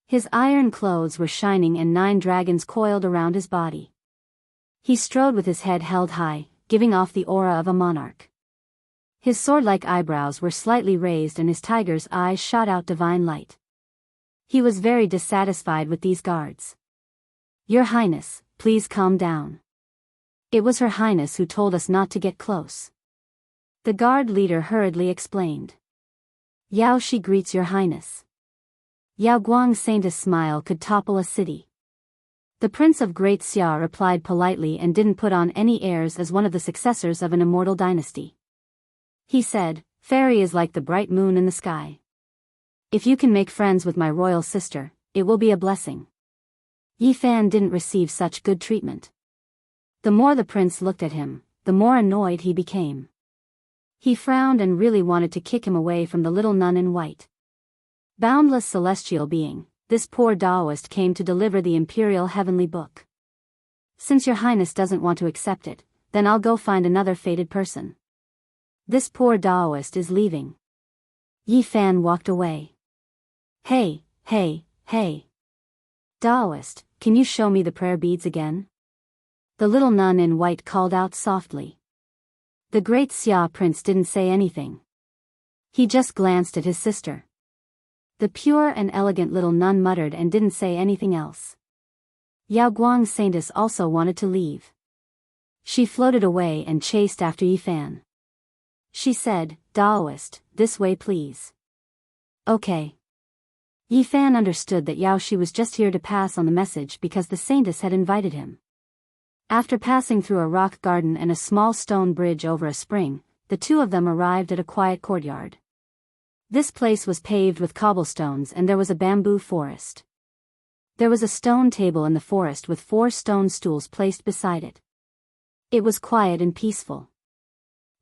Speaker 1: His iron clothes were shining and 9 dragons coiled around his body. He strode with his head held high, giving off the aura of a monarch. His sword-like eyebrows were slightly raised and his tiger's eyes shot out divine light. He was very dissatisfied with these guards. Your Highness, please calm down. It was Her Highness who told us not to get close. The guard leader hurriedly explained. Yao Shi greets Your Highness. Yao Guang's Saint's smile could topple a city. The Prince of Great Xia replied politely and didn't put on any airs as one of the successors of an immortal dynasty. He said, Fairy is like the bright moon in the sky. If you can make friends with my royal sister, it will be a blessing. Yi Fan didn't receive such good treatment. The more the prince looked at him, the more annoyed he became. He frowned and really wanted to kick him away from the little nun in white. Boundless celestial being, this poor Daoist came to deliver the imperial heavenly book. Since Your Highness doesn't want to accept it, then I'll go find another fated person. This poor Daoist is leaving. Yi Fan walked away. Hey, hey, hey. Daoist, can you show me the prayer beads again? The little nun in white called out softly. The great Xia prince didn't say anything. He just glanced at his sister. The pure and elegant little nun muttered and didn't say anything else. Yao Guang's Saintess also wanted to leave. She floated away and chased after Yi Fan. She said, Daoist, this way please. Okay. Yi Fan understood that Yao Shi was just here to pass on the message because the Saintess had invited him. After passing through a rock garden and a small stone bridge over a spring, the two of them arrived at a quiet courtyard. This place was paved with cobblestones and there was a bamboo forest. There was a stone table in the forest with 4 stone stools placed beside it. It was quiet and peaceful.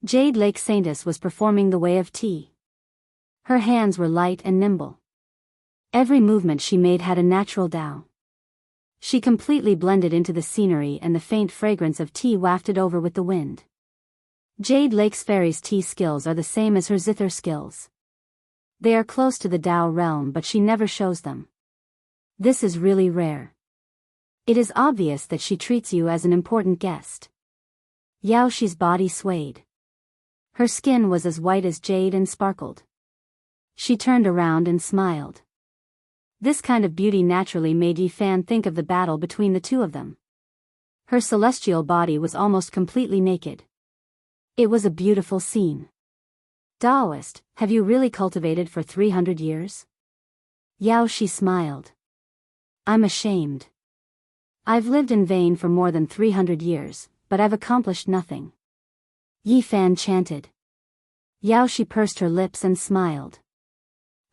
Speaker 1: Jade Lake Saintess was performing the way of tea. Her hands were light and nimble. Every movement she made had a natural Tao. She completely blended into the scenery and the faint fragrance of tea wafted over with the wind. Jade Lake's fairy's tea skills are the same as her zither skills. They are close to the Tao realm but she never shows them. This is really rare. It is obvious that she treats you as an important guest. Yao Shi's body swayed. Her skin was as white as jade and sparkled. She turned around and smiled. This kind of beauty naturally made Yi Fan think of the battle between the two of them. Her celestial body was almost completely naked. It was a beautiful scene. Daoist, have you really cultivated for 300 years? Yao Shi smiled. I'm ashamed. I've lived in vain for more than 300 years, but I've accomplished nothing. Yi Fan chanted. Yao Shi pursed her lips and smiled.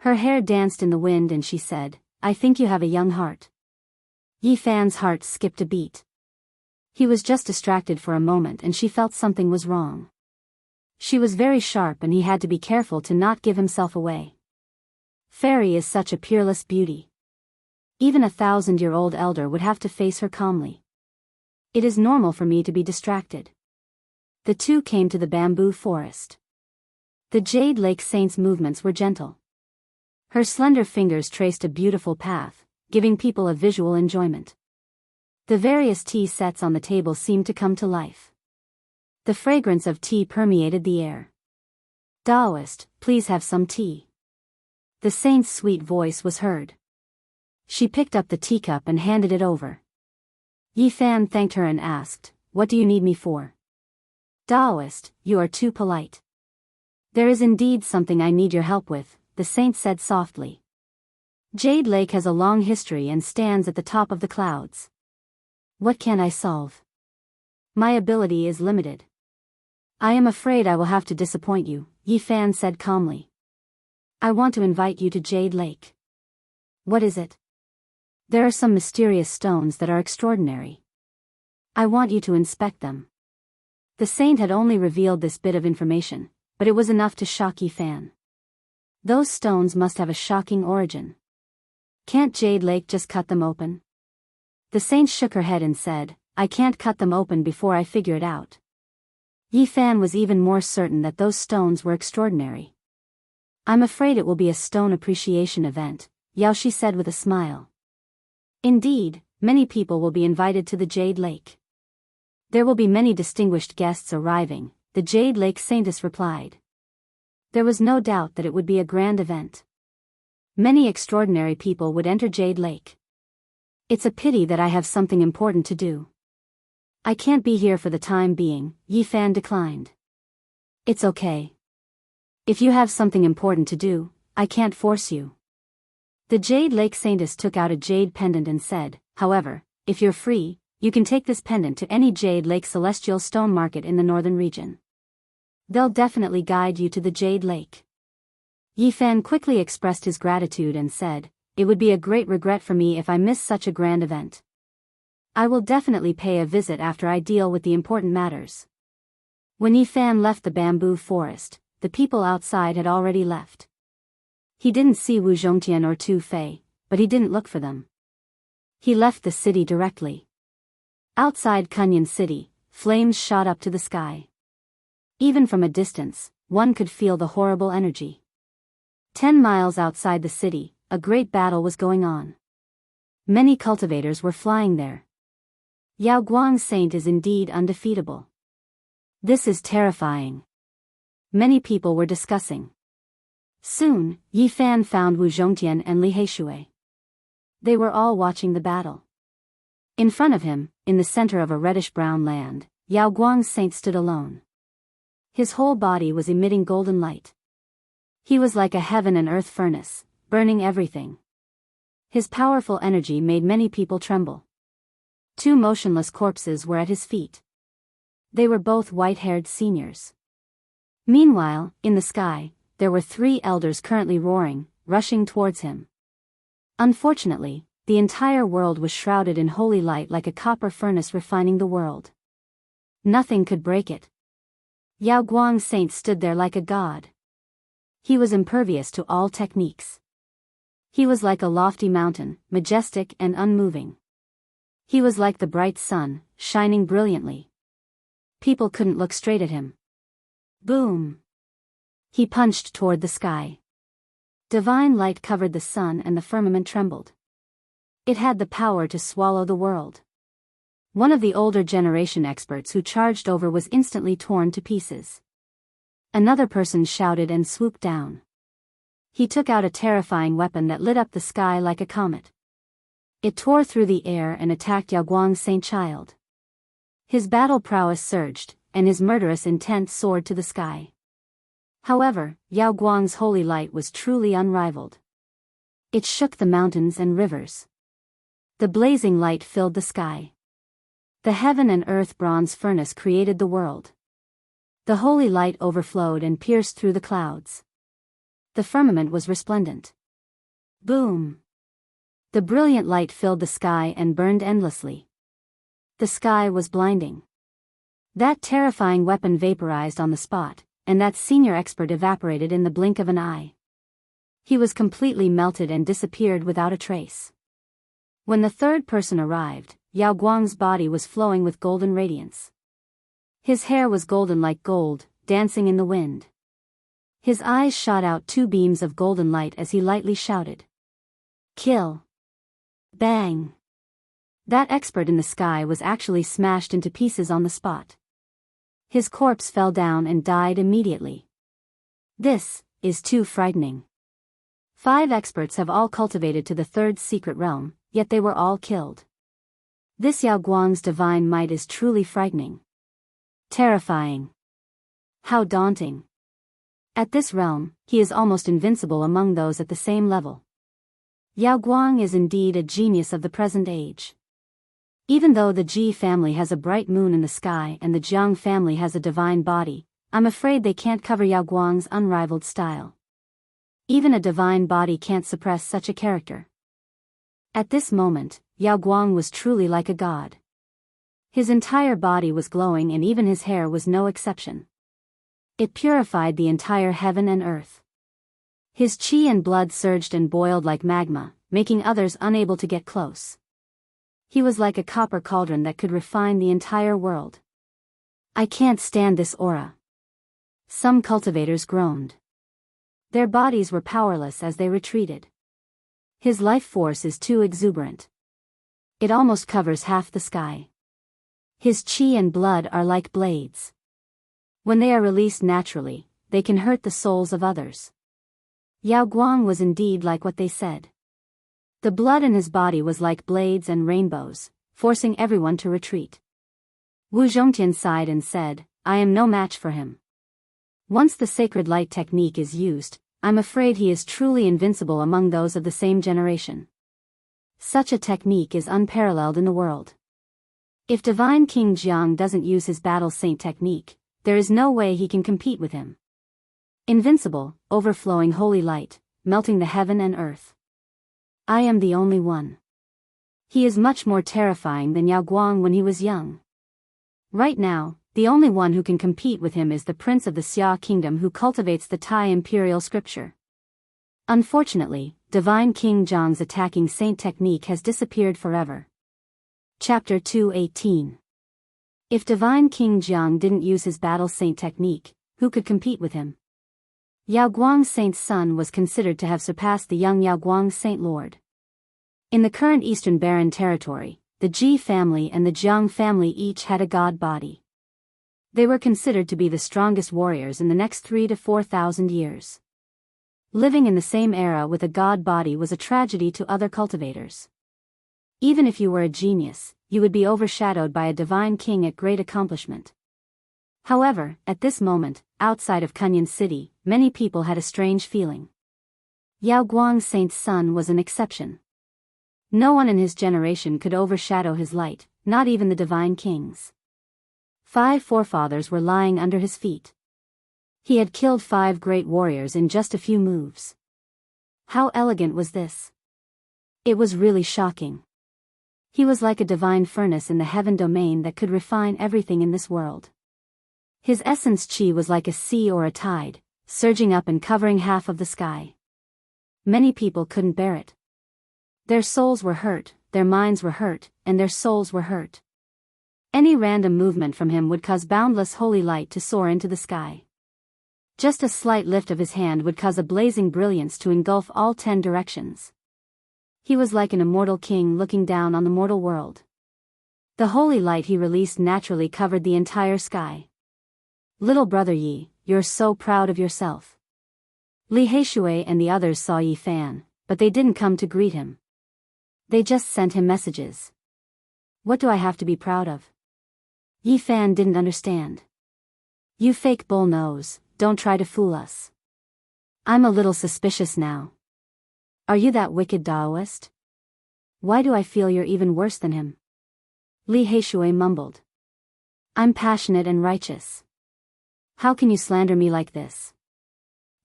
Speaker 1: Her hair danced in the wind and she said, I think you have a young heart. Yi Fan's heart skipped a beat. He was just distracted for a moment and she felt something was wrong. She was very sharp and he had to be careful to not give himself away. Fairy is such a peerless beauty. Even a 1,000-year-old elder would have to face her calmly. It is normal for me to be distracted. The two came to the bamboo forest. The Jade Lake Saint's movements were gentle. Her slender fingers traced a beautiful path, giving people a visual enjoyment. The various tea sets on the table seemed to come to life. The fragrance of tea permeated the air. Daoist, please have some tea. The saint's sweet voice was heard. She picked up the teacup and handed it over. Yi Fan thanked her and asked, What do you need me for? Daoist, you are too polite. There is indeed something I need your help with, the saint said softly. Jade Lake has a long history and stands at the top of the clouds. What can I solve? My ability is limited. I am afraid I will have to disappoint you, Yi Fan said calmly. I want to invite you to Jade Lake. What is it? There are some mysterious stones that are extraordinary. I want you to inspect them. The saint had only revealed this bit of information, but it was enough to shock Yi Fan. Those stones must have a shocking origin. Can't Jade Lake just cut them open? The saint shook her head and said, I can't cut them open before I figure it out. Yi Fan was even more certain that those stones were extraordinary. I'm afraid it will be a stone appreciation event, Yao Shi said with a smile. Indeed, many people will be invited to the Jade Lake. There will be many distinguished guests arriving, the Jade Lake Saintess replied. There was no doubt that it would be a grand event. Many extraordinary people would enter Jade Lake. It's a pity that I have something important to do. I can't be here for the time being, Yi Fan declined. It's okay. If you have something important to do, I can't force you. The Jade Lake Saintess took out a jade pendant and said, however, if you're free, you can take this pendant to any Jade Lake Celestial Stone Market in the northern region. They'll definitely guide you to the Jade Lake. Yi Fan quickly expressed his gratitude and said, it would be a great regret for me if I miss such a grand event. I will definitely pay a visit after I deal with the important matters. When Yi Fan left the bamboo forest, the people outside had already left. He didn't see Wu Zhongtian or Tu Fei, but he didn't look for them. He left the city directly. Outside Kunyan City, flames shot up to the sky. Even from a distance, one could feel the horrible energy. 10 miles outside the city, a great battle was going on. Many cultivators were flying there. Yao Guang's saint is indeed undefeatable. This is terrifying. Many people were discussing. Soon, Yi Fan found Wu Zhongtian and Li Heishui. They were all watching the battle. In front of him, in the center of a reddish-brown land, Yao Guang's saint stood alone. His whole body was emitting golden light. He was like a heaven and earth furnace, burning everything. His powerful energy made many people tremble. 2 motionless corpses were at his feet. They were both white-haired seniors. Meanwhile, in the sky, there were 3 elders currently roaring, rushing towards him. Unfortunately, the entire world was shrouded in holy light like a copper furnace refining the world. Nothing could break it. Yao Guang's saint stood there like a god. He was impervious to all techniques. He was like a lofty mountain, majestic and unmoving. He was like the bright sun, shining brilliantly. People couldn't look straight at him. Boom! He punched toward the sky. Divine light covered the sun and the firmament trembled. It had the power to swallow the world. One of the older generation experts who charged over was instantly torn to pieces. Another person shouted and swooped down. He took out a terrifying weapon that lit up the sky like a comet. It tore through the air and attacked Yao Guang's saint child. His battle prowess surged, and his murderous intent soared to the sky. However, Yao Guang's holy light was truly unrivaled. It shook the mountains and rivers. The blazing light filled the sky. The heaven and earth bronze furnace created the world. The holy light overflowed and pierced through the clouds. The firmament was resplendent. Boom! The brilliant light filled the sky and burned endlessly. The sky was blinding. That terrifying weapon vaporized on the spot, and that senior expert evaporated in the blink of an eye. He was completely melted and disappeared without a trace. When the third person arrived, Yao Guang's body was flowing with golden radiance. His hair was golden like gold, dancing in the wind. His eyes shot out 2 beams of golden light as he lightly shouted. Kill! Bang! That expert in the sky was actually smashed into pieces on the spot. His corpse fell down and died immediately. This is too frightening. 5 experts have all cultivated to the 3rd secret realm, yet they were all killed. This Yao Guang's divine might is truly frightening. Terrifying. How daunting. At this realm, he is almost invincible among those at the same level. Yao Guang is indeed a genius of the present age. Even though the Ji family has a bright moon in the sky and the Jiang family has a divine body, I'm afraid they can't cover Yao Guang's unrivaled style. Even a divine body can't suppress such a character. At this moment, Yao Guang was truly like a god. His entire body was glowing and even his hair was no exception. It purified the entire heaven and earth. His qi and blood surged and boiled like magma, making others unable to get close. He was like a copper cauldron that could refine the entire world. I can't stand this aura. Some cultivators groaned. Their bodies were powerless as they retreated. His life force is too exuberant. It almost covers half the sky. His qi and blood are like blades. When they are released naturally, they can hurt the souls of others. Yao Guang was indeed like what they said. The blood in his body was like blades and rainbows, forcing everyone to retreat. Wu Zhongtian sighed and said, I am no match for him. Once the sacred light technique is used, I'm afraid he is truly invincible among those of the same generation. Such a technique is unparalleled in the world. If Divine King Jiang doesn't use his battle saint technique, there is no way he can compete with him. Invincible, overflowing holy light, melting the heaven and earth. I am the only one. He is much more terrifying than Yao Guang when he was young. Right now, the only one who can compete with him is the prince of the Xia kingdom who cultivates the Tai imperial scripture. Unfortunately, Divine King Jiang's attacking saint technique has disappeared forever. Chapter 218. If Divine King Jiang didn't use his battle saint technique, who could compete with him? Yao Guang Saint's son was considered to have surpassed the young Yao Guang Saint Lord. In the current Eastern Barren territory, the Ji family and the Jiang family each had a god body. They were considered to be the strongest warriors in the next 3,000 to 4,000 years. Living in the same era with a god body was a tragedy to other cultivators. Even if you were a genius, you would be overshadowed by a divine king at great accomplishment. However, at this moment, outside of Kunyan City, many people had a strange feeling. Yao Guang Saint's son was an exception. No one in his generation could overshadow his light, not even the divine kings. 5 forefathers were lying under his feet. He had killed 5 great warriors in just a few moves. How elegant was this? It was really shocking. He was like a divine furnace in the heaven domain that could refine everything in this world. His essence qi was like a sea or a tide, surging up and covering half of the sky. Many people couldn't bear it. Their souls were hurt, their minds were hurt, and their souls were hurt. Any random movement from him would cause boundless holy light to soar into the sky. Just a slight lift of his hand would cause a blazing brilliance to engulf all 10 directions. He was like an immortal king looking down on the mortal world. The holy light he released naturally covered the entire sky. Little brother Yi, you're so proud of yourself. Li Heishui and the others saw Yi Fan, but they didn't come to greet him. They just sent him messages. What do I have to be proud of? Yi Fan didn't understand. You fake bull nose, don't try to fool us. I'm a little suspicious now. Are you that wicked Daoist? Why do I feel you're even worse than him? Li Heishui mumbled. I'm passionate and righteous. How can you slander me like this?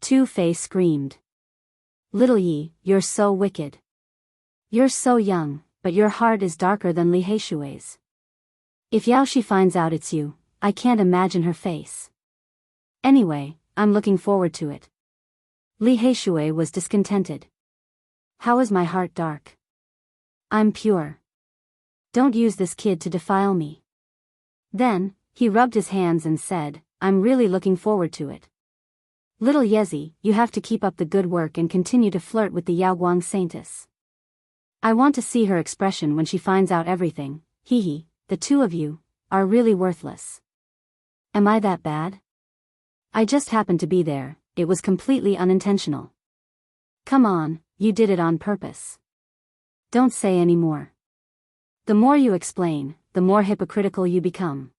Speaker 1: Tu Fei screamed. Little Yi, you're so wicked. You're so young, but your heart is darker than Li Heishui's. If Yaoshi finds out it's you, I can't imagine her face. Anyway, I'm looking forward to it. Li Heishui was discontented. How is my heart dark? I'm pure. Don't use this kid to defile me. Then, he rubbed his hands and said, I'm really looking forward to it. Little Yezi, you have to keep up the good work and continue to flirt with the Yaoguang Saintess. I want to see her expression when she finds out everything. Hee hee, the two of you are really worthless. Am I that bad? I just happened to be there, it was completely unintentional. Come on, you did it on purpose. Don't say any more. The more you explain, the more hypocritical you become.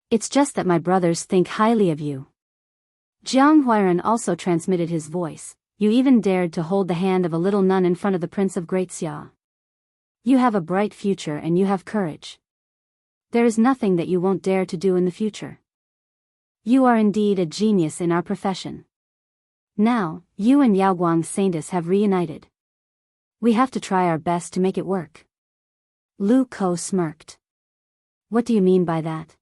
Speaker 1: It's just that my brothers think highly of you. Jiang Huairan also transmitted his voice. You even dared to hold the hand of a little nun in front of the Prince of Great Xia. You have a bright future and you have courage. There is nothing that you won't dare to do in the future. You are indeed a genius in our profession. Now, you and Yaoguang Saintess have reunited. We have to try our best to make it work. Lu Ko smirked. What do you mean by that?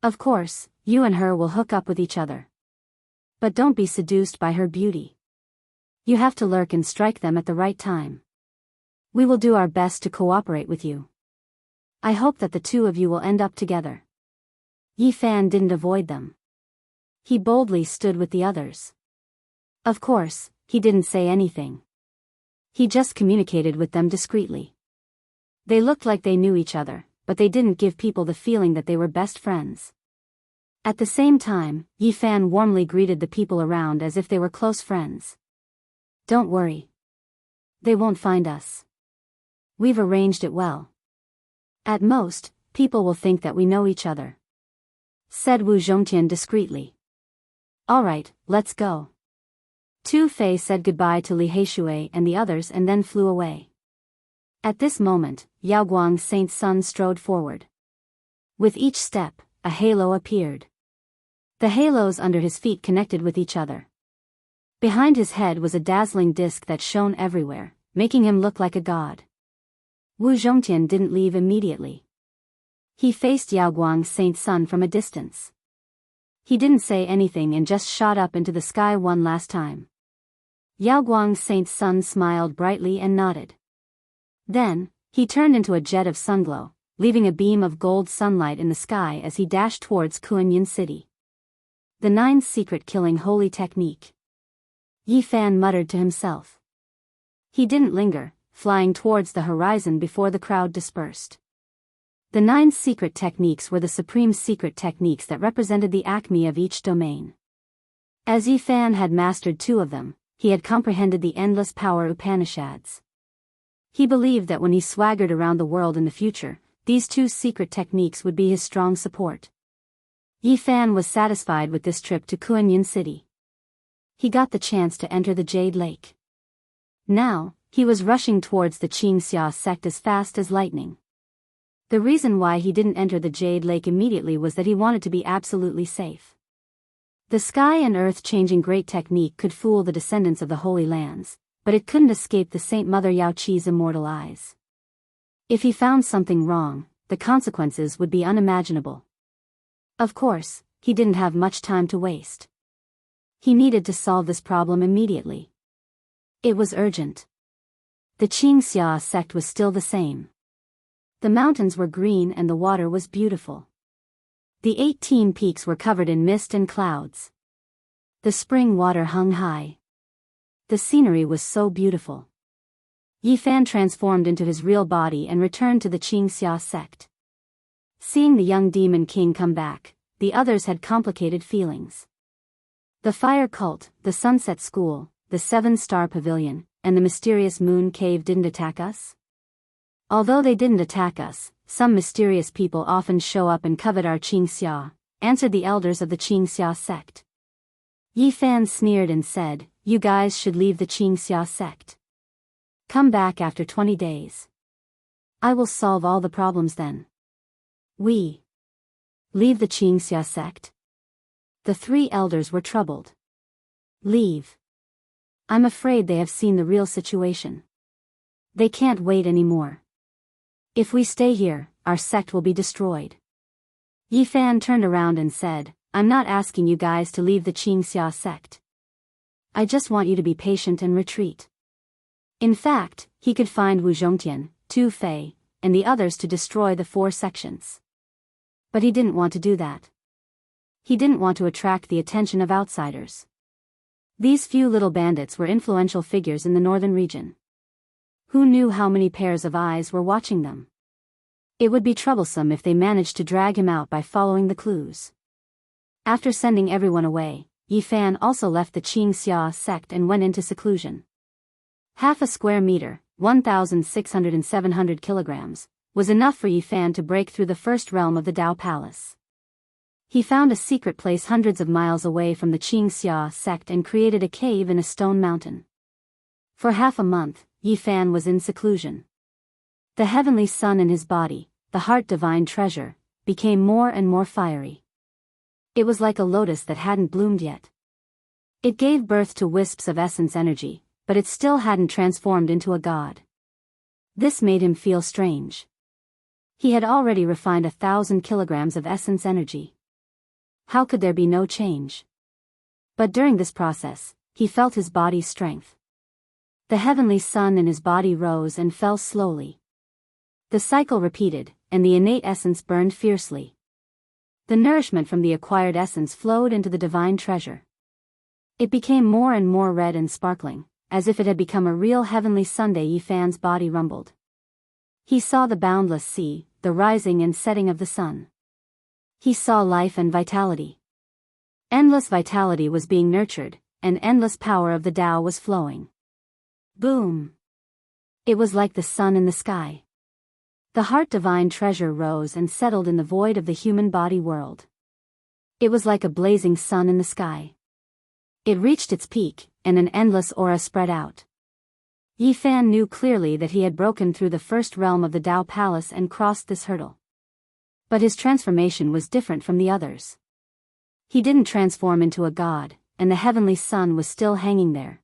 Speaker 1: Of course, you and her will hook up with each other. But don't be seduced by her beauty. You have to lurk and strike them at the right time. We will do our best to cooperate with you. I hope that the two of you will end up together. Yi Fan didn't avoid them. He boldly stood with the others. Of course, he didn't say anything. He just communicated with them discreetly. They looked like they knew each other, but they didn't give people the feeling that they were best friends. At the same time, Yi Fan warmly greeted the people around as if they were close friends. Don't worry. They won't find us. We've arranged it well. At most, people will think that we know each other, said Wu Zhongtian discreetly. All right, let's go. Tu Fei said goodbye to Li Heishui and the others and then flew away. At this moment, Yao Guang's saint's son strode forward. With each step, a halo appeared. The halos under his feet connected with each other. Behind his head was a dazzling disk that shone everywhere, making him look like a god. Wu Zhongtian didn't leave immediately. He faced Yao Guang's saint's son from a distance. He didn't say anything and just shot up into the sky one last time. Yao Guang's saint's son smiled brightly and nodded. Then, he turned into a jet of sunglow, leaving a beam of gold sunlight in the sky as he dashed towards Kuanyin City. The 9 secret killing holy technique. Yi Fan muttered to himself. He didn't linger, flying towards the horizon before the crowd dispersed. The 9 secret techniques were the supreme secret techniques that represented the acme of each domain. As Yi Fan had mastered 2 of them, he had comprehended the endless power Upanishads. He believed that when he swaggered around the world in the future, these 2 secret techniques would be his strong support. Yi Fan was satisfied with this trip to Kuanyin City. He got the chance to enter the Jade Lake. Now, he was rushing towards the Xianxia sect as fast as lightning. The reason why he didn't enter the Jade Lake immediately was that he wanted to be absolutely safe. The sky and earth changing great technique could fool the descendants of the Holy Lands, but it couldn't escape the Saint Mother Yao Qi's immortal eyes. If he found something wrong, the consequences would be unimaginable. Of course, he didn't have much time to waste. He needed to solve this problem immediately. It was urgent. The Xianxia sect was still the same. The mountains were green and the water was beautiful. The 18 peaks were covered in mist and clouds. The spring water hung high. The scenery was so beautiful. Yi Fan transformed into his real body and returned to the Xianxia sect. Seeing the young demon king come back, the others had complicated feelings. The fire cult, the sunset school, the 7-star pavilion, and the mysterious moon cave didn't attack us? Although they didn't attack us, some mysterious people often show up and covet our Xianxia, answered the elders of the Xianxia sect. Yi Fan sneered and said, you guys should leave the Xianxia sect. Come back after 20 days. I will solve all the problems then. We leave the Xianxia sect? The 3 elders were troubled. Leave. I'm afraid they have seen the real situation. They can't wait anymore. If we stay here, our sect will be destroyed. Yi Fan turned around and said, I'm not asking you guys to leave the Xianxia sect. I just want you to be patient and retreat. In fact, he could find Wu Zhongtian, Tu Fei, and the others to destroy the 4 sections. But he didn't want to do that. He didn't want to attract the attention of outsiders. These few little bandits were influential figures in the northern region. Who knew how many pairs of eyes were watching them? It would be troublesome if they managed to drag him out by following the clues. After sending everyone away, Yi Fan also left the Xianxia sect and went into seclusion. Half a square meter, 1,600 kilograms, was enough for Yi Fan to break through the first realm of the Dao Palace. He found a secret place hundreds of miles away from the Xianxia sect and created a cave in a stone mountain. For half a month, Yi Fan was in seclusion. The heavenly sun in his body, the heart divine treasure, became more and more fiery. It was like a lotus that hadn't bloomed yet. It gave birth to wisps of essence energy, but it still hadn't transformed into a god. This made him feel strange. He had already refined 1,000 kilograms of essence energy. How could there be no change? But during this process, he felt his body's strength. The heavenly sun in his body rose and fell slowly. The cycle repeated, and the innate essence burned fiercely. The nourishment from the acquired essence flowed into the divine treasure. It became more and more red and sparkling, as if it had become a real heavenly Sunday. Yifan's body rumbled. He saw the boundless sea, the rising and setting of the sun. He saw life and vitality. Endless vitality was being nurtured, and endless power of the Tao was flowing. Boom! It was like the sun in the sky. The heart divine treasure rose and settled in the void of the human body world. It was like a blazing sun in the sky. It reached its peak, and an endless aura spread out. Yifan knew clearly that he had broken through the first realm of the Tao Palace and crossed this hurdle. But his transformation was different from the others. He didn't transform into a god, and the heavenly sun was still hanging there.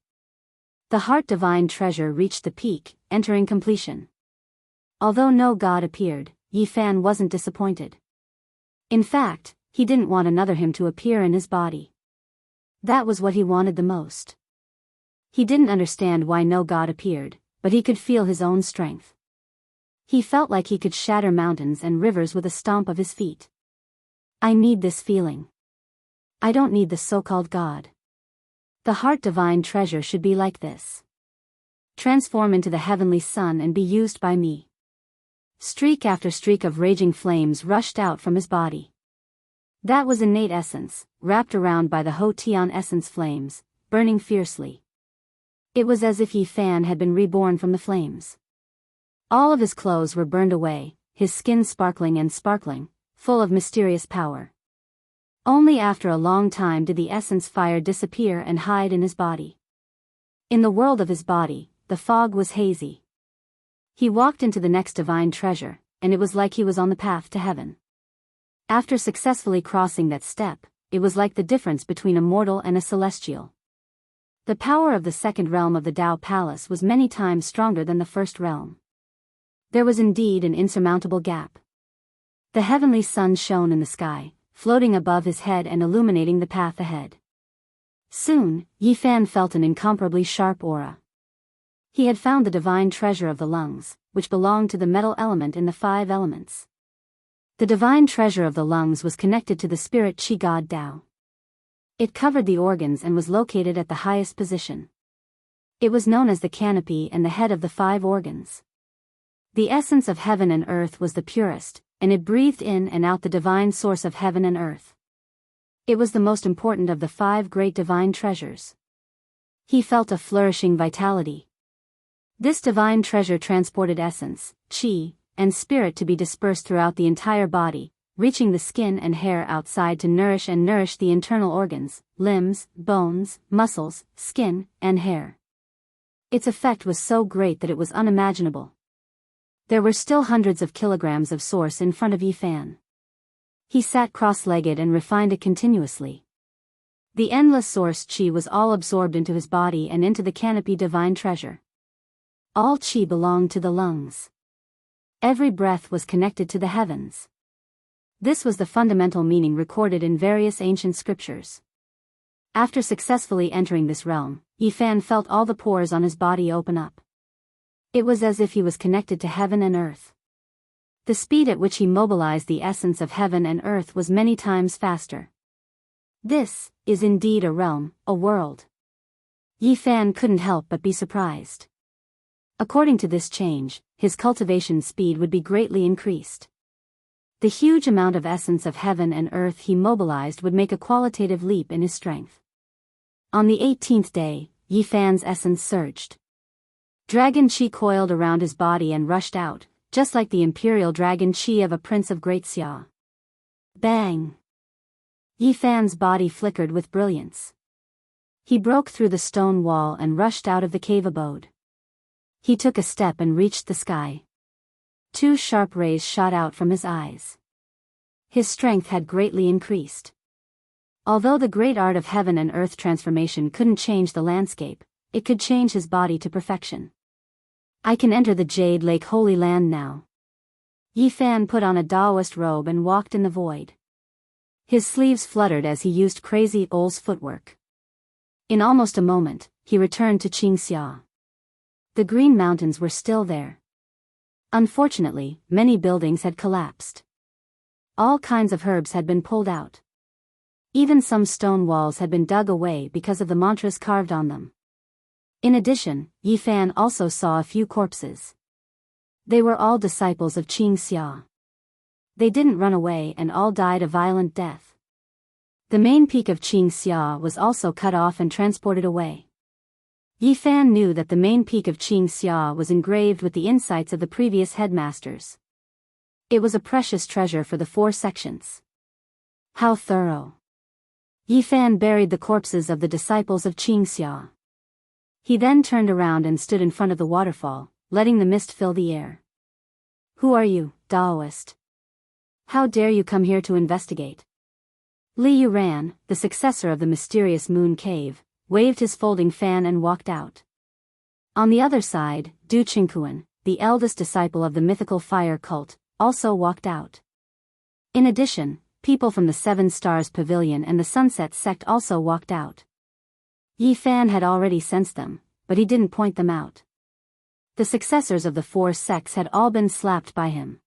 Speaker 1: The heart divine treasure reached the peak, entering completion. Although no god appeared, Yifan wasn't disappointed. In fact, he didn't want another him to appear in his body. That was what he wanted the most. He didn't understand why no god appeared, but he could feel his own strength. He felt like he could shatter mountains and rivers with a stomp of his feet. I need this feeling. I don't need the so-called god. The heart divine treasure should be like this. Transform into the heavenly sun and be used by me. Streak after streak of raging flames rushed out from his body. That was innate essence, wrapped around by the Ho Tian essence flames, burning fiercely. It was as if Yifan had been reborn from the flames. All of his clothes were burned away, his skin sparkling and sparkling, full of mysterious power. Only after a long time did the essence fire disappear and hide in his body. In the world of his body, the fog was hazy. He walked into the next divine treasure, and it was like he was on the path to heaven. After successfully crossing that step, it was like the difference between a mortal and a celestial. The power of the second realm of the Tao Palace was many times stronger than the first realm. There was indeed an insurmountable gap. The heavenly sun shone in the sky, floating above his head and illuminating the path ahead. Soon, Yifan felt an incomparably sharp aura. He had found the divine treasure of the lungs, which belonged to the metal element in the 5 elements. The divine treasure of the lungs was connected to the spirit Qi God Tao. It covered the organs and was located at the highest position. It was known as the canopy and the head of the 5 organs. The essence of heaven and earth was the purest, and it breathed in and out the divine source of heaven and earth. It was the most important of the 5 great divine treasures. He felt a flourishing vitality. This divine treasure transported essence, qi, and spirit to be dispersed throughout the entire body, reaching the skin and hair outside to nourish the internal organs, limbs, bones, muscles, skin, and hair. Its effect was so great that it was unimaginable. There were still hundreds of kilograms of source in front of Yifan. He sat cross-legged and refined it continuously. The endless source qi was all absorbed into his body and into the canopy divine treasure. All qi belonged to the lungs. Every breath was connected to the heavens. This was the fundamental meaning recorded in various ancient scriptures. After successfully entering this realm, Yifan felt all the pores on his body open up. It was as if he was connected to heaven and earth. The speed at which he mobilized the essence of heaven and earth was many times faster. This is indeed a realm, a world. Yifan couldn't help but be surprised. According to this change, his cultivation speed would be greatly increased. The huge amount of essence of heaven and earth he mobilized would make a qualitative leap in his strength. On the 18th day, Yifan's essence surged. Dragon qi coiled around his body and rushed out, just like the imperial dragon qi of a prince of Great Xia. Bang! Yifan's body flickered with brilliance. He broke through the stone wall and rushed out of the cave abode. He took a step and reached the sky. 2 sharp rays shot out from his eyes. His strength had greatly increased. Although the great art of heaven and earth transformation couldn't change the landscape, it could change his body to perfection. I can enter the Jade Lake Holy Land now. Yifan put on a Daoist robe and walked in the void. His sleeves fluttered as he used crazy Ol's footwork. In almost a moment, he returned to Xianxia. The Green Mountains were still there. Unfortunately, many buildings had collapsed. All kinds of herbs had been pulled out. Even some stone walls had been dug away because of the mantras carved on them. In addition, Yi Fan also saw a few corpses. They were all disciples of Xianxia. They didn't run away and all died a violent death. The main peak of Xianxia was also cut off and transported away. Yi Fan knew that the main peak of Xianxia was engraved with the insights of the previous headmasters. It was a precious treasure for the 4 sections. How thorough! Yi Fan buried the corpses of the disciples of Xianxia. He then turned around and stood in front of the waterfall, letting the mist fill the air. Who are you, Daoist? How dare you come here to investigate? Li Yuran, the successor of the mysterious moon cave, waved his folding fan and walked out. On the other side, Du Qingquan, the eldest disciple of the mythical fire cult, also walked out. In addition, people from the 7 Stars Pavilion and the Sunset sect also walked out. Yi Fan had already sensed them, but he didn't point them out. The successors of the 4 sects had all been slapped by him.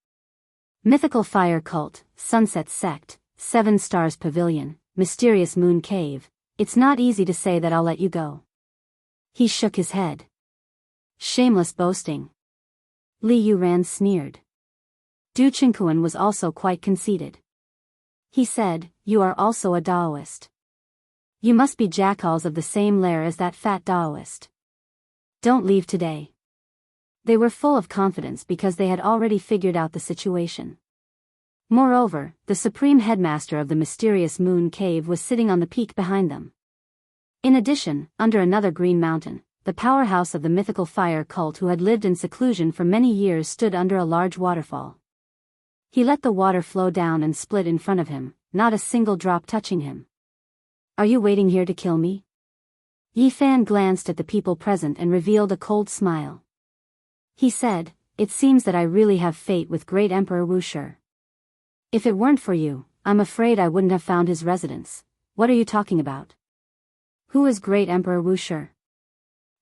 Speaker 1: Mythical Fire Cult, Sunset Sect, 7 Stars Pavilion, Mysterious Moon Cave, it's not easy to say that I'll let you go. He shook his head. Shameless boasting. Li Yuran sneered. Du Qingquan was also quite conceited. He said, you are also a Daoist. You must be jackals of the same lair as that fat Daoist. Don't leave today. They were full of confidence because they had already figured out the situation. Moreover, the supreme headmaster of the mysterious moon cave was sitting on the peak behind them. In addition, under another green mountain, the powerhouse of the mythical fire cult who had lived in seclusion for many years stood under a large waterfall. He let the water flow down and split in front of him, not a single drop touching him. Are you waiting here to kill me? Yi Fan glanced at the people present and revealed a cold smile. He said, it seems that I really have fate with Great Emperor Wuxia. If it weren't for you, I'm afraid I wouldn't have found his residence. What are you talking about? Who is Great Emperor Wuxia?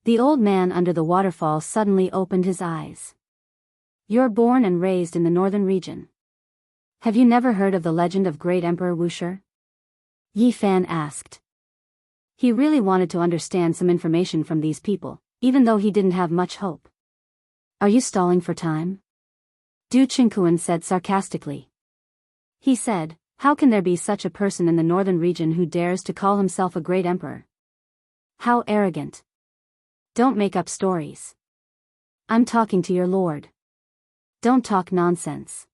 Speaker 1: The old man under the waterfall suddenly opened his eyes. You're born and raised in the northern region. Have you never heard of the legend of Great Emperor Wuxia? Yi Fan asked. He really wanted to understand some information from these people, even though he didn't have much hope. Are you stalling for time? Du Qingquan said sarcastically. He said, how can there be such a person in the northern region who dares to call himself a great emperor? How arrogant. Don't make up stories. I'm talking to your lord. Don't talk nonsense.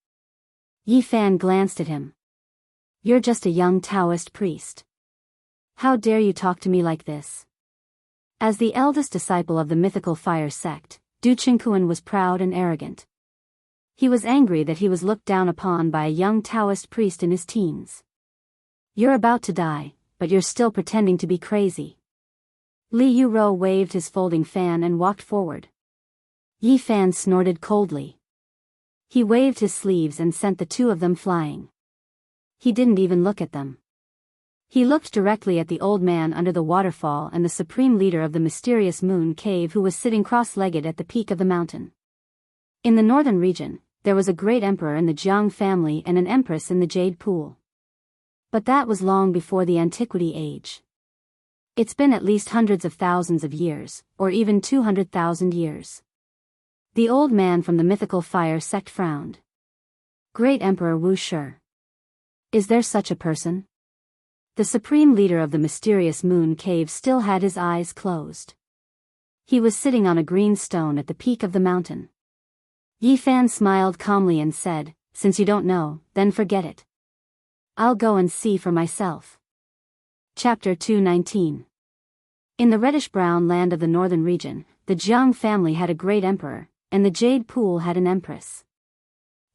Speaker 1: Yi Fan glanced at him. You're just a young Taoist priest. How dare you talk to me like this? As the eldest disciple of the mythical fire sect, Du Qingquan was proud and arrogant. He was angry that he was looked down upon by a young Taoist priest in his teens. You're about to die, but you're still pretending to be crazy. Li Yuro waved his folding fan and walked forward. Yi Fan snorted coldly. He waved his sleeves and sent the 2 of them flying. He didn't even look at them. He looked directly at the old man under the waterfall and the supreme leader of the mysterious moon cave who was sitting cross-legged at the peak of the mountain. In the northern region, there was a great emperor in the Jianghu family and an empress in the Jade Pool. But that was long before the Antiquity Age. It's been at least hundreds of thousands of years, or even 200,000 years. The old man from the mythical fire sect frowned. Great Emperor Wuxia. Is there such a person? The supreme leader of the mysterious moon cave still had his eyes closed. He was sitting on a green stone at the peak of the mountain. Yi Fan smiled calmly and said, since you don't know, then forget it. I'll go and see for myself. Chapter 219. In the reddish-brown land of the northern region, the Jianghu family had a great emperor, and the Jade Pool had an empress.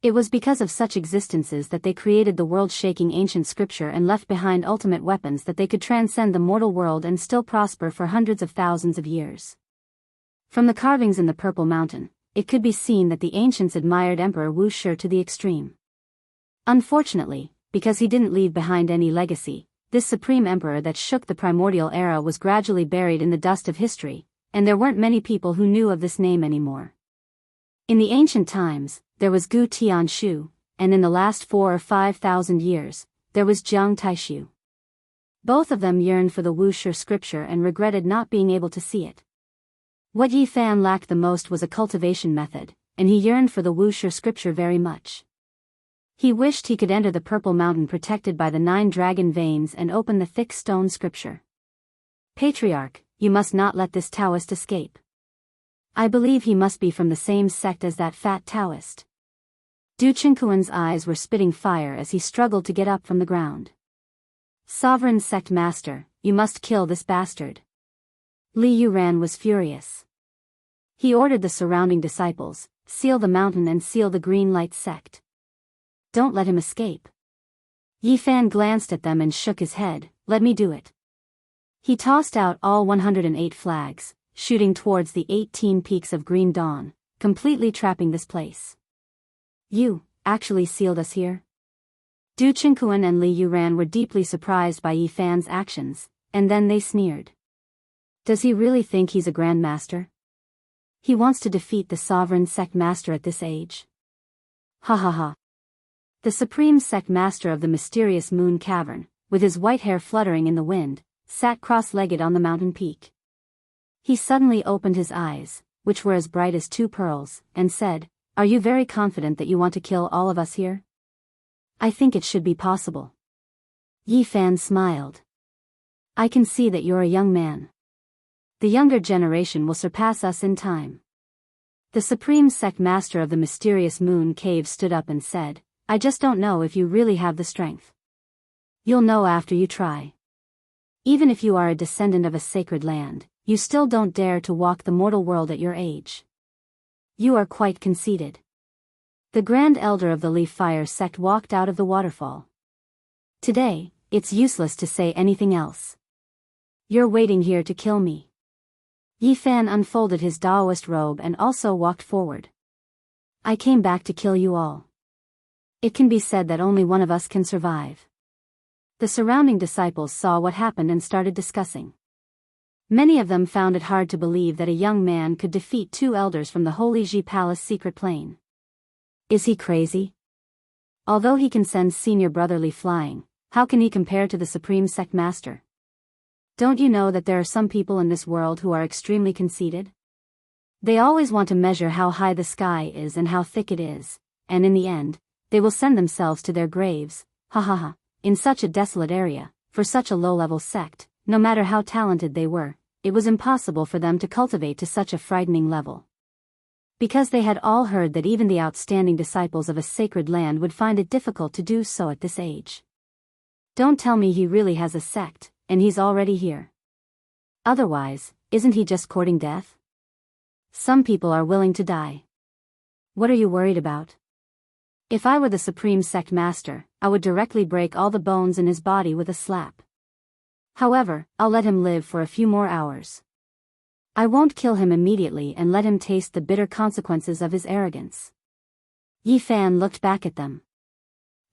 Speaker 1: It was because of such existences that they created the world-shaking ancient scripture and left behind ultimate weapons that they could transcend the mortal world and still prosper for hundreds of thousands of years. From the carvings in the Purple Mountain, it could be seen that the ancients admired Emperor Wuxia to the extreme. Unfortunately, because he didn't leave behind any legacy, this supreme emperor that shook the primordial era was gradually buried in the dust of history, and there weren't many people who knew of this name anymore. In the ancient times, there was Gu Tianshu, and in the last 4 or 5,000 years, there was Jiang Taishu. Both of them yearned for the Wuxia scripture and regretted not being able to see it. What Yi Fan lacked the most was a cultivation method, and he yearned for the Wuxia scripture very much. He wished he could enter the purple mountain protected by the 9 dragon veins and open the thick stone scripture. Patriarch, you must not let this Daoist escape. I believe he must be from the same sect as that fat Daoist. Du Qingquan's eyes were spitting fire as he struggled to get up from the ground. Sovereign sect master, you must kill this bastard. Li Yuran was furious. He ordered the surrounding disciples, seal the mountain and seal the green light sect. Don't let him escape. Yi Fan glanced at them and shook his head. Let me do it. He tossed out all 108 flags, shooting towards the 18 peaks of green dawn, completely trapping this place. You, actually sealed us here? Du Qingquan and Li Yuran were deeply surprised by Yi Fan's actions, and then they sneered. Does he really think he's a grandmaster? He wants to defeat the sovereign sect master at this age? Ha ha ha. The supreme sect master of the mysterious moon cavern, with his white hair fluttering in the wind, sat cross-legged on the mountain peak. He suddenly opened his eyes, which were as bright as 2 pearls, and said, "Are you very confident that you want to kill all of us here?" "I think it should be possible." Yi Fan smiled. "I can see that you're a young man. The younger generation will surpass us in time." The supreme sect master of the mysterious moon cave stood up and said, "I just don't know if you really have the strength. You'll know after you try. Even if you are a descendant of a sacred land, you still don't dare to walk the mortal world at your age. You are quite conceited." The Grand Elder of the Leaf Fire sect walked out of the waterfall. "Today, it's useless to say anything else. You're waiting here to kill me." Yi Fan unfolded his Daoist robe and also walked forward. "I came back to kill you all. It can be said that only one of us can survive." The surrounding disciples saw what happened and started discussing. Many of them found it hard to believe that a young man could defeat 2 elders from the Holy Ji Palace secret plane. Is he crazy? Although he can send senior brotherly flying, how can he compare to the supreme sect master? Don't you know that there are some people in this world who are extremely conceited? They always want to measure how high the sky is and how thick it is, and in the end, they will send themselves to their graves, ha ha ha, in such a desolate area, for such a low-level sect, no matter how talented they were, it was impossible for them to cultivate to such a frightening level. Because they had all heard that even the outstanding disciples of a sacred land would find it difficult to do so at this age. Don't tell me he really has a sect, and he's already here. Otherwise, isn't he just courting death? Some people are willing to die. What are you worried about? If I were the supreme sect master, I would directly break all the bones in his body with a slap. However, I'll let him live for a few more hours. I won't kill him immediately and let him taste the bitter consequences of his arrogance." Yi Fan looked back at them.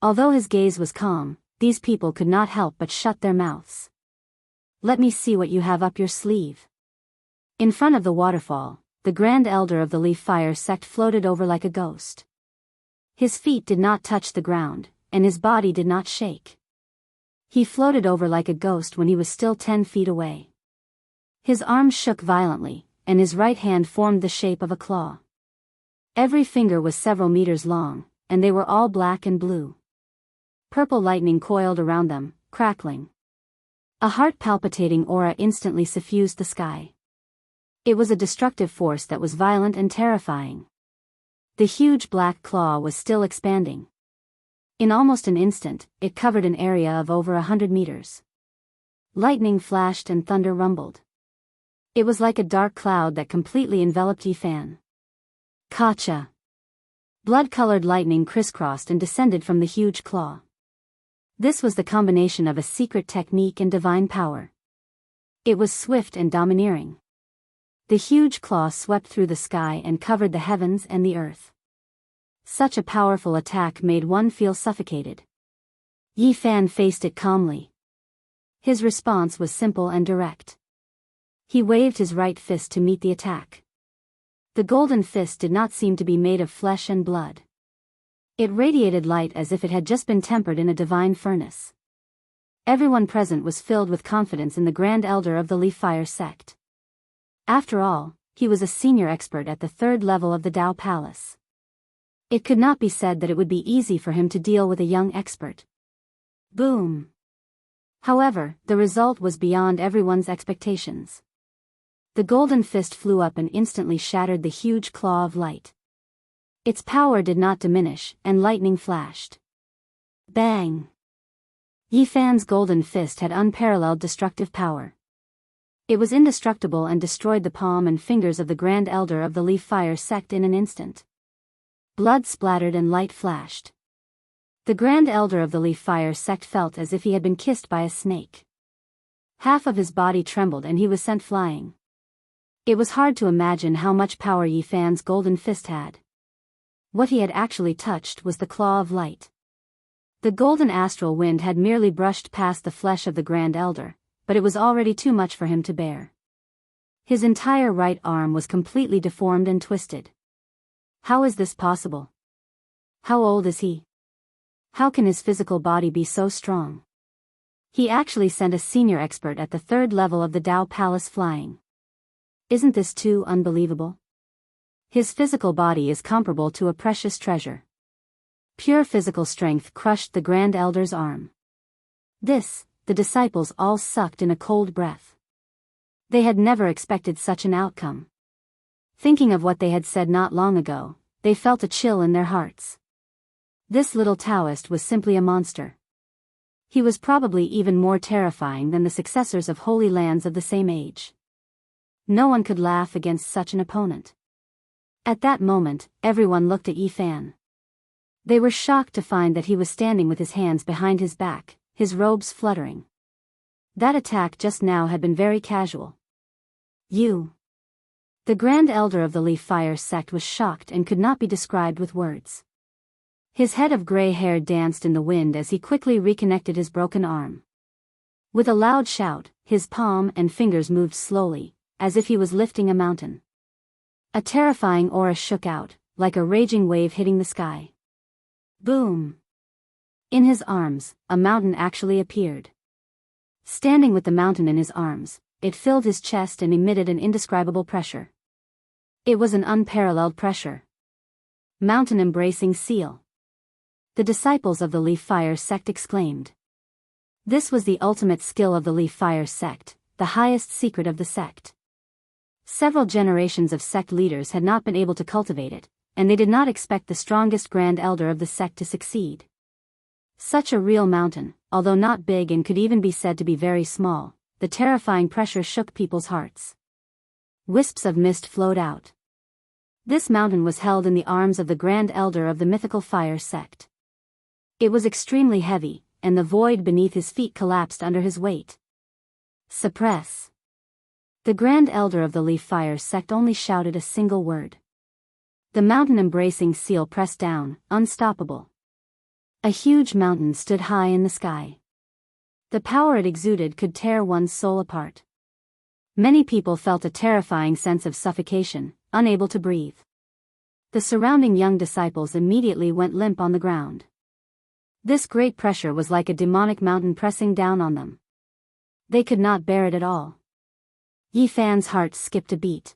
Speaker 1: Although his gaze was calm, these people could not help but shut their mouths. "Let me see what you have up your sleeve." In front of the waterfall, the Grand Elder of the Leaf Fire sect floated over like a ghost. His feet did not touch the ground, and his body did not shake. He floated over like a ghost when he was still 10 feet away. His arms shook violently, and his right hand formed the shape of a claw. Every finger was several meters long, and they were all black and blue. Purple lightning coiled around them, crackling. A heart-palpitating aura instantly suffused the sky. It was a destructive force that was violent and terrifying. The huge black claw was still expanding. In almost an instant, it covered an area of over 100 meters. Lightning flashed and thunder rumbled. It was like a dark cloud that completely enveloped Yi Fan. Kacha! Blood-colored lightning crisscrossed and descended from the huge claw. This was the combination of a secret technique and divine power. It was swift and domineering. The huge claw swept through the sky and covered the heavens and the earth. Such a powerful attack made one feel suffocated. Yi Fan faced it calmly. His response was simple and direct. He waved his right fist to meet the attack. The golden fist did not seem to be made of flesh and blood. It radiated light as if it had just been tempered in a divine furnace. Everyone present was filled with confidence in the Grand Elder of the Leaf Fire sect. After all, he was a senior expert at the 3rd level of the Dao Palace. It could not be said that it would be easy for him to deal with a young expert. Boom! However, the result was beyond everyone's expectations. The golden fist flew up and instantly shattered the huge claw of light. Its power did not diminish, and lightning flashed. Bang! Yi Fan's golden fist had unparalleled destructive power. It was indestructible and destroyed the palm and fingers of the Grand Elder of the Leaf Fire sect in an instant. Blood splattered and light flashed. The Grand Elder of the Leaf Fire sect felt as if he had been kissed by a snake. Half of his body trembled and he was sent flying. It was hard to imagine how much power Yi Fan's golden fist had. What he had actually touched was the claw of light. The golden astral wind had merely brushed past the flesh of the Grand Elder, but it was already too much for him to bear. His entire right arm was completely deformed and twisted. How is this possible? How old is he? How can his physical body be so strong? He actually sent a senior expert at the 3rd level of the Dao Palace flying. Isn't this too unbelievable? His physical body is comparable to a precious treasure. Pure physical strength crushed the Grand Elder's arm. This, the disciples all sucked in a cold breath. They had never expected such an outcome. Thinking of what they had said not long ago, they felt a chill in their hearts. This little Daoist was simply a monster. He was probably even more terrifying than the successors of holy lands of the same age. No one could laugh against such an opponent. At that moment, everyone looked at Yi Fan. They were shocked to find that he was standing with his hands behind his back, his robes fluttering. That attack just now had been very casual. You. The Grand Elder of the Leaf Fire sect was shocked and could not be described with words. His head of gray hair danced in the wind as he quickly reconnected his broken arm. With a loud shout, his palm and fingers moved slowly, as if he was lifting a mountain. A terrifying aura shook out, like a raging wave hitting the sky. Boom! In his arms, a mountain actually appeared. Standing with the mountain in his arms, it filled his chest and emitted an indescribable pressure. It was an unparalleled pressure. Mountain-embracing seal. The disciples of the Leaf Fire sect exclaimed. This was the ultimate skill of the Leaf Fire sect, the highest secret of the sect. Several generations of sect leaders had not been able to cultivate it, and they did not expect the strongest Grand Elder of the sect to succeed. Such a real mountain, although not big and could even be said to be very small, the terrifying pressure shook people's hearts. Wisps of mist flowed out. This mountain was held in the arms of the Grand Elder of the mythical Fire sect. It was extremely heavy, and the void beneath his feet collapsed under his weight. Suppress. The Grand Elder of the Leaf Fire sect only shouted a single word. The mountain-embracing seal pressed down, unstoppable. A huge mountain stood high in the sky. The power it exuded could tear one's soul apart. Many people felt a terrifying sense of suffocation, unable to breathe. The surrounding young disciples immediately went limp on the ground. This great pressure was like a demonic mountain pressing down on them. They could not bear it at all. Yi Fan's heart skipped a beat.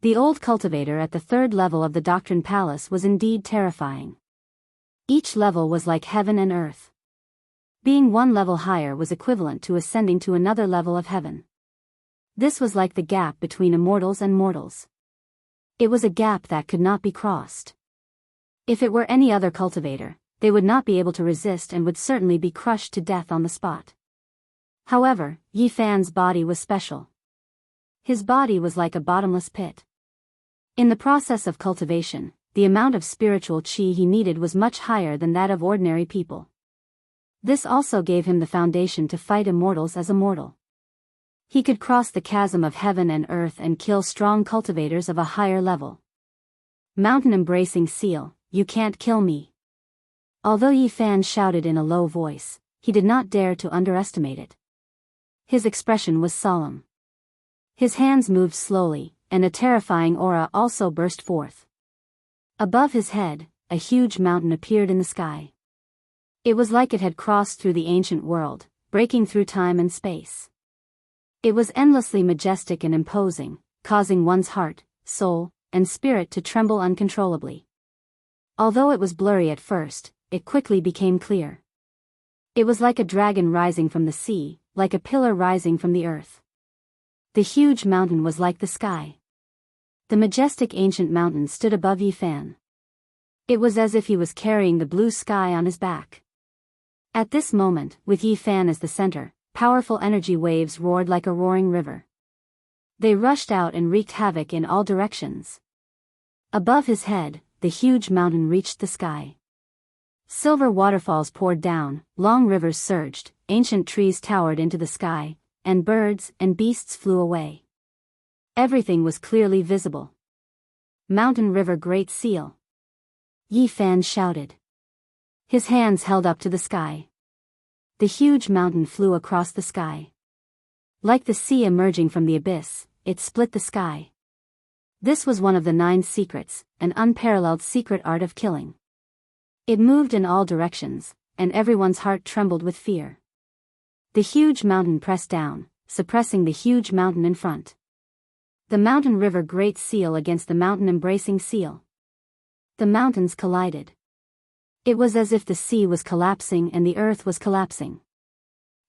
Speaker 1: The old cultivator at the 3rd level of the Doctrine Palace was indeed terrifying. Each level was like heaven and earth. Being one level higher was equivalent to ascending to another level of heaven. This was like the gap between immortals and mortals. It was a gap that could not be crossed. If it were any other cultivator, they would not be able to resist and would certainly be crushed to death on the spot. However, Yi Fan's body was special. His body was like a bottomless pit. In the process of cultivation, the amount of spiritual qi he needed was much higher than that of ordinary people. This also gave him the foundation to fight immortals as a mortal. He could cross the chasm of heaven and earth and kill strong cultivators of a higher level. Mountain-embracing seal, you can't kill me. Although Yi Fan shouted in a low voice, he did not dare to underestimate it. His expression was solemn. His hands moved slowly, and a terrifying aura also burst forth. Above his head, a huge mountain appeared in the sky. It was like it had crossed through the ancient world, breaking through time and space. It was endlessly majestic and imposing, causing one's heart, soul, and spirit to tremble uncontrollably. Although it was blurry at first, it quickly became clear. It was like a dragon rising from the sea, like a pillar rising from the earth. The huge mountain was like the sky. The majestic ancient mountain stood above Yifan. It was as if he was carrying the blue sky on his back. At this moment, with Yifan as the center, powerful energy waves roared like a roaring river. They rushed out and wreaked havoc in all directions. Above his head, the huge mountain reached the sky. Silver waterfalls poured down, long rivers surged, ancient trees towered into the sky, and birds and beasts flew away. Everything was clearly visible. Mountain River Great Seal. Yifan shouted. His hands held up to the sky. The huge mountain flew across the sky. Like the sea emerging from the abyss, it split the sky. This was one of the 9 secrets, an unparalleled secret art of killing. It moved in all directions, and everyone's heart trembled with fear. The huge mountain pressed down, suppressing the huge mountain in front. The mountain river Great Seal against the mountain embracing seal. The mountains collided. It was as if the sea was collapsing and the earth was collapsing.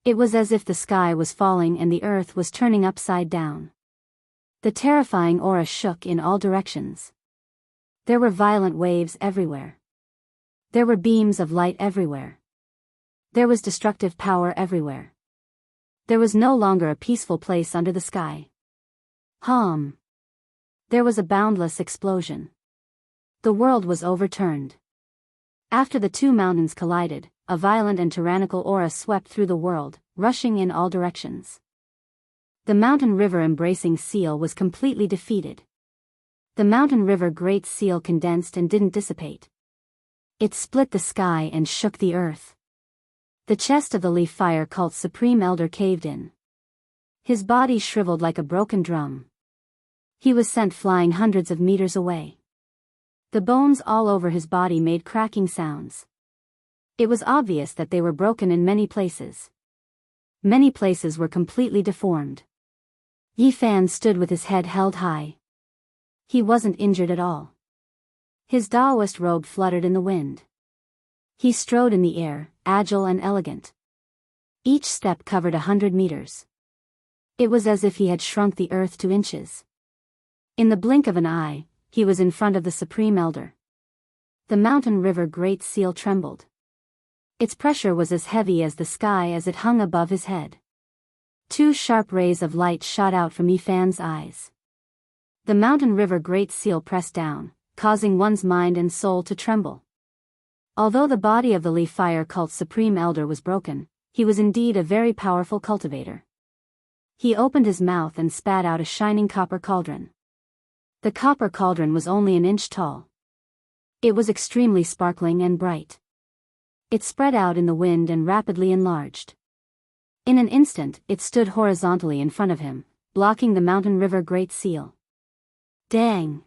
Speaker 1: It was as if the sky was falling and the earth was turning upside down. The terrifying aura shook in all directions. There were violent waves everywhere. There were beams of light everywhere. There was destructive power everywhere. There was no longer a peaceful place under the sky. Hum. There was a boundless explosion. The world was overturned. After the 2 mountains collided, a violent and tyrannical aura swept through the world, rushing in all directions. The mountain river embracing seal was completely defeated. The mountain river Great Seal condensed and didn't dissipate. It split the sky and shook the earth. The chest of the Leaf Fire Cult's Supreme Elder caved in. His body shriveled like a broken drum. He was sent flying hundreds of meters away. The bones all over his body made cracking sounds. It was obvious that they were broken in many places. Many places were completely deformed. Yifan stood with his head held high. He wasn't injured at all. His Daoist robe fluttered in the wind. He strode in the air, agile and elegant. Each step covered 100 meters. It was as if he had shrunk the earth to inches. In the blink of an eye, he was in front of the Supreme Elder. The mountain river Great Seal trembled. Its pressure was as heavy as the sky as it hung above his head. 2 sharp rays of light shot out from Yifan's eyes. The mountain river Great Seal pressed down, causing one's mind and soul to tremble. Although the body of the Leaf Fire Cult's Supreme Elder was broken, he was indeed a very powerful cultivator. He opened his mouth and spat out a shining copper cauldron. The copper cauldron was only an inch tall. It was extremely sparkling and bright. It spread out in the wind and rapidly enlarged. In an instant, it stood horizontally in front of him, blocking the mountain river Great Seal. Dang!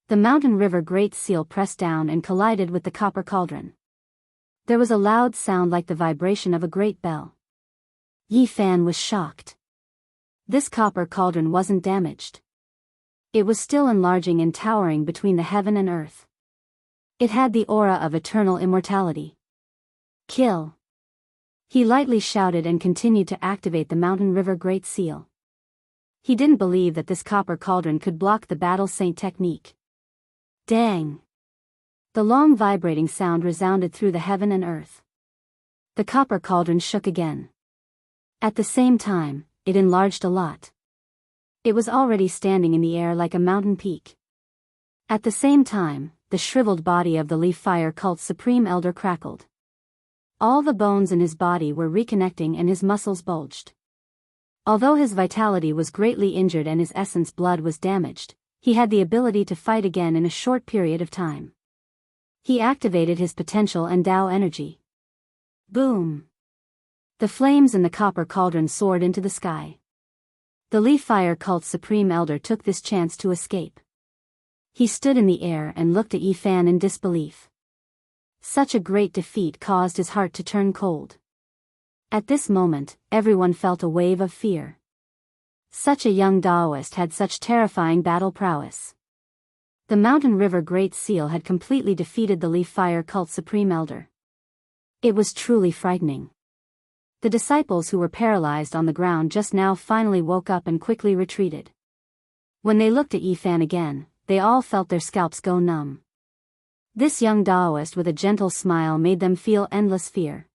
Speaker 1: The mountain river Great Seal pressed down and collided with the copper cauldron. There was a loud sound like the vibration of a great bell. Yifan was shocked. This copper cauldron wasn't damaged. It was still enlarging and towering between the heaven and earth. It had the aura of eternal immortality. Kill! He lightly shouted and continued to activate the mountain river Great Seal. He didn't believe that this copper cauldron could block the battle saint technique. Dang! The long vibrating sound resounded through the heaven and earth. The copper cauldron shook again. At the same time, it enlarged a lot. It was already standing in the air like a mountain peak. At the same time, the shriveled body of the Leaf Fire Cult's Supreme Elder crackled. All the bones in his body were reconnecting and his muscles bulged. Although his vitality was greatly injured and his essence blood was damaged, he had the ability to fight again in a short period of time. He activated his potential and Tao energy. Boom! The flames in the copper cauldron soared into the sky. The Leaf Fire Cult's Supreme Elder took this chance to escape. He stood in the air and looked at Yi Fan in disbelief. Such a great defeat caused his heart to turn cold. At this moment, everyone felt a wave of fear. Such a young Daoist had such terrifying battle prowess. The Mountain River Great Seal had completely defeated the Leaf Fire Cult's Supreme Elder. It was truly frightening. The disciples who were paralyzed on the ground just now finally woke up and quickly retreated. When they looked at Yi Fan again, they all felt their scalps go numb. This young Daoist with a gentle smile made them feel endless fear.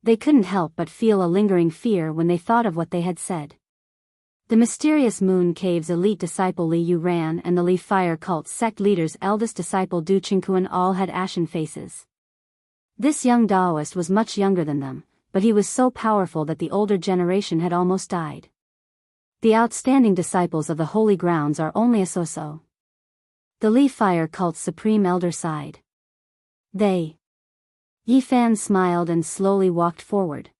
Speaker 1: They couldn't help but feel a lingering fear when they thought of what they had said. The mysterious Moon Cave's elite disciple Li Yu Ran and the Leaf Fire Cult sect leader's eldest disciple Du Qingquan all had ashen faces. This young Daoist was much younger than them, but he was so powerful that the older generation had almost died. The outstanding disciples of the holy grounds are only a so-so. The Leaf Fire Cult's Supreme Elder sighed. They. Yi Fan smiled and slowly walked forward.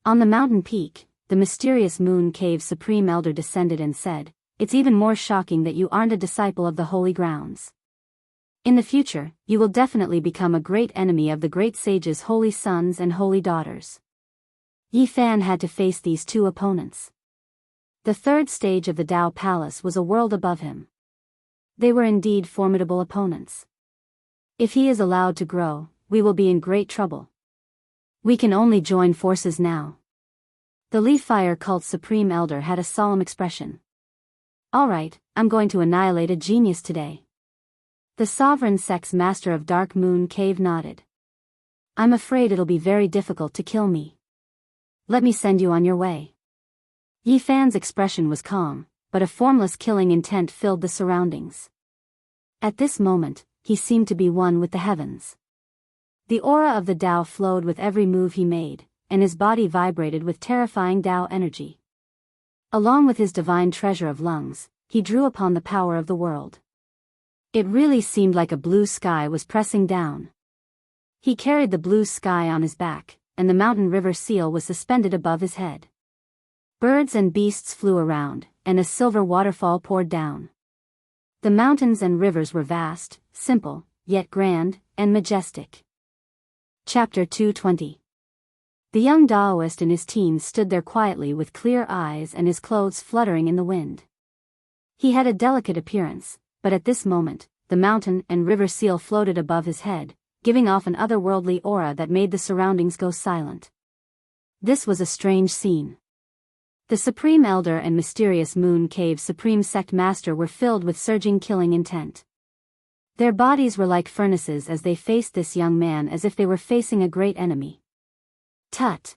Speaker 1: On the mountain peak, the mysterious Moon Cave's Supreme Elder descended and said, "It's even more shocking that you aren't a disciple of the holy grounds. In the future, you will definitely become a great enemy of the great sage's holy sons and holy daughters." Yi Fan had to face these two opponents. The third stage of the Dao Palace was a world above him. They were indeed formidable opponents. If he is allowed to grow, we will be in great trouble. We can only join forces now. The Leaf Fire Cult's Supreme Elder had a solemn expression. All right, I'm going to annihilate a genius today. The Sovereign Sect's Master of Dark Moon Cave nodded. I'm afraid it'll be very difficult to kill me. Let me send you on your way. Yi Fan's expression was calm, but a formless killing intent filled the surroundings. At this moment, he seemed to be one with the heavens. The aura of the Tao flowed with every move he made, and his body vibrated with terrifying Tao energy. Along with his divine treasure of lungs, he drew upon the power of the world. It really seemed like a blue sky was pressing down. He carried the blue sky on his back, and the mountain river seal was suspended above his head. Birds and beasts flew around, and a silver waterfall poured down. The mountains and rivers were vast, simple, yet grand, and majestic. Chapter 220. The young Daoist in his teens stood there quietly with clear eyes and his clothes fluttering in the wind. He had a delicate appearance, but at this moment, the mountain and river seal floated above his head, giving off an otherworldly aura that made the surroundings go silent. This was a strange scene. The Supreme Elder and mysterious Moon Cave's Supreme Sect Master were filled with surging killing intent. Their bodies were like furnaces as they faced this young man as if they were facing a great enemy. Tut!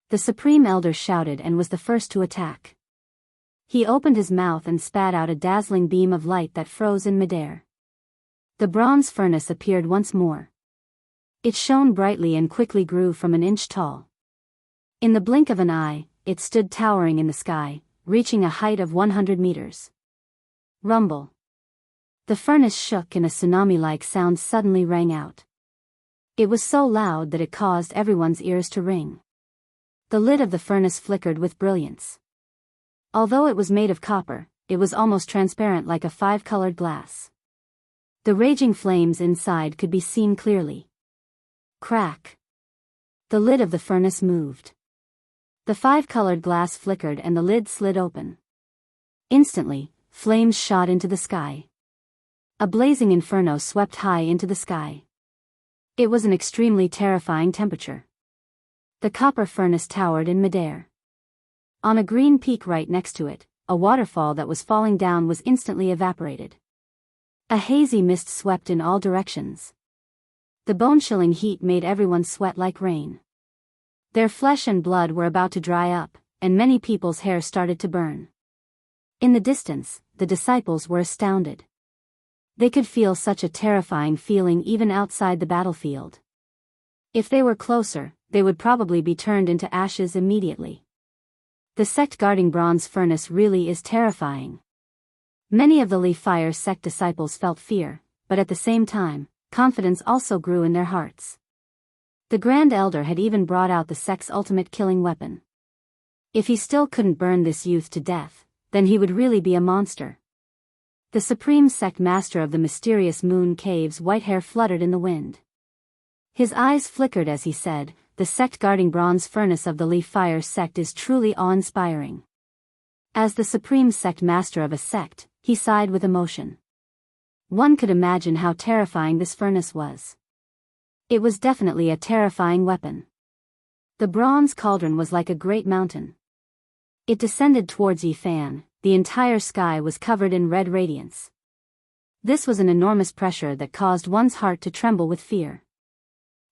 Speaker 1: The Supreme Elder shouted and was the first to attack. He opened his mouth and spat out a dazzling beam of light that froze in midair. The bronze furnace appeared once more. It shone brightly and quickly grew from an inch tall. In the blink of an eye, it stood towering in the sky, reaching a height of 100 meters. Rumble. The furnace shook and a tsunami-like sound suddenly rang out. It was so loud that it caused everyone's ears to ring. The lid of the furnace flickered with brilliance. Although it was made of copper, it was almost transparent like a five-colored glass. The raging flames inside could be seen clearly. Crack. The lid of the furnace moved. The five-colored glass flickered and the lid slid open. Instantly, flames shot into the sky. A blazing inferno swept high into the sky. It was an extremely terrifying temperature. The copper furnace towered in midair. On a green peak right next to it, a waterfall that was falling down was instantly evaporated. A hazy mist swept in all directions. The bone-chilling heat made everyone sweat like rain. Their flesh and blood were about to dry up, and many people's hair started to burn. In the distance, the disciples were astounded. They could feel such a terrifying feeling even outside the battlefield. If they were closer, they would probably be turned into ashes immediately. The sect guarding bronze furnace really is terrifying. Many of the Leaf Fire sect disciples felt fear, but at the same time, confidence also grew in their hearts. The Grand Elder had even brought out the sect's ultimate killing weapon. If he still couldn't burn this youth to death, then he would really be a monster. The supreme sect master of the mysterious moon cave's white hair fluttered in the wind. His eyes flickered as he said, "The sect guarding bronze furnace of the Leaf Fire sect is truly awe-inspiring." As the supreme sect master of a sect, he sighed with emotion. One could imagine how terrifying this furnace was. It was definitely a terrifying weapon. The bronze cauldron was like a great mountain. It descended towards Yifan. The entire sky was covered in red radiance. This was an enormous pressure that caused one's heart to tremble with fear.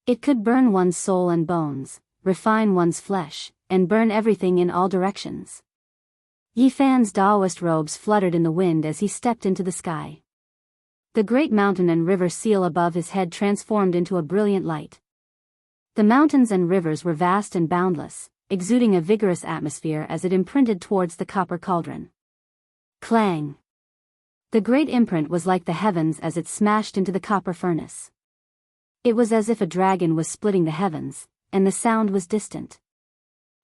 Speaker 1: It could burn one's soul and bones, refine one's flesh, and burn everything in all directions. Yifan's Daoist robes fluttered in the wind as he stepped into the sky. The great mountain and river seal above his head transformed into a brilliant light. The mountains and rivers were vast and boundless, exuding a vigorous atmosphere as it imprinted towards the copper cauldron. Clang! The great imprint was like the heavens as it smashed into the copper furnace. It was as if a dragon was splitting the heavens, and the sound was distant.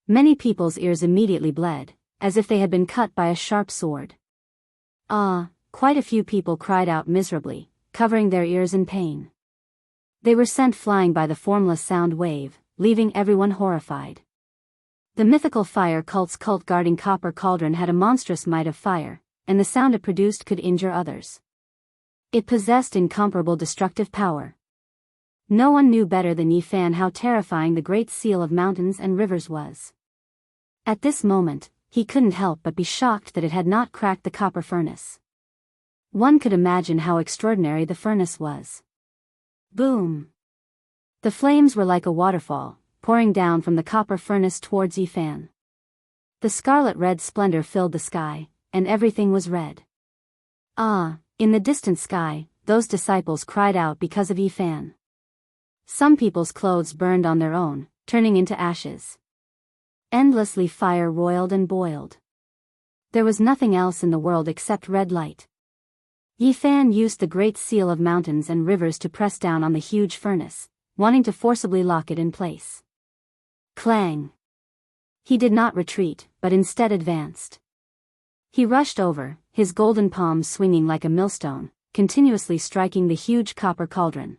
Speaker 1: Many people's ears immediately bled, as if they had been cut by a sharp sword. Quite a few people cried out miserably, covering their ears in pain. They were sent flying by the formless sound wave, leaving everyone horrified. The mythical fire cult's cult guarding copper cauldron had a monstrous might of fire, and the sound it produced could injure others. It possessed incomparable destructive power. No one knew better than Yifan how terrifying the great seal of mountains and rivers was. At this moment, he couldn't help but be shocked that it had not cracked the copper furnace. One could imagine how extraordinary the furnace was. Boom! The flames were like a waterfall, pouring down from the copper furnace towards Yifan. The scarlet-red splendor filled the sky, and everything was red. In the distant sky, those disciples cried out because of Yifan. Some people's clothes burned on their own, turning into ashes. Endlessly fire roiled and boiled. There was nothing else in the world except red light. Yifan used the great seal of mountains and rivers to press down on the huge furnace, wanting to forcibly lock it in place. Clang! He did not retreat, but instead advanced. He rushed over, his golden palms swinging like a millstone, continuously striking the huge copper cauldron.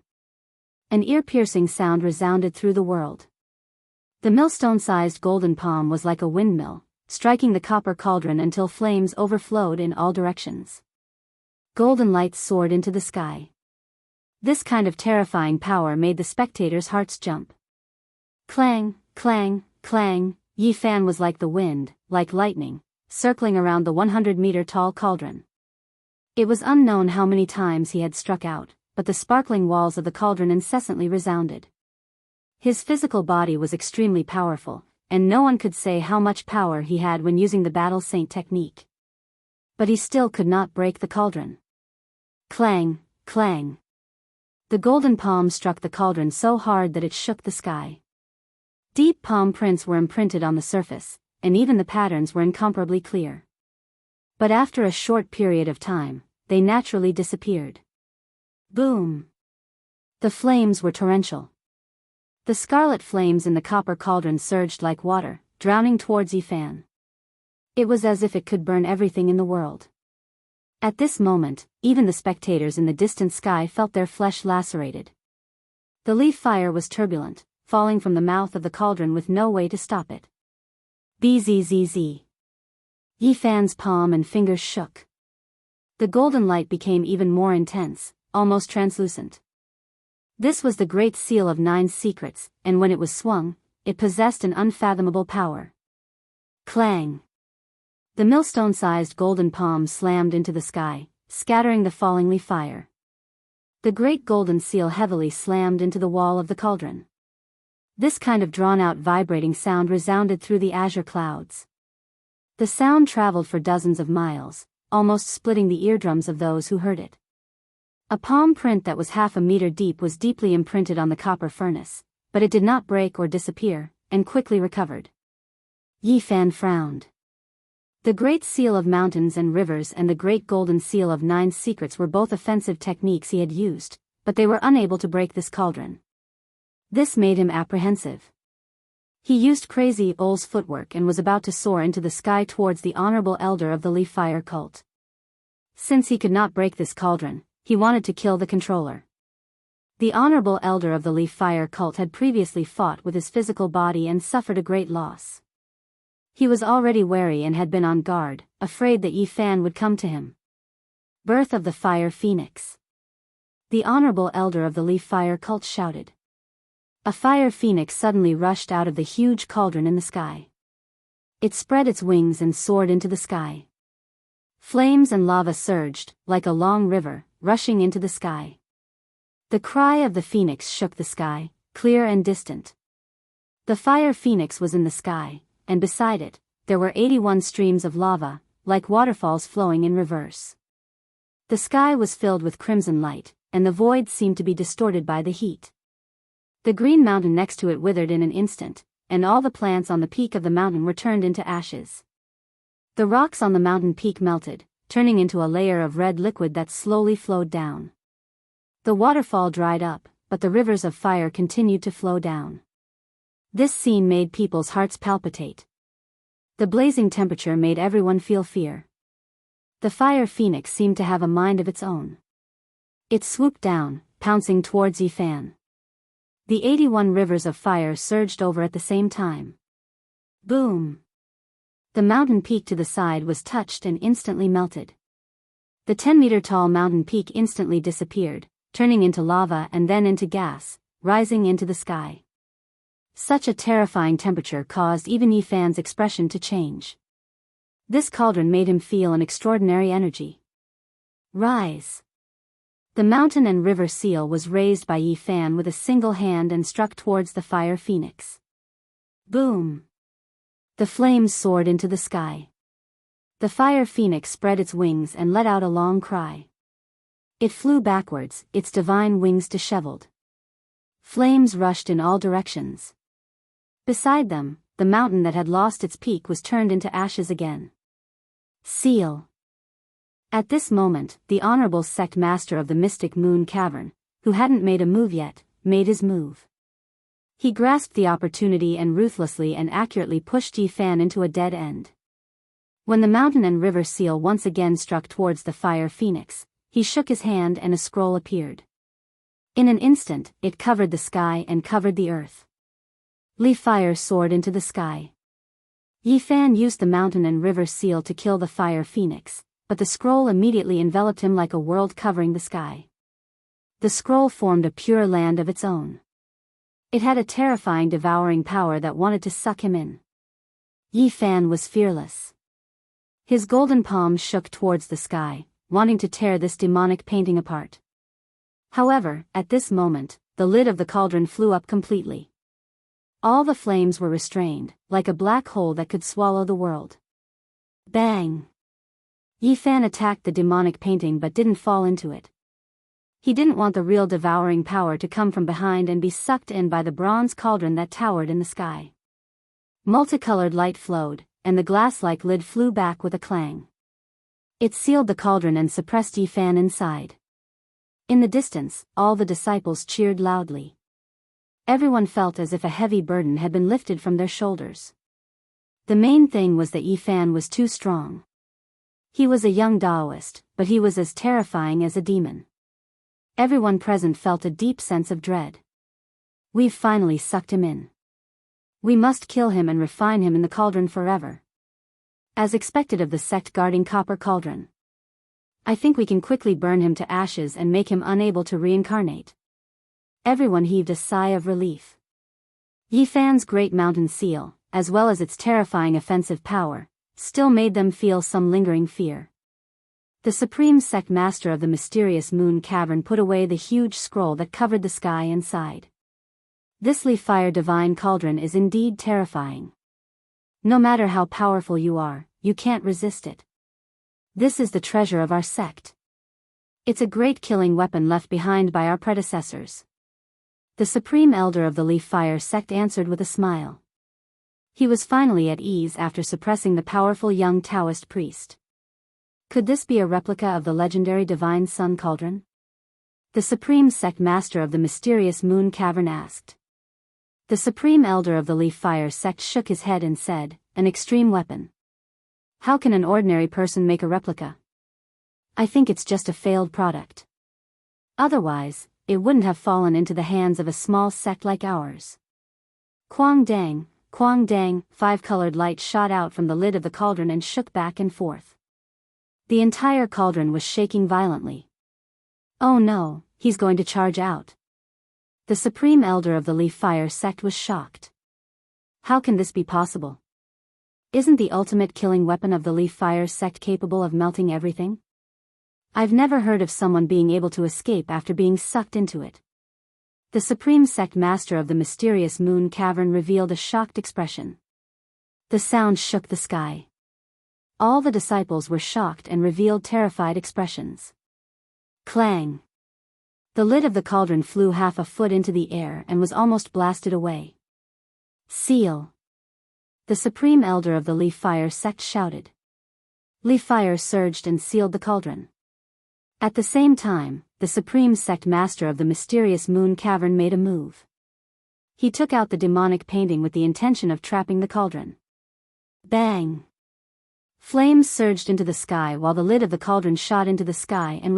Speaker 1: An ear-piercing sound resounded through the world. The millstone-sized golden palm was like a windmill, striking the copper cauldron until flames overflowed in all directions. Golden lights soared into the sky. This kind of terrifying power made the spectators' hearts jump. Clang, clang, clang, Yifan was like the wind, like lightning, circling around the 100-meter-tall cauldron. It was unknown how many times he had struck out, but the sparkling walls of the cauldron incessantly resounded. His physical body was extremely powerful, and no one could say how much power he had when using the Battle Saint technique. But he still could not break the cauldron. Clang, clang. The golden palm struck the cauldron so hard that it shook the sky. Deep palm prints were imprinted on the surface, and even the patterns were incomparably clear. But after a short period of time, they naturally disappeared. Boom! The flames were torrential. The scarlet flames in the copper cauldron surged like water, drowning towards Yifan. It was as if it could burn everything in the world. At this moment, even the spectators in the distant sky felt their flesh lacerated. The leaf fire was turbulent, falling from the mouth of the cauldron with no way to stop it. Bzzz. Yifan's palm and fingers shook. The golden light became even more intense, almost translucent. This was the great seal of 9 secrets, and when it was swung, it possessed an unfathomable power. Clang! The millstone-sized golden palm slammed into the sky, scattering the falling leaf fire. The great golden seal heavily slammed into the wall of the cauldron. This kind of drawn-out vibrating sound resounded through the azure clouds. The sound traveled for dozens of miles, almost splitting the eardrums of those who heard it. A palm print that was half a meter deep was deeply imprinted on the copper furnace, but it did not break or disappear, and quickly recovered. Yifan frowned. The Great Seal of Mountains and Rivers and the Great Golden Seal of 9 Secrets were both offensive techniques he had used, but they were unable to break this cauldron. This made him apprehensive. He used Crazy Ole's footwork and was about to soar into the sky towards the honorable elder of the Leaf Fire cult. Since he could not break this cauldron, he wanted to kill the controller. The honorable elder of the Leaf Fire cult had previously fought with his physical body and suffered a great loss. He was already wary and had been on guard, afraid that Yi Fan would come to him. Birth of the Fire Phoenix. The honorable elder of the Leaf Fire cult shouted. A fire phoenix suddenly rushed out of the huge cauldron in the sky. It spread its wings and soared into the sky. Flames and lava surged, like a long river, rushing into the sky. The cry of the phoenix shook the sky, clear and distant. The fire phoenix was in the sky, and beside it, there were 81 streams of lava, like waterfalls flowing in reverse. The sky was filled with crimson light, and the void seemed to be distorted by the heat. The green mountain next to it withered in an instant, and all the plants on the peak of the mountain were turned into ashes. The rocks on the mountain peak melted, turning into a layer of red liquid that slowly flowed down. The waterfall dried up, but the rivers of fire continued to flow down. This scene made people's hearts palpitate. The blazing temperature made everyone feel fear. The fire phoenix seemed to have a mind of its own. It swooped down, pouncing towards Yi Fan. The 81 rivers of fire surged over at the same time. Boom! The mountain peak to the side was touched and instantly melted. The 10-meter-tall mountain peak instantly disappeared, turning into lava and then into gas, rising into the sky. Such a terrifying temperature caused even Yi Fan's expression to change. This cauldron made him feel an extraordinary energy. Rise! The mountain and river seal was raised by Yi Fan with a single hand and struck towards the fire phoenix. Boom! The flames soared into the sky. The fire phoenix spread its wings and let out a long cry. It flew backwards, its divine wings disheveled. Flames rushed in all directions. Beside them, the mountain that had lost its peak was turned into ashes again. Seal! At this moment, the honorable sect master of the Mystic Moon Cavern, who hadn't made a move yet, made his move. He grasped the opportunity and ruthlessly and accurately pushed Yi Fan into a dead end. When the mountain and river seal once again struck towards the fire phoenix, he shook his hand and a scroll appeared. In an instant, it covered the sky and covered the earth. Leaf fire soared into the sky. Yi Fan used the mountain and river seal to kill the fire phoenix, but the scroll immediately enveloped him like a world covering the sky. The scroll formed a pure land of its own. It had a terrifying devouring power that wanted to suck him in. Yi Fan was fearless. His golden palms shook towards the sky, wanting to tear this demonic painting apart. However, at this moment, the lid of the cauldron flew up completely. All the flames were restrained, like a black hole that could swallow the world. Bang! Yi Fan attacked the demonic painting but didn't fall into it. He didn't want the real devouring power to come from behind and be sucked in by the bronze cauldron that towered in the sky. Multicolored light flowed, and the glass-like lid flew back with a clang. It sealed the cauldron and suppressed Yi Fan inside. In the distance, all the disciples cheered loudly. Everyone felt as if a heavy burden had been lifted from their shoulders. The main thing was that Yi Fan was too strong. He was a young Daoist, but he was as terrifying as a demon. Everyone present felt a deep sense of dread. We've finally sucked him in. We must kill him and refine him in the cauldron forever. As expected of the sect guarding Copper Cauldron. I think we can quickly burn him to ashes and make him unable to reincarnate. Everyone heaved a sigh of relief. Yi Fan's great mountain seal, as well as its terrifying offensive power, still made them feel some lingering fear. The supreme sect master of the mysterious moon cavern put away the huge scroll that covered the sky and sighed. This leaf fire divine cauldron is indeed terrifying. No matter how powerful you are, you can't resist it. This is the treasure of our sect. It's a great killing weapon left behind by our predecessors. The supreme elder of the leaf fire sect answered with a smile. He was finally at ease after suppressing the powerful young Taoist priest. Could this be a replica of the legendary divine sun cauldron? The supreme sect master of the mysterious moon cavern asked. The supreme elder of the Leaf Fire sect shook his head and said, "An extreme weapon. How can an ordinary person make a replica? I think it's just a failed product. Otherwise, it wouldn't have fallen into the hands of a small sect like ours." Quang dang, 5-colored light shot out from the lid of the cauldron and shook back and forth. The entire cauldron was shaking violently. "Oh no, he's going to charge out." The supreme elder of the Leaf Fire sect was shocked. How can this be possible? Isn't the ultimate killing weapon of the Leaf Fire sect capable of melting everything? I've never heard of someone being able to escape after being sucked into it. The supreme sect master of the mysterious moon cavern revealed a shocked expression. The sound shook the sky. All the disciples were shocked and revealed terrified expressions. Clang! The lid of the cauldron flew half a foot into the air and was almost blasted away. Seal! The supreme elder of the Leaf Fire sect shouted. Leaf fire surged and sealed the cauldron. At the same time, the supreme sect master of the mysterious moon cavern made a move. He took out the demonic painting with the intention of trapping the cauldron. Bang! Flames surged into the sky while the lid of the cauldron shot into the sky and